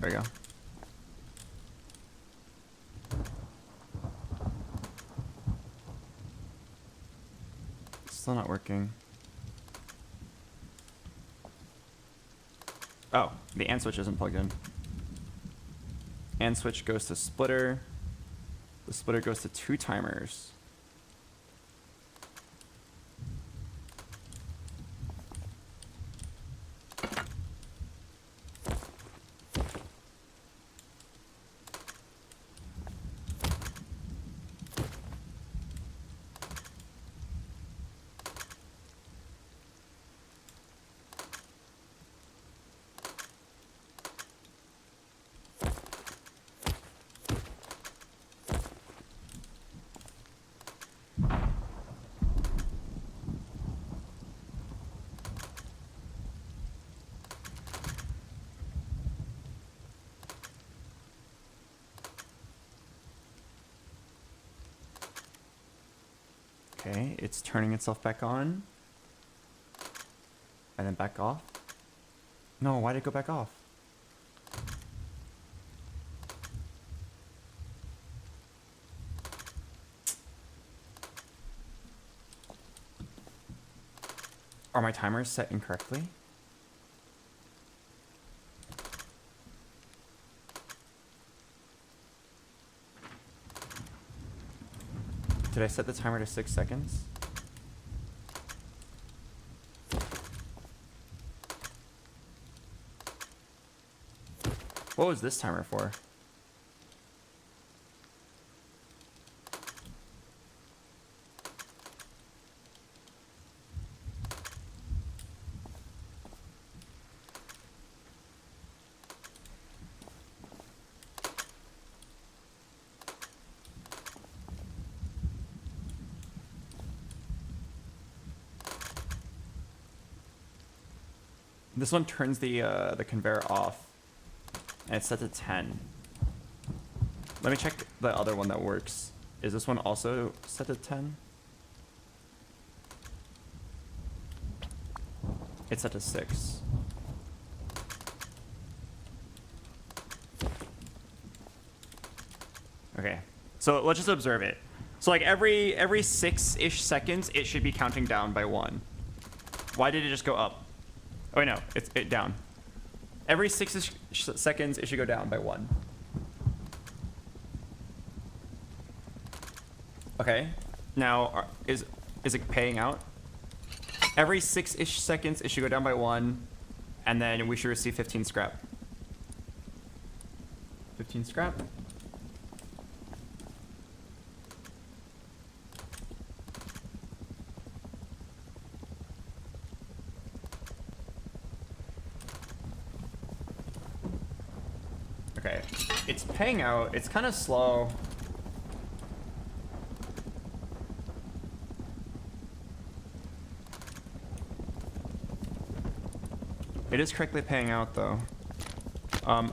There we go. Still not working. Oh, the AND switch isn't plugged in. AND switch goes to splitter. The splitter goes to 2 timers. Okay, it's turning itself back on. And then back off. No, why did it go back off? Are my timers set incorrectly? Did I set the timer to 6 seconds? What was this timer for? This one turns the conveyor off, and it's set to 10. Let me check the other one that works. Is this one also set to 10? It's set to 6. Okay, so let's just observe it. So like every 6-ish seconds, it should be counting down by 1. Why did it just go up? Oh wait, no, it's down. Every 6-ish seconds, it should go down by 1. Okay, now is it paying out? Every 6-ish seconds, it should go down by 1, and then we should receive 15 scrap. 15 scrap. Okay, it's paying out. It's kind of slow. It is correctly paying out though.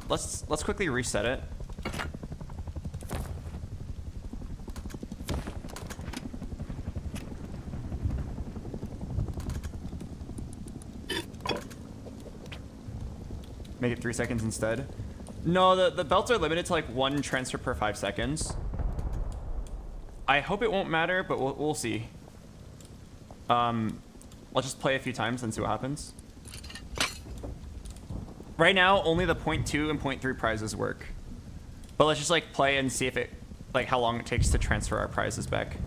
Let's quickly reset it. Make it 3 seconds instead. No, the belts are limited to like 1 transfer per 5 seconds. I hope it won't matter, but we'll see. Let's just play a few times and see what happens. Right now, only the 0.2 and 0.3 prizes work. But let's just like play and see if it, like how long it takes to transfer our prizes back.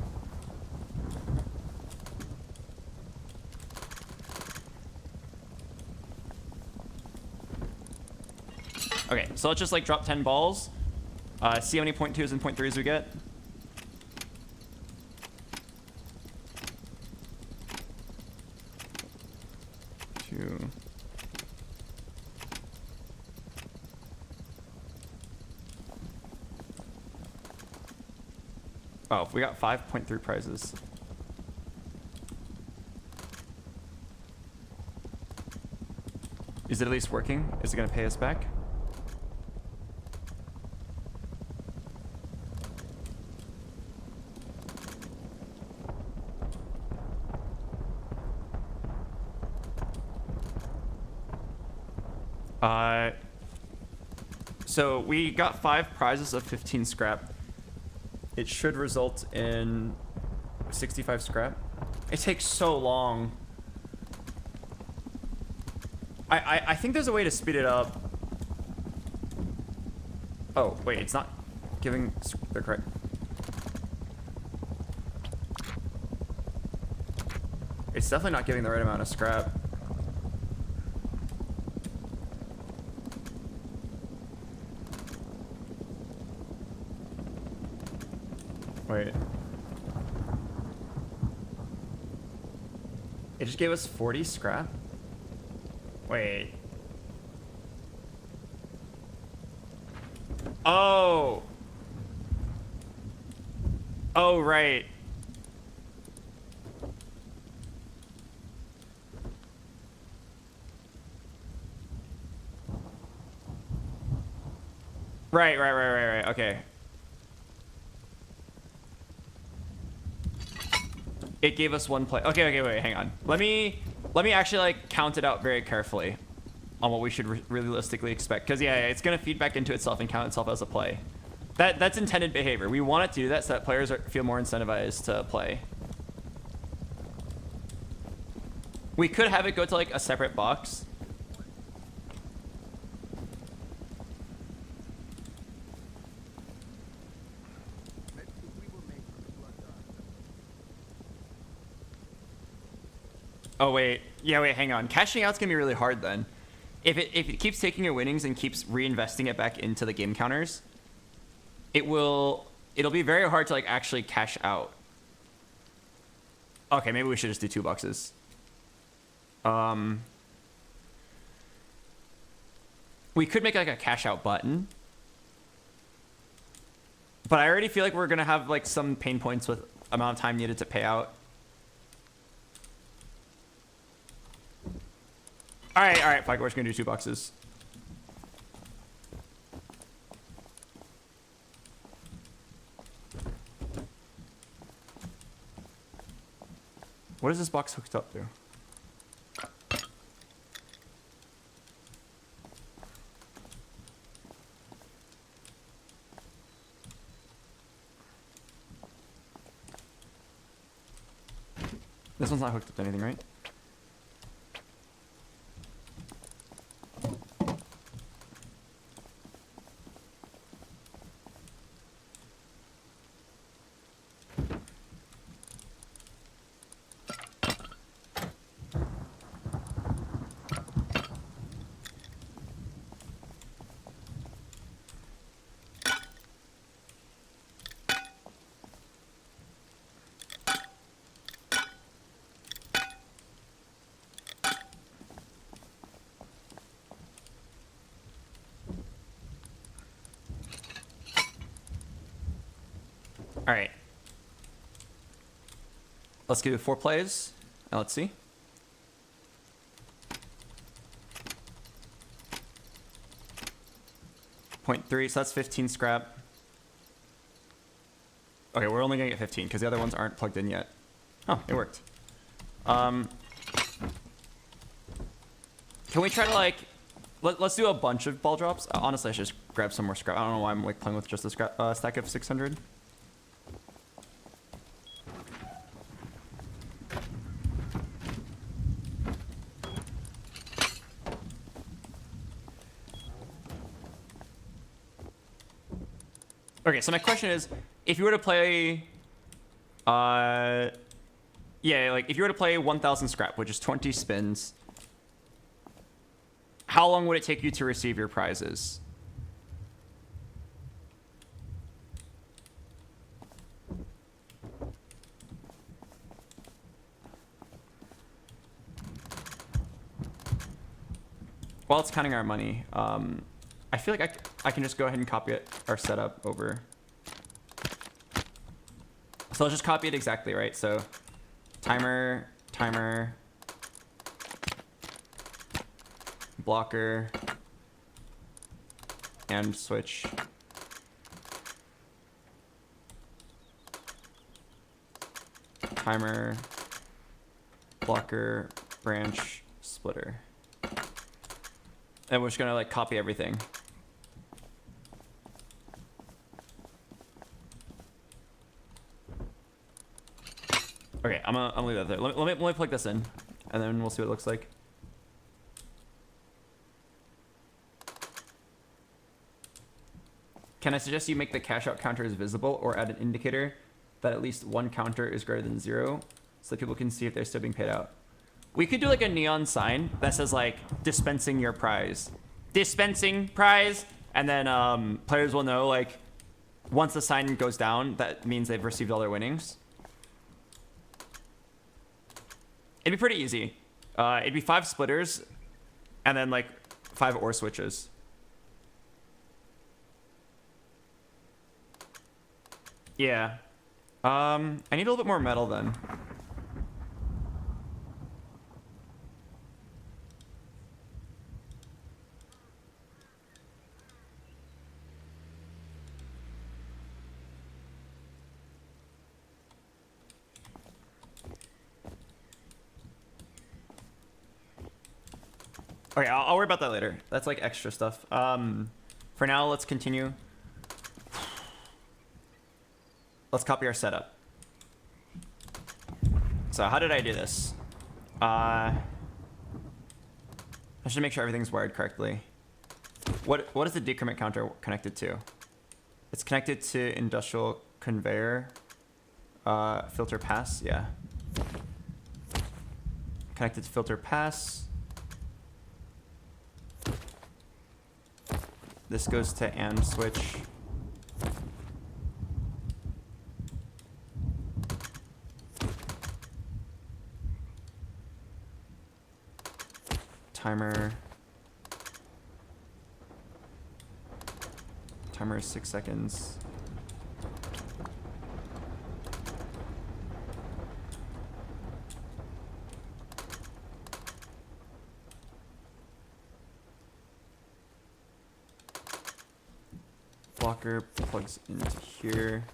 Okay, so let's just like drop 10 balls. See how many 0.2s and 0.3s we get. Two. Oh, we got 5.3 prizes. Is it at least working? Is it going to pay us back? So we got 5 prizes of 15 scrap. It should result in 65 scrap. It takes so long. I think there's a way to speed it up. Oh, wait, it's not giving the correct. It's definitely not giving the right amount of scrap. Wait. It just gave us 40 scrap? Wait. Oh! Oh, right. Right. Okay. It gave us 1 play. Okay, wait, hang on. Let me actually like count it out very carefully on what we should realistically expect. Because yeah, it's gonna feed back into itself and count itself as a play. That's intended behavior. We want it to do that so that players feel more incentivized to play. We could have it go to like a separate box. Oh wait, yeah, wait, hang on. Cashing out's gonna be really hard then. If it keeps taking your winnings and keeps reinvesting it back into the game counters, it'll be very hard to like actually cash out. Okay, maybe we should just do 2 boxes. We could make like a cash out button. But I already feel like we're gonna have like some pain points with amount of time needed to pay out. All right, fuck, we're just gonna do 2 boxes. What is this box hooked up to? This one's not hooked up to anything, right? All right. Let's do 4 plays, and let's see. .3, so that's 15 scrap. Okay, we're only gonna get 15 because the other ones aren't plugged in yet. Oh, it worked. Can we try to like, let's do a bunch of ball drops? Honestly, I should just grab some more scrap. I don't know why I'm like playing with just a scrap, stack of 600. Okay, so my question is, if you were to play, yeah, like if you were to play 1,000 scrap, which is 20 spins, how long would it take you to receive your prizes? While it's counting our money, I feel like I can just go ahead and copy our setup over. So let's just copy it exactly, right? So timer, blocker, and switch. Timer, blocker, branch, splitter. And we're just gonna like copy everything. Okay, I'm gonna leave that there. Let me plug this in, and then we'll see what it looks like. Can I suggest you make the cash out counters visible or add an indicator that at least one counter is greater than 0 so that people can see if they're still being paid out? We could do like a neon sign that says like dispensing your prize. Dispensing prize, and then players will know like once the sign goes down, that means they've received all their winnings. It'd be pretty easy. It'd be 5 splitters, and then like 5 ore switches. Yeah. I need a little bit more metal then. Okay, I'll worry about that later. That's like extra stuff. For now, let's continue. Let's copy our setup. So how did I do this? I should make sure everything's wired correctly. What is the decrement counter connected to? It's connected to industrial conveyor. Filter pass, yeah. Connected to filter pass. This goes to AND switch. Timer. Timer is 6 seconds. Blocker plugs into here.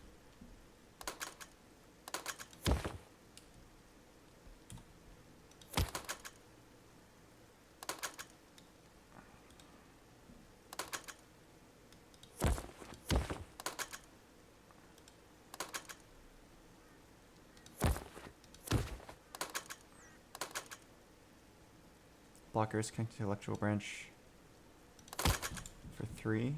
blockers connected to electrical branch for 3.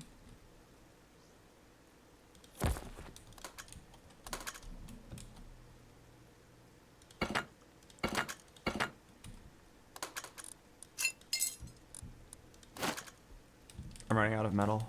I'm running out of metal.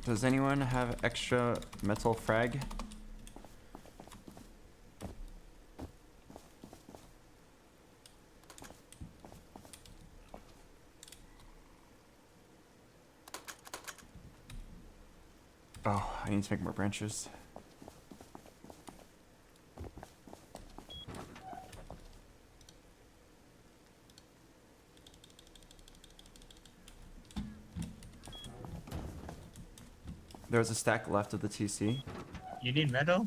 Does anyone have extra metal frag? Oh, I need to make more branches. There's a stack left of the TC. You need metal?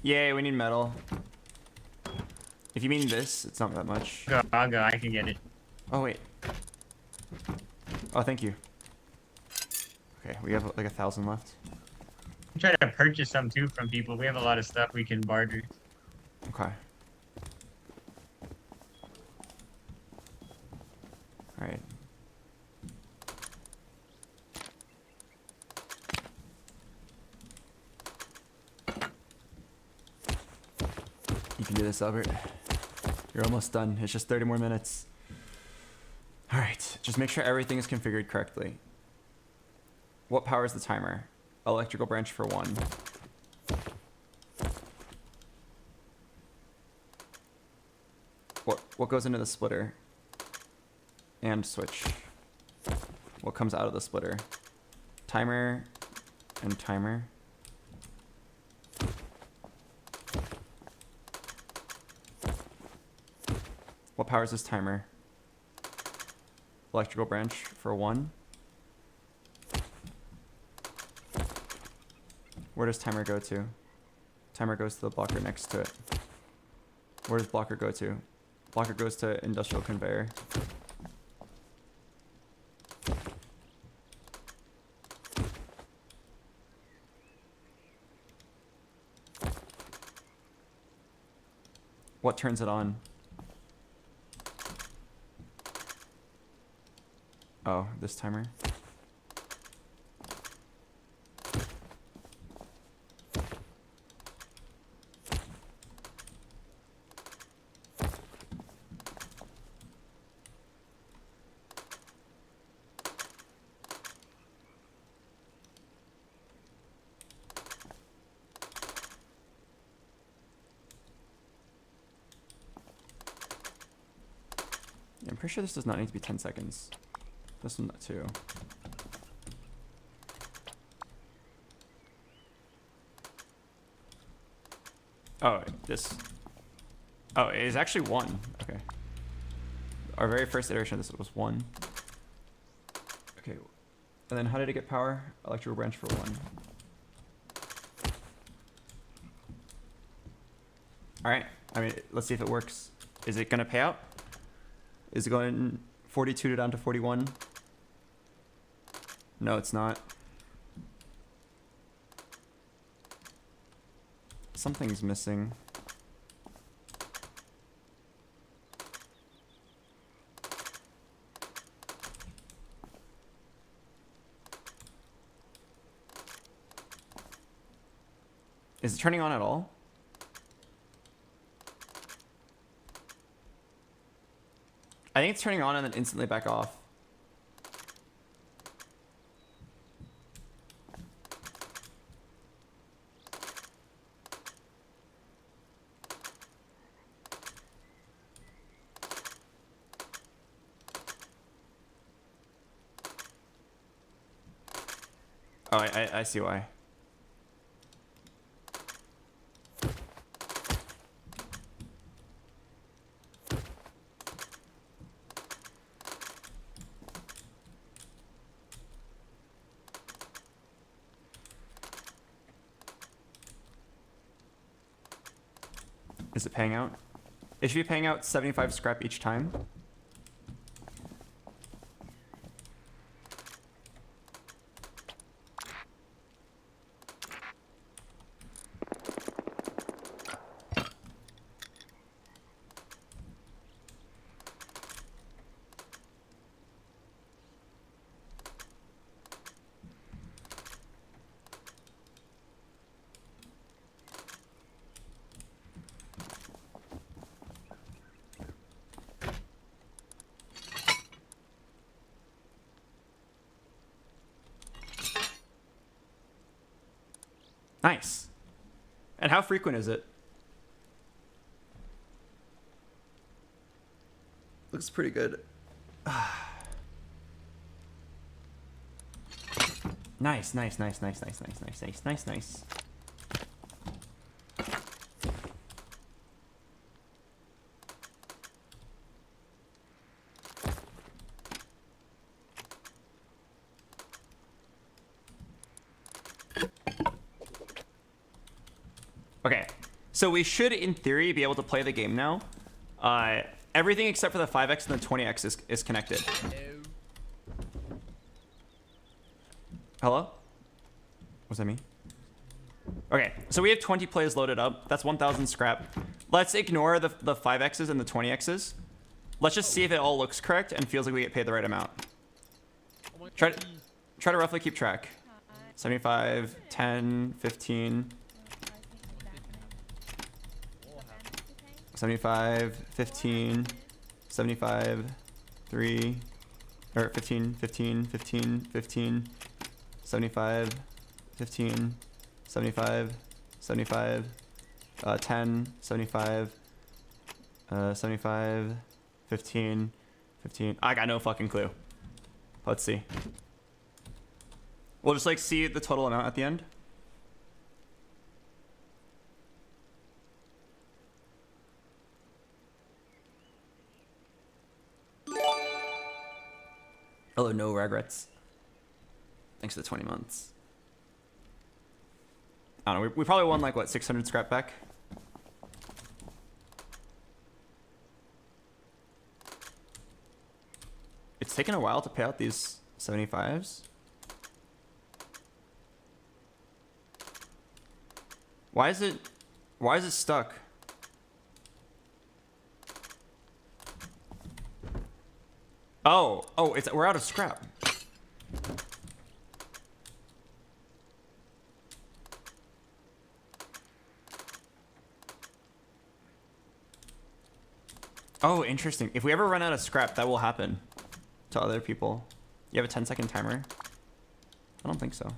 Yay, we need metal. If you mean this, it's not that much. Go, I'll go. I can get it. Oh, wait. Oh, thank you. Okay, we have like 1,000 left. I'm trying to purchase some too from people. We have a lot of stuff we can barter. Okay. Alright. You can do this, Albert. You're almost done. It's just 30 more minutes. Alright, just make sure everything is configured correctly. What powers the timer? Electrical branch for 1. What goes into the splitter? And switch. What comes out of the splitter? Timer and timer. What powers this timer? Electrical branch for 1. Where does timer go to? Timer goes to the blocker next to it. Where does blocker go to? Blocker goes to industrial conveyor. What turns it on? Oh, this timer. I'm pretty sure this does not need to be 10 seconds. This one too. Oh, this. Oh, it is actually 1. Okay. Our very first iteration of this was 1. Okay. And then how did it get power? Electrical branch for 1. Alright. I mean, let's see if it works. Is it going to pay out? Is it going 42 down to 41? No, it's not. Something's missing. Is it turning on at all? I think it's turning on and then instantly back off. Oh, I see why. Is it paying out? It should be paying out 75 scrap each time. Nice. And how frequent is it? Looks pretty good. Nice, nice, nice, nice, nice, nice, nice, nice, nice, nice. Okay, so we should, in theory, be able to play the game now. Everything except for the 5x and the 20x is connected. Hello? What's that mean? Okay, so we have 20 plays loaded up. That's 1,000 scrap. Let's ignore the 5x's and the 20x's. Let's just see if it all looks correct and feels like we get paid the right amount. Try to roughly keep track. 75, 10, 15... 75, 15, 75, 3, or 15, 15, 15, 15, 75, 15, 75, 75, 10, 75, 75, 15, 15. I got no fucking clue. Let's see. We'll just like see the total amount at the end. Hello, no regrets. Thanks for the 20 months. I don't know, we probably won like, what, 600 scrap back? It's taken a while to pay out these 75s. Why is it stuck? Oh, we're out of scrap. Oh, interesting. If we ever run out of scrap, that will happen to other people. You have a 10-second timer? I don't think so.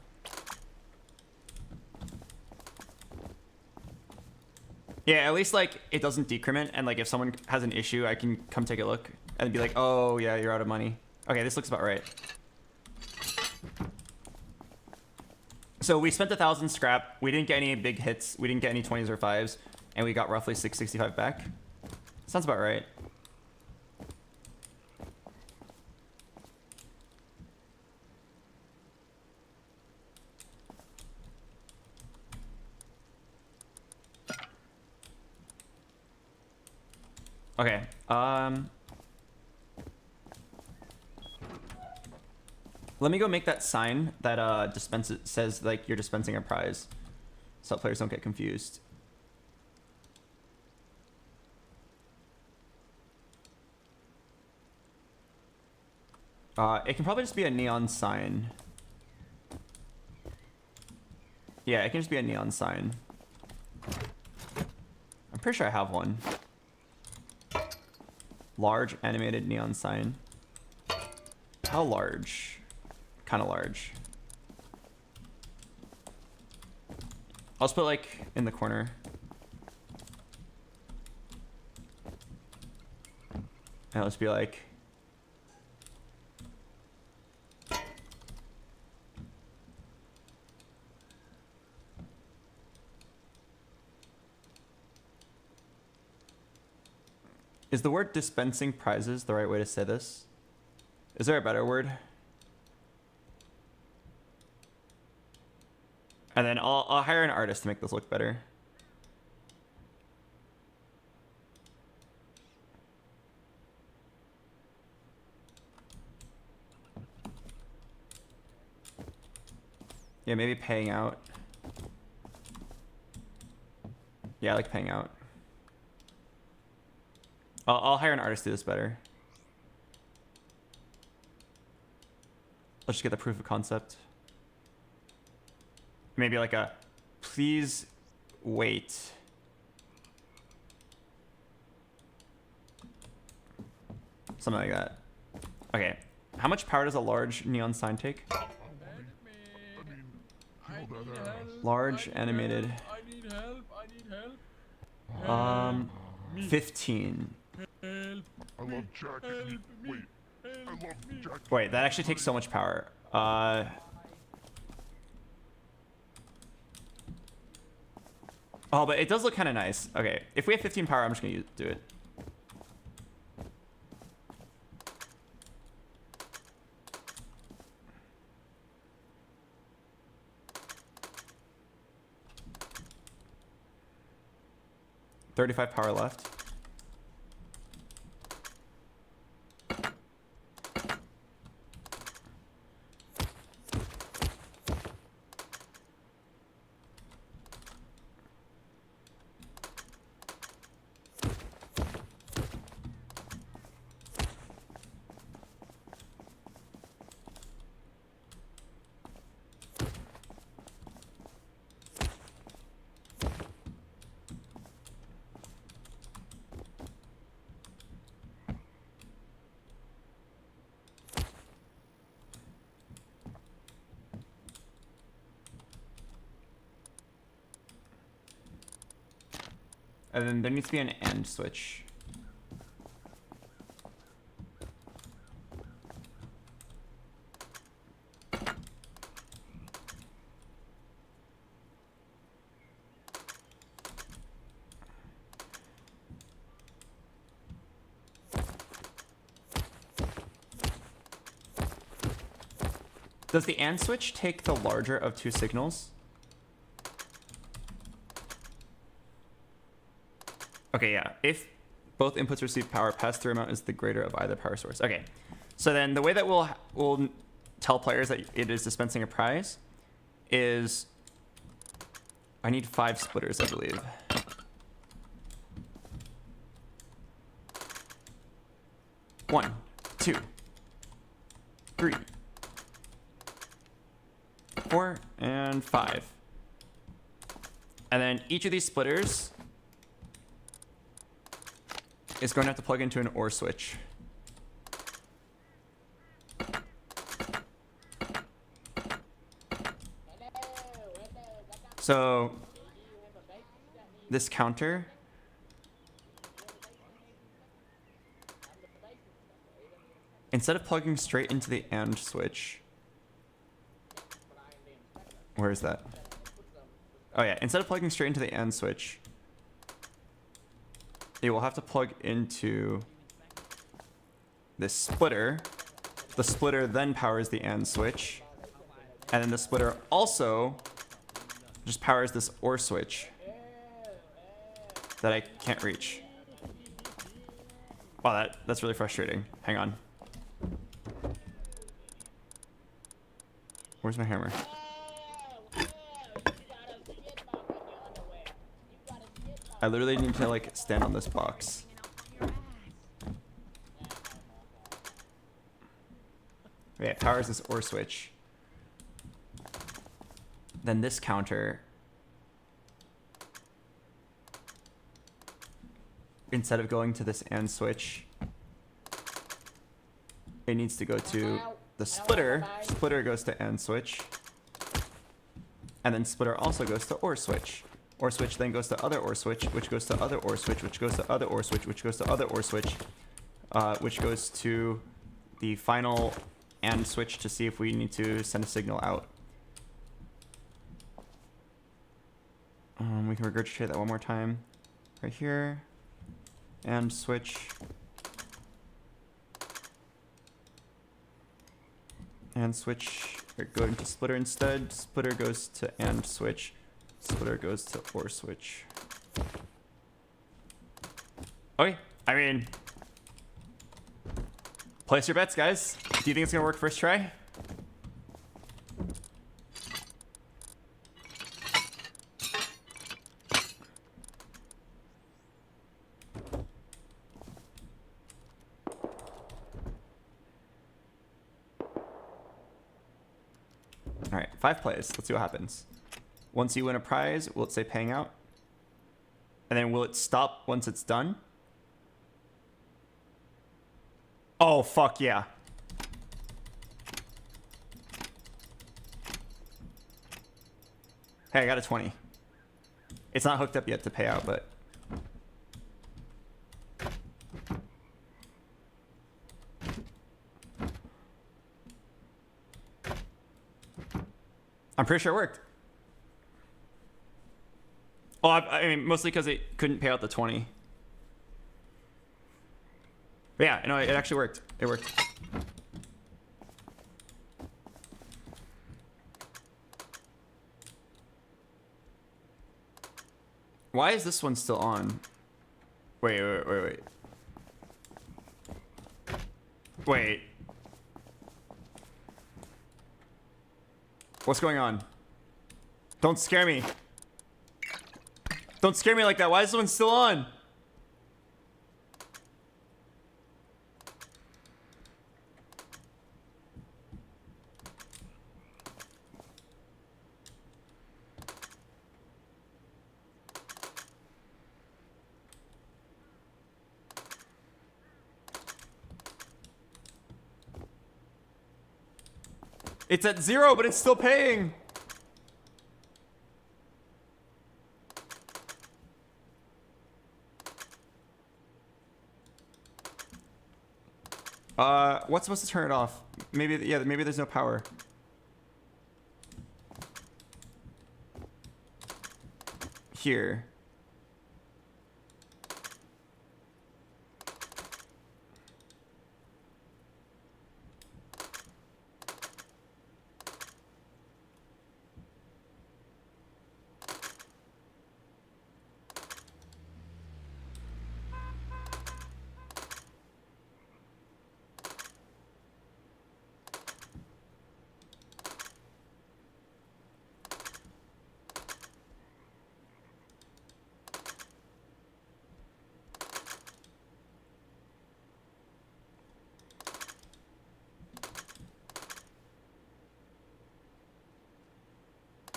Yeah, at least like it doesn't decrement, and like if someone has an issue, I can come take a look and be like, oh yeah, you're out of money. Okay, this looks about right. So we spent 1,000 scrap. We didn't get any big hits. We didn't get any 20s or 5s, and we got roughly 665 back. Sounds about right. Okay, let me go make that sign that says like you're dispensing a prize, so players don't get confused. It can probably just be a neon sign. Yeah, it can just be a neon sign. I'm pretty sure I have one. Large animated neon sign. How large? Kind of large. I'll just put like in the corner. And let's be like, is the word dispensing prizes the right way to say this? Is there a better word? And then I'll hire an artist to make this look better. Yeah, maybe paying out. Yeah, I like paying out. I'll hire an artist to do this better. Let's just get the proof of concept. Maybe like a, please wait. Something like that. Okay. How much power does a large neon sign take? Large animated. I need help. I need help. 15. Help. I love Jack. Wait. I love Jack. Wait, that actually takes so much power. Oh, but it does look kind of nice. Okay, if we have 15 power, I'm just gonna do it. $35 power left. And then there needs to be an AND switch. Does the AND switch take the larger of two signals? Okay, yeah. If both inputs receive power, pass-through amount is the greater of either power source. Okay, so then the way that we'll tell players that it is dispensing a prize is I need 5 splitters, I believe. One, 2, 3, 4, and 5. And then each of these splitters is going to have to plug into an OR switch. So this counter instead of plugging straight into the AND switch, where is that? Oh yeah, instead of plugging straight into the AND switch, it will have to plug into this splitter. The splitter then powers the AND switch. And then the splitter also just powers this OR switch that I can't reach. Wow, that's really frustrating. Hang on. Where's my hammer? I literally need to like stand on this box. Okay, it powers this OR switch. Then this counter, instead of going to this AND switch, it needs to go to the splitter. Splitter goes to AND switch. And then splitter also goes to OR switch. OR switch then goes to other OR switch, which goes to other OR switch, which goes to other OR switch, which goes to other OR switch, which goes to the final AND switch to see if we need to send a signal out. We can regurgitate that one more time. Right here. AND switch. AND switch. Go into splitter instead. Splitter goes to AND switch. Splitter goes to OR switch. Okay, I mean, place your bets, guys. Do you think it's gonna work first try? All right, 5 plays. Let's see what happens. Once you win a prize, will it say paying out? And then will it stop once it's done? Oh, fuck yeah. Hey, I got a 20. It's not hooked up yet to pay out, but... I'm pretty sure it worked. Oh, I mean, mostly because it couldn't pay out the 20. But yeah, no, it actually worked. It worked. Why is this one still on? Wait. Wait. What's going on? Don't scare me. Don't scare me like that. Why is this one still on? It's at 0, but it's still paying. What's supposed to turn it off? Maybe, yeah, maybe there's no power. Here.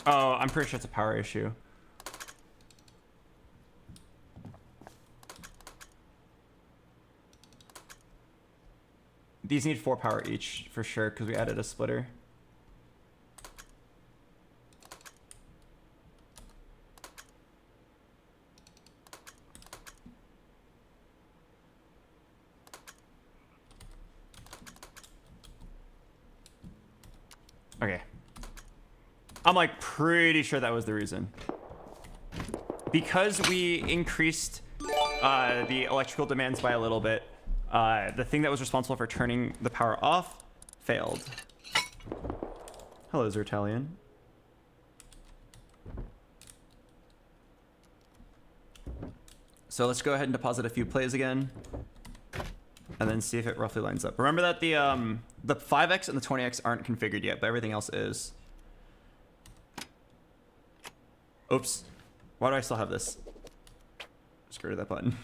Oh, I'm pretty sure it's a power issue. These need 4 power each for sure because we added a splitter. Okay. I'm like pretty sure that was the reason. Because we increased the electrical demands by a little bit, the thing that was responsible for turning the power off failed. Hello, Zertalian. So let's go ahead and deposit a few plays again, and then see if it roughly lines up. Remember that the 5x and the 20x aren't configured yet, but everything else is. Oops. Why do I still have this? Just get rid of that button.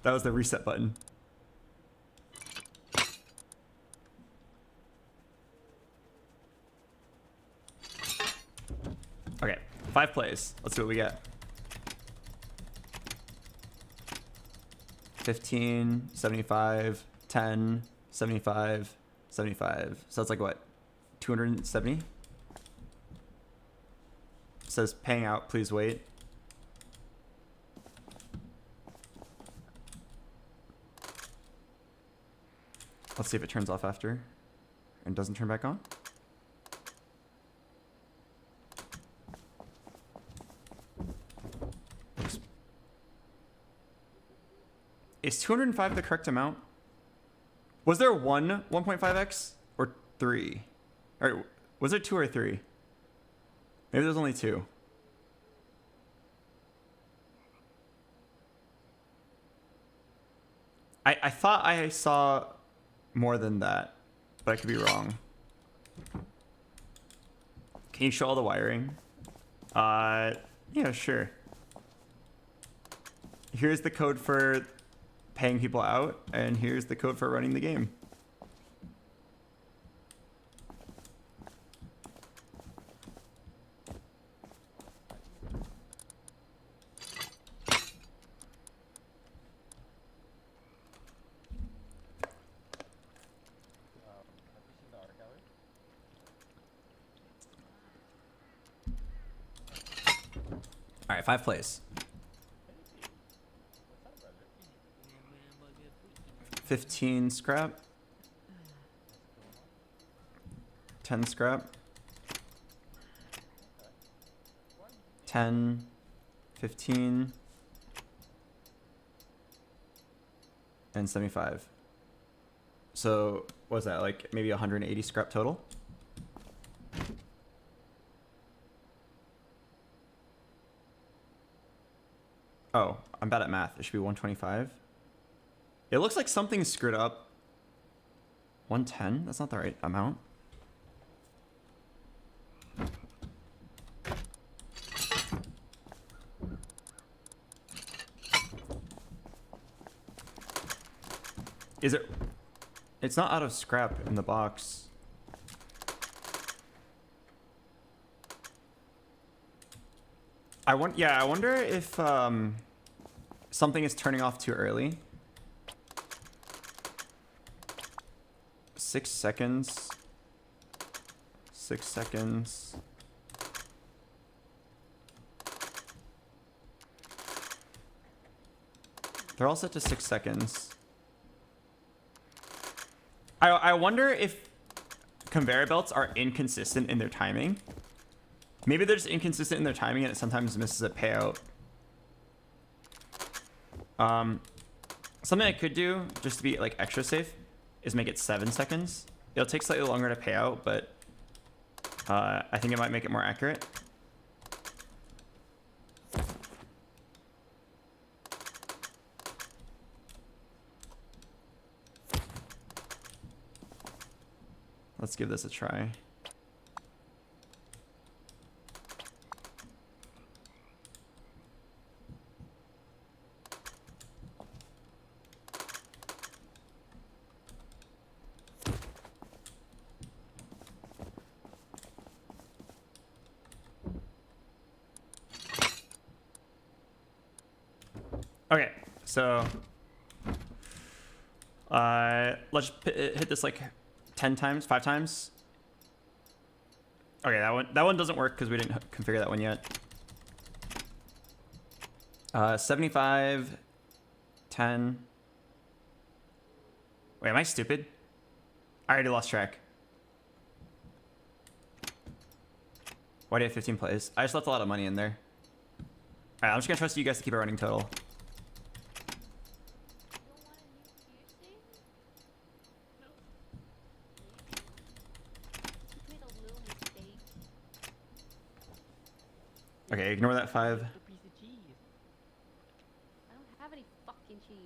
That was the reset button. Okay, 5 plays. Let's see what we get. 15, 75, 10, 75, 75. So that's like what? 270? Says paying out, please wait. Let's see if it turns off after and doesn't turn back on. Oops. Is 205 the correct amount? Was there 1.5x or 3? Or was there 2 or 3? Maybe there's only 2. I thought I saw more than that, but I could be wrong. Can you show all the wiring? Yeah, sure. Here's the code for paying people out, and here's the code for running the game. All right, 5 plays. 15 scrap. 10 scrap. 10, 15, and 75. So what was that, like maybe 180 scrap total? Oh, I'm bad at math. It should be 125. It looks like something's screwed up. 110? That's not the right amount. Is it? It's not out of scrap in the box. I wonder if something is turning off too early. 6 seconds. 6 seconds. They're all set to 6 seconds. I wonder if conveyor belts are inconsistent in their timing. Maybe they're just inconsistent in their timing and it sometimes misses a payout. Something I could do, just to be like extra safe, is make it 7 seconds. It'll take slightly longer to pay out, but I think it might make it more accurate. Let's give this a try. Okay, so let's hit this like 10 times, 5 times. Okay, that one doesn't work because we didn't configure that one yet. 75, 10. Wait, am I stupid? I already lost track. Why do you have 15 plays? I just left a lot of money in there. All right, I'm just gonna trust you guys to keep a running total. Okay, ignore that 5. I don't have any fucking cheese.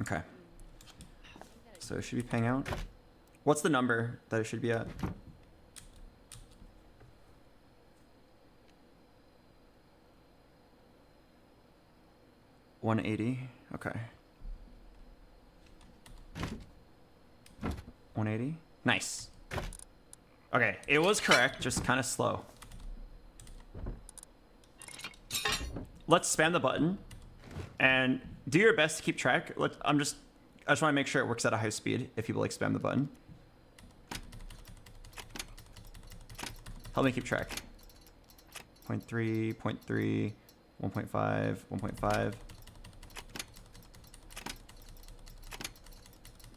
Okay. So it should be paying out. What's the number that it should be at? $180. Okay. 180. Nice. Okay, it was correct, just kind of slow. Let's spam the button and do your best to keep track. I just want to make sure it works at a high speed if people like spam the button. Help me keep track. 0.3, 0.3, 1.5, 1.5.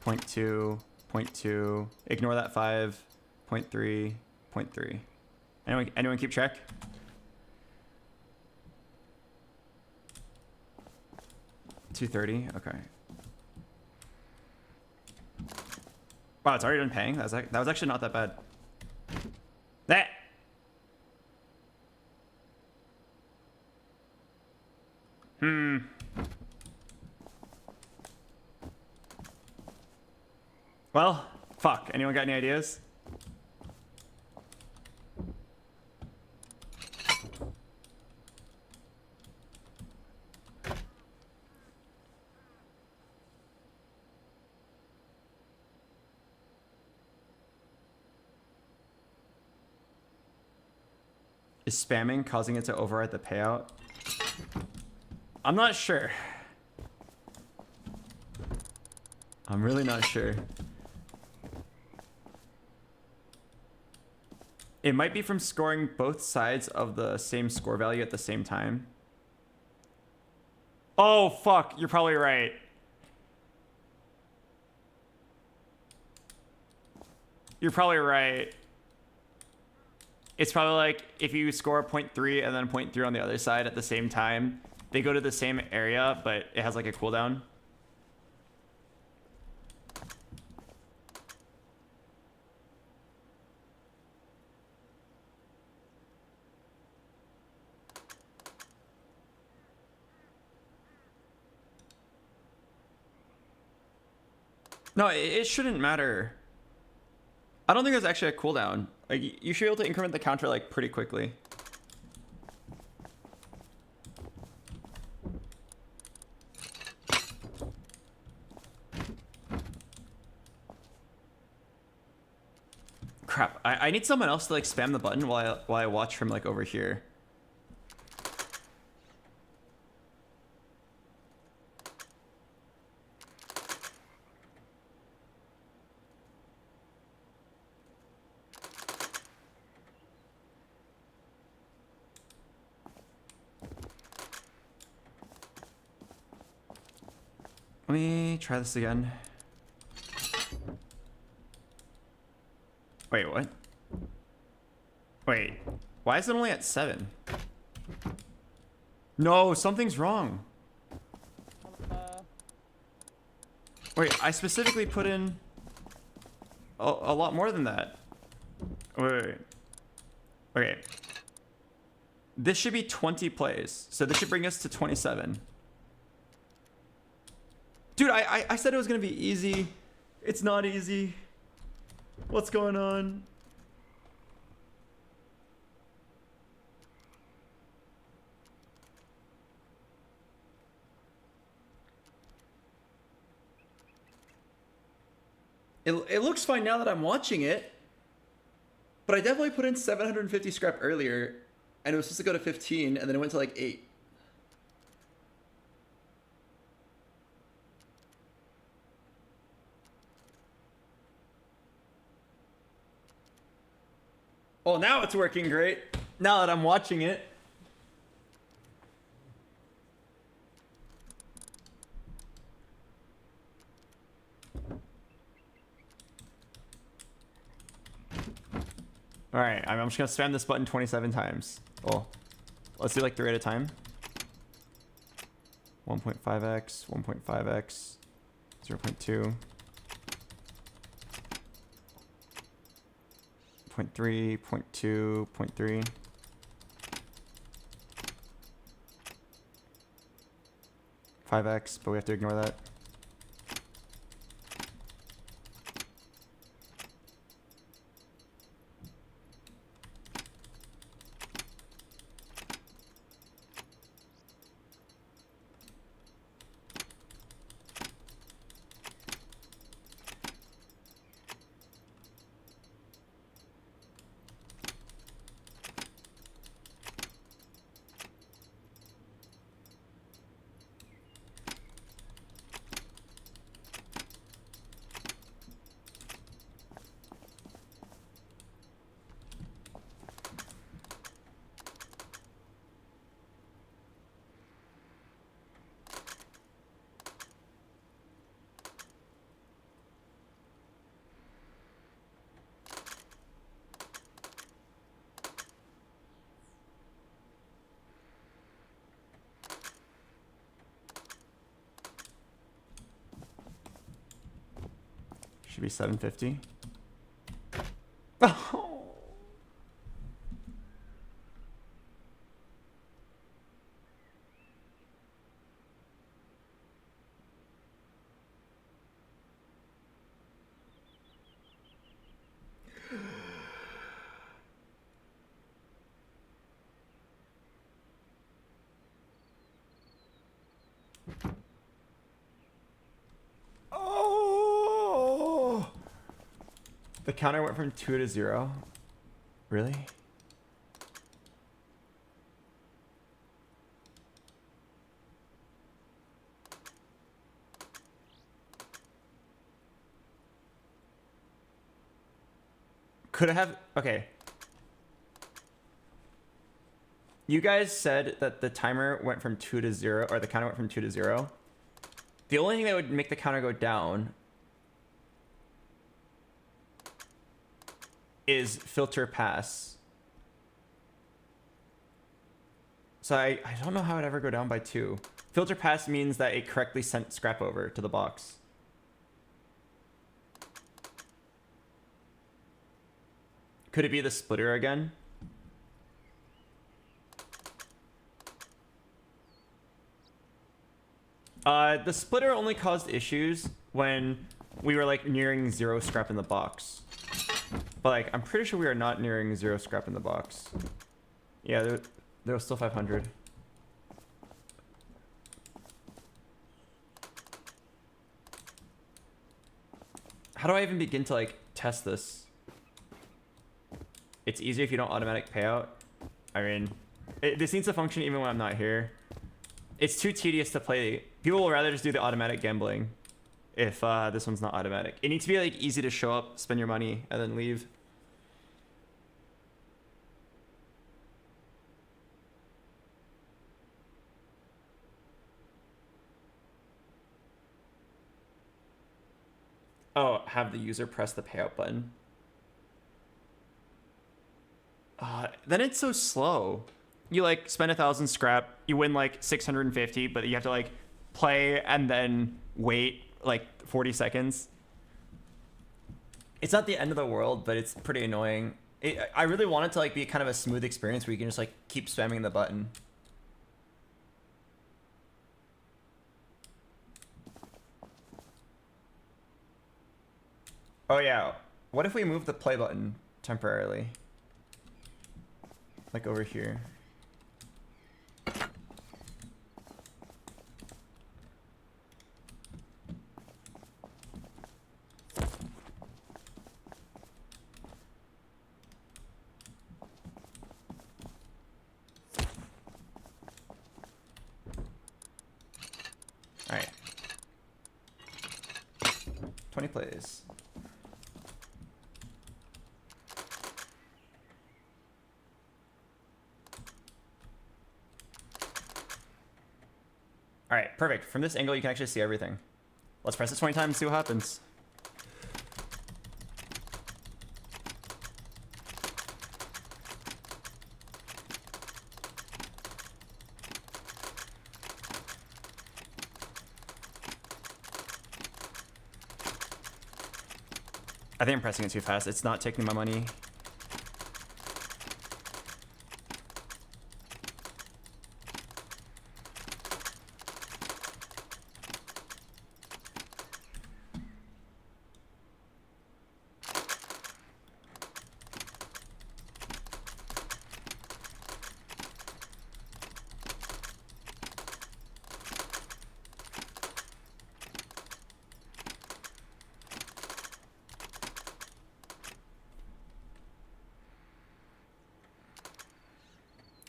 0.2, 0.2. Ignore that 5. 0.3, 0.3. Anyone keep track? $230. Okay. Wow, it's already done paying. That was actually not that bad. That. Well, fuck. Anyone got any ideas? Is spamming causing it to override the payout? I'm not sure. I'm really not sure. It might be from scoring both sides of the same score value at the same time. Oh, fuck. You're probably right. You're probably right. It's probably like if you score a 0.3 and then a 0.3 on the other side at the same time, they go to the same area, but it has like a cooldown. No, it shouldn't matter. I don't think there's actually a cooldown. Like, you should be able to increment the counter, like, pretty quickly. Crap, I need someone else to, like, spam the button while I watch from, like, over here. Let me try this again. Wait, what? Wait, why is it only at 7? No, something's wrong. Wait, I specifically put in a lot more than that. Wait. Okay. This should be 20 plays, so this should bring us to 27. Dude, I said it was gonna be easy. It's not easy. What's going on? It looks fine now that I'm watching it. But I definitely put in 750 scrap earlier, and it was supposed to go to 15, and then it went to like 8. Oh, now it's working great. Now that I'm watching it. All right, I'm just gonna spam this button 27 times. Oh, let's do like the rate of time. 1.5x, 1.5x, 0.2. 0.3, 0.2, 0.3. $5x, but we have to ignore that. Should be 750. Oh. The counter went from 2 to 0. Really? Could I have... Okay. You guys said that the timer went from 2 to 0, or the counter went from 2 to 0. The only thing that would make the counter go down is filter pass. So I don't know how it'd ever go down by 2. Filter pass means that it correctly sent scrap over to the box. Could it be the splitter again? The splitter only caused issues when we were like nearing 0 scrap in the box. But like, I'm pretty sure we are not nearing 0 scrap in the box. Yeah, there was still 500. How do I even begin to like test this? It's easier if you don't automatic payout. I mean, this needs to function even when I'm not here. It's too tedious to play. People will rather just do the automatic gambling if this one's not automatic. It needs to be like easy to show up, spend your money, and then leave. Oh, have the user press the payout button. Then it's so slow. You like spend 1,000 scrap, you win like 650, but you have to like play and then wait like 40 seconds. It's not the end of the world, but it's pretty annoying. I really want it to like be kind of a smooth experience where you can just like keep spamming the button. Oh yeah, what if we move the play button temporarily? Like over here. All right. 20 plays. All right, perfect. From this angle, you can actually see everything. Let's press it 20 times and see what happens. I think I'm pressing it too fast. It's not taking my money.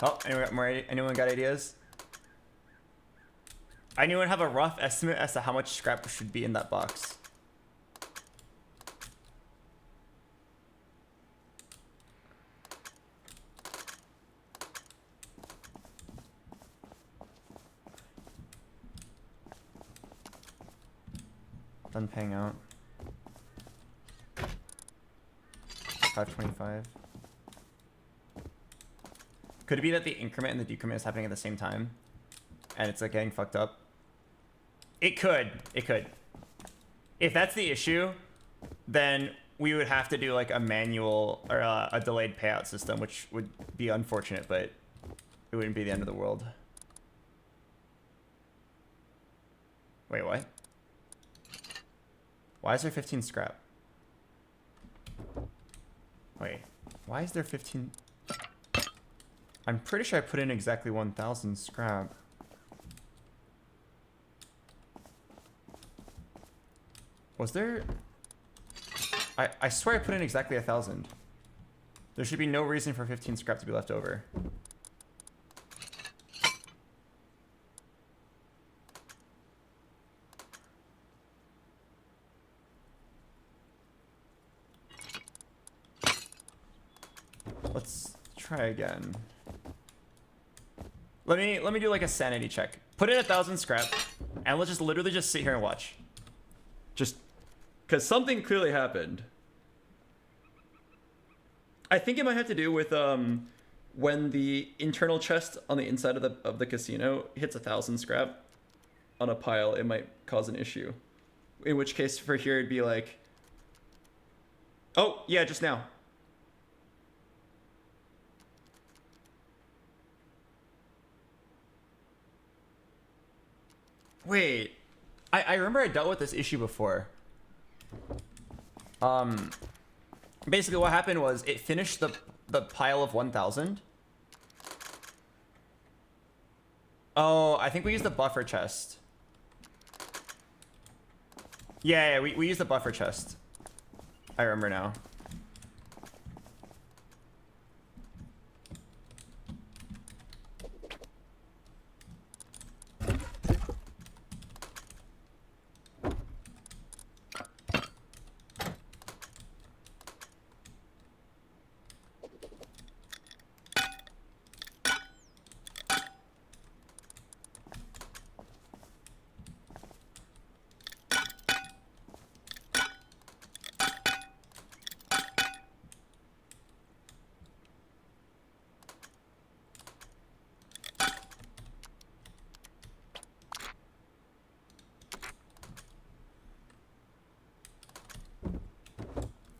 Oh, anyone got ideas? Anyone have a rough estimate as to how much scrap should be in that box? Done paying out. 525. Could it be that the increment and the decrement is happening at the same time? And it's like getting fucked up? It could. It could. If that's the issue, then we would have to do like a manual or a delayed payout system, which would be unfortunate, but it wouldn't be the end of the world. Wait, what? Why is there 15 scrap? Wait, why is there 15? I'm pretty sure I put in exactly 1,000 scrap. Was there? I swear I put in exactly 1,000. There should be no reason for 15 scrap to be left over. Let's try again. Let me do like a sanity check. Put in 1,000 scrap, and let's just literally just sit here and watch. Just because something clearly happened. I think it might have to do with when the internal chest on the inside of the casino hits 1,000 scrap on a pile, it might cause an issue. In which case, for here, it'd be like, oh yeah, just now. Wait, I remember I dealt with this issue before. Basically what happened was it finished the pile of 1,000. Oh, I think we used the buffer chest. Yeah, we used the buffer chest. I remember now.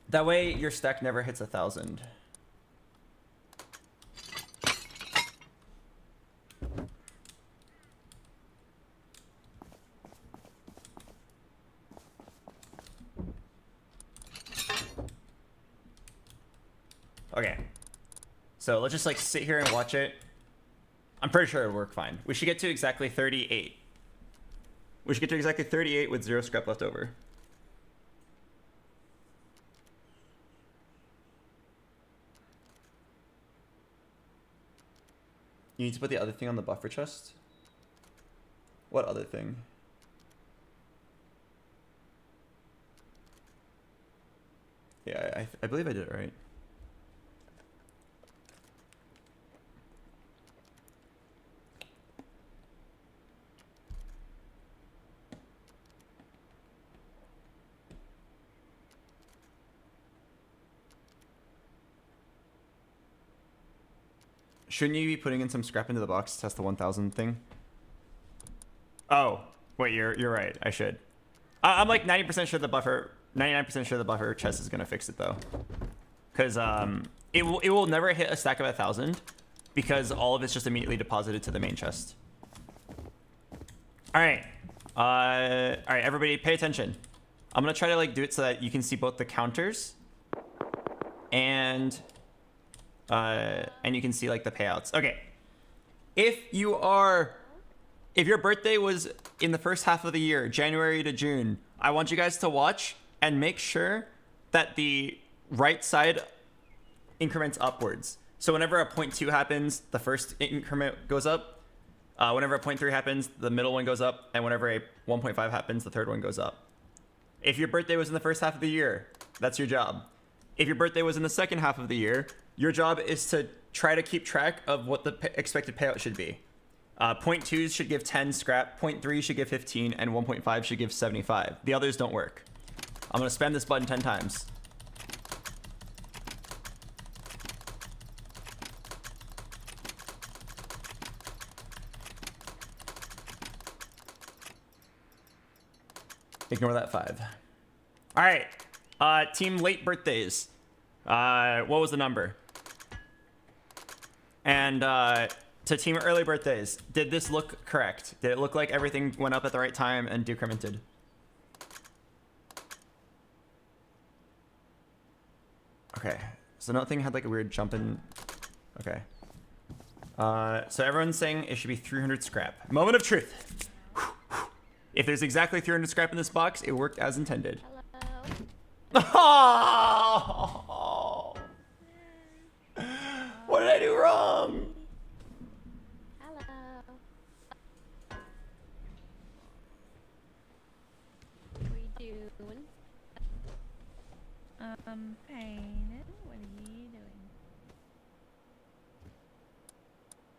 That way, your stack never hits 1,000. Okay. So let's just like sit here and watch it. I'm pretty sure it'll work fine. We should get to exactly 38. We should get to exactly 38 with 0 scrap left over. You need to put the other thing on the buffer chest? What other thing? Yeah, I believe I did it right. Shouldn't you be putting in some scrap into the box to test the 1,000 thing? Oh, wait, you're right. I should. I'm like 90% sure the buffer, 99% sure the buffer chest is gonna fix it though, because it will never hit a stack of 1,000 because all of it's just immediately deposited to the main chest. All right, everybody, pay attention. I'm gonna try to like do it so that you can see both the counters and you can see like the payouts. Okay, if your birthday was in the first half of the year, January to June, I want you guys to watch and make sure that the right side increments upwards. So whenever a 0.2 happens, the first increment goes up. Whenever a 0.3 happens, the middle one goes up. And whenever a 1.5 happens, the third one goes up. If your birthday was in the first half of the year, that's your job. If your birthday was in the second half of the year, your job is to try to keep track of what the expected payout should be. 0.2s should give 10 scrap, 0.3 should give 15, and 1.5 should give 75. The others don't work. I'm gonna spam this button 10 times. Ignore that 5. All right, team late birthdays. What was the number? And to team early birthdays, did this look correct? Did it look like everything went up at the right time and decremented? Okay, so nothing had like a weird jump in. Okay. So everyone's saying it should be 300 scrap. Moment of truth. If there's exactly 300 scrap in this box, it worked as intended. Oh! What did I do wrong? Hello. What are you doing? Painted. What are you doing?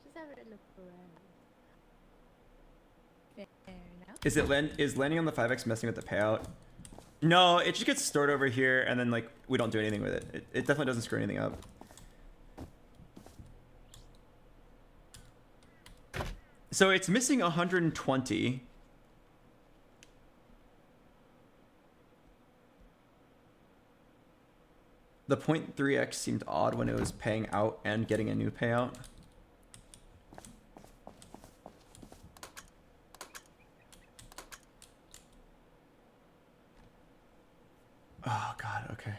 Just having a Fair enough. Is landing on the 5x messing with the payout? No, it just gets stored over here, and then like we don't do anything with it. It definitely doesn't screw anything up. So it's missing 120. The 0.3x seemed odd when it was paying out and getting a new payout. Oh god, okay.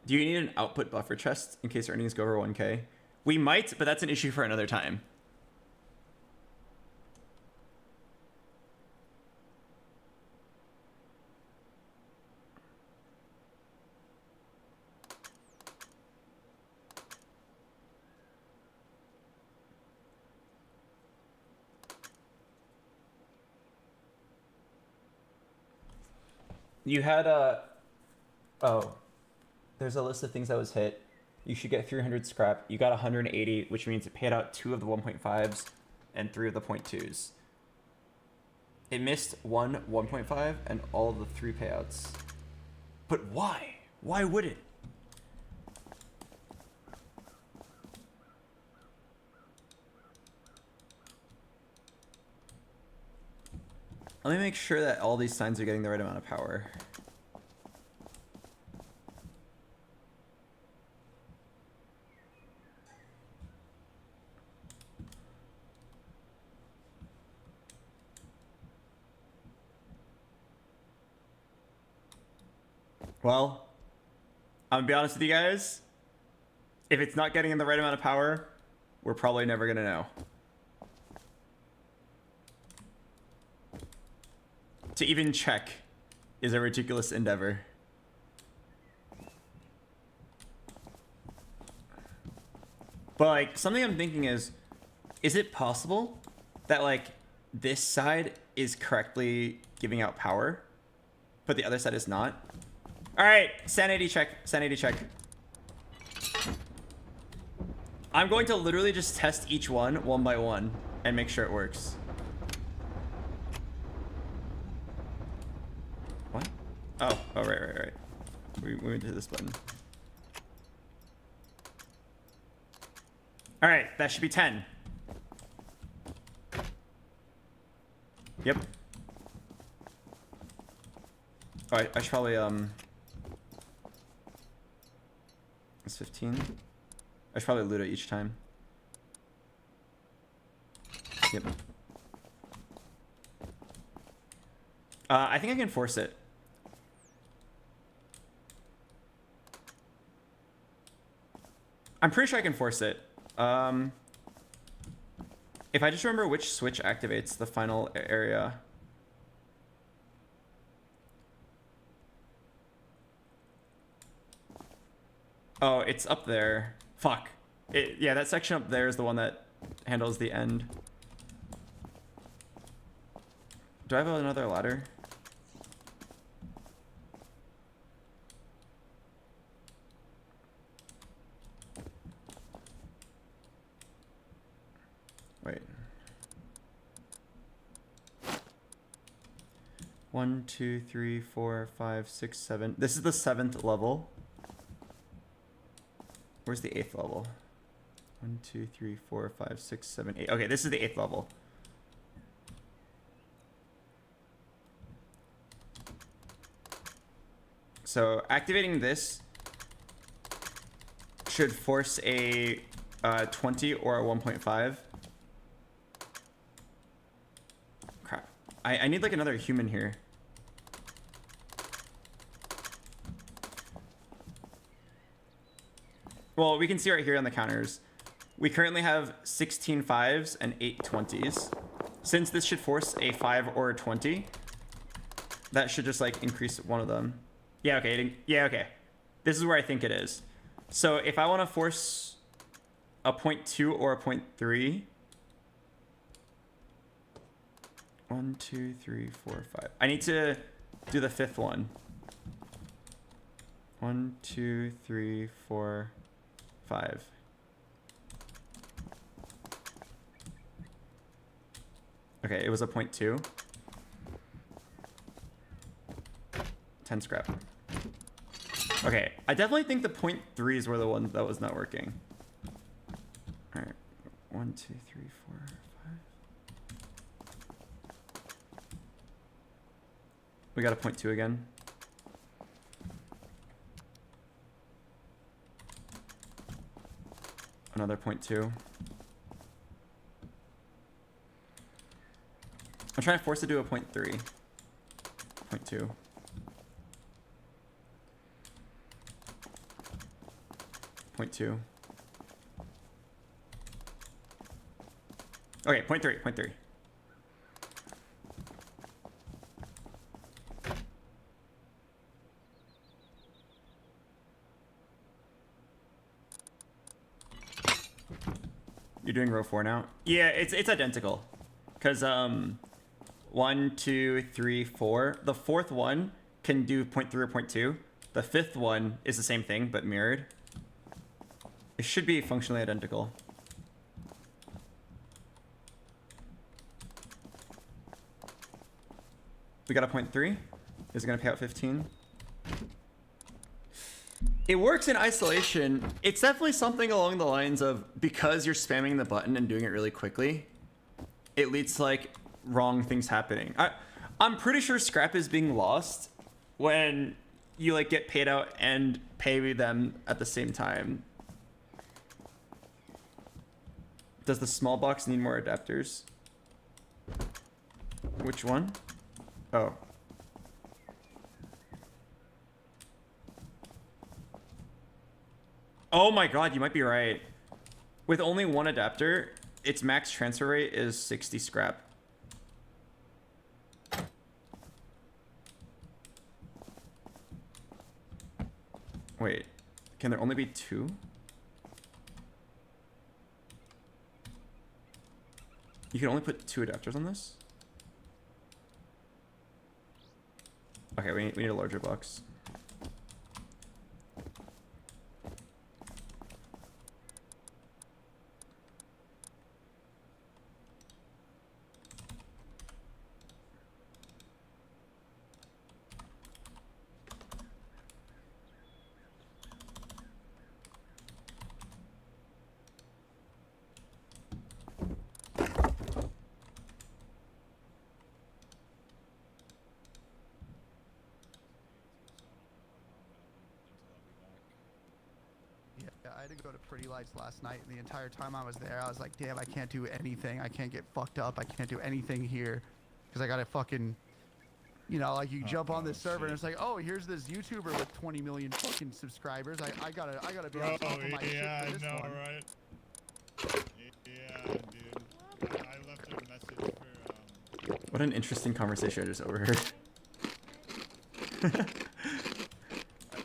Do you need an output buffer chest in case earnings go over 1K? We might, but that's an issue for another time. You had a... Oh. There's a list of things that was hit. You should get 300 scrap. You got 180, which means it paid out 2 of the 1.5s and 3 of the 0.2s. It missed 1 1.5 and all of the 3 payouts. But why? Why would it? Let me make sure that all these signs are getting the right amount of power. Well, I'm gonna be honest with you guys. If it's not getting in the right amount of power, we're probably never gonna know. To even check is a ridiculous endeavor. But like, something I'm thinking is it possible that like this side is correctly giving out power, but the other side is not? All right, sanity check, sanity check. I'm going to literally just test each one by one and make sure it works. What? Oh, right. We went to this button. All right, that should be 10. Yep. All right, I should probably It's 15. I should probably loot it each time. Yep. I think I can force it. I'm pretty sure I can force it. If I just remember which switch activates the final area. Oh, it's up there. Fuck. Yeah, that section up there is the one that handles the end. Do I have another ladder? Wait. 1, 2, 3, 4, 5, 6, 7. This is the 7th level. Where's the 8th level? 1, 2, 3, 4, 5, 6, 7, 8. Okay, this is the 8th level. So activating this should force a 20 or a 1.5. Crap. I need like another human here. Well, we can see right here on the counters. We currently have 16 5s and 8 20s. Since this should force a 5 or a 20, that should just like increase one of them. Yeah, okay. Yeah, okay. This is where I think it is. So if I want to force a 0.2 or a 0.3. 1, 2, 3, 4, 5. I need to do the fifth one. 1, 2, 3, 4, 5. Okay, it was a 0.2. 10 scrap. Okay, I definitely think the 0.3s were the ones that was not working. All right, 1, 2, 3, 4, 5. We got a 0.2 again. Another 0.2. I'm trying to force it to do a 0.3. 0.2. Point 2. Okay, 0.3, 0.3. You're doing row 4 now? Yeah, it's identical. Cause 1, 2, 3, 4. The fourth one can do 0.3 or 0.2. The fifth one is the same thing but mirrored. It should be functionally identical. We got a 0.3. Is it gonna pay out 15? It works in isolation. It's definitely something along the lines of, because you're spamming the button and doing it really quickly, it leads to like wrong things happening. I'm pretty sure scrap is being lost when you like get paid out and pay them at the same time. Does the small box need more adapters? Which one? Oh. Oh my god, you might be right. With only one adapter, its max transfer rate is 60 scrap. Wait, can there only be 2? You can only put 2 adapters on this? Okay, we need a larger box. I had to go to Pretty Lights last night, and the entire time I was there, I was like, damn, I can't do anything. I can't get fucked up. I can't do anything here because I got to fucking, you know, like you jump on this server and it's like, oh, here's this YouTuber with 20 million fucking subscribers. I gotta be on top of my shit for this one. Right? Yeah, dude. I left a message for What an interesting conversation I just overheard.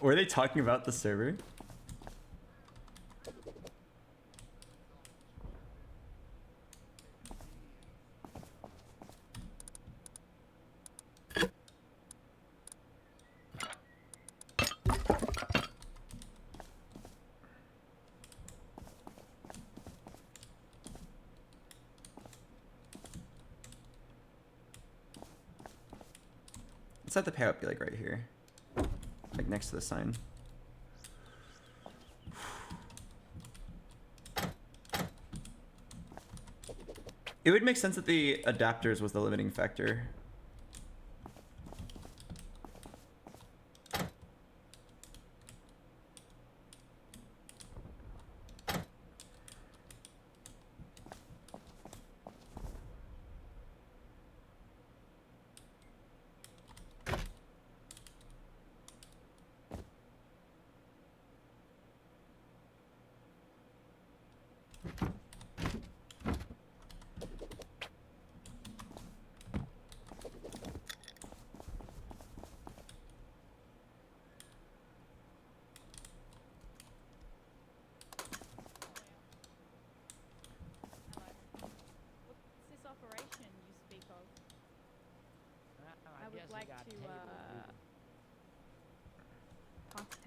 Were they talking about the server? Let's have the payout be like right here. Like next to the sign. It would make sense that the adapters was the limiting factor.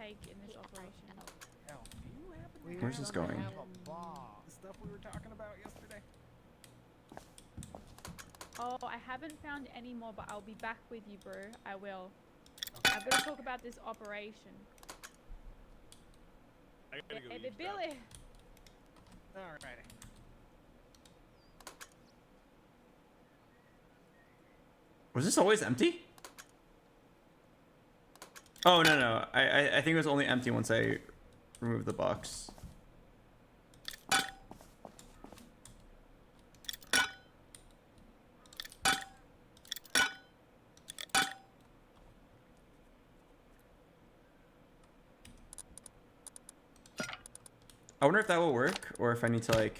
take in this operation? Where's this going? The stuff we were talking about yesterday. Oh, I haven't found any more, but I'll be back with you, bro. I will. I've got to talk about this operation. I gotta go Hey, eat Billy. Alrighty. Was this always empty? Oh, no. I think it was only empty once I removed the box. I wonder if that will work, or if I need to, like,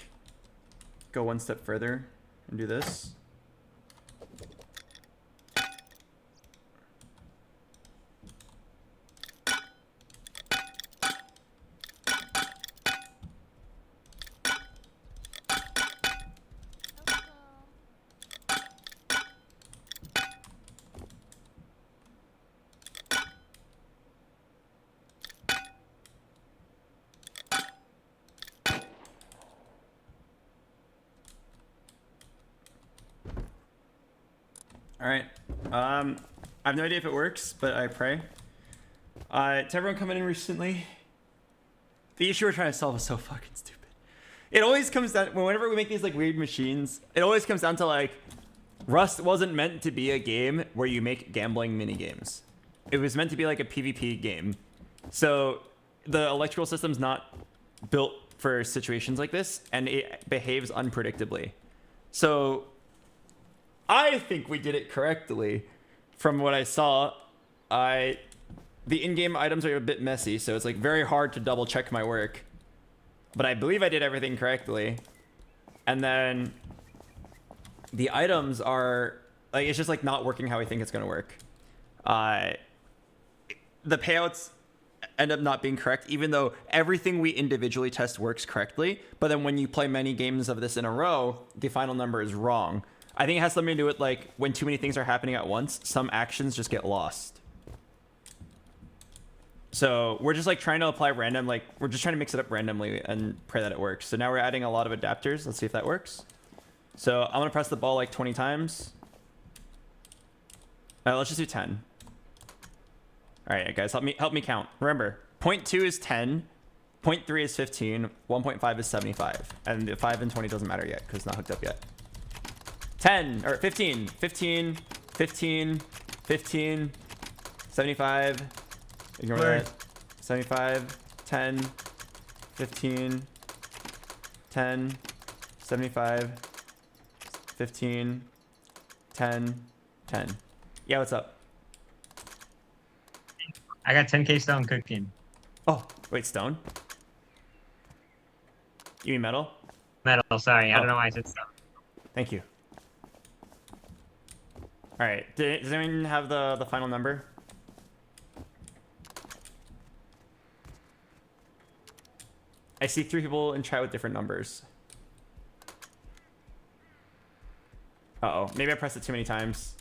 go one step further and do this. All right. I have no idea if it works, but I pray. To everyone coming in recently, the issue we're trying to solve is so fucking stupid. It always comes down, whenever we make these like weird machines, it always comes down to like, Rust wasn't meant to be a game where you make gambling mini games. It was meant to be like a PvP game. So the electrical system's not built for situations like this, and it behaves unpredictably. So I think we did it correctly. From what I saw, the in-game items are a bit messy, so it's like very hard to double check my work. But I believe I did everything correctly. And then the items are like, it's just like not working how I think it's gonna work. The payouts end up not being correct, even though everything we individually test works correctly. But then when you play many games of this in a row, the final number is wrong. I think it has something to do with like when too many things are happening at once, some actions just get lost. So we're just like trying to apply random, like we're just trying to mix it up randomly and pray that it works. So now we're adding a lot of adapters. Let's see if that works. So I'm gonna press the ball like 20 times. Let's just do 10. All right, guys, help me count. Remember, 0.2 is 10, 0.3 is 15, 1.5 is 75, and the 5 and 20 doesn't matter yet because it's not hooked up yet. 10 or 15, 15, 15, 15, 75. Ignore that. 75, 10, 15, 10, 75, 15, 10, 10. Yeah, what's up? I got 10k stone cooking. Oh, wait, stone? You mean metal? Metal, sorry. I Oh. don't know why I said stone. Thank you. All right. Does anyone have the final number? I see 3 people in chat with different numbers. Uh-oh. Maybe I pressed it too many times.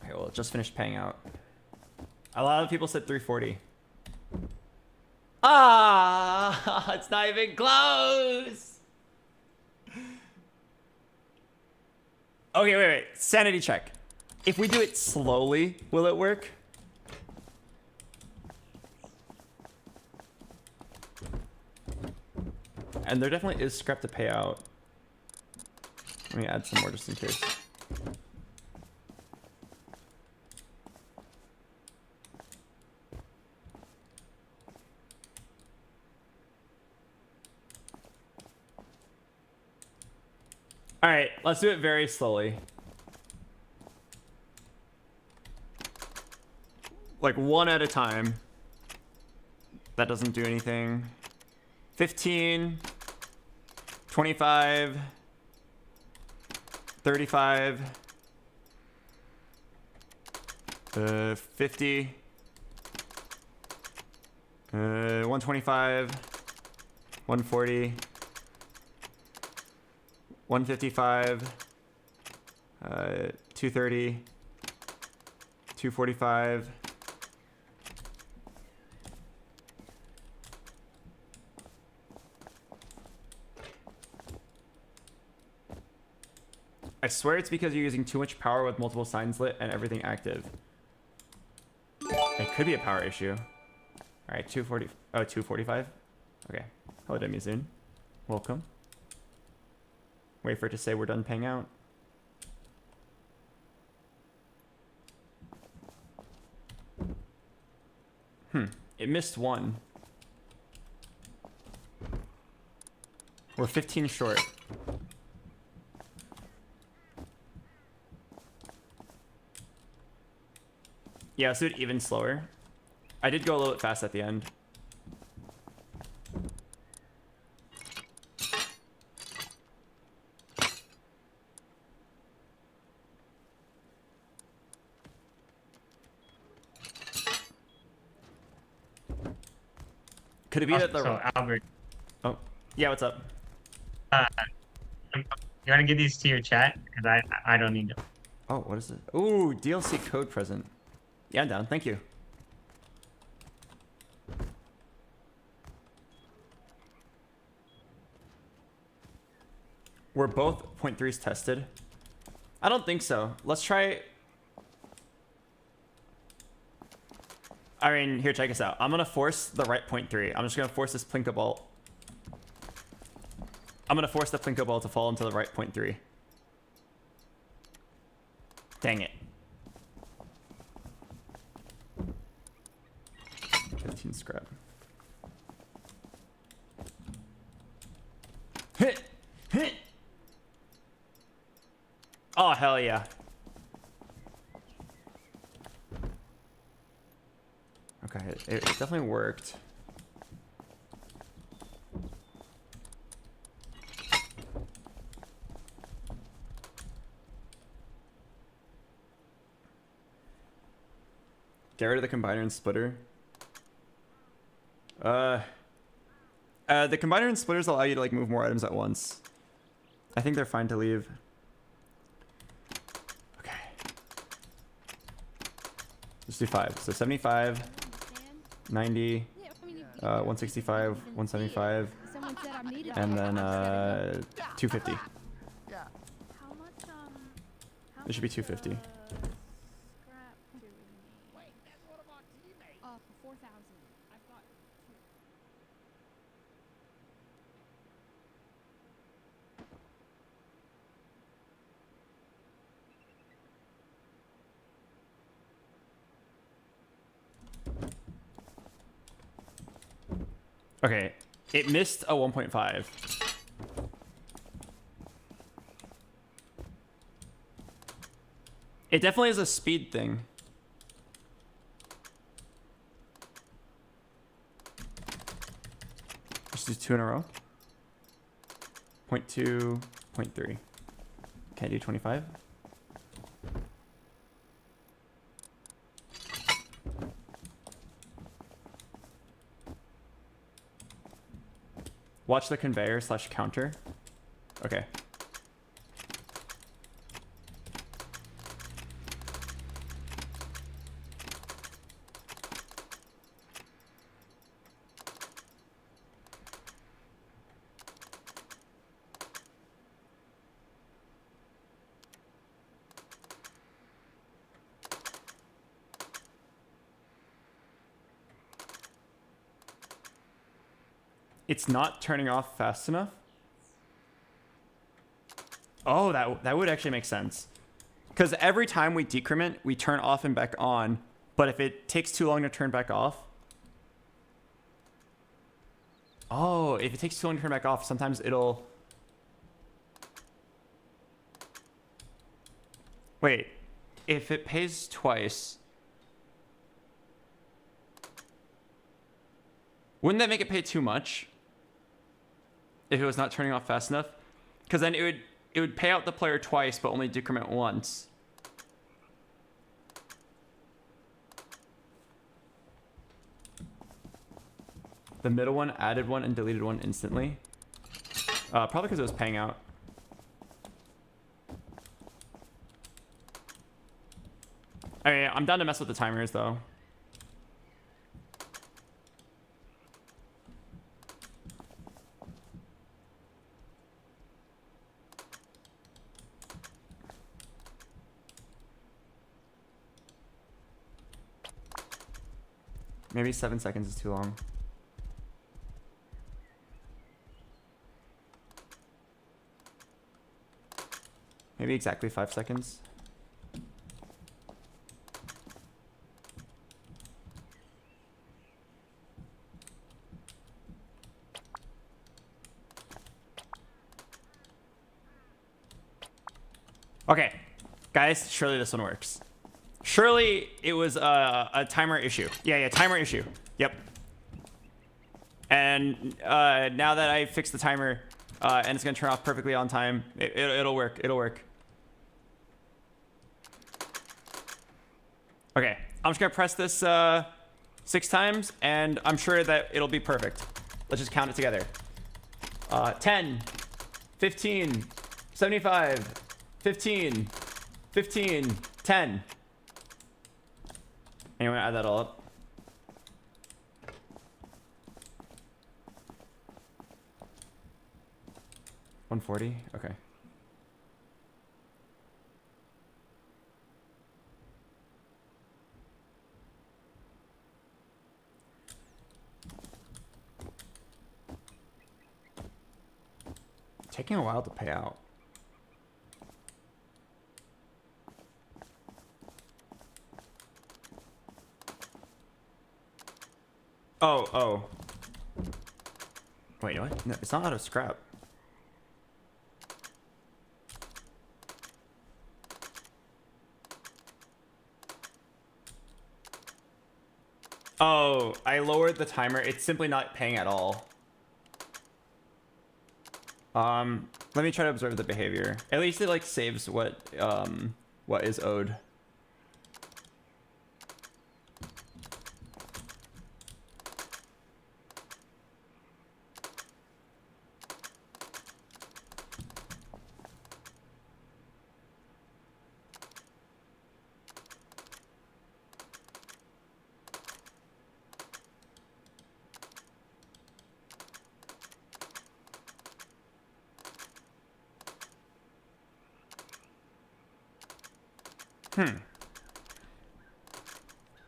Okay, well, it just finished paying out. A lot of people said 340. Ah, it's not even close. Okay, wait. Sanity check. If we do it slowly, will it work? And there definitely is scrap to pay out. Let me add some more just in case. All right, let's do it very slowly. Like one at a time. That doesn't do anything. 15, 25, 35, 50, 125, 140, 155, 230, 245. I swear it's because you're using too much power with multiple signs lit and everything active. It could be a power issue. All right, 240. Oh, 245. Okay. Hello, Demizoon. Welcome. Wait for it to say we're done paying out. It missed one. We're 15 short. Yeah, let's do it even slower. I did go a little bit fast at the end. Could it be that the... So, Albert. Oh, yeah, what's up? You want to give these to your chat? Because I don't need them. Oh, what is it? Ooh, DLC code present. Yeah, I'm down. Thank you. Were both 0.3s tested? I don't think so. Let's try... I mean, here, check us out. I'm going to force the right 0.3. I'm just going to force this Plinko ball. I'm going to force the Plinko ball to fall into the right 0.3. Dang it. 15 scrap. Hit! Hit! Oh, hell yeah. Okay, it definitely worked. Get rid of the combiner and splitter. The combiner and splitters allow you to like move more items at once. I think they're fine to leave. Okay. Let's do 5. So 75, 90, 165, 175, and then 250. It should be 250. Okay, it missed a 1.5. It definitely is a speed thing. Let's do 2 in a row. 0.2, 0.3. Can't do 25. Watch the conveyor / counter. Okay. It's not turning off fast enough. Oh, that would actually make sense. Because every time we decrement, we turn off and back on. But if it takes too long to turn back off... Oh, if it takes too long to turn back off, sometimes it'll... Wait, if it pays twice... Wouldn't that make it pay too much? If it was not turning off fast enough? Because then it would pay out the player twice, but only decrement once. the middle one added one and deleted one instantly. Probably because it was paying out. I mean, I'm down to mess with the timers though. Maybe 7 seconds is too long. Maybe exactly 5 seconds. Okay, guys, surely this one works. Surely it was a timer issue. Yeah, timer issue. Yep. And now that I fixed the timer and it's gonna turn off perfectly on time, it'll work. It'll work. Okay, I'm just gonna press this 6 times, and I'm sure that it'll be perfect. Let's just count it together. 10, 15, 75, 15, 15, 10. Anyone add that all up? $140? Okay. Taking a while to pay out. Oh. Wait, what? No, it's not out of scrap. Oh, I lowered the timer. It's simply not paying at all. Let me try to observe the behavior. At least it like saves what is owed.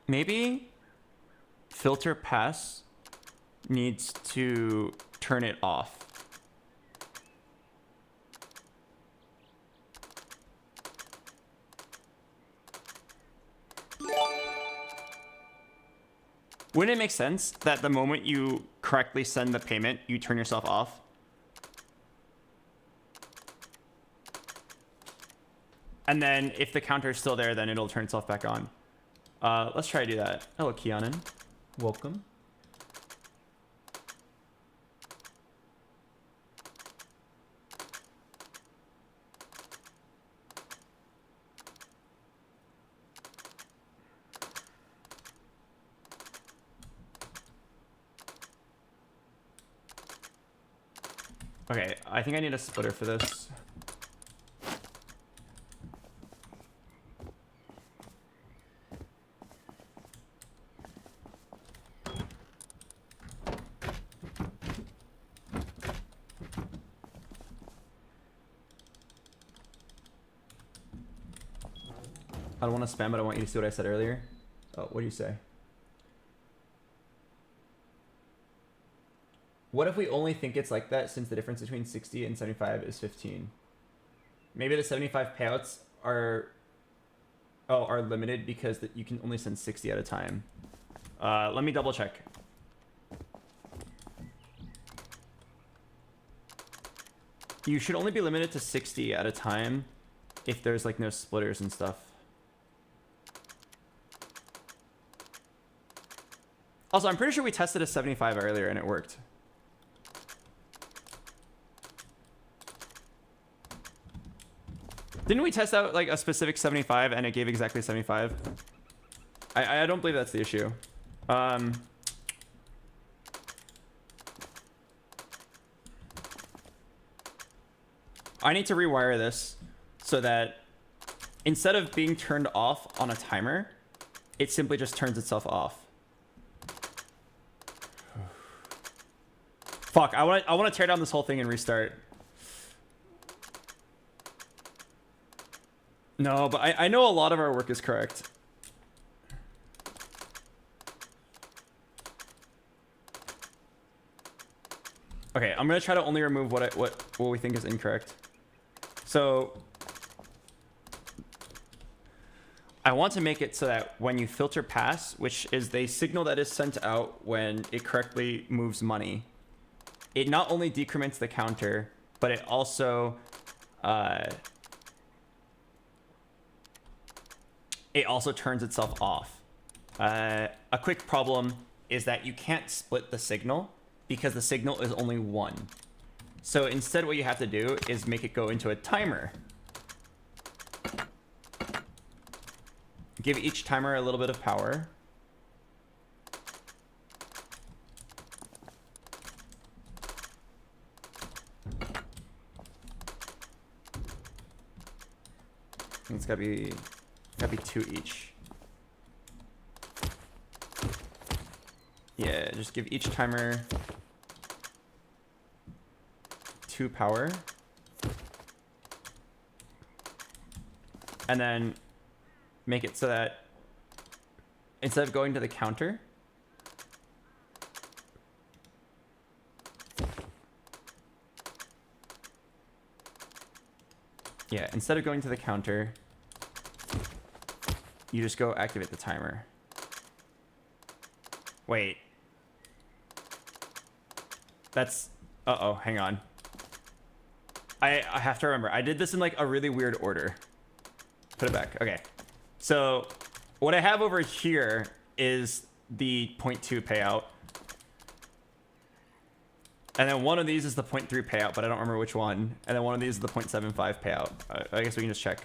Maybe filter pass needs to turn it off. Wouldn't it make sense that the moment you correctly send the payment, you turn yourself off? And then if the counter is still there, then it'll turn itself back on. Let's try to do that. Hello, Keanan. Welcome. Okay, I think I need a splitter for this. I don't want to spam, but I want you to see what I said earlier. Oh, what do you say? What if we only think it's like that since the difference between 60 and 75 is 15? Maybe the 75 payouts are limited because you can only send 60 at a time. Let me double check. You should only be limited to 60 at a time if there's like no splitters and stuff. Also, I'm pretty sure we tested a 75 earlier and it worked. Didn't we test out like a specific 75 and it gave exactly 75? I don't believe that's the issue. I need to rewire this so that instead of being turned off on a timer, it simply just turns itself off. Fuck, I want to tear down this whole thing and restart. No, but I know a lot of our work is correct. Okay, I'm gonna try to only remove what we think is incorrect. So I want to make it so that when you filter pass, which is the signal that is sent out when it correctly moves money, it not only decrements the counter, but it also turns itself off. A quick problem is that you can't split the signal because the signal is only one. So instead what you have to do is make it go into a timer. Give each timer a little bit of power. It's gotta be 2 each. Yeah, just give each timer 2 power. And then make it so that instead of going to the counter, instead of going to the counter, you just go activate the timer. Wait. That's... Uh-oh, hang on. I have to remember. I did this in like a really weird order. Put it back. Okay. So what I have over here is the 0.2 payout. And then one of these is the 0.3 payout, but I don't remember which one. And then one of these is the 0.75 payout. I guess we can just check.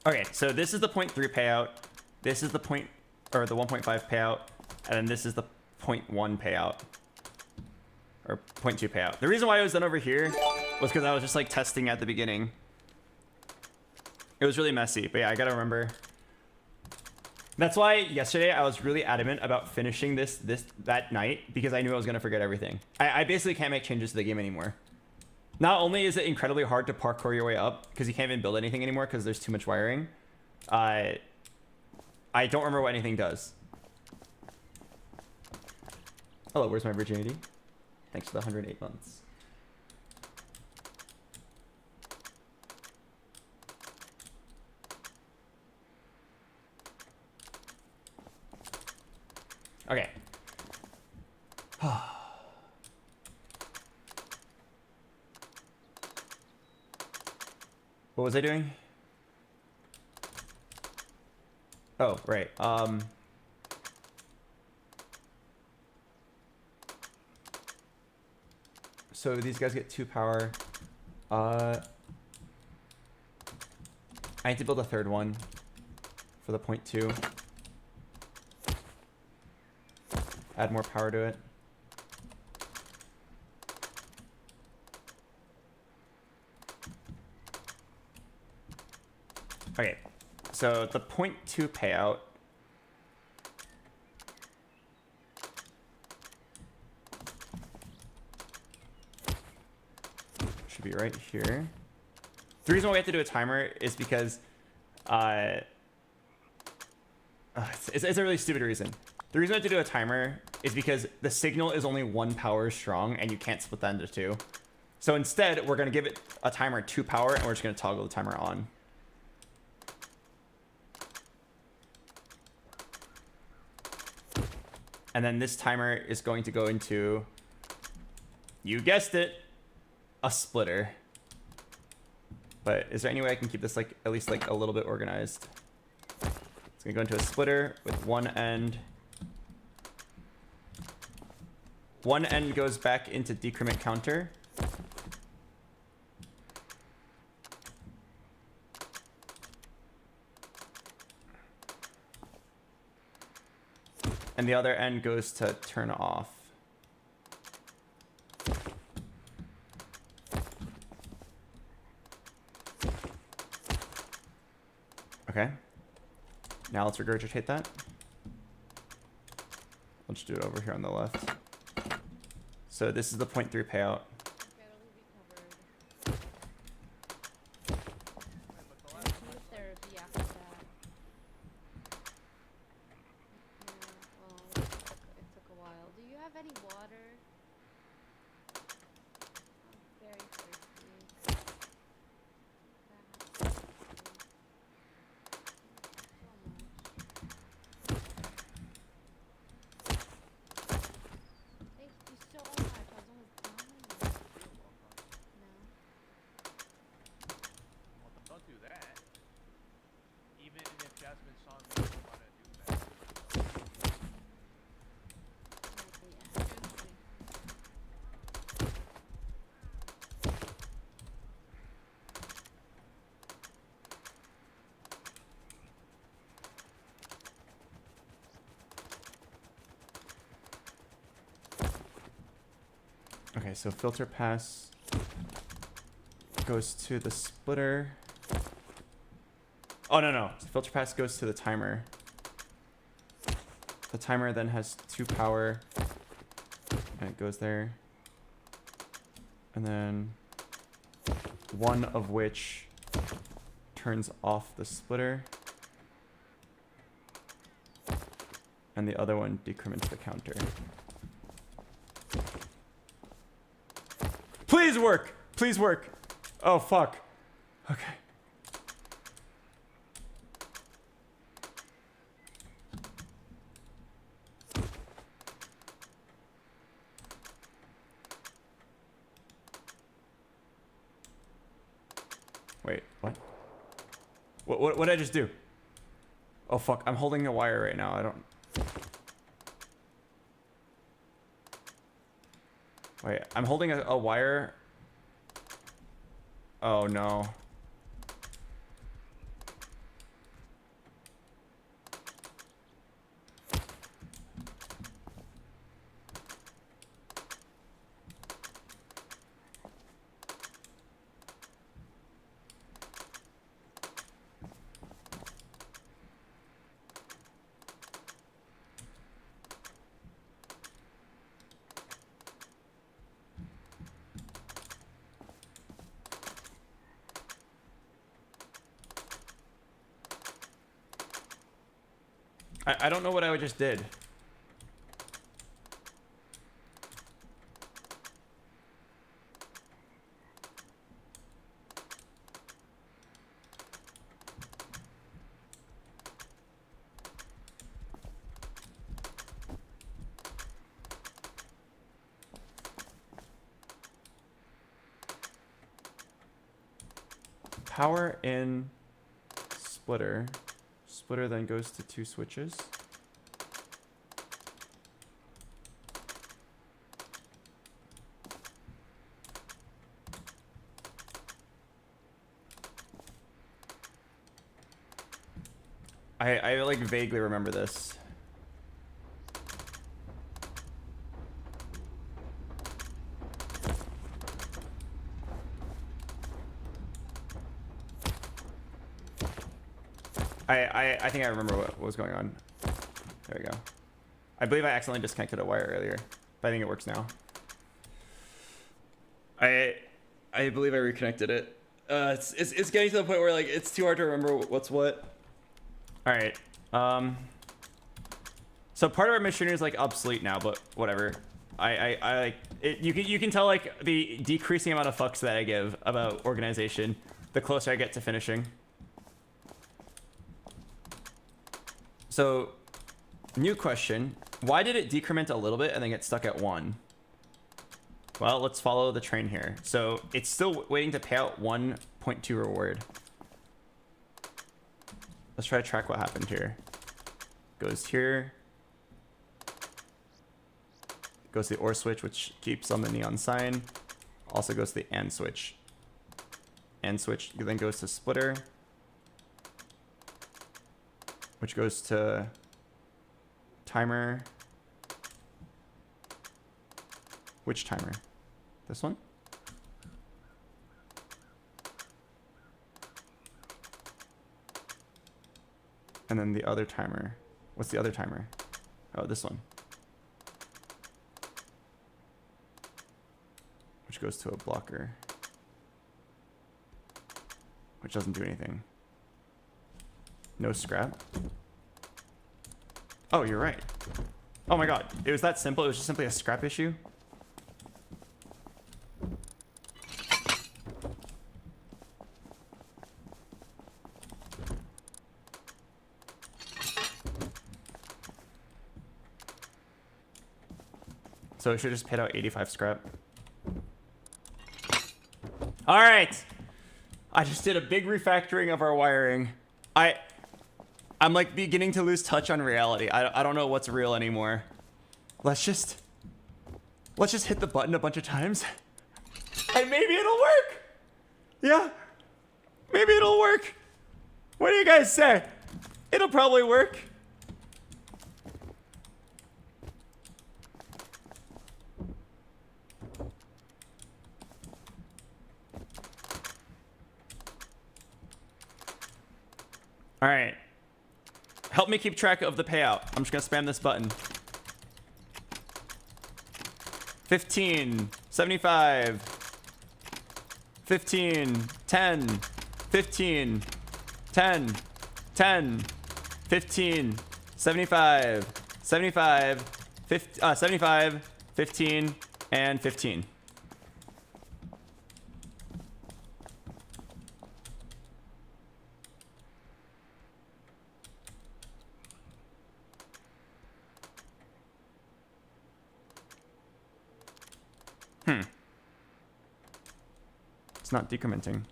Okay, so this is the 0.3 payout. This is the 1.5 payout, and then this is the 0.1 payout. Or 0.2 payout. The reason why it was done over here was because I was just like testing at the beginning. It was really messy, but yeah, I gotta remember. That's why yesterday I was really adamant about finishing that night, because I knew I was gonna forget everything. I basically can't make changes to the game anymore. Not only is it incredibly hard to parkour your way up, because you can't even build anything anymore because there's too much wiring, I don't remember what anything does. Hello, where's my virginity? Thanks for the 108 months. Okay. What was I doing? Oh, right. So these guys get 2 power. I need to build a third one for the 0.2. Add more power to it. Okay, so the 0.2 payout should be right here. The reason why we have to do a timer is because it's a really stupid reason. The reason we have to do a timer is because the signal is only 1 power strong and you can't split that into 2. So instead, we're going to give it a timer 2 power and we're just going to toggle the timer on. And then this timer is going to go into, you guessed it, a splitter. But is there any way I can keep this like at least like a little bit organized? It's gonna go into a splitter with one end. One end goes back into decrement counter. and the other end goes to turn off. Okay. Now let's regurgitate that. I'll just do it over here on the left. So this is the 0.3 payout. Therapy after that. Yeah, well, it took a while. Do you have any water? I'm very thirsty. Thank you so much. I was almost done. No. Well, don't do that. Even if Jasmine saw me, don't want to do that. Okay, so filter pass goes to the splitter. Oh, no. Filter pass goes to the timer. The timer then has 2 power. And it goes there. And then 1 of which turns off the splitter. And the other one decrements the counter. Please work! Please work! Oh, fuck. Okay. Wait, what? What did I just do? Oh, fuck. I'm holding a wire right now. I don't... Wait, I'm holding a wire. Oh, no. I don't know what I just did. Power in splitter. Splitter then goes to 2 switches. I like vaguely remember this. I think I remember what was going on. There we go. I believe I accidentally disconnected a wire earlier, but I think it works now. I believe I reconnected it. It's getting to the point where like it's too hard to remember what's what. All right. So part of our machinery is like obsolete now, but whatever. I like it. You can tell like the decreasing amount of fucks that I give about organization the closer I get to finishing. So, new question. Why did it decrement a little bit and then get stuck at 1? Well, let's follow the train here. So, it's still waiting to pay out 1.2 reward. Let's try to track what happened here. Goes here. Goes to the OR switch, which keeps on the neon sign. Also goes to the AND switch. AND switch then goes to splitter, which goes to timer. Which timer? This one? And then the other timer. What's the other timer? Oh, this one. Which goes to a blocker. Which doesn't do anything. No scrap. Oh, you're right. Oh my god. It was that simple. It was just simply a scrap issue. So it should just pit out 85 scrap. All right. I just did a big refactoring of our wiring. I'm like beginning to lose touch on reality. I don't know what's real anymore. Let's just hit the button a bunch of times. And maybe it'll work. Yeah. Maybe it'll work. What do you guys say? It'll probably work. All right. Help me keep track of the payout. I'm just going to spam this button. 15, 75, 15, 10, 15, 10, 10, 15, 75, 75, 75, 15, and 15. It's not decrementing.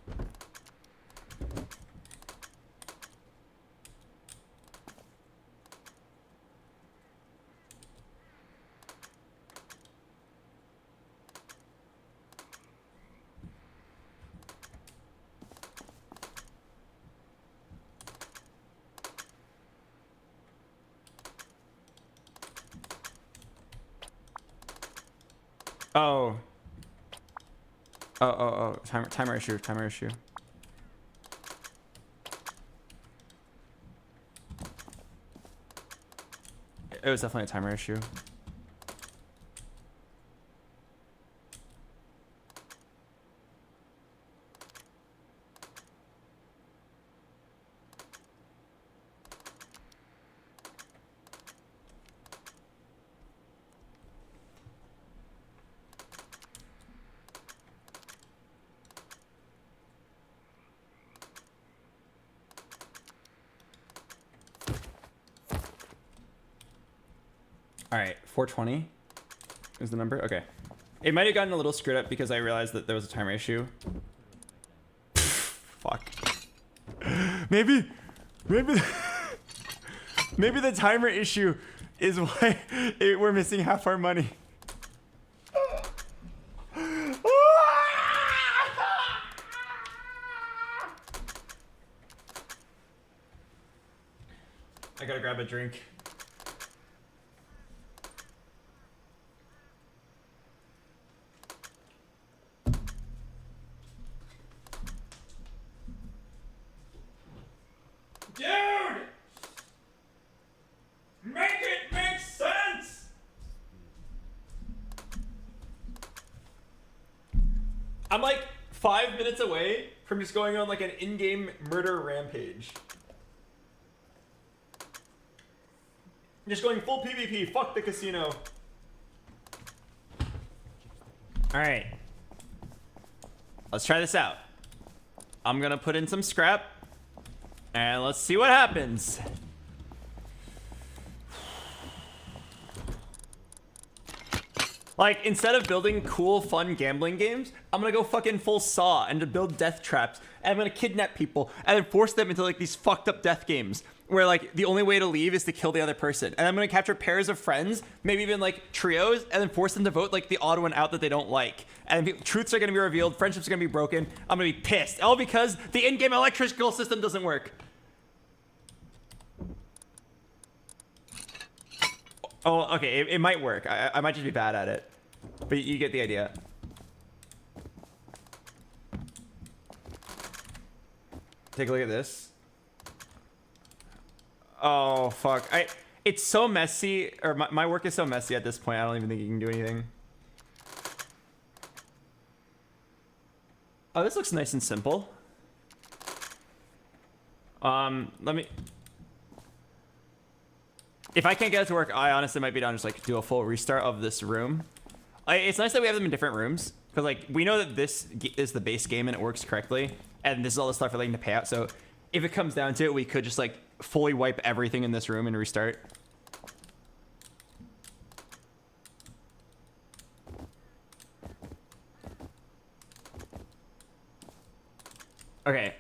Oh. Oh. Timer issue. It was definitely a timer issue. All right, 420 is the number. Okay. It might have gotten a little screwed up because I realized that there was a timer issue. Fuck. Maybe the timer issue is why we're missing half our money. I gotta grab a drink. Dude! Make it make sense! I'm like 5 minutes away from just going on like an in-game murder rampage. Just going full PvP, fuck the casino. Alright. Let's try this out. I'm gonna put in some scrap. And let's see what happens. Like, instead of building cool, fun gambling games, I'm gonna go fucking full Saw and to build death traps. And I'm gonna kidnap people and then force them into like these fucked up death games where like the only way to leave is to kill the other person. And I'm gonna capture pairs of friends, maybe even like trios, and then force them to vote like the odd one out that they don't like. And truths are gonna be revealed, friendships are gonna be broken. I'm gonna be pissed. All because the in-game electrical system doesn't work. Oh, okay. It might work. I might just be bad at it. But you get the idea. Take a look at this. Oh, fuck. It's so messy. Or my work is so messy at this point. I don't even think you can do anything. Oh, this looks nice and simple. Let me... If I can't get it to work, I honestly might be down to just like do a full restart of this room. It's nice that we have them in different rooms. Because like, we know that this is the base game and it works correctly. And this is all the stuff relating to payout. So if it comes down to it, we could just like fully wipe everything in this room and restart. Okay.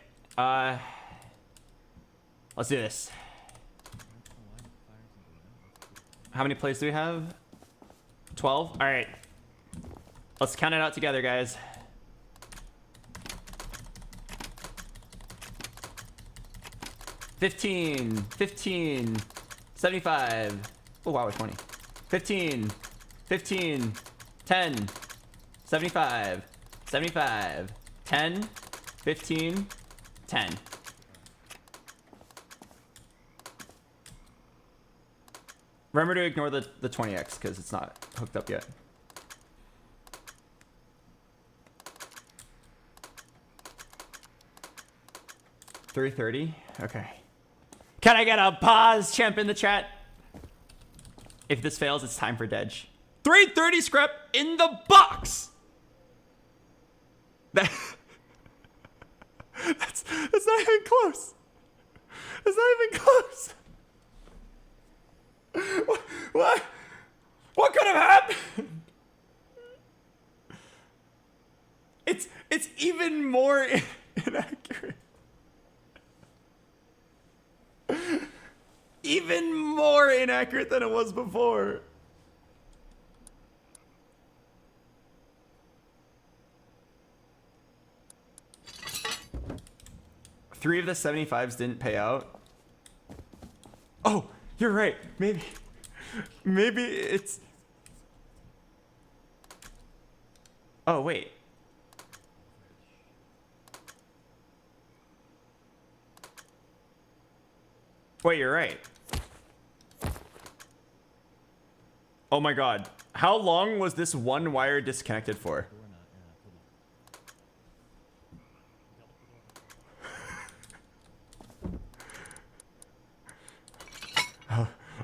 Let's do this. How many plays do we have? 12? All right. Let's count it out together, guys. $15, $15, $75. Oh, wow, 20. $15, $15, $10, $75, $75, $10, $15, $10. Remember to ignore the 20x because it's not hooked up yet. $330? Okay. Can I get a pause, champ, in the chat? If this fails, it's time for Dedge. 330 scrap in the box! That's not even close. That's not even close. What could have happened? It's even more inaccurate. Even more inaccurate than it was before. Three of the 75s didn't pay out. Oh, you're right. Maybe it's... Oh, wait. Wait, you're right. Oh my god. How long was this one wire disconnected for?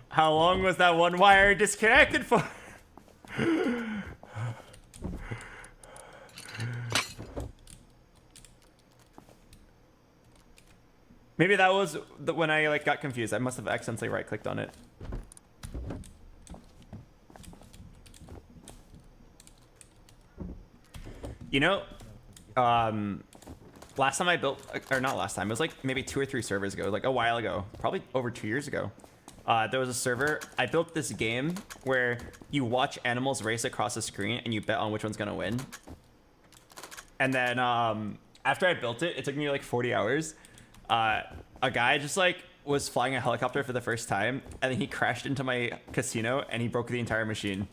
How long was that one wire disconnected for? Maybe that was when I like got confused. I must have accidentally right-clicked on it. You know, last time I built, or not last time, it was like maybe 2 or 3 servers ago, like a while ago, probably over 2 years ago. There was a server. I built this game where you watch animals race across the screen and you bet on which one's gonna win. And then after I built it, it took me like 40 hours. A guy just like was flying a helicopter for the first time, and then he crashed into my casino and he broke the entire machine.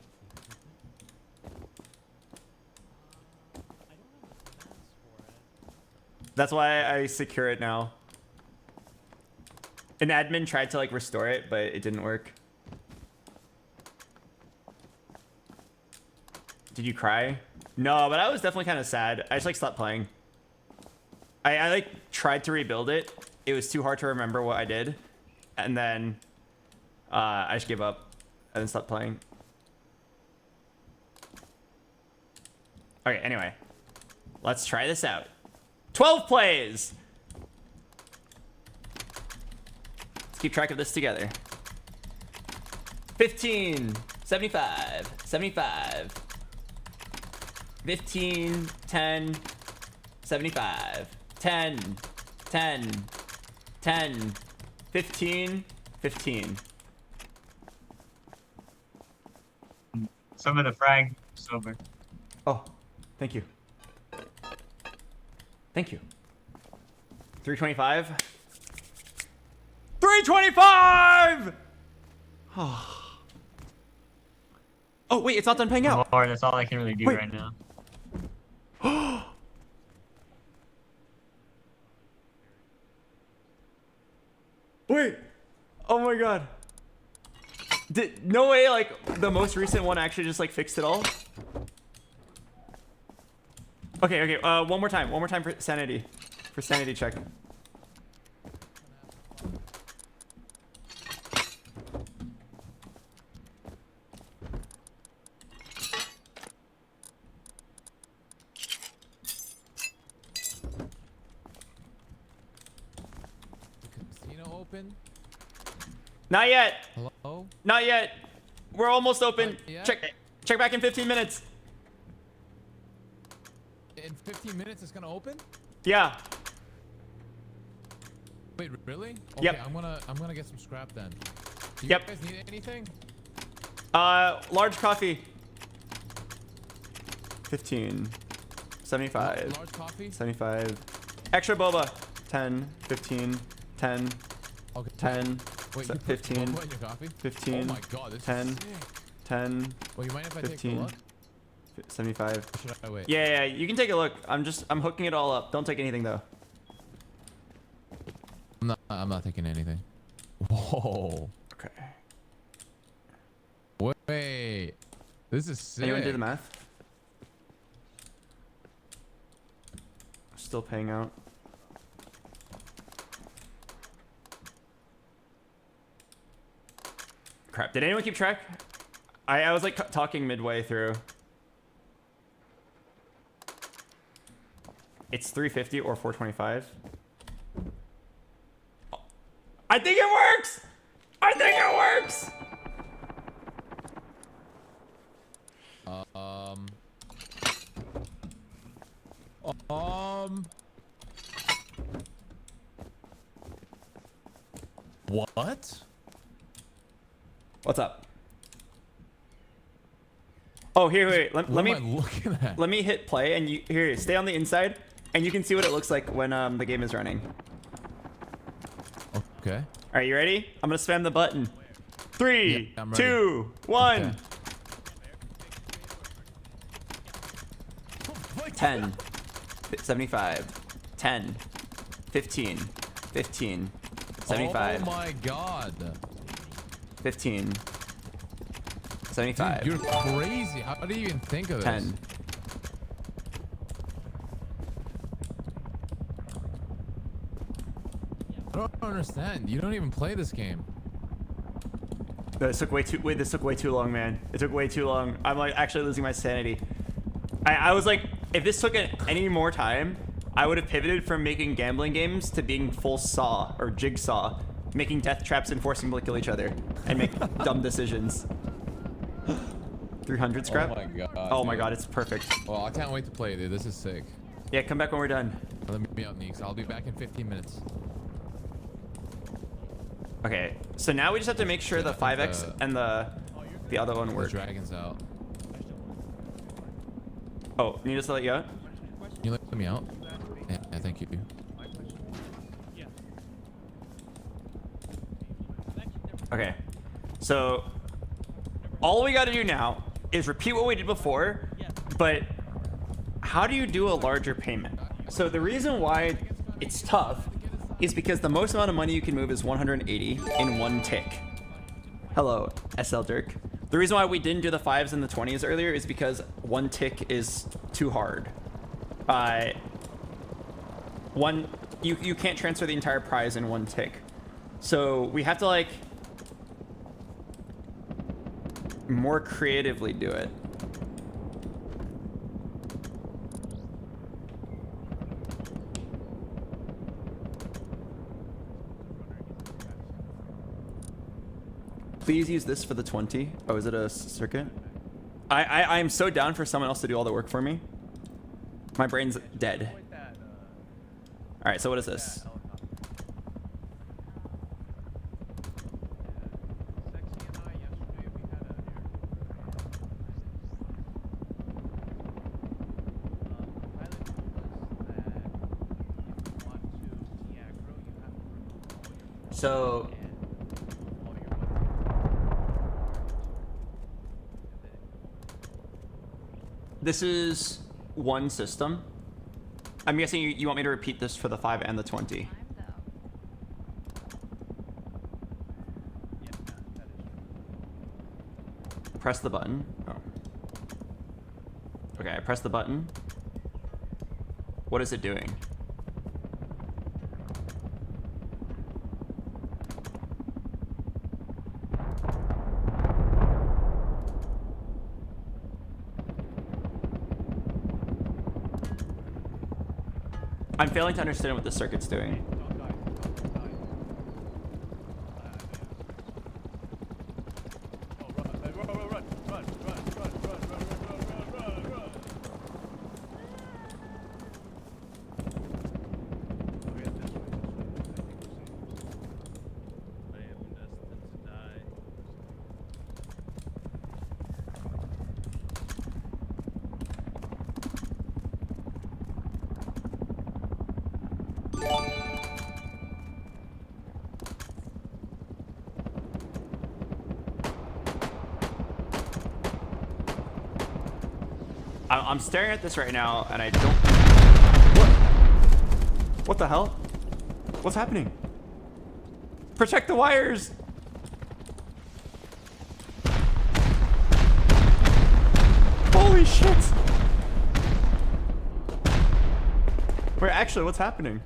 That's why I secure it now. An admin tried to like restore it, but it didn't work. Did you cry? No, but I was definitely kind of sad. I just like stopped playing. I like tried to rebuild it. It was too hard to remember what I did. And then I just gave up and then stopped playing. Okay, anyway. Let's try this out. 12 plays! Let's keep track of this together. 15, 75, 75. 15, 10, 75. 10, 10, 10, 15, 15. Some of the frag silver. Oh, thank you. Thank you. 325. 325! Oh. Oh wait, it's not done paying out. Or that's all I can really do Wait. right now. Wait. Oh my god. No way, like, the most recent one actually just, like, fixed it all? Okay, one more time for sanity. For sanity check. Casino open? Not yet. Hello? Not yet. We're almost open. Not yet? Check back in 15 minutes. In 15 minutes it's gonna open? Yeah. Wait, really? Okay, Yep. I'm gonna get some scrap then. Do you Yep. guys need anything? Large coffee. 15. 75. Large coffee? 75. Extra boba. 10. 15. 10. Okay. 10. Wait, you put 15. boba in your coffee? 15. Oh my god, this 10. is sick. 10. Well, you mind if I 15. take a look? 75. Or should I wait? Yeah, you can take a look. I'm hooking it all up. Don't take anything though. I'm not taking anything. Whoa. Okay. Wait. This is sick. Anyone do the math? Still paying out. Crap. Did anyone keep track? I was like talking midway through. It's 350 or 425. I think it works! I think it works! What? What's up? Oh, here, wait. Let What me am I looking at? let me hit play, and you here. Stay on the inside, and you can see what it looks like when the game is running. Okay. All right, you ready? I'm gonna spam the button. 3, Yeah, I'm ready. 2, 1. Okay. 10, 75, 10, 15, 15, 75, Oh my god. 15, 75, Dude, you're crazy. How do you even think of this? 10. I don't understand. You don't even play this game. No, this took way too long, man. It took way too long. I'm like actually losing my sanity. I was like, if this took any more time, I would have pivoted from making gambling games to being full saw or jigsaw, making death traps and forcing them to kill each other and make dumb decisions. 300 scrap? Oh my god. Oh my dude. god, it's perfect. Well, I can't wait to play, dude. This is sick. Yeah, come back when we're done. Let me out, Neeks. I'll be back in 15 minutes. Okay, so now we just have to make sure the 5x and the other one work. The dragon's out. Oh, need us to let you out? Can you let me out? Yeah, thank you. Okay, so all we got to do now is repeat what we did before, but how do you do a larger payment? So the reason why it's tough is because the most amount of money you can move is 180 in one tick. Hello, SL Dirk. The reason why we didn't do the 5s and the 20s earlier is because one tick is too hard. You can't transfer the entire prize in one tick. So we have to like more creatively do it. Please use this for the 20. Oh, is it a circuit? I'm so down for someone else to do all the work for me. My brain's dead. All right, so what is this? So this is one system. I'm guessing you want me to repeat this for the 5 and the 20. Press the button. Oh. Okay, I press the button. What is it doing? I'm failing to understand what the circuit's doing. I'm staring at this right now, and I don't... What the hell? What's happening? Protect the wires! Holy shit! Wait, actually, what's happening?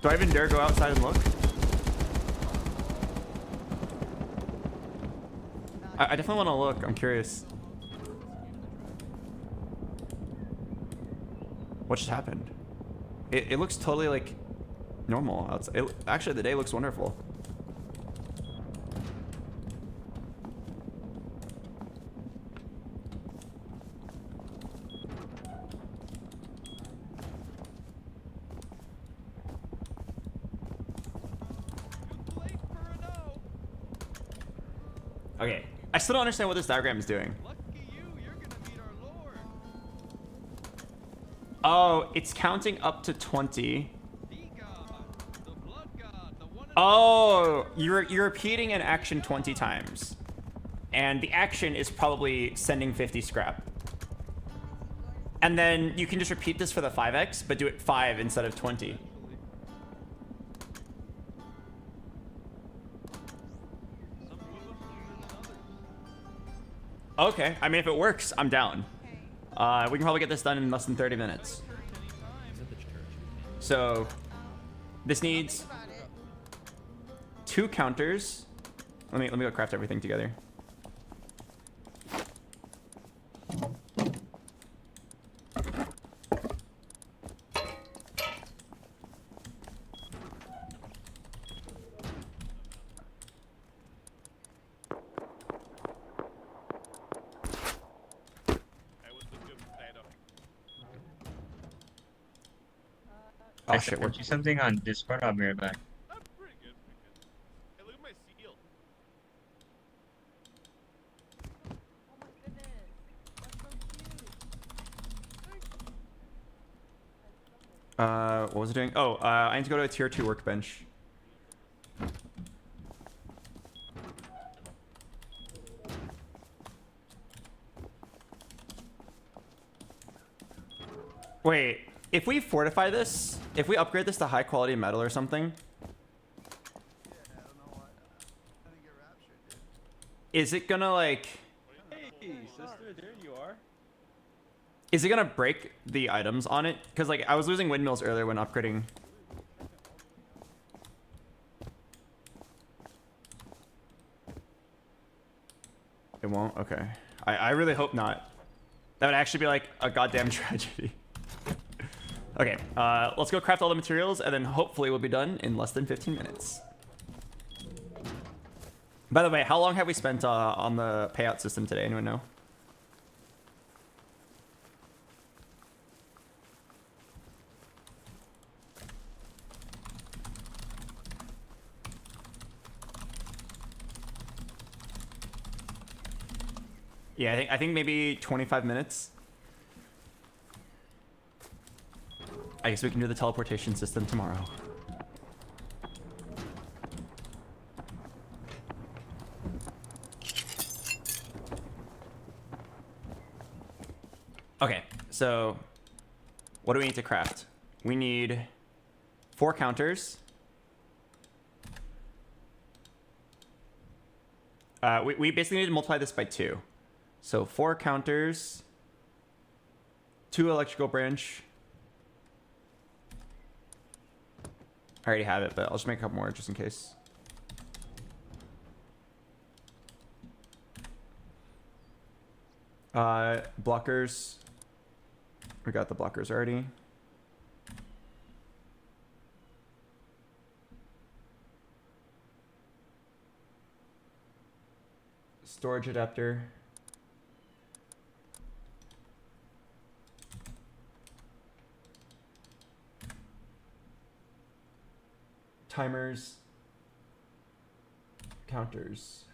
Do I even dare go outside and look? I definitely want to look. I'm curious. What just happened? It looks totally like normal outside. Actually, the day looks wonderful. Okay, I still don't understand what this diagram is doing. Oh, it's counting up to 20. Oh, you're repeating an action 20 times. And the action is probably sending 50 scrap. And then you can just repeat this for the 5x, but do it 5 instead of 20. Okay, I mean, if it works, I'm down. We can probably get this done in less than 30 minutes. So, this needs 2 counters. Let me go craft everything together. I sent you something on Discord. I'll be right back. What was it doing? Oh, I need to go to a tier 2 workbench. Wait, if we fortify this, if we upgrade this to high quality metal or something, is it gonna like... Hey, sister, there you are. Is it gonna break the items on it? Because like I was losing windmills earlier when upgrading. It won't? Okay. I really hope not. That would actually be like a goddamn tragedy. Okay, let's go craft all the materials and then hopefully we'll be done in less than 15 minutes. By the way, how long have we spent on the payout system today? Anyone know? Yeah, I think maybe 25 minutes. I guess we can do the teleportation system tomorrow. Okay, so what do we need to craft? We need 4 counters. We basically need to multiply this by 2. So 4 counters, 2 electrical branch. I already have it, but I'll just make a couple more just in case. Blockers. We got the blockers already. Storage adapter. Timers. Counters.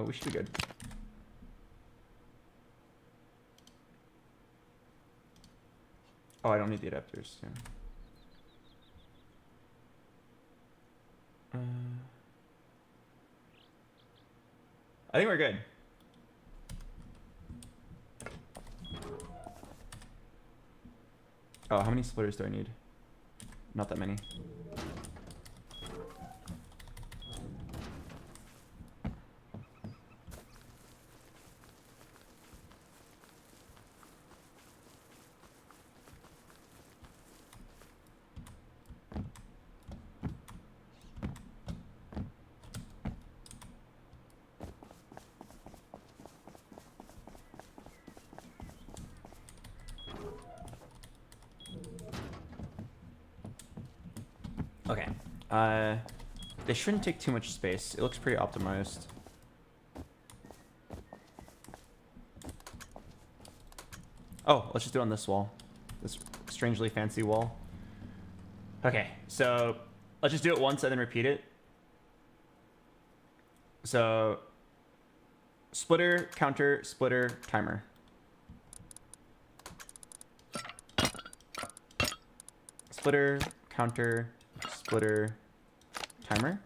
We should be good. Oh, I don't need the adapters. Yeah. I think we're good. Oh, how many splitters do I need? Not that many. Okay. They shouldn't take too much space. It looks pretty optimized. Oh, let's just do it on this wall. This strangely fancy wall. Okay, so let's just do it once and then repeat it. So splitter, counter, splitter, timer. Splitter, counter, splitter, timer.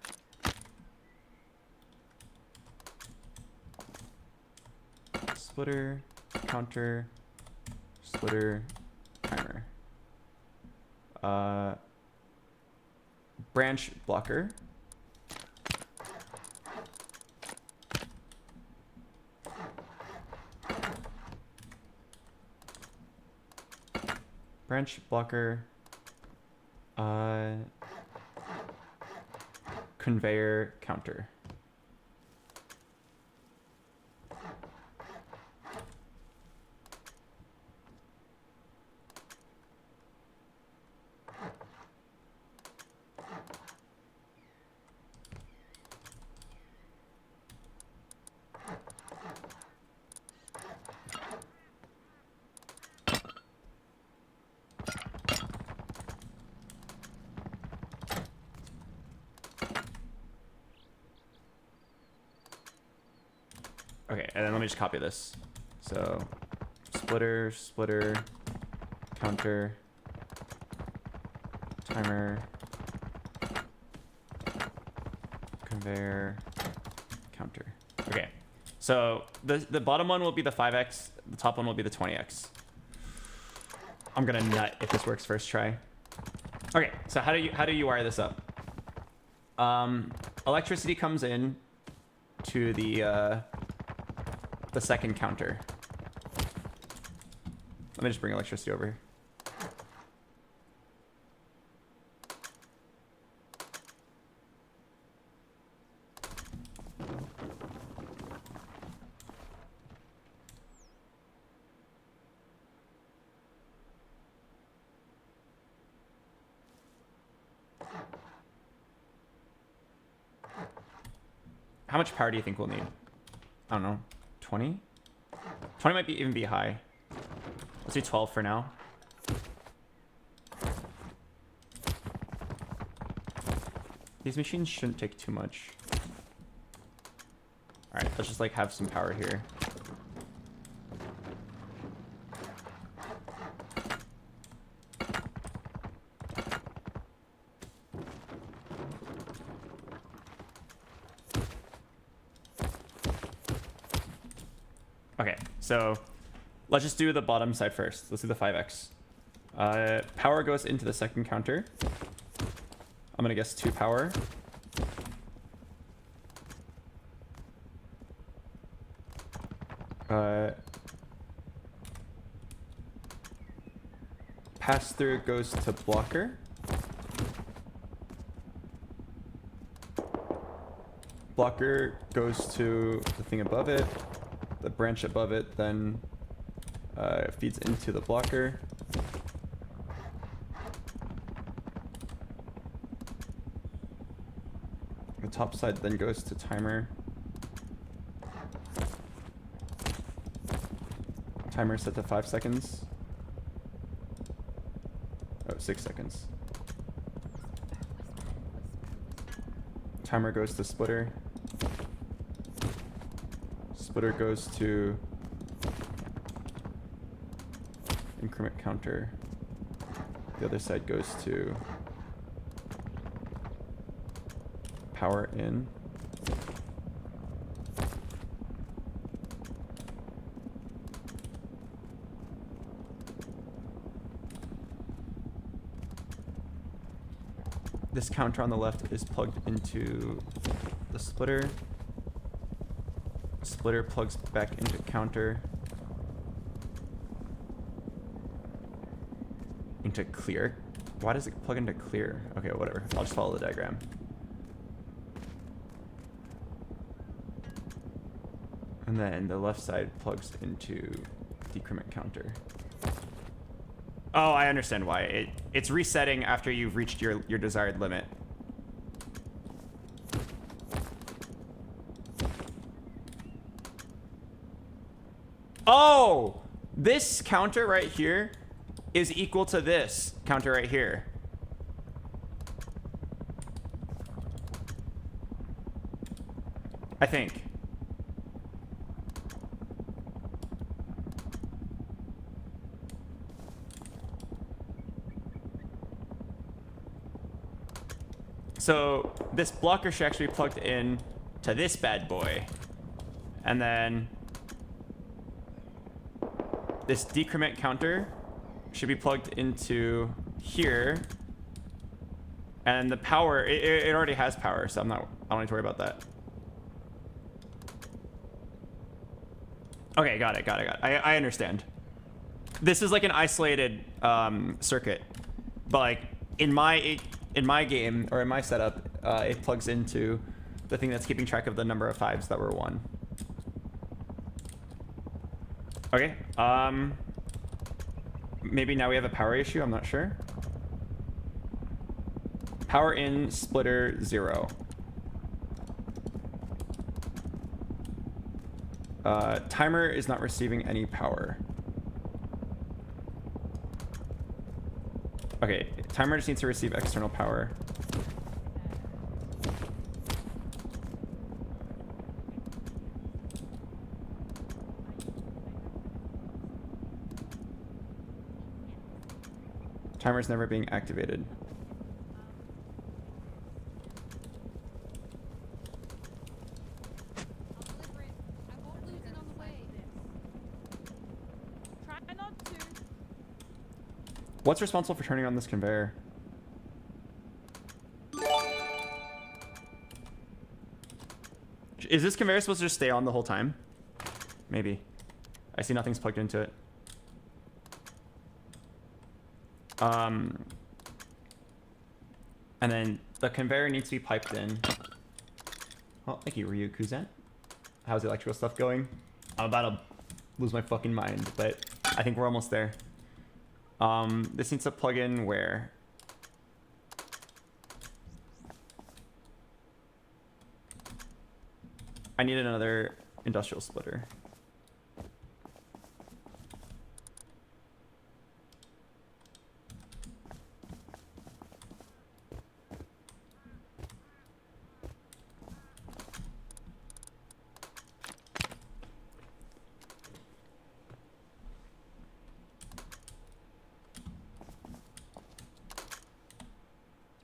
Splitter, counter, splitter, timer. Branch blocker. Branch blocker. Conveyor counter. Okay, and then let me just copy this. So, splitter, splitter, counter, timer, conveyor, counter. Okay, so the bottom one will be the 5x, the top one will be the 20x. I'm gonna nut if this works first try. Okay, so how do you wire this up? Electricity comes in to the second counter. Let me just bring electricity over. How much power do you think we'll need? I don't know. 20? 20 might even be high. Let's do 12 for now. These machines shouldn't take too much. Alright, let's just like have some power here. Okay, so let's just do the bottom side first. Let's do the 5x. Power goes into the second counter. I'm gonna guess 2 power. Pass through goes to blocker. Blocker goes to the thing above it. The branch above it then feeds into the blocker. The top side then goes to timer. Timer set to 5 seconds. Oh, 6 seconds. Timer goes to splitter. Splitter goes to increment counter. The other side goes to power in. This counter on the left is plugged into the splitter. Splitter plugs back into counter. Into clear? Why does it plug into clear? Okay, whatever. I'll just follow the diagram. And then the left side plugs into decrement counter. Oh, I understand why. It's resetting after you've reached your desired limit. Oh! This counter right here is equal to this counter right here. I think. So this blocker should actually be plugged in to this bad boy. And then this decrement counter should be plugged into here. And the power, it already has power, so I don't need to worry about that. Okay, got it. I understand. This is like an isolated circuit, but like in my game or in my setup, it plugs into the thing that's keeping track of the number of 5s that were won. Okay. Maybe now we have a power issue. I'm not sure. Power in, splitter 0. Timer is not receiving any power. Okay, timer just needs to receive external power. Timer's never being activated. What's responsible for turning on this conveyor? Is this conveyor supposed to just stay on the whole time? Maybe. I see nothing's plugged into it. And then the conveyor needs to be piped in. Well, thank you, Ryu Kuzan. How's the electrical stuff going? I'm about to lose my fucking mind, but I think we're almost there. This needs to plug in where? I need another industrial splitter.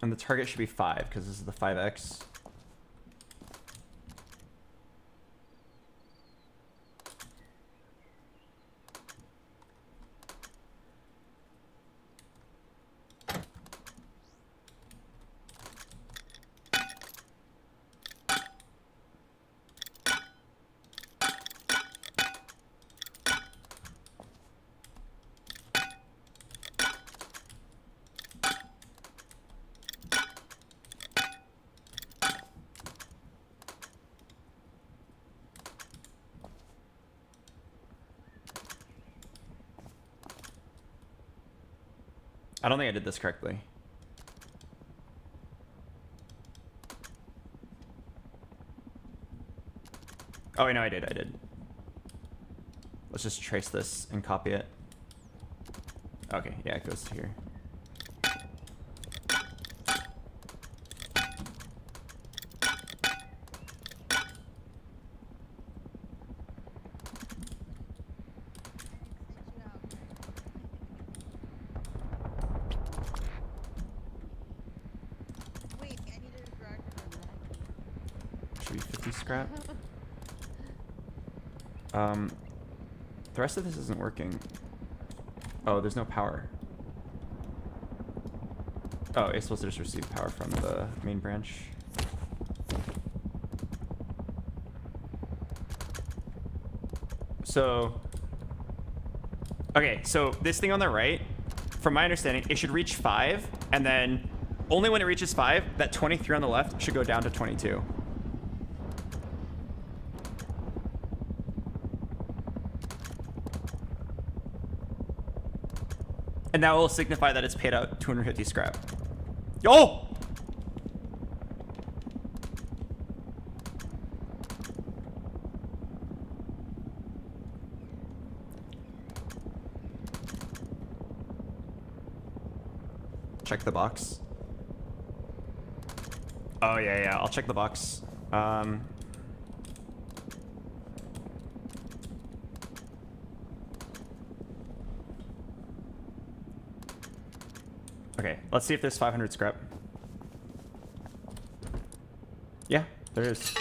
And the target should be 5 because this is the 5x. I don't think I did this correctly. Oh, wait, no, I did. Let's just trace this and copy it. Okay, yeah, it goes to here. Wait, I need a drag. Should be 50 scrap. The rest of this isn't working. Oh, there's no power. Oh, it's supposed to just receive power from the main branch. So, okay, so this thing on the right, from my understanding, it should reach 5, and then only when it reaches 5, that 23 on the left should go down to 22. And that will signify that it's paid out 250 scrap. Yo! Check the box. Oh, yeah, I'll check the box. Okay, let's see if there's 500 scrap. Yeah, there is.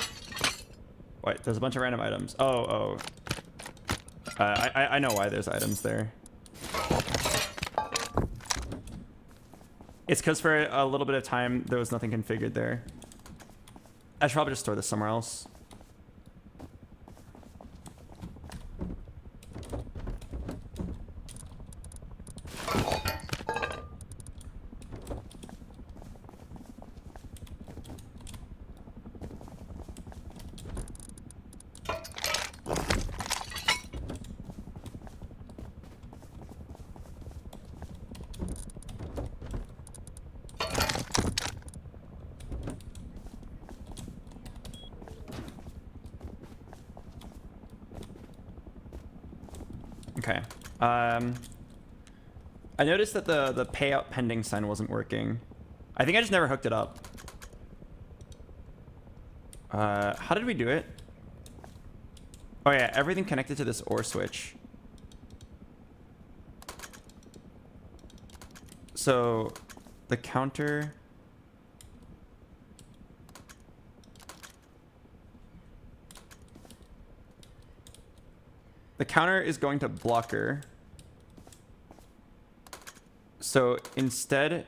Wait, there's a bunch of random items. Oh. I know why there's items there. It's because for a little bit of time, there was nothing configured there. I should probably just store this somewhere else. Okay. I noticed that the payout pending sign wasn't working. I think I just never hooked it up. How did we do it? Oh yeah, everything connected to this OR switch. So the counter... The counter is going to blocker. So instead, it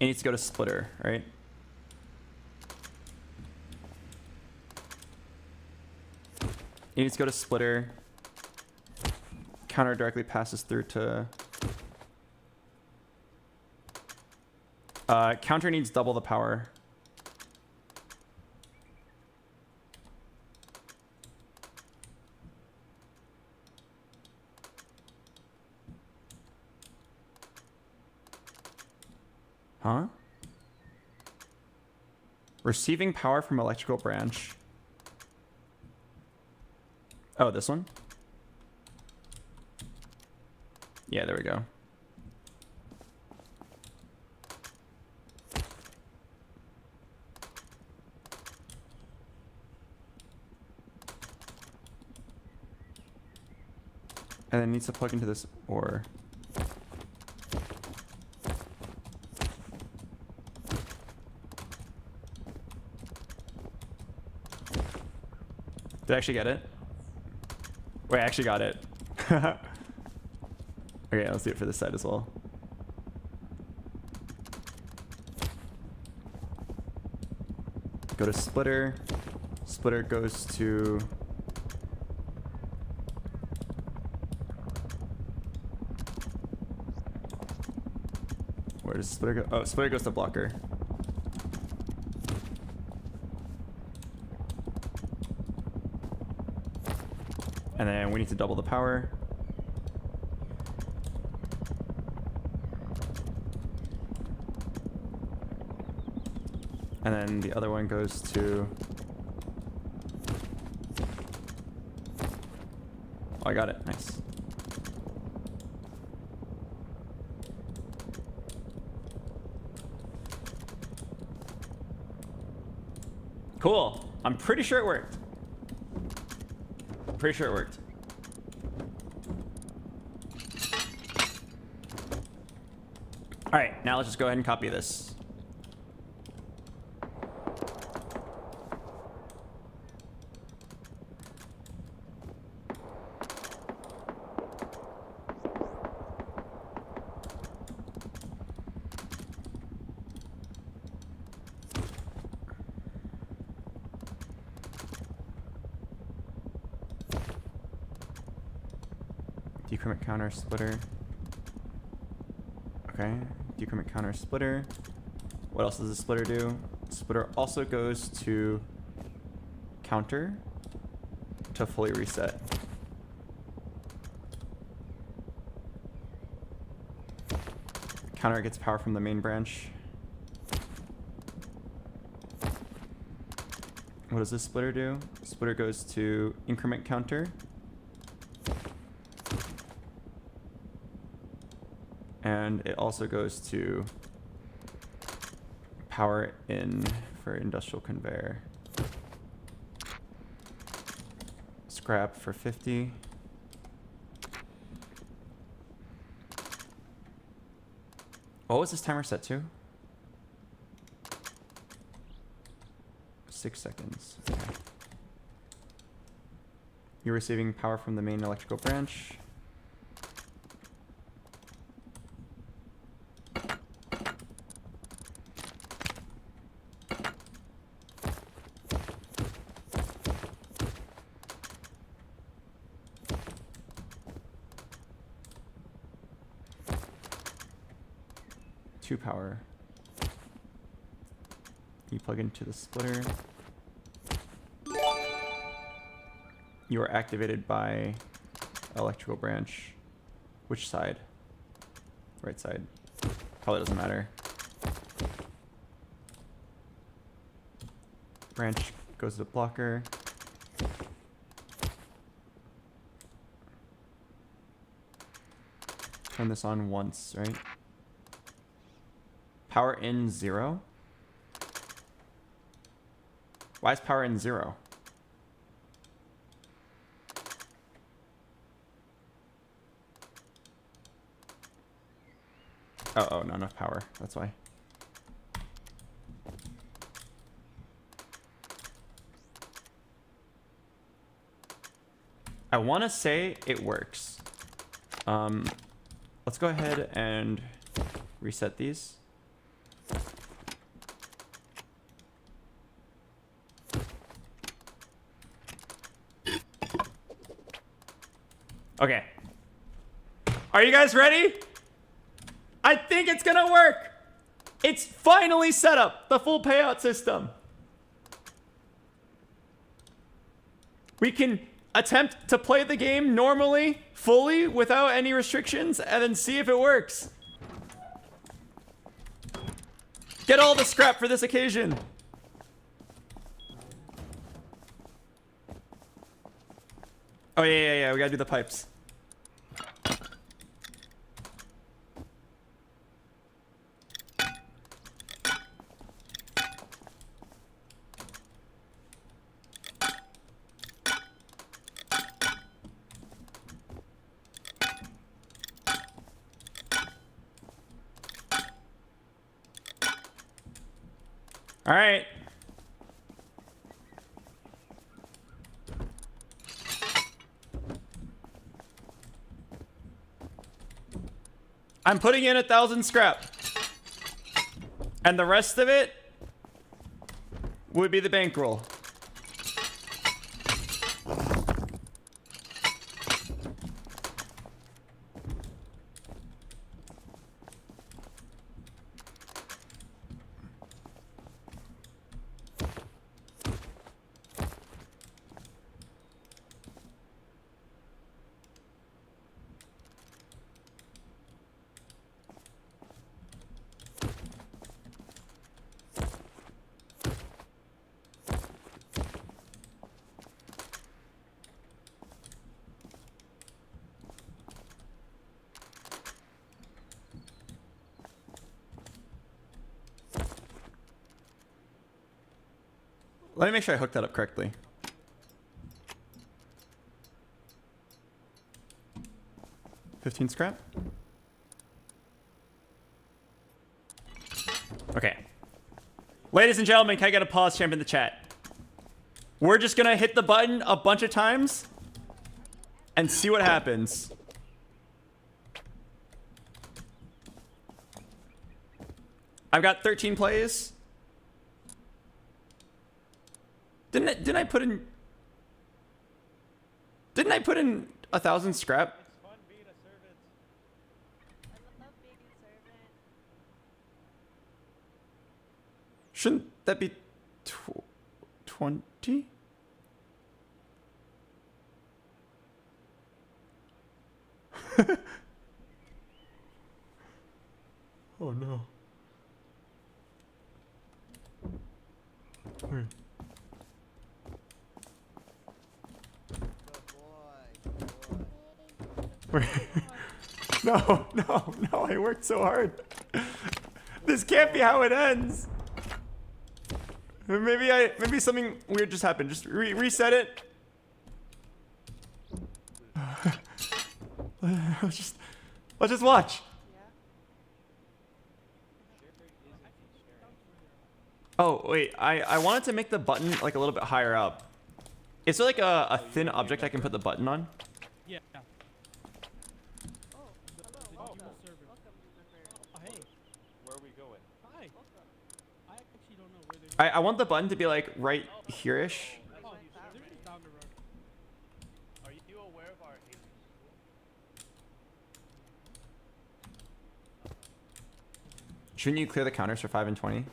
needs to go to splitter, right? It needs to go to splitter. Counter directly passes through to... counter needs double the power. Huh? Receiving power from electrical branch. Oh, this one? Yeah, there we go. And then it needs to plug into this OR. Did I actually get it? Wait, I actually got it. Okay, let's do it for this side as well. Go to splitter. Splitter goes to... Where does splitter go? Oh, splitter goes to blocker. And then we need to double the power. And then the other one goes to... Oh, I got it. Nice. Cool. I'm pretty sure it worked. Pretty sure it worked. All right, now let's just go ahead and copy this. Decrement counter splitter. Okay, decrement counter splitter. What else does the splitter do? Splitter also goes to counter to fully reset. Counter gets power from the main branch. What does this splitter do? Splitter goes to increment counter. And it also goes to power in for industrial conveyor. Scrap for 50. What was this timer set to? 6 seconds. Okay. You're receiving power from the main electrical branch. Power. You plug into the splitter. You are activated by electrical branch. Which side? Right side. Probably doesn't matter. Branch goes to the blocker. Turn this on once, right? Power in 0? Why is power in 0? Oh, not enough power. That's why. I want to say it works. Let's go ahead and reset these. Okay. Are you guys ready? I think it's gonna work. It's finally set up, the full payout system. We can attempt to play the game normally, fully, without any restrictions, and then see if it works. Get all the scrap for this occasion. Oh, yeah, we gotta do the pipes. All right. I'm putting in 1,000 scrap. And the rest of it would be the bankroll. Let me make sure I hooked that up correctly. $15 scrap. Okay. Ladies and gentlemen, can I get a pause champ in the chat? We're just gonna hit the button a bunch of times and see what happens. I've got 13 plays. Didn't I put in 1,000 scrap? It's fun being a servant. I love being a servant. Shouldn't that be 20? Oh no. No, I worked so hard. This can't be how it ends. Maybe something weird just happened. Just reset it. Let's just watch. Oh wait, I wanted to make the button like a little bit higher up. Is there like a thin object I can put the button on? Yeah. Hey. Where are we going? Hi. I actually don't know where they're I want the button to be like right here-ish. Oh, they're just down the road. Are you aware of our alien school? Shouldn't you clear the counters for 5 and 20?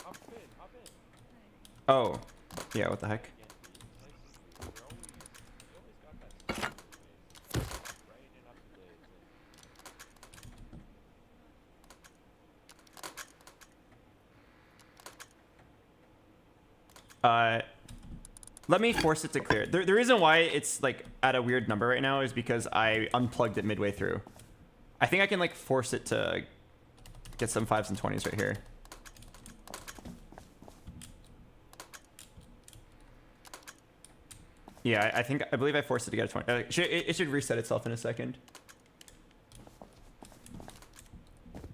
Hop in. Oh, yeah. What the heck? Let me force it to clear. The reason why it's like at a weird number right now is because I unplugged it midway through. I think I can like force it to get some 5s and 20s right here. Yeah, I believe I forced it to get a 20. It should reset itself in a second.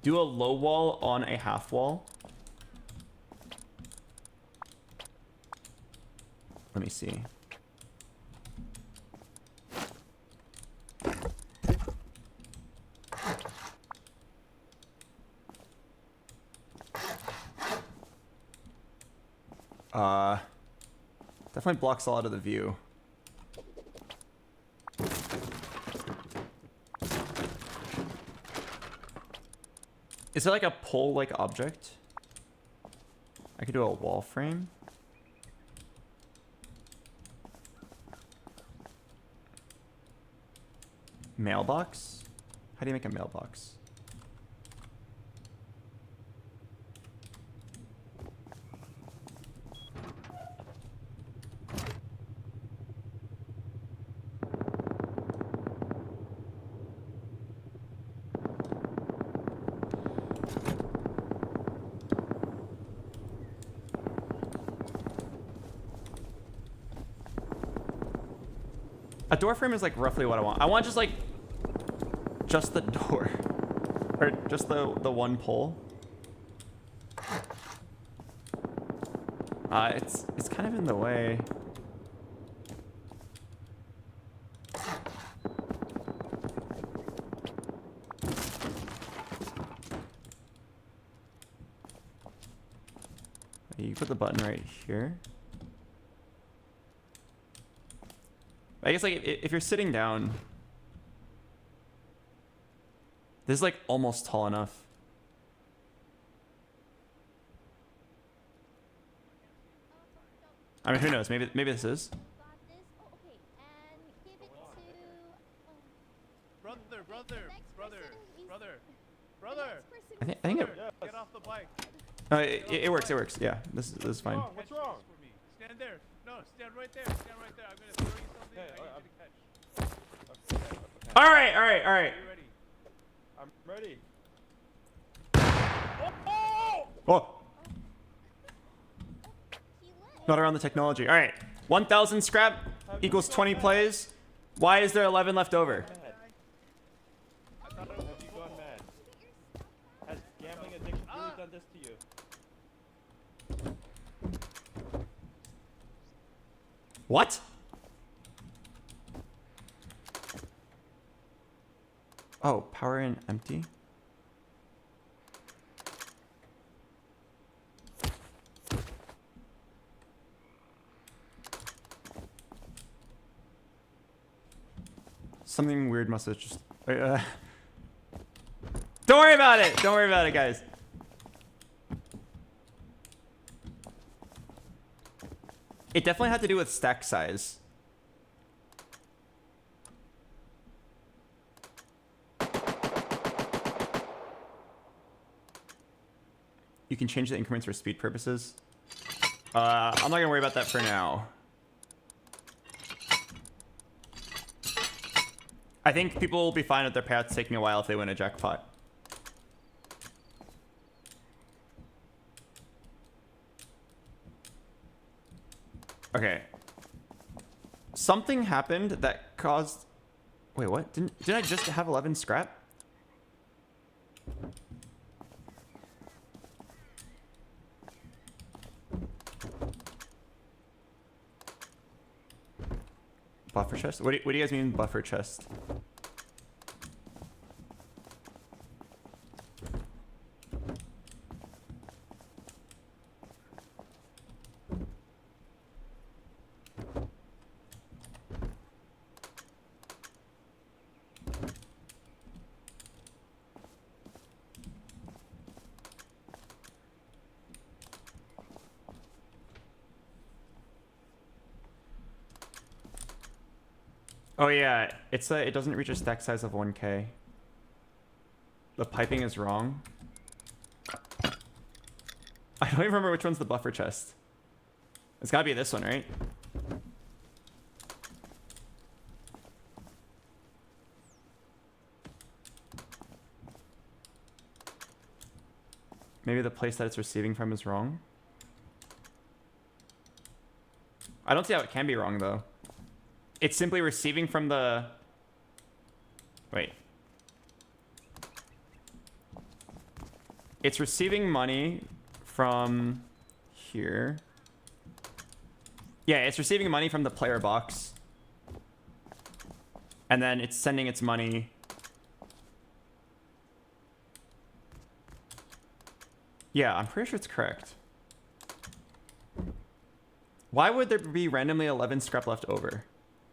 Do a low wall on a half wall. Let me see. Definitely blocks a lot of the view. Is there like a pole-like object? I could do a wall frame. Mailbox? How do you make a mailbox? A door frame is like roughly what I want. I want just like just the door, or just the one pole. It's kind of in the way. You put the button right here. I guess like if you're sitting down, this is like almost tall enough. I mean, who knows? Maybe this is. Brother. I think it. Get off the bike. It works. It works. Yeah, this is fine. What's wrong? Stand there. No, stand right there. Stand right there. I'm gonna throw you something. I need you to catch. All right. Are you ready? I'm ready. Oh! Oh. Not around the technology. All right. 1,000 scrap equals 20 plays. Why is there 11 left over? I thought have you gone mad? Has gambling addiction really done this to you? What? Oh, power in empty. Something weird must have just... Don't worry about it! Don't worry about it, guys. It definitely had to do with stack size. You can change the increments for speed purposes. I'm not gonna worry about that for now. I think people will be fine with their payouts taking a while if they win a jackpot. Okay. Something happened that caused... Wait, what? Didn't I just have 11 scrap? Buffer chest? What do you guys mean buffer chest? Oh yeah, it doesn't reach a stack size of 1K. The piping is wrong. I don't even remember which one's the buffer chest. It's gotta be this one, right? Maybe the place that it's receiving from is wrong. I don't see how it can be wrong though. It's simply receiving from the... Wait. It's receiving money from here. Yeah, it's receiving money from the player box. And then it's sending its money... Yeah, I'm pretty sure it's correct. Why would there be randomly 11 scrap left over?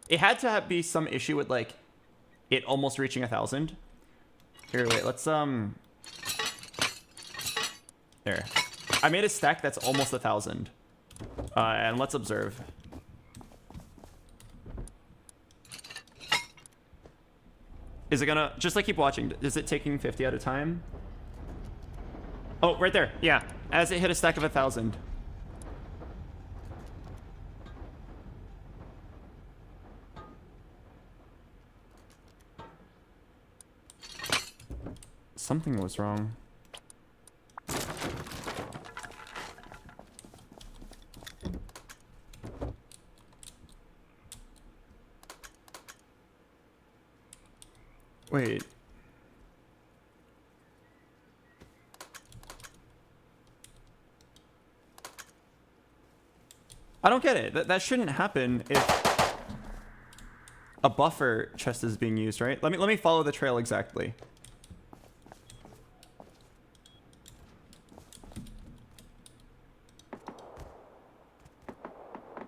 It had to be some issue with, like, it almost reaching 1,000. Here, wait, let's, There. I made a stack that's almost 1,000. And let's observe. Is it gonna... Just, like, keep watching. Is it taking 50 at a time? Oh, right there. Yeah. As it hit a stack of 1,000. Something was wrong. Wait. I don't get it. That shouldn't happen if a buffer chest is being used, right? Let me follow the trail exactly.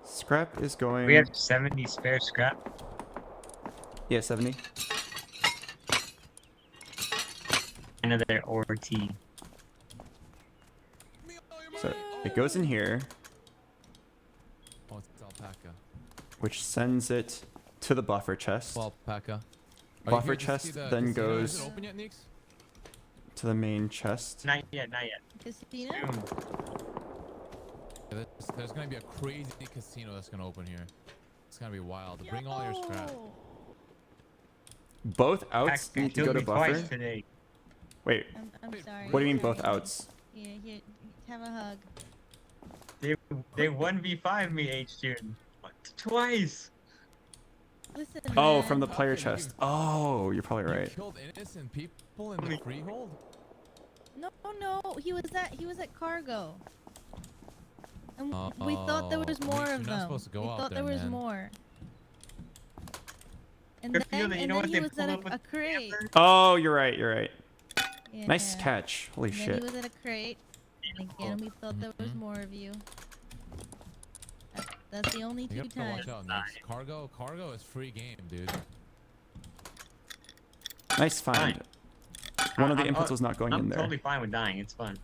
Scrap is going... We have 70 spare scrap. Yeah, 70. Another ORT. So it goes in here. Oh, it's alpaca. Which sends it to the buffer chest. Alpaca. Buffer chest then goes Is it open yet, Neeks? to the main chest. Not yet, not yet. Casino? Yeah, there's gonna be a crazy casino that's gonna open here. It's gonna be wild. Bring all your scrap. Both outs need to go to buffer. Today. Wait. I'm sorry. What do you mean both outs? Yeah, here, have a hug. They 1v5 me, H-June. Twice. Listen, Oh, man. from the player chest. Oh, you're probably right. Killed innocent people in the freehold? No, no, he was at cargo. And we thought there was more of them. supposed to go we out thought there, there was man. more. And Good then, feeling, you and know then what he they was pull at up with a crate. Oh, you're right. You're right. Nice Yeah. catch. Holy And then shit. he was at a crate. And again, we thought there was more of you. That's the only You two have to times. watch out, Nix. Cargo is free game, dude. Nice find. One of the inputs was not going I'm in there. totally fine with dying. It's fun.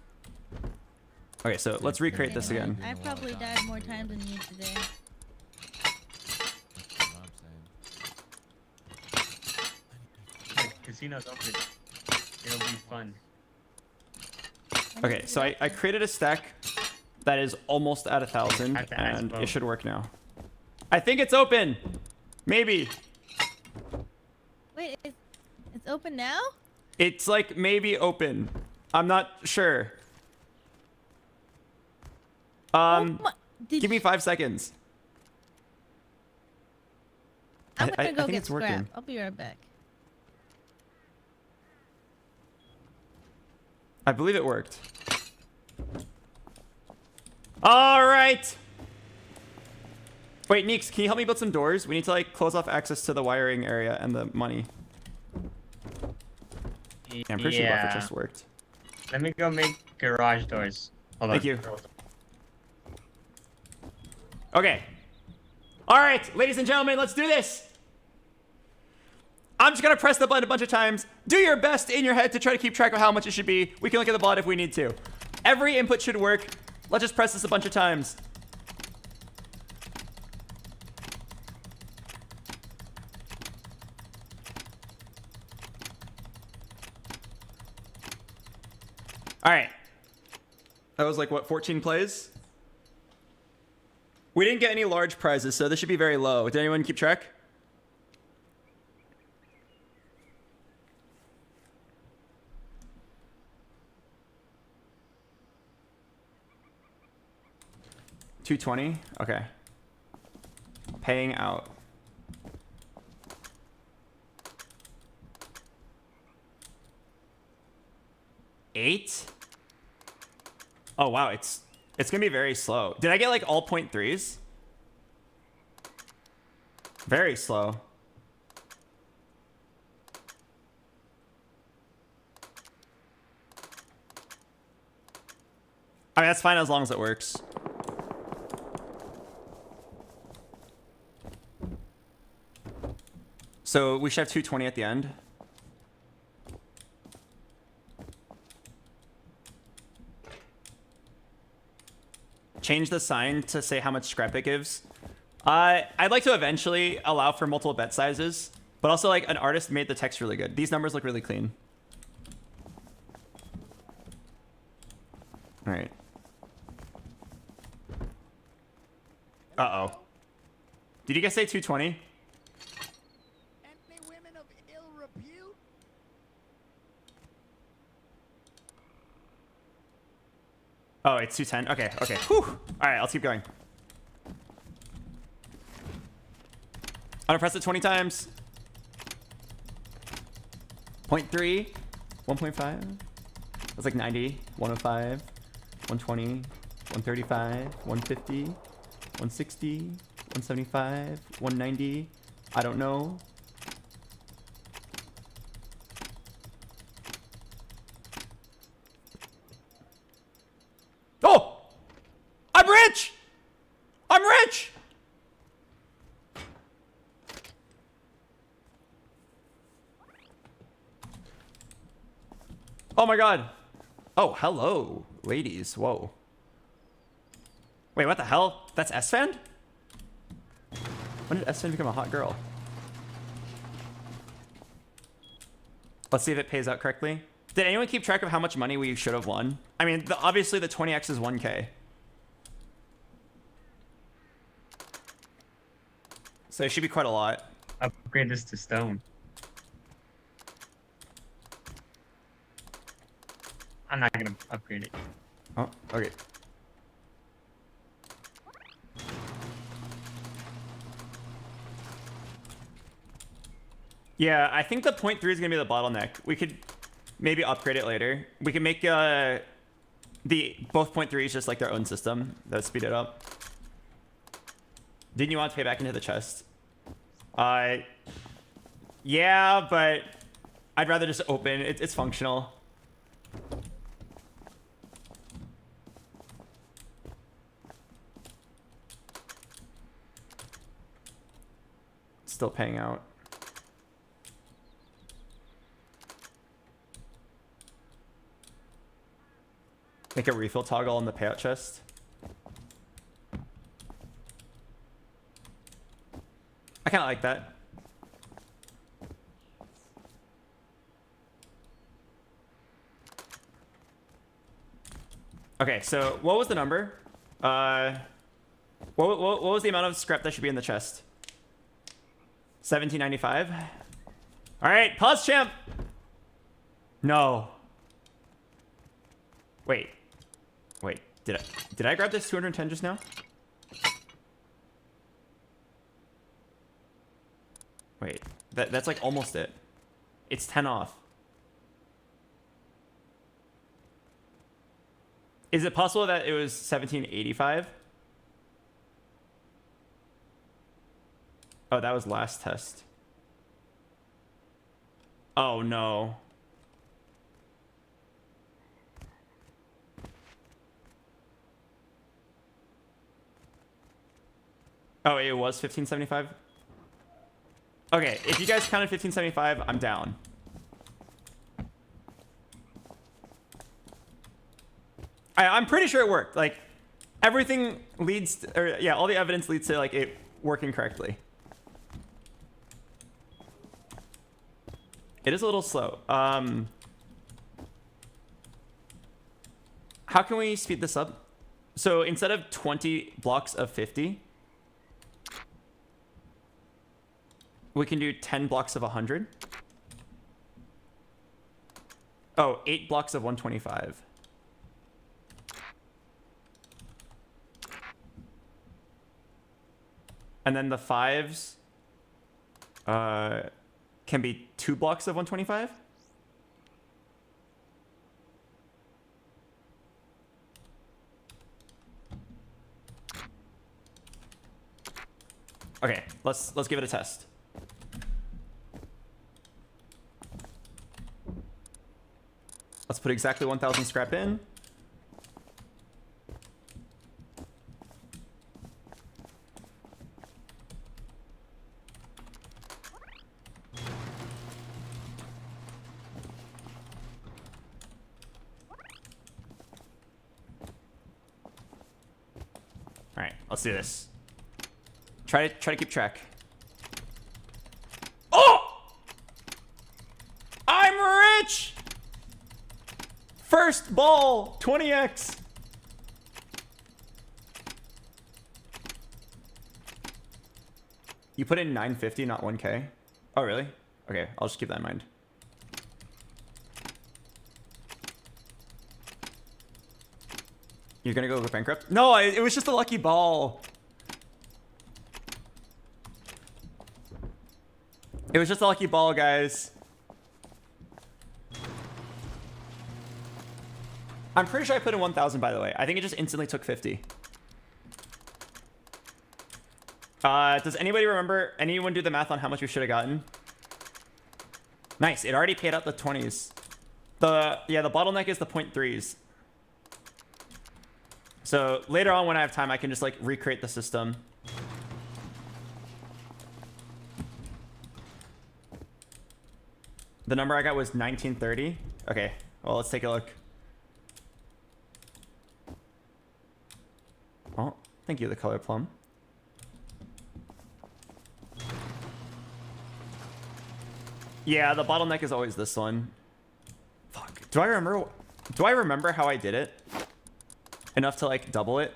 Okay, so let's recreate this again. I probably died more times than you today. Casino's open. It'll be fun. Okay, so I created a stack that is almost at 1,000, and it should work now. I think it's open. Maybe. Wait, it's open now? It's like maybe open. I'm not sure. Give me 5 seconds. I'm gonna go think get it's working. scrap. I'll be right back. I believe it worked. All right. Wait, Neeks, can you help me build some doors? We need to like close off access to the wiring area and the money. Yeah, I'm pretty sure buffer chest worked. Let me go make garage doors. Hold on. Thank you. Okay. All right, ladies and gentlemen, let's do this. I'm just gonna press the button a bunch of times. Do your best in your head to try to keep track of how much it should be. We can look at the bot if we need to. Every input should work. Let's just press this a bunch of times. All right. That was like, what, 14 plays? We didn't get any large prizes, so this should be very low. Did anyone keep track? $220? Okay. Paying out. $8? Oh wow, it's gonna be very slow. Did I get like all 0.3s? Very slow. I mean, that's fine as long as it works. So we should have 220 at the end. Change the sign to say how much scrap it gives. I'd like to eventually allow for multiple bet sizes, but also like an artist made the text really good. These numbers look really clean. All right. Uh-oh. Did you guys say 220? Oh, it's 210? Okay, okay. Whew. All right, I'll keep going. I'm gonna press it 20 times. 0.3, 1.5. That's like 90, 105, 120, 135, 150, 160, 175, 190. I don't know. Oh! I'm rich! I'm rich! Oh my god. Oh, hello, ladies. Whoa. Wait, what the hell? That's S-Fan? When did S-Fan become a hot girl? Let's see if it pays out correctly. Did anyone keep track of how much money we should have won? I mean, obviously the 20x is 1K. So it should be quite a lot. Upgrade this to stone. I'm not gonna upgrade it. Oh, okay. Yeah, I think the 0.3 is gonna be the bottleneck. We could maybe upgrade it later. We can make the both 0.3s just like their own system. That'd speed it up. Didn't you want to pay back into the chest? Yeah, but I'd rather just open. It's functional. Still paying out. Make a refill toggle on the payout chest. I kind of like that. Okay, so what was the number? What was the amount of scrap that should be in the chest? 1795. All right, pause champ. No. Wait. Did I grab this 210 just now? Wait, that's like almost it. It's 10 off. Is it possible that it was 1785? Oh, that was last test. Oh no. Oh, it was 1575? Okay, if you guys counted 1575, I'm down. I'm pretty sure it worked. Like, everything leads to, or yeah, all the evidence leads to like it working correctly. It is a little slow. How can we speed this up? So instead of 20 blocks of 50, we can do 10 blocks of 100. Oh, 8 blocks of 125. And then the 5s can be 2 blocks of 125. Okay, let's give it a test. Let's put exactly 1,000 scrap in. All right, let's do this. Try to keep track. Oh! I'm rich! First ball, 20x. You put in 950, not 1K? Oh, really? Okay, I'll just keep that in mind. You're gonna go bankrupt? No, it was just a lucky ball. It was just a lucky ball, guys. I'm pretty sure I put in 1,000, by the way. I think it just instantly took 50. Does anybody remember? Anyone do the math on how much we should have gotten? Nice. It already paid out the 20s. The bottleneck is the 0.3s. So later on when I have time, I can just like recreate the system. The number I got was 1930. Okay, well, let's take a look. Oh, thank you, the color plum. Yeah, the bottleneck is always this one. Fuck. Do I remember how I did it? Enough to like double it?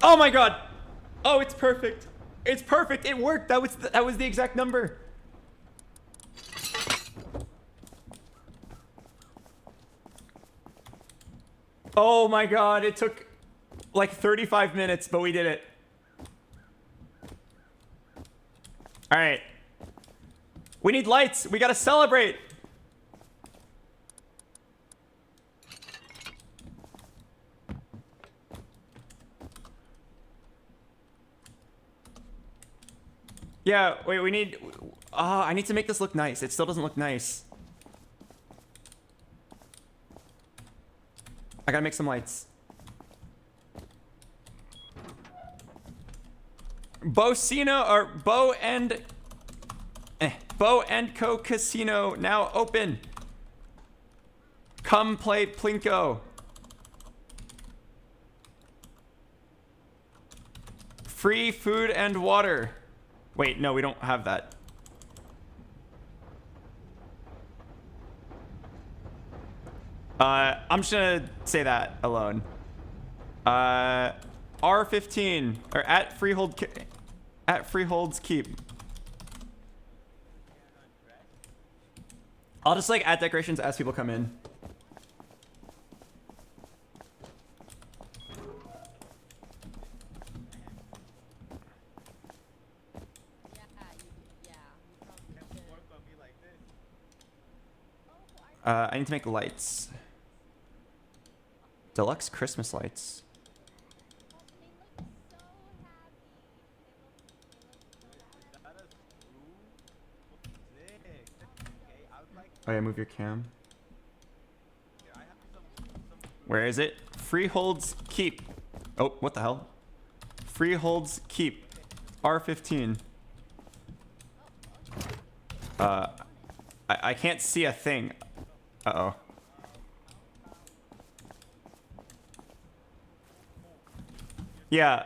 Oh my god! Oh, it's perfect. It's perfect. It worked. That was the exact number. Oh my god, it took like 35 minutes, but we did it. All right. We need lights. We gotta celebrate. Yeah, wait, we need... I need to make this look nice. It still doesn't look nice. I gotta make some lights. Bocino, or Bo and Co Casino now open. Come play Plinko. Free food and water. Wait, no, we don't have that. I'm just gonna say that alone. R15 or at Freehold's Keep. I'll just like add decorations as people come in. I need to make lights. Deluxe Christmas lights. Oh yeah, move your cam. Where is it? Freehold's Keep. Oh, what the hell? Freehold's Keep. R15. I can't see a thing. Uh-oh. Yeah.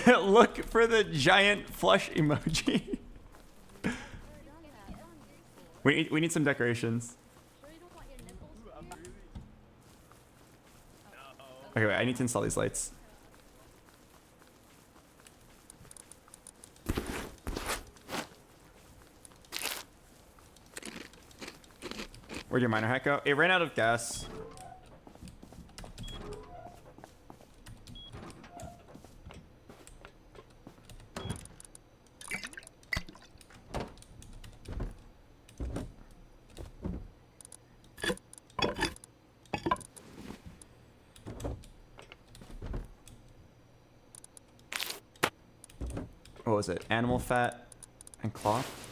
Look for the giant flush emoji. We need some decorations. Okay, wait, I need to install these lights. Where'd your miner hack go? It ran out of gas. What was it? Animal fat and cloth?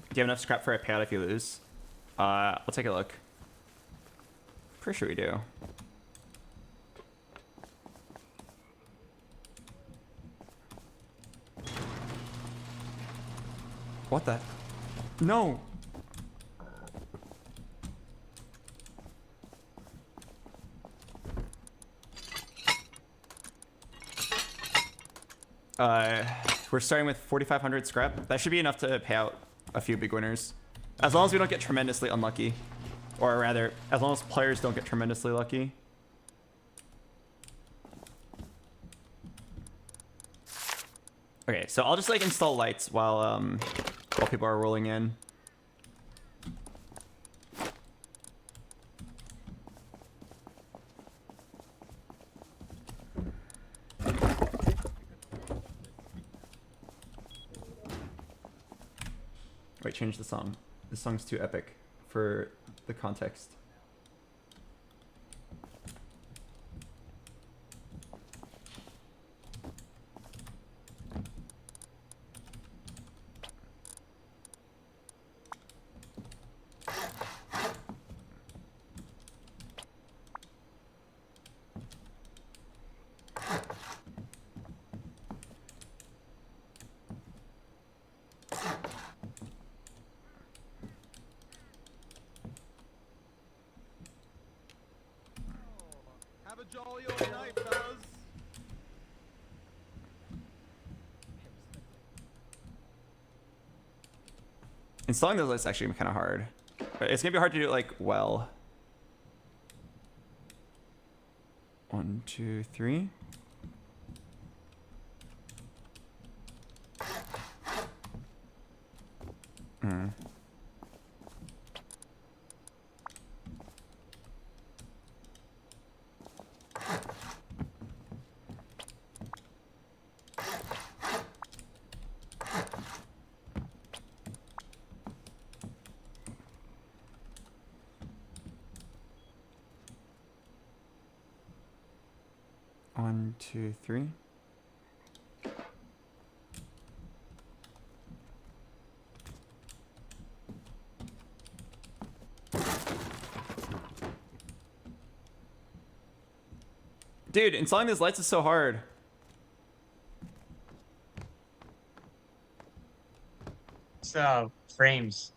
Do you have enough scrap for a payout if you lose? I'll take a look. Pretty sure we do. What the? No! We're starting with 4,500 scrap. That should be enough to pay out a few big winners. As long as we don't get tremendously unlucky. Or rather, as long as players don't get tremendously lucky. Okay, so I'll just like install lights while people are rolling in. Wait, change the song. This song's too epic for the context. Have a jolly old night, fellas. Installing those lights is actually kind of hard. It's gonna be hard to do it like well. 1, 2, 3. Hmm. One, two, three. Dude, installing these lights is so hard. So, frames.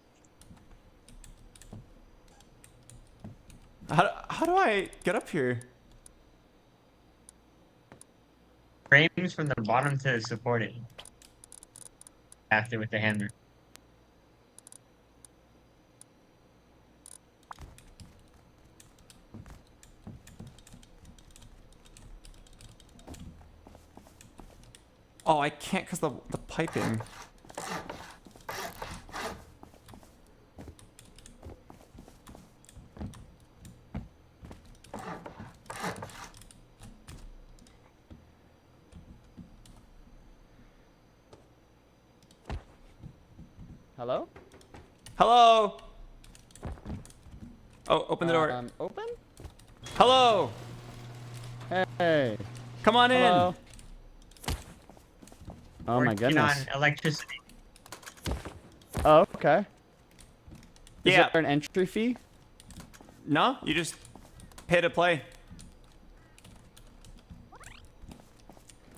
How do I get up here? Frames from the bottom to support it. After with the hammer. Oh, I can't because the piping. Hello? Hello. Oh, open the door. Open? Hello. Hey. Come on Hello. in. Oh my Working goodness. on electricity. Oh, okay. Is Yeah. there an entry fee? No, you just pay to play.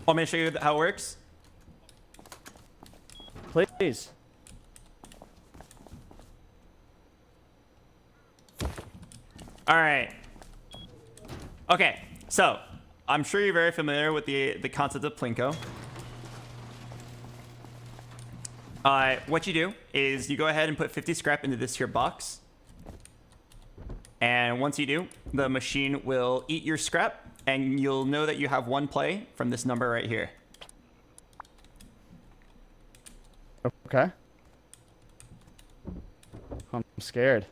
Want me to show you how it works? Please. All right. Okay, so I'm sure you're very familiar with the concept of Plinko. What you do is you go ahead and put 50 scrap into this here box. And once you do, the machine will eat your scrap, and you'll know that you have one play from this number right here. Okay. I'm scared.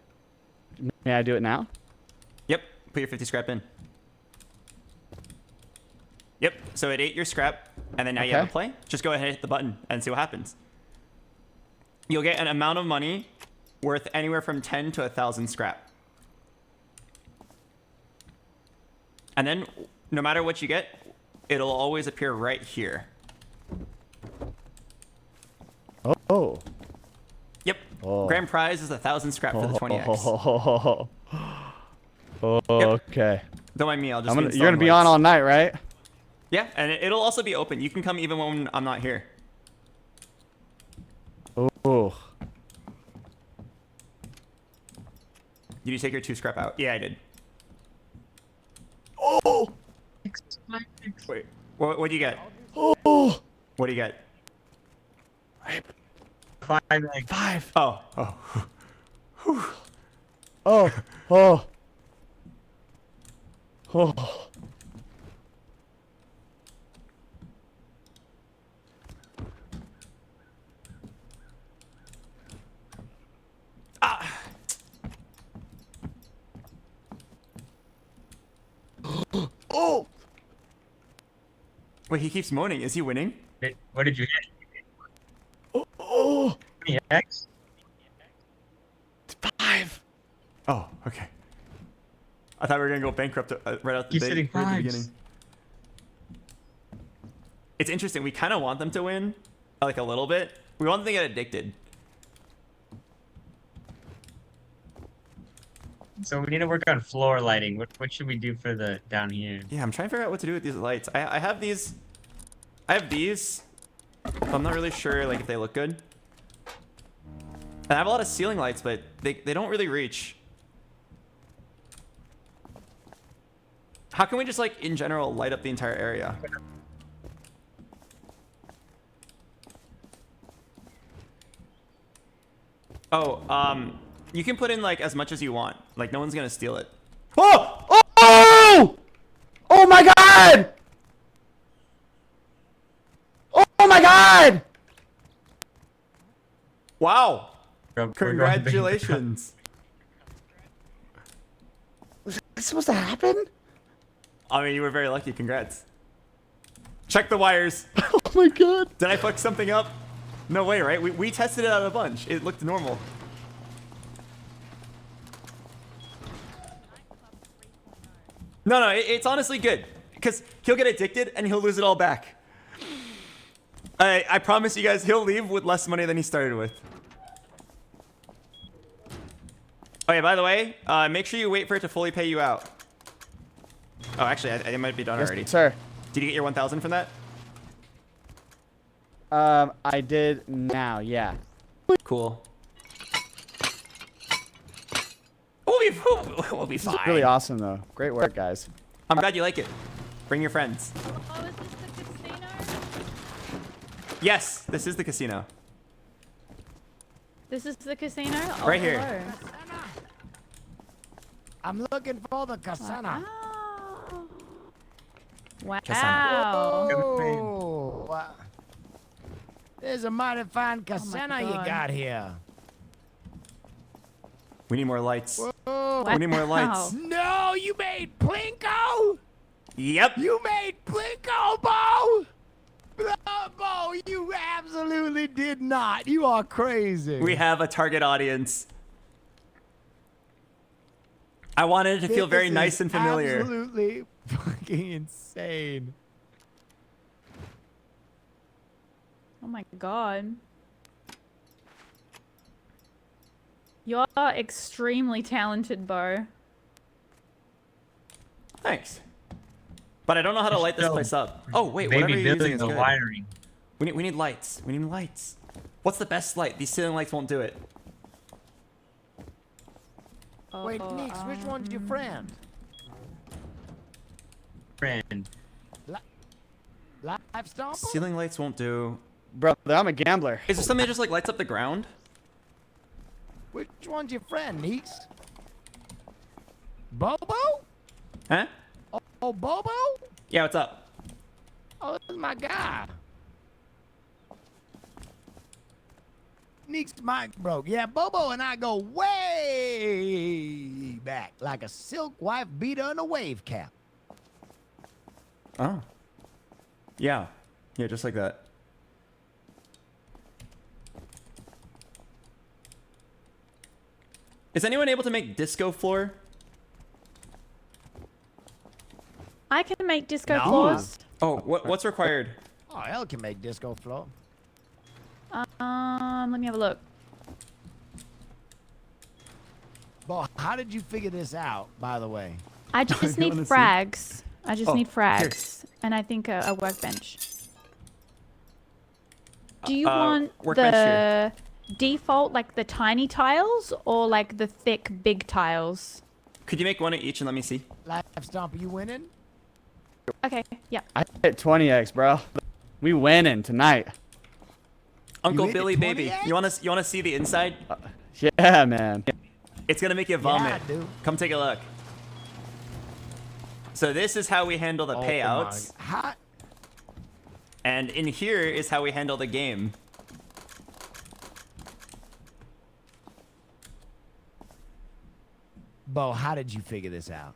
May I do it now? Yep, put your 50 scrap in. Yep, so it ate your scrap, and then now you have a Okay. play. Just go ahead and hit the button and see what happens. You'll get an amount of money worth anywhere from 10 to 1,000 scrap. And then, no matter what you get, it'll always appear right here. Oh. Yep. Oh. Grand prize is 1,000 scrap for the 20x. Oh, okay. Don't mind me, I'll just You're gonna be on all night, right? Yeah, and it'll also be open. You can come even when I'm not here. Oh. Did you take your 2 scrap out? Yeah, I did. Oh! Wait, what do you get? Oh! What do you get? 5 5. Oh. Oh. Oh. Oh. Oh! Wait, he keeps moaning. Is he winning? What did you get? Oh! 20x? 5. Oh, okay. I thought we were gonna go bankrupt right out the Keep hitting right at the fives. beginning. It's interesting. We kind of want them to win, like a little bit. We want them to get addicted. So we need to work on floor lighting. What should we do for the down here? Yeah, I'm trying to figure out what to do with these lights. I have these. I have these. But I'm not really sure like if they look good. And I have a lot of ceiling lights, but they don't really reach. How can we just like in general light up the entire area? Oh, you can put in like as much as you want. Like no one's gonna steal it. Oh! Oh! Oh my god! Oh my god! Wow! Bro, Congratulations! Was this supposed to happen? I mean, you were very lucky. Congrats. Check the wires. Oh my god! Did I fuck something up? No way, right? We tested it out a bunch. It looked normal. No, it's honestly good. Because he'll get addicted and he'll lose it all back. I promise you guys, he'll leave with less money than he started with. Oh yeah, by the way, make sure you wait for it to fully pay you out. Oh, actually, it might be done Yes, already. sir. Did you get your 1,000 from that? I did now, yeah. Cool. We'll be This fine. is really awesome, though. Great work, guys. I'm glad you like it. Bring your friends. Oh, is this the casino? Yes, this is the casino. This is the casino? Oh, Right here. hello. I'm looking for the casino. Wow. Whoa. Wow. There's a mighty fine casino you God. got here. We need more lights. Whoa. We need more lights. No, you made Plinko? Yep. You made Plinko, Bo? Bo, you absolutely did not. You are crazy. We have a target audience. I wanted it to feel very This nice is and familiar. Absolutely fucking insane. Oh my god. You're extremely talented, Bo. Thanks. But I don't know how to light this place up. Oh, wait, whatever Maybe you're using building is the good. wiring. We need lights. We need lights. What's the best light? These ceiling lights won't do it. Wait, Nix, which one's your friend? Friend. Live Stomper? Ceiling lights won't do. Bro, I'm a gambler. Is there something that just like lights up the ground? Which one's your friend, Nix? Bobo? Huh? Oh, Bobo? Yeah, what's up? Oh, this is my guy. Nick's mic broke. Yeah, Bobo and I go way back, like a silk wife beater and a wave cap. Oh. Yeah. Yeah, just like that. Is anyone able to make disco floor? I can make disco No. floors. Oh, what's required? Oh, hell can make disco floor. Let me have a look. Bo, how did you figure this out, by the way? I just need wanna see? frags. I just Oh, need here. frags. And I think a workbench. Do you want workbench the default, like the tiny tiles, or like the thick, big tiles? Could you make one of each and let me see? Live Stomper, you winning? Okay, yeah. I hit 20x, bro. We winning tonight. Uncle hit Billy, baby, 20X? you wanna see the inside? Yeah, man. It's gonna make you vomit. I do. Come take a look. So this is how we handle the Oh payouts. my- Hot. And in here is how we handle the game. Bo, how did you figure this out?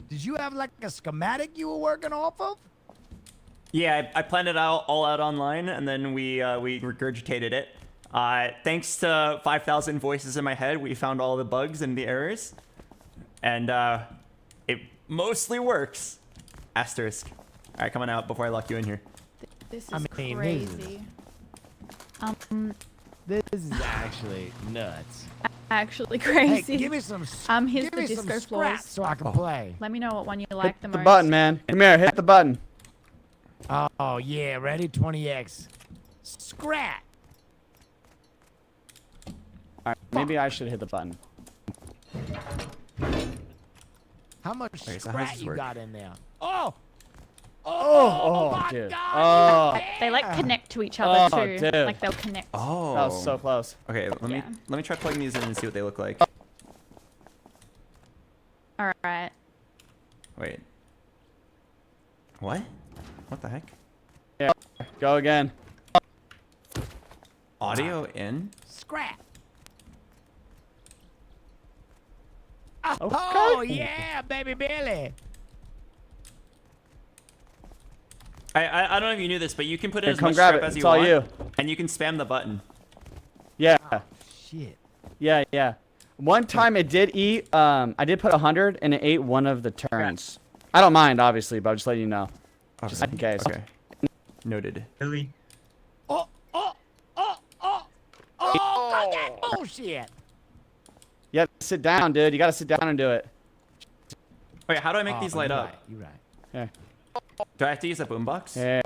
Did you have like a schematic you were working off of? Yeah, I planned it all out online, and then we regurgitated it. Thanks to 5,000 voices in my head, we found all the bugs and the errors, and it mostly works. Asterisk. All right, come on out before I lock you in here. This is I mean, crazy. This is actually nuts. Actually crazy. Hey, give me some. Here's give the me some disco scraps floors. so I can play. Let me know what one you like the Hit the most. button, man. Come here, hit the button. Oh yeah, ready? 20x. Scrat. Alright, maybe I should hit the button. How much Okay, so how does scrat this you work? got in there? Oh. Oh, dude. Oh. They like connect to each other Oh, too. dude. Like they'll connect. Oh. That was so close. Okay, let me try plugging these in and see what they look like. All right. Wait. What? What the heck? Yeah. Go again. Audio in? Scrap. Okay. Oh yeah, baby Billy. I don't know if you knew this, but you can put in Here, as come much grab scrap it. as It's you all want, you. and you can spam the button. Yeah. Shit. Yeah. One time it did eat. I did put 100, and it ate one of the turns. I don't mind, obviously, but I'll just let you know, just in case. Okay. Noted. Really? Oh, got that bullshit. Yeah, sit down, dude. You gotta sit down and do it. Wait, how do I make these light you're up? Right, you're right. Here. Do I have to use a boombox? Yeah.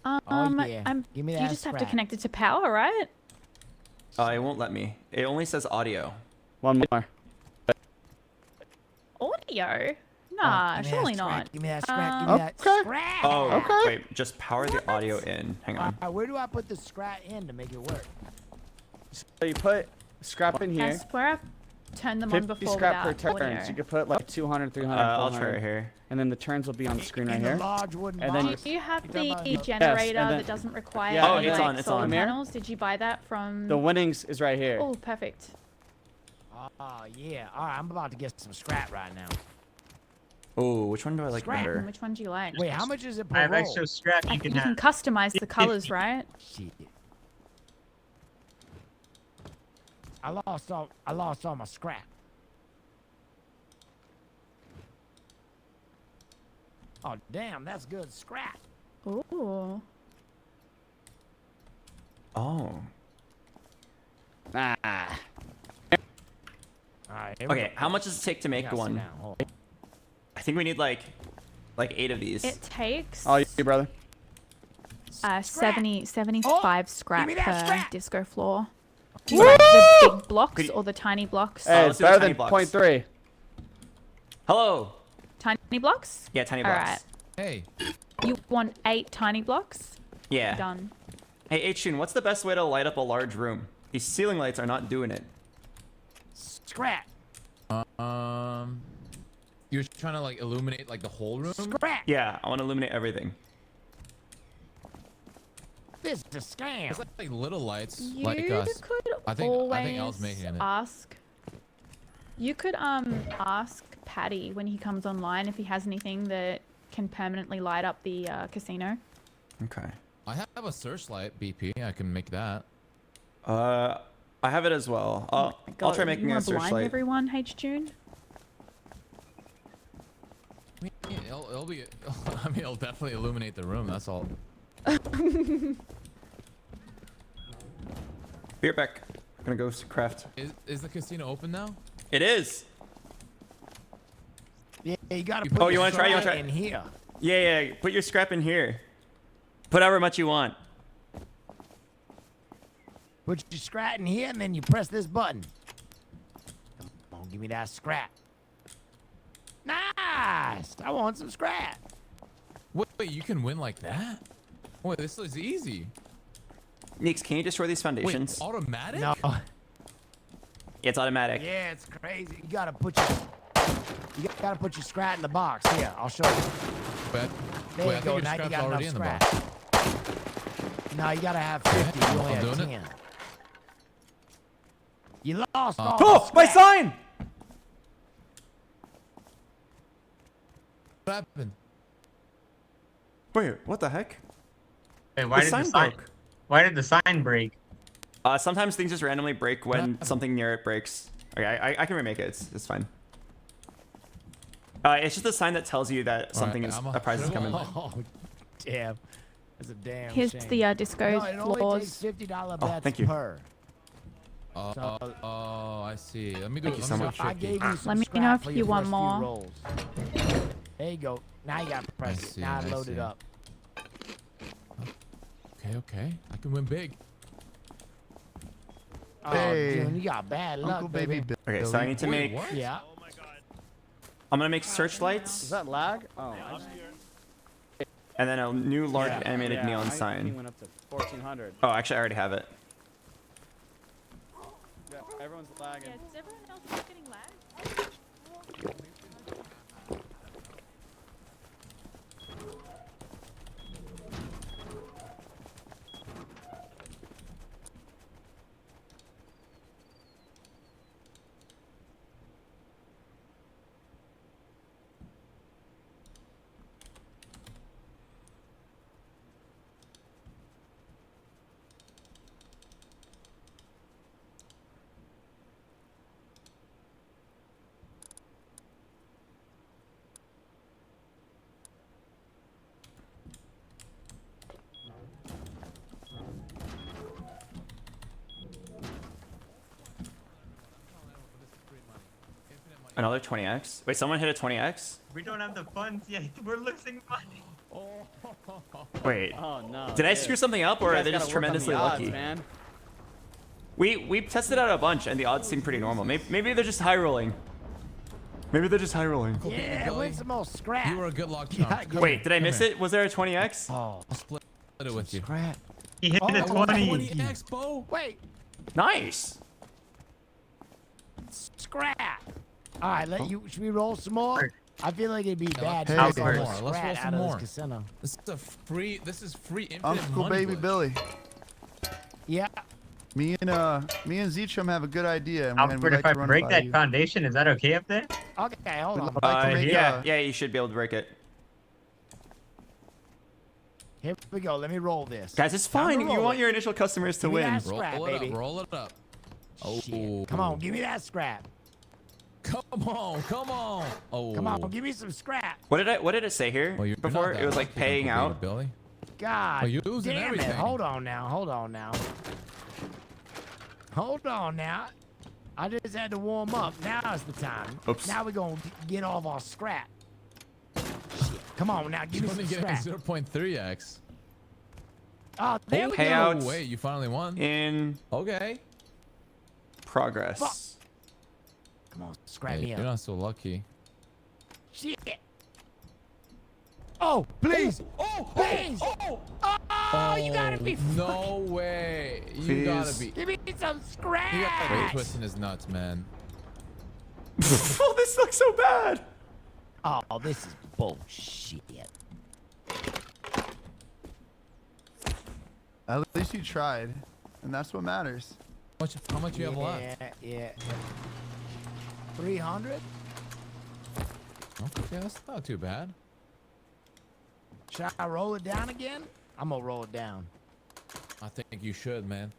yeah. Give me you that just have to scrap. connect it to power, right? It won't let me. It only says audio. One more. Audio? Nah, give me that surely scrap, not. Give me that scrap. Give me that scrap. Oh, wait. Just power the audio in. Hang on. Alright, where do I put the scrap in to make it work? So you put scrap in I here. swear I've turned them on 50 before scrap per without turn. audio. So you could put like 200, 300, I'll 400. try right here. And then the turns will be on the screen right In here. the large wooden And then box. Do you have talking about the the- generator and then- that doesn't require Yeah, Oh, any, it's like, on, it's solar on. panels? Did you buy that from... The winnings is right here. Oh, perfect. Oh yeah. Alright, I'm about to get some scrap right now. Oh, which one do I like Scrap. better? Which one do you like? Wait, how much is it per I have roll? extra scrap you can You can have. customize the colors, right? Shit. I lost all my scrap. Oh damn, that's good scrap. Ooh. Oh. Ah. Alright, here we Okay, go. how much does it take to I make gotta sit one? down. Hold on. I think we need like 8 of these. It takes Oh, you brother. 75 scrap me that per scrap. disco floor. Do you like the big blocks Could you- or the tiny blocks? Hey, let's it's do the better tiny than blocks. 0.3. Hello. Tiny blocks? Yeah, tiny blocks. Alright. Hey. You want 8 tiny blocks? Yeah. Done. Hey, H-Tune, what's the best way to light up a large room? These ceiling lights are not doing it. Scrap. You're trying to like illuminate like the whole room? Scrap. Yeah, I want to illuminate everything. This is a scam. It's like little lights, You like us. could I think always El's making it. ask. You could ask Patty when he comes online if he has anything that can permanently light up the casino. Okay. I have a searchlight BP. I can make that. I have it as well. I'll try making you a wanna blind searchlight. everyone, H-June? I mean, it'll be. I mean, it'll definitely illuminate the room. That's all. Be right back. I'm gonna go craft. Is the casino open now? It is. Yeah, you gotta You put put- Oh, you your want to try? You want to scrap try? in here. Yeah. Put your scrap in here. Put however much you want. Put your scrap in here, and then you press this button. Come on, give me that scrap. Nice. I want some scrap. Wait, you can win like that? Wait, this is easy. Neeks, can you destroy these foundations? Wait, automatic? No. Yeah, it's automatic. Yeah, it's crazy. You gotta put your scrap in the box. Here, I'll show you. But, There wait, you I go. think your Now you scrap's got already enough in the scrap. box. No, you gotta have 50. You only I'm have doing 10. it. You lost all Oh, the my scrap. sign! What happened? Wait, what the heck? Wait, why did the sign? broke. Why did the sign break? Sometimes things just randomly break when something near it breaks. Okay, I can remake it. It's fine. It's just a sign that tells you that something is a prize is coming. Oh, damn. That's a damn Here's shame. the disco No, it only floors. takes $50 Oh, bets thank you. per. Oh, I see. Let me do Thank it. you Let so me much. do I it gave tricky. you some Let me scrap know if for you your want first few more. rolls. There you go. Now you got to press it. see, Now I load it see. up. Okay. I can win big. Oh, Hey, June, you got bad luck, Uncle Baby baby. Okay, so I need to Wait, make. what? Yeah. I'm gonna make searchlights. Is that lag? Oh. And then a new large animated yeah, neon my sign. ping went up to 1400. Oh, actually, I already have it. Yeah, everyone's lagging. Yeah, is everyone else just getting lag? Another 20x. Wait, someone hit a 20x? We don't have the funds yet. We're losing money. Wait. Oh no. Did I dude. screw something up, or You are guys they gotta just work on the tremendously odds, lucky? Man. We tested out a bunch, and the odds seem pretty normal. Maybe they're just high rolling. Maybe they're just high rolling. Yeah, win some more scrap. You were a good luck charm. Wait, did I miss it? Was there a 20x? Oh, I'll split it with you. scrap. He hit a 20. 20x, Bo. Wait, Nice. scrap. All right, should we roll some more? I feel like it'd be bad Hey, to hey, get more hey. Let's roll scrap some out of more. this casino. This is free infinite Uncle money Baby glitch. Billy. Yeah. Me and Zeechum have a good idea. And Alfred, we'd like if I to run break by that you. foundation, is that okay up there? Okay, hold on. We'd like to make Yeah, you should be able to break it. Here we go. Let me roll this. Guys, it's Time to fine. You roll want it. your initial customers to Give me win. that scrap, baby. Roll it up. Oh. Shit. Come on, give me that scrap. Come on. Oh. Come on, give me some scrap. What did it say here Well, you're before? not It was that like lucky, paying Uncle out. Baby Billy. God Oh, you're losing damn everything. it. Hold on now. Hold on now. I just had to warm up. Now is the time. Oops. Now we're going to get all of our scrap. Shit. Come on now, give You're me only some getting scrap. 0.3x. Oh, there we go. Payouts. Oh, wait, you finally won. In Okay. progress. Fuck. Come on, scrap Hey, me you're up. not so lucky. Shit. Oh, please. Please. Oh, you gotta be No way. You Please. gotta be. Give me some scratch. You gotta be twisting his nuts, man. Oh, this looks so bad. Oh, this is bullshit. At least you tried, and that's what matters. How much you have left? Yeah. 300? Okay, that's not too bad. Should I roll it down again? I'm gonna roll it down. I think you should, man.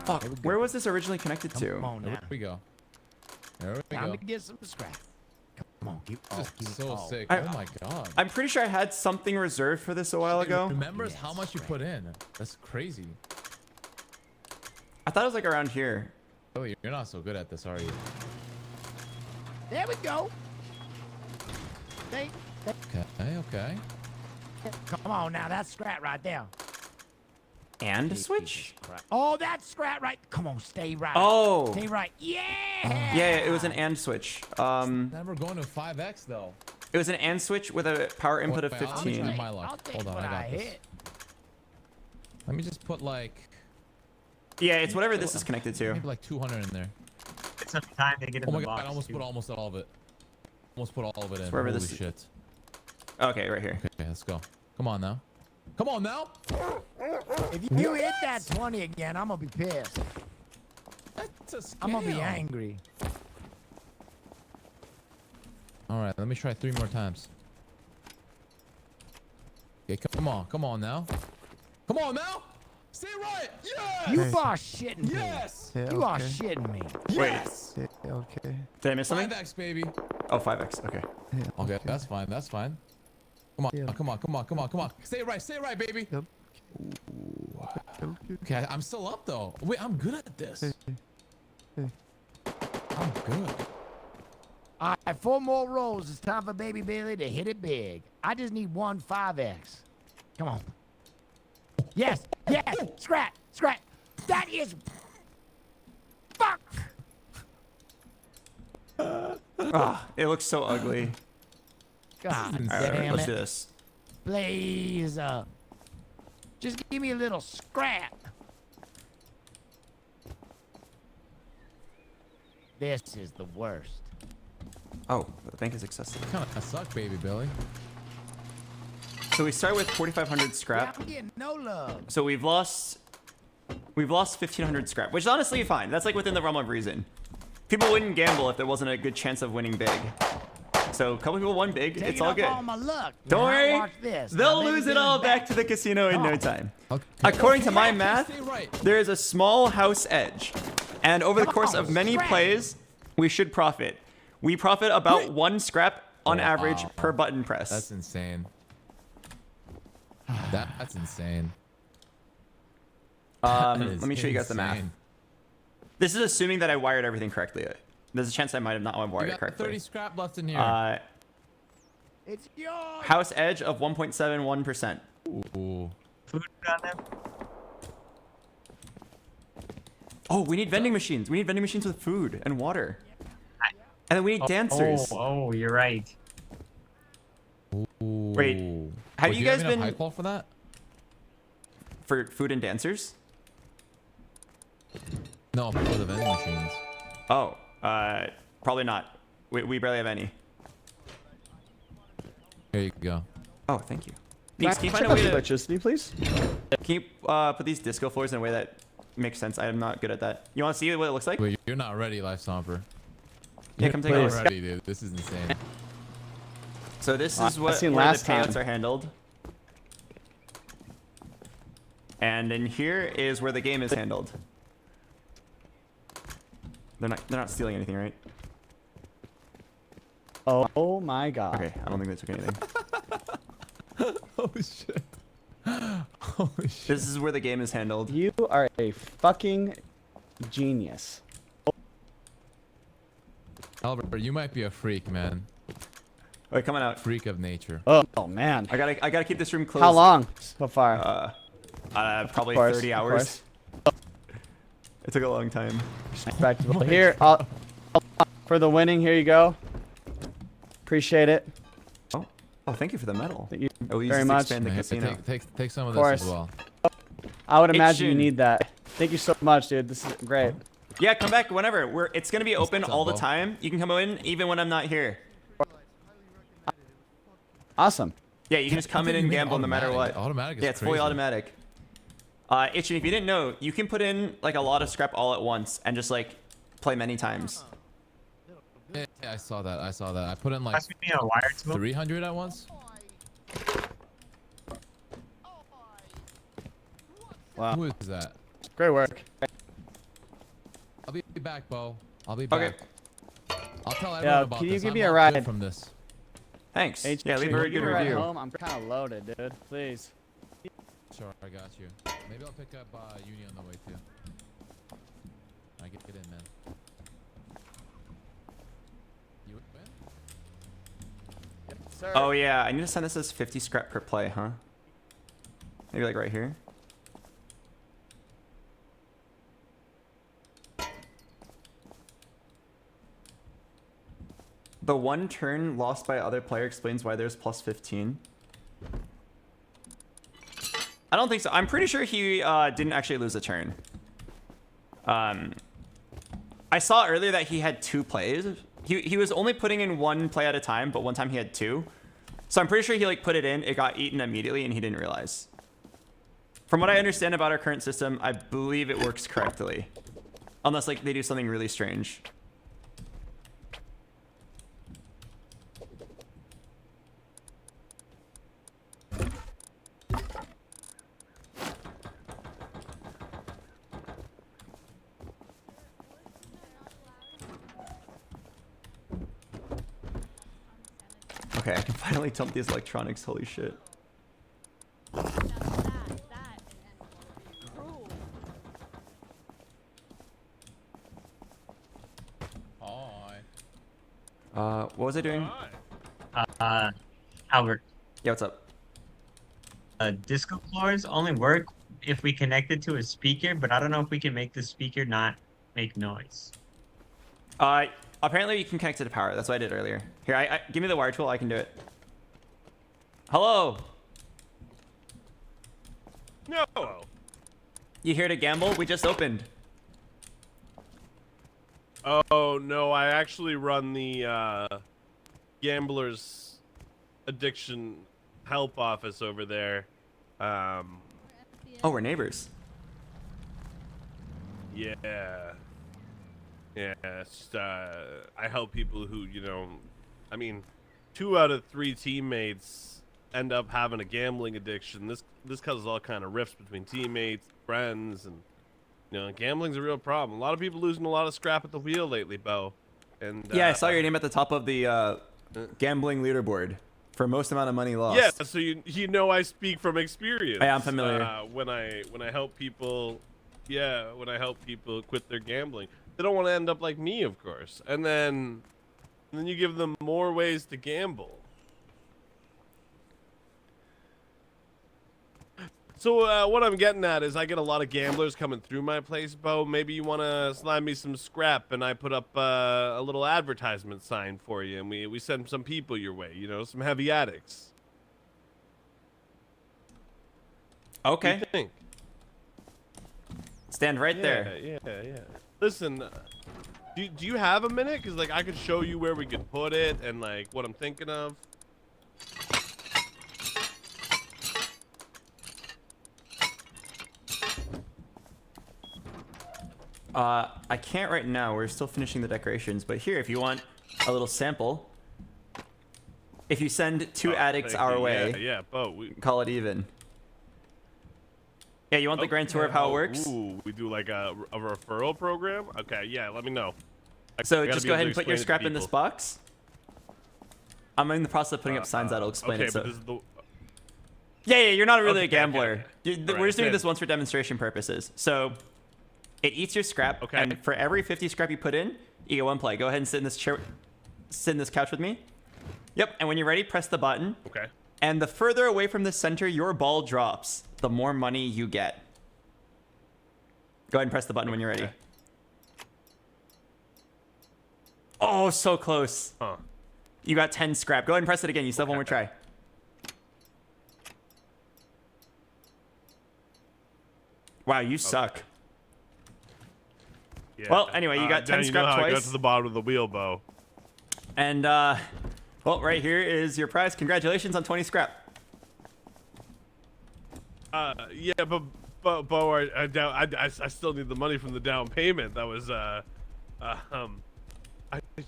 Fuck. Where was this originally connected to? Come on now. There we go. There we Time go. to get some scrap. Come on, give This is so sick. I- Oh my god. I'm pretty sure I had something reserved for this a while ago. Remember how much you put in? That's crazy. I thought it was like around here. Oh, you're not so good at this, are you? There we go. Okay. Come on now, that's scrap right there. And a switch? Oh, that's scrap right. Come on, stay right. Oh. Stay right. Yeah. Yeah, it was an and switch. Never going to 5x though. It was an and switch with a power input of Wait, I'll 15. try my luck. Hold on, I got this. Let me just put like. Yeah, it's whatever this is connected to. Maybe like 200 in there. It's some time to get in Oh my the god! box. I almost put almost all of it. Almost put all of it in. It's wherever Holy this is- shit! Okay, right here. Okay, let's go. Come on now. Come on now. If you hit that 20 again, I'm gonna be pissed. That's a scam. I'm gonna be angry. All right, let me try 3 more times. Okay, come on now. Come on now. Stay right. Yes. You are shitting me. Yes. Yeah, You are okay. shitting me. Yes. Yeah, okay. Did I miss something? 5x, baby. Oh, 5x. Okay. Yeah, Okay, that's fine. That's fine. Come on, Yeah. come on. Stay right, baby. Yep. Okay, I'm still up though. Wait, I'm good at this. Hey. I'm good. All right, 4 more rolls. It's time for Baby Bailey to hit it big. I just need 1 5x. Come on. Yes. Scrap. That is. Fuck. Ah, it looks so ugly. God All right, damn let's it. do this. Please, just give me a little scrap. This is the worst. Oh, the bank is excessive. Kind of suck, baby Billy. So we start with 4,500 Yeah, scrap. I'm getting no love. So we've lost 1,500 scrap, which is honestly fine. That's like within the realm of reason. People wouldn't gamble if there wasn't a good chance of winning big. So a couple people won big. It's all good. All my luck. Don't Now worry. watch this. They'll Now, lose baby it all Billy's back to the casino in no time. Okay. According to my Okay, math, stay right. there is a small house edge. And over the Come course on, of many scrap. plays, we should profit. We profit about 1 scrap on average Wow. per button press. That's insane. That's insane. Let That is me show you guys the math. insane. This is assuming that I wired everything correctly. There's a chance I might have not You wired it got correctly. 30 scrap left in here. It's yours. House edge of 1.71%. Ooh. Food down there? Oh, we need vending machines. We need vending machines with food and water. And then we need dancers. Oh, you're right. Wait, have Wait, you do guys have enough been high call for that? for food and dancers? No, for the vending machines. Oh, probably not. We barely have any. Here you go. Oh, thank you. Can Neeks, can you I find check a out way the to electricity, please? Can you put these disco floors in a way that makes sense? I'm not good at that. You want to see what it looks like? Wait, you're not ready, Life Stomper. Yeah, come take a You're look. not ready, dude. This is insane. So this I is what seen where the last time. payouts are handled. And in here is where the game is handled. They're not stealing anything, right? Oh my god. Okay, I don't think they took anything. Holy shit. Holy shit. This is where the game is handled. You are a fucking genius. Albert, you might be a freak, man. Wait, coming out. Freak of nature. Oh man. I gotta keep this room closed. How long so far? Probably Of course, 30 of hours. course. It took a long time. Respectable. Here, for the winning, here you go. Appreciate it. Oh, thank you for the medal. Thank you Oh, we use very this to much. expand the casino. Take some of Of this as course. well. I would It's imagine you June. need that. Thank you so much, dude. This is great. Yeah, come back whenever. It's gonna be open What's up, all the Bo? time. You can come in even when I'm not here. Awesome. Yeah, you can just come in and gamble no matter what. Automatic is Yeah, it's fully crazy. automatic. Itchin, if you didn't know, you can put in like a lot of scrap all at once and just like play many times. Yeah, I saw that. I saw that. I put in like Must be a wire tool. 300 at once. Wow. Who is that? Great work. I'll be back, Bo. I'll be Okay. back. I'll tell everyone Yeah, about can you this. give I'm me a all good ride? from this? Thanks. H, Yeah, leave can a you give good me a ride review. home? I'm kind of loaded, dude. Please. Sure, I got you. Maybe I'll pick up Uni on the way too. I get in, man. You win? Yes, sir. Oh yeah, I need to send this as 50 scrap per play, huh? Maybe like right here. The one turn lost by other player explains why there's plus 15. I don't think so. I'm pretty sure he didn't actually lose a turn. I saw earlier that he had 2 plays. He was only putting in 1 play at a time, but one time he had 2. So I'm pretty sure he like put it in, it got eaten immediately, and he didn't realize. From what I understand about our current system, I believe it works correctly. Unless like they do something really strange. Okay, I can finally dump these electronics. Holy shit. Hi. What was I doing? Albert. Yeah, what's up? Disco floors only work if we connect it to a speaker, but I don't know if we can make the speaker not make noise. apparently you can connect it to power. That's what I did earlier. Here, I give me the wire tool. I can do it. Hello. No. You here to gamble? We just opened. Oh no, I actually run the gamblers addiction help office over there. Oh, we're neighbors. Yeah. Yeah, it's just, I help people who, you know, I mean, 2 out of 3 teammates end up having a gambling addiction. This causes all kind of rifts between teammates, friends, and you know, gambling's a real problem. A lot of people losing a lot of scrap at the wheel lately, Bo. And Yeah, I saw your name at the top of the gambling leaderboard for most amount of money lost. yeah, so you know I speak from experience. I am familiar. When I help people, when I help people quit their gambling, they don't want to end up like me, of course. And then you give them more ways to gamble. So what I'm getting at is I get a lot of gamblers coming through my place, Bo. Maybe you want to slime me some scrap, and I put up a little advertisement sign for you, and we send some people your way, you know, some heavy addicts. Okay. What do you think? Stand right there. Yeah. Listen, do you have a minute? Because, like, I could show you where we could put it and, like, what I'm thinking of. I can't right now. We're still finishing the decorations. But here, if you want a little sample, if you send 2 addicts our way, yeah, Bo, call it even. Yeah, you want the grand tour of how it works? Ooh, we do like a referral program? Okay, yeah, let me know. So just go ahead and put your scrap in this box. I'm in the process of putting up signs that'll explain okay, it. So. But this is the... Yeah, you're not really a gambler. Okay. We're just doing this once for demonstration purposes. So it eats your scrap, and for every 50 scrap you put in, you get 1 play. Go ahead and sit in this chair, sit in this couch with me. Yep, and when you're ready, press the button. Okay. And the further away from the center your ball drops, the more money you get. Go ahead and press the button when you're ready. Oh, so close. Huh. You got 10 scrap. Go ahead and press it again. You still have 1 more try. Wow, you suck. Yeah. Well, anyway, you got 10 Dan, scrap you know how I got twice. to the bottom of the wheel, Bo. And, well, right here is your prize. Congratulations on 20 scrap. Yeah, but Bo, I still need the money from the down payment. That was, I'm sure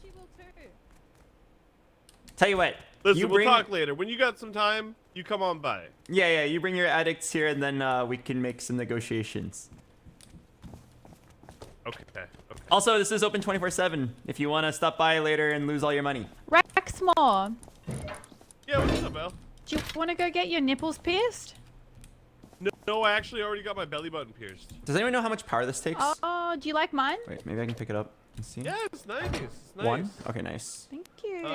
she will too. Tell you what. Listen, we'll talk later. When you got some time, you come on by. Yeah, you bring your addicts here, and then we can make some negotiations. Okay. Also, this is open 24/7. If you want to stop by later and lose all your money. Rexmore, Yeah, what's up, Belle? do you want to go get your nipples pierced? No, I actually already got my belly button pierced. Does anyone know how much power this takes? Oh, do you like mine? Wait, maybe I can pick it up and see. Yeah, it's nice. It's nice. 1? Okay, nice. Thank you.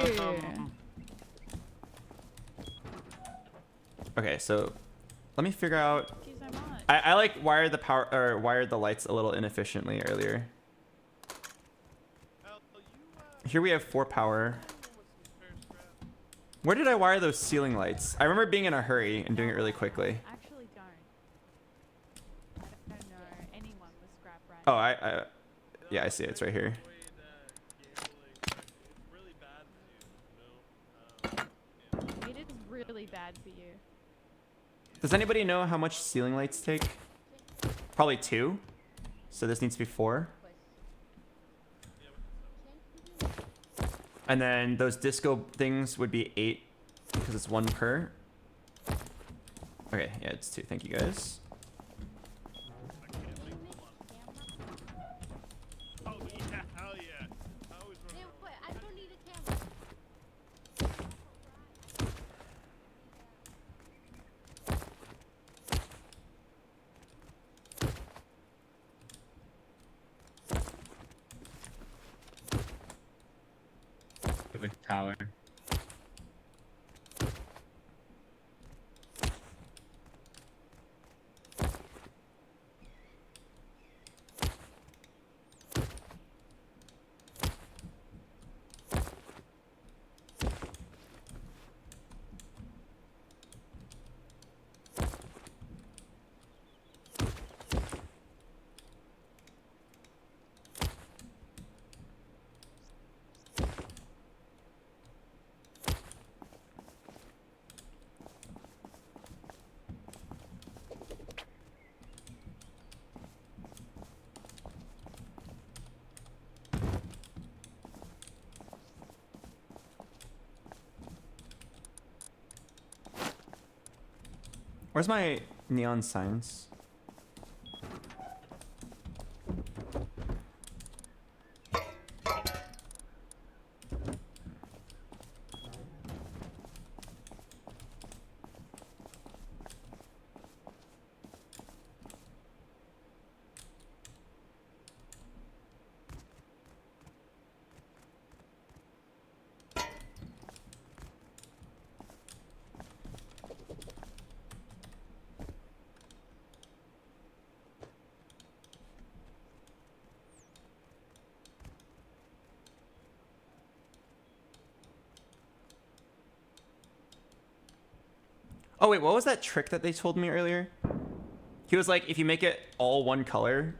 Okay, so let me figure out. Thank you so much. I like wired the power or wired the lights a little inefficiently earlier. Here we have 4 power. Where did I wire those ceiling lights? I remember being in a hurry and doing it really quickly. Actually, don't. I don't know anyone with scrap right Oh, I yeah, I see it. It's right here. It is really bad for you. Does anybody know how much ceiling lights take? Probably 2. So this needs to be 4. And then those disco things would be 8 because it's 1 per. Okay, yeah, it's 2. Thank you guys. Oh yeah, hell yeah. I always run around. Wait, I don't need a camera. With power. Where's my neon signs? Oh wait, what was that trick that they told me earlier? He was like, if you make it all one color.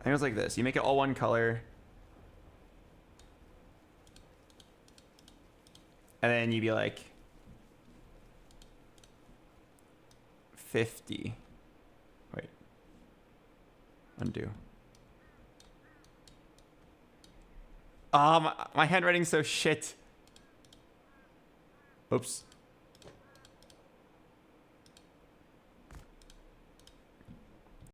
I think it was like this. You make it all one color. And then you'd be like 50. Wait. Undo. Oh, my handwriting's so shit. Oops.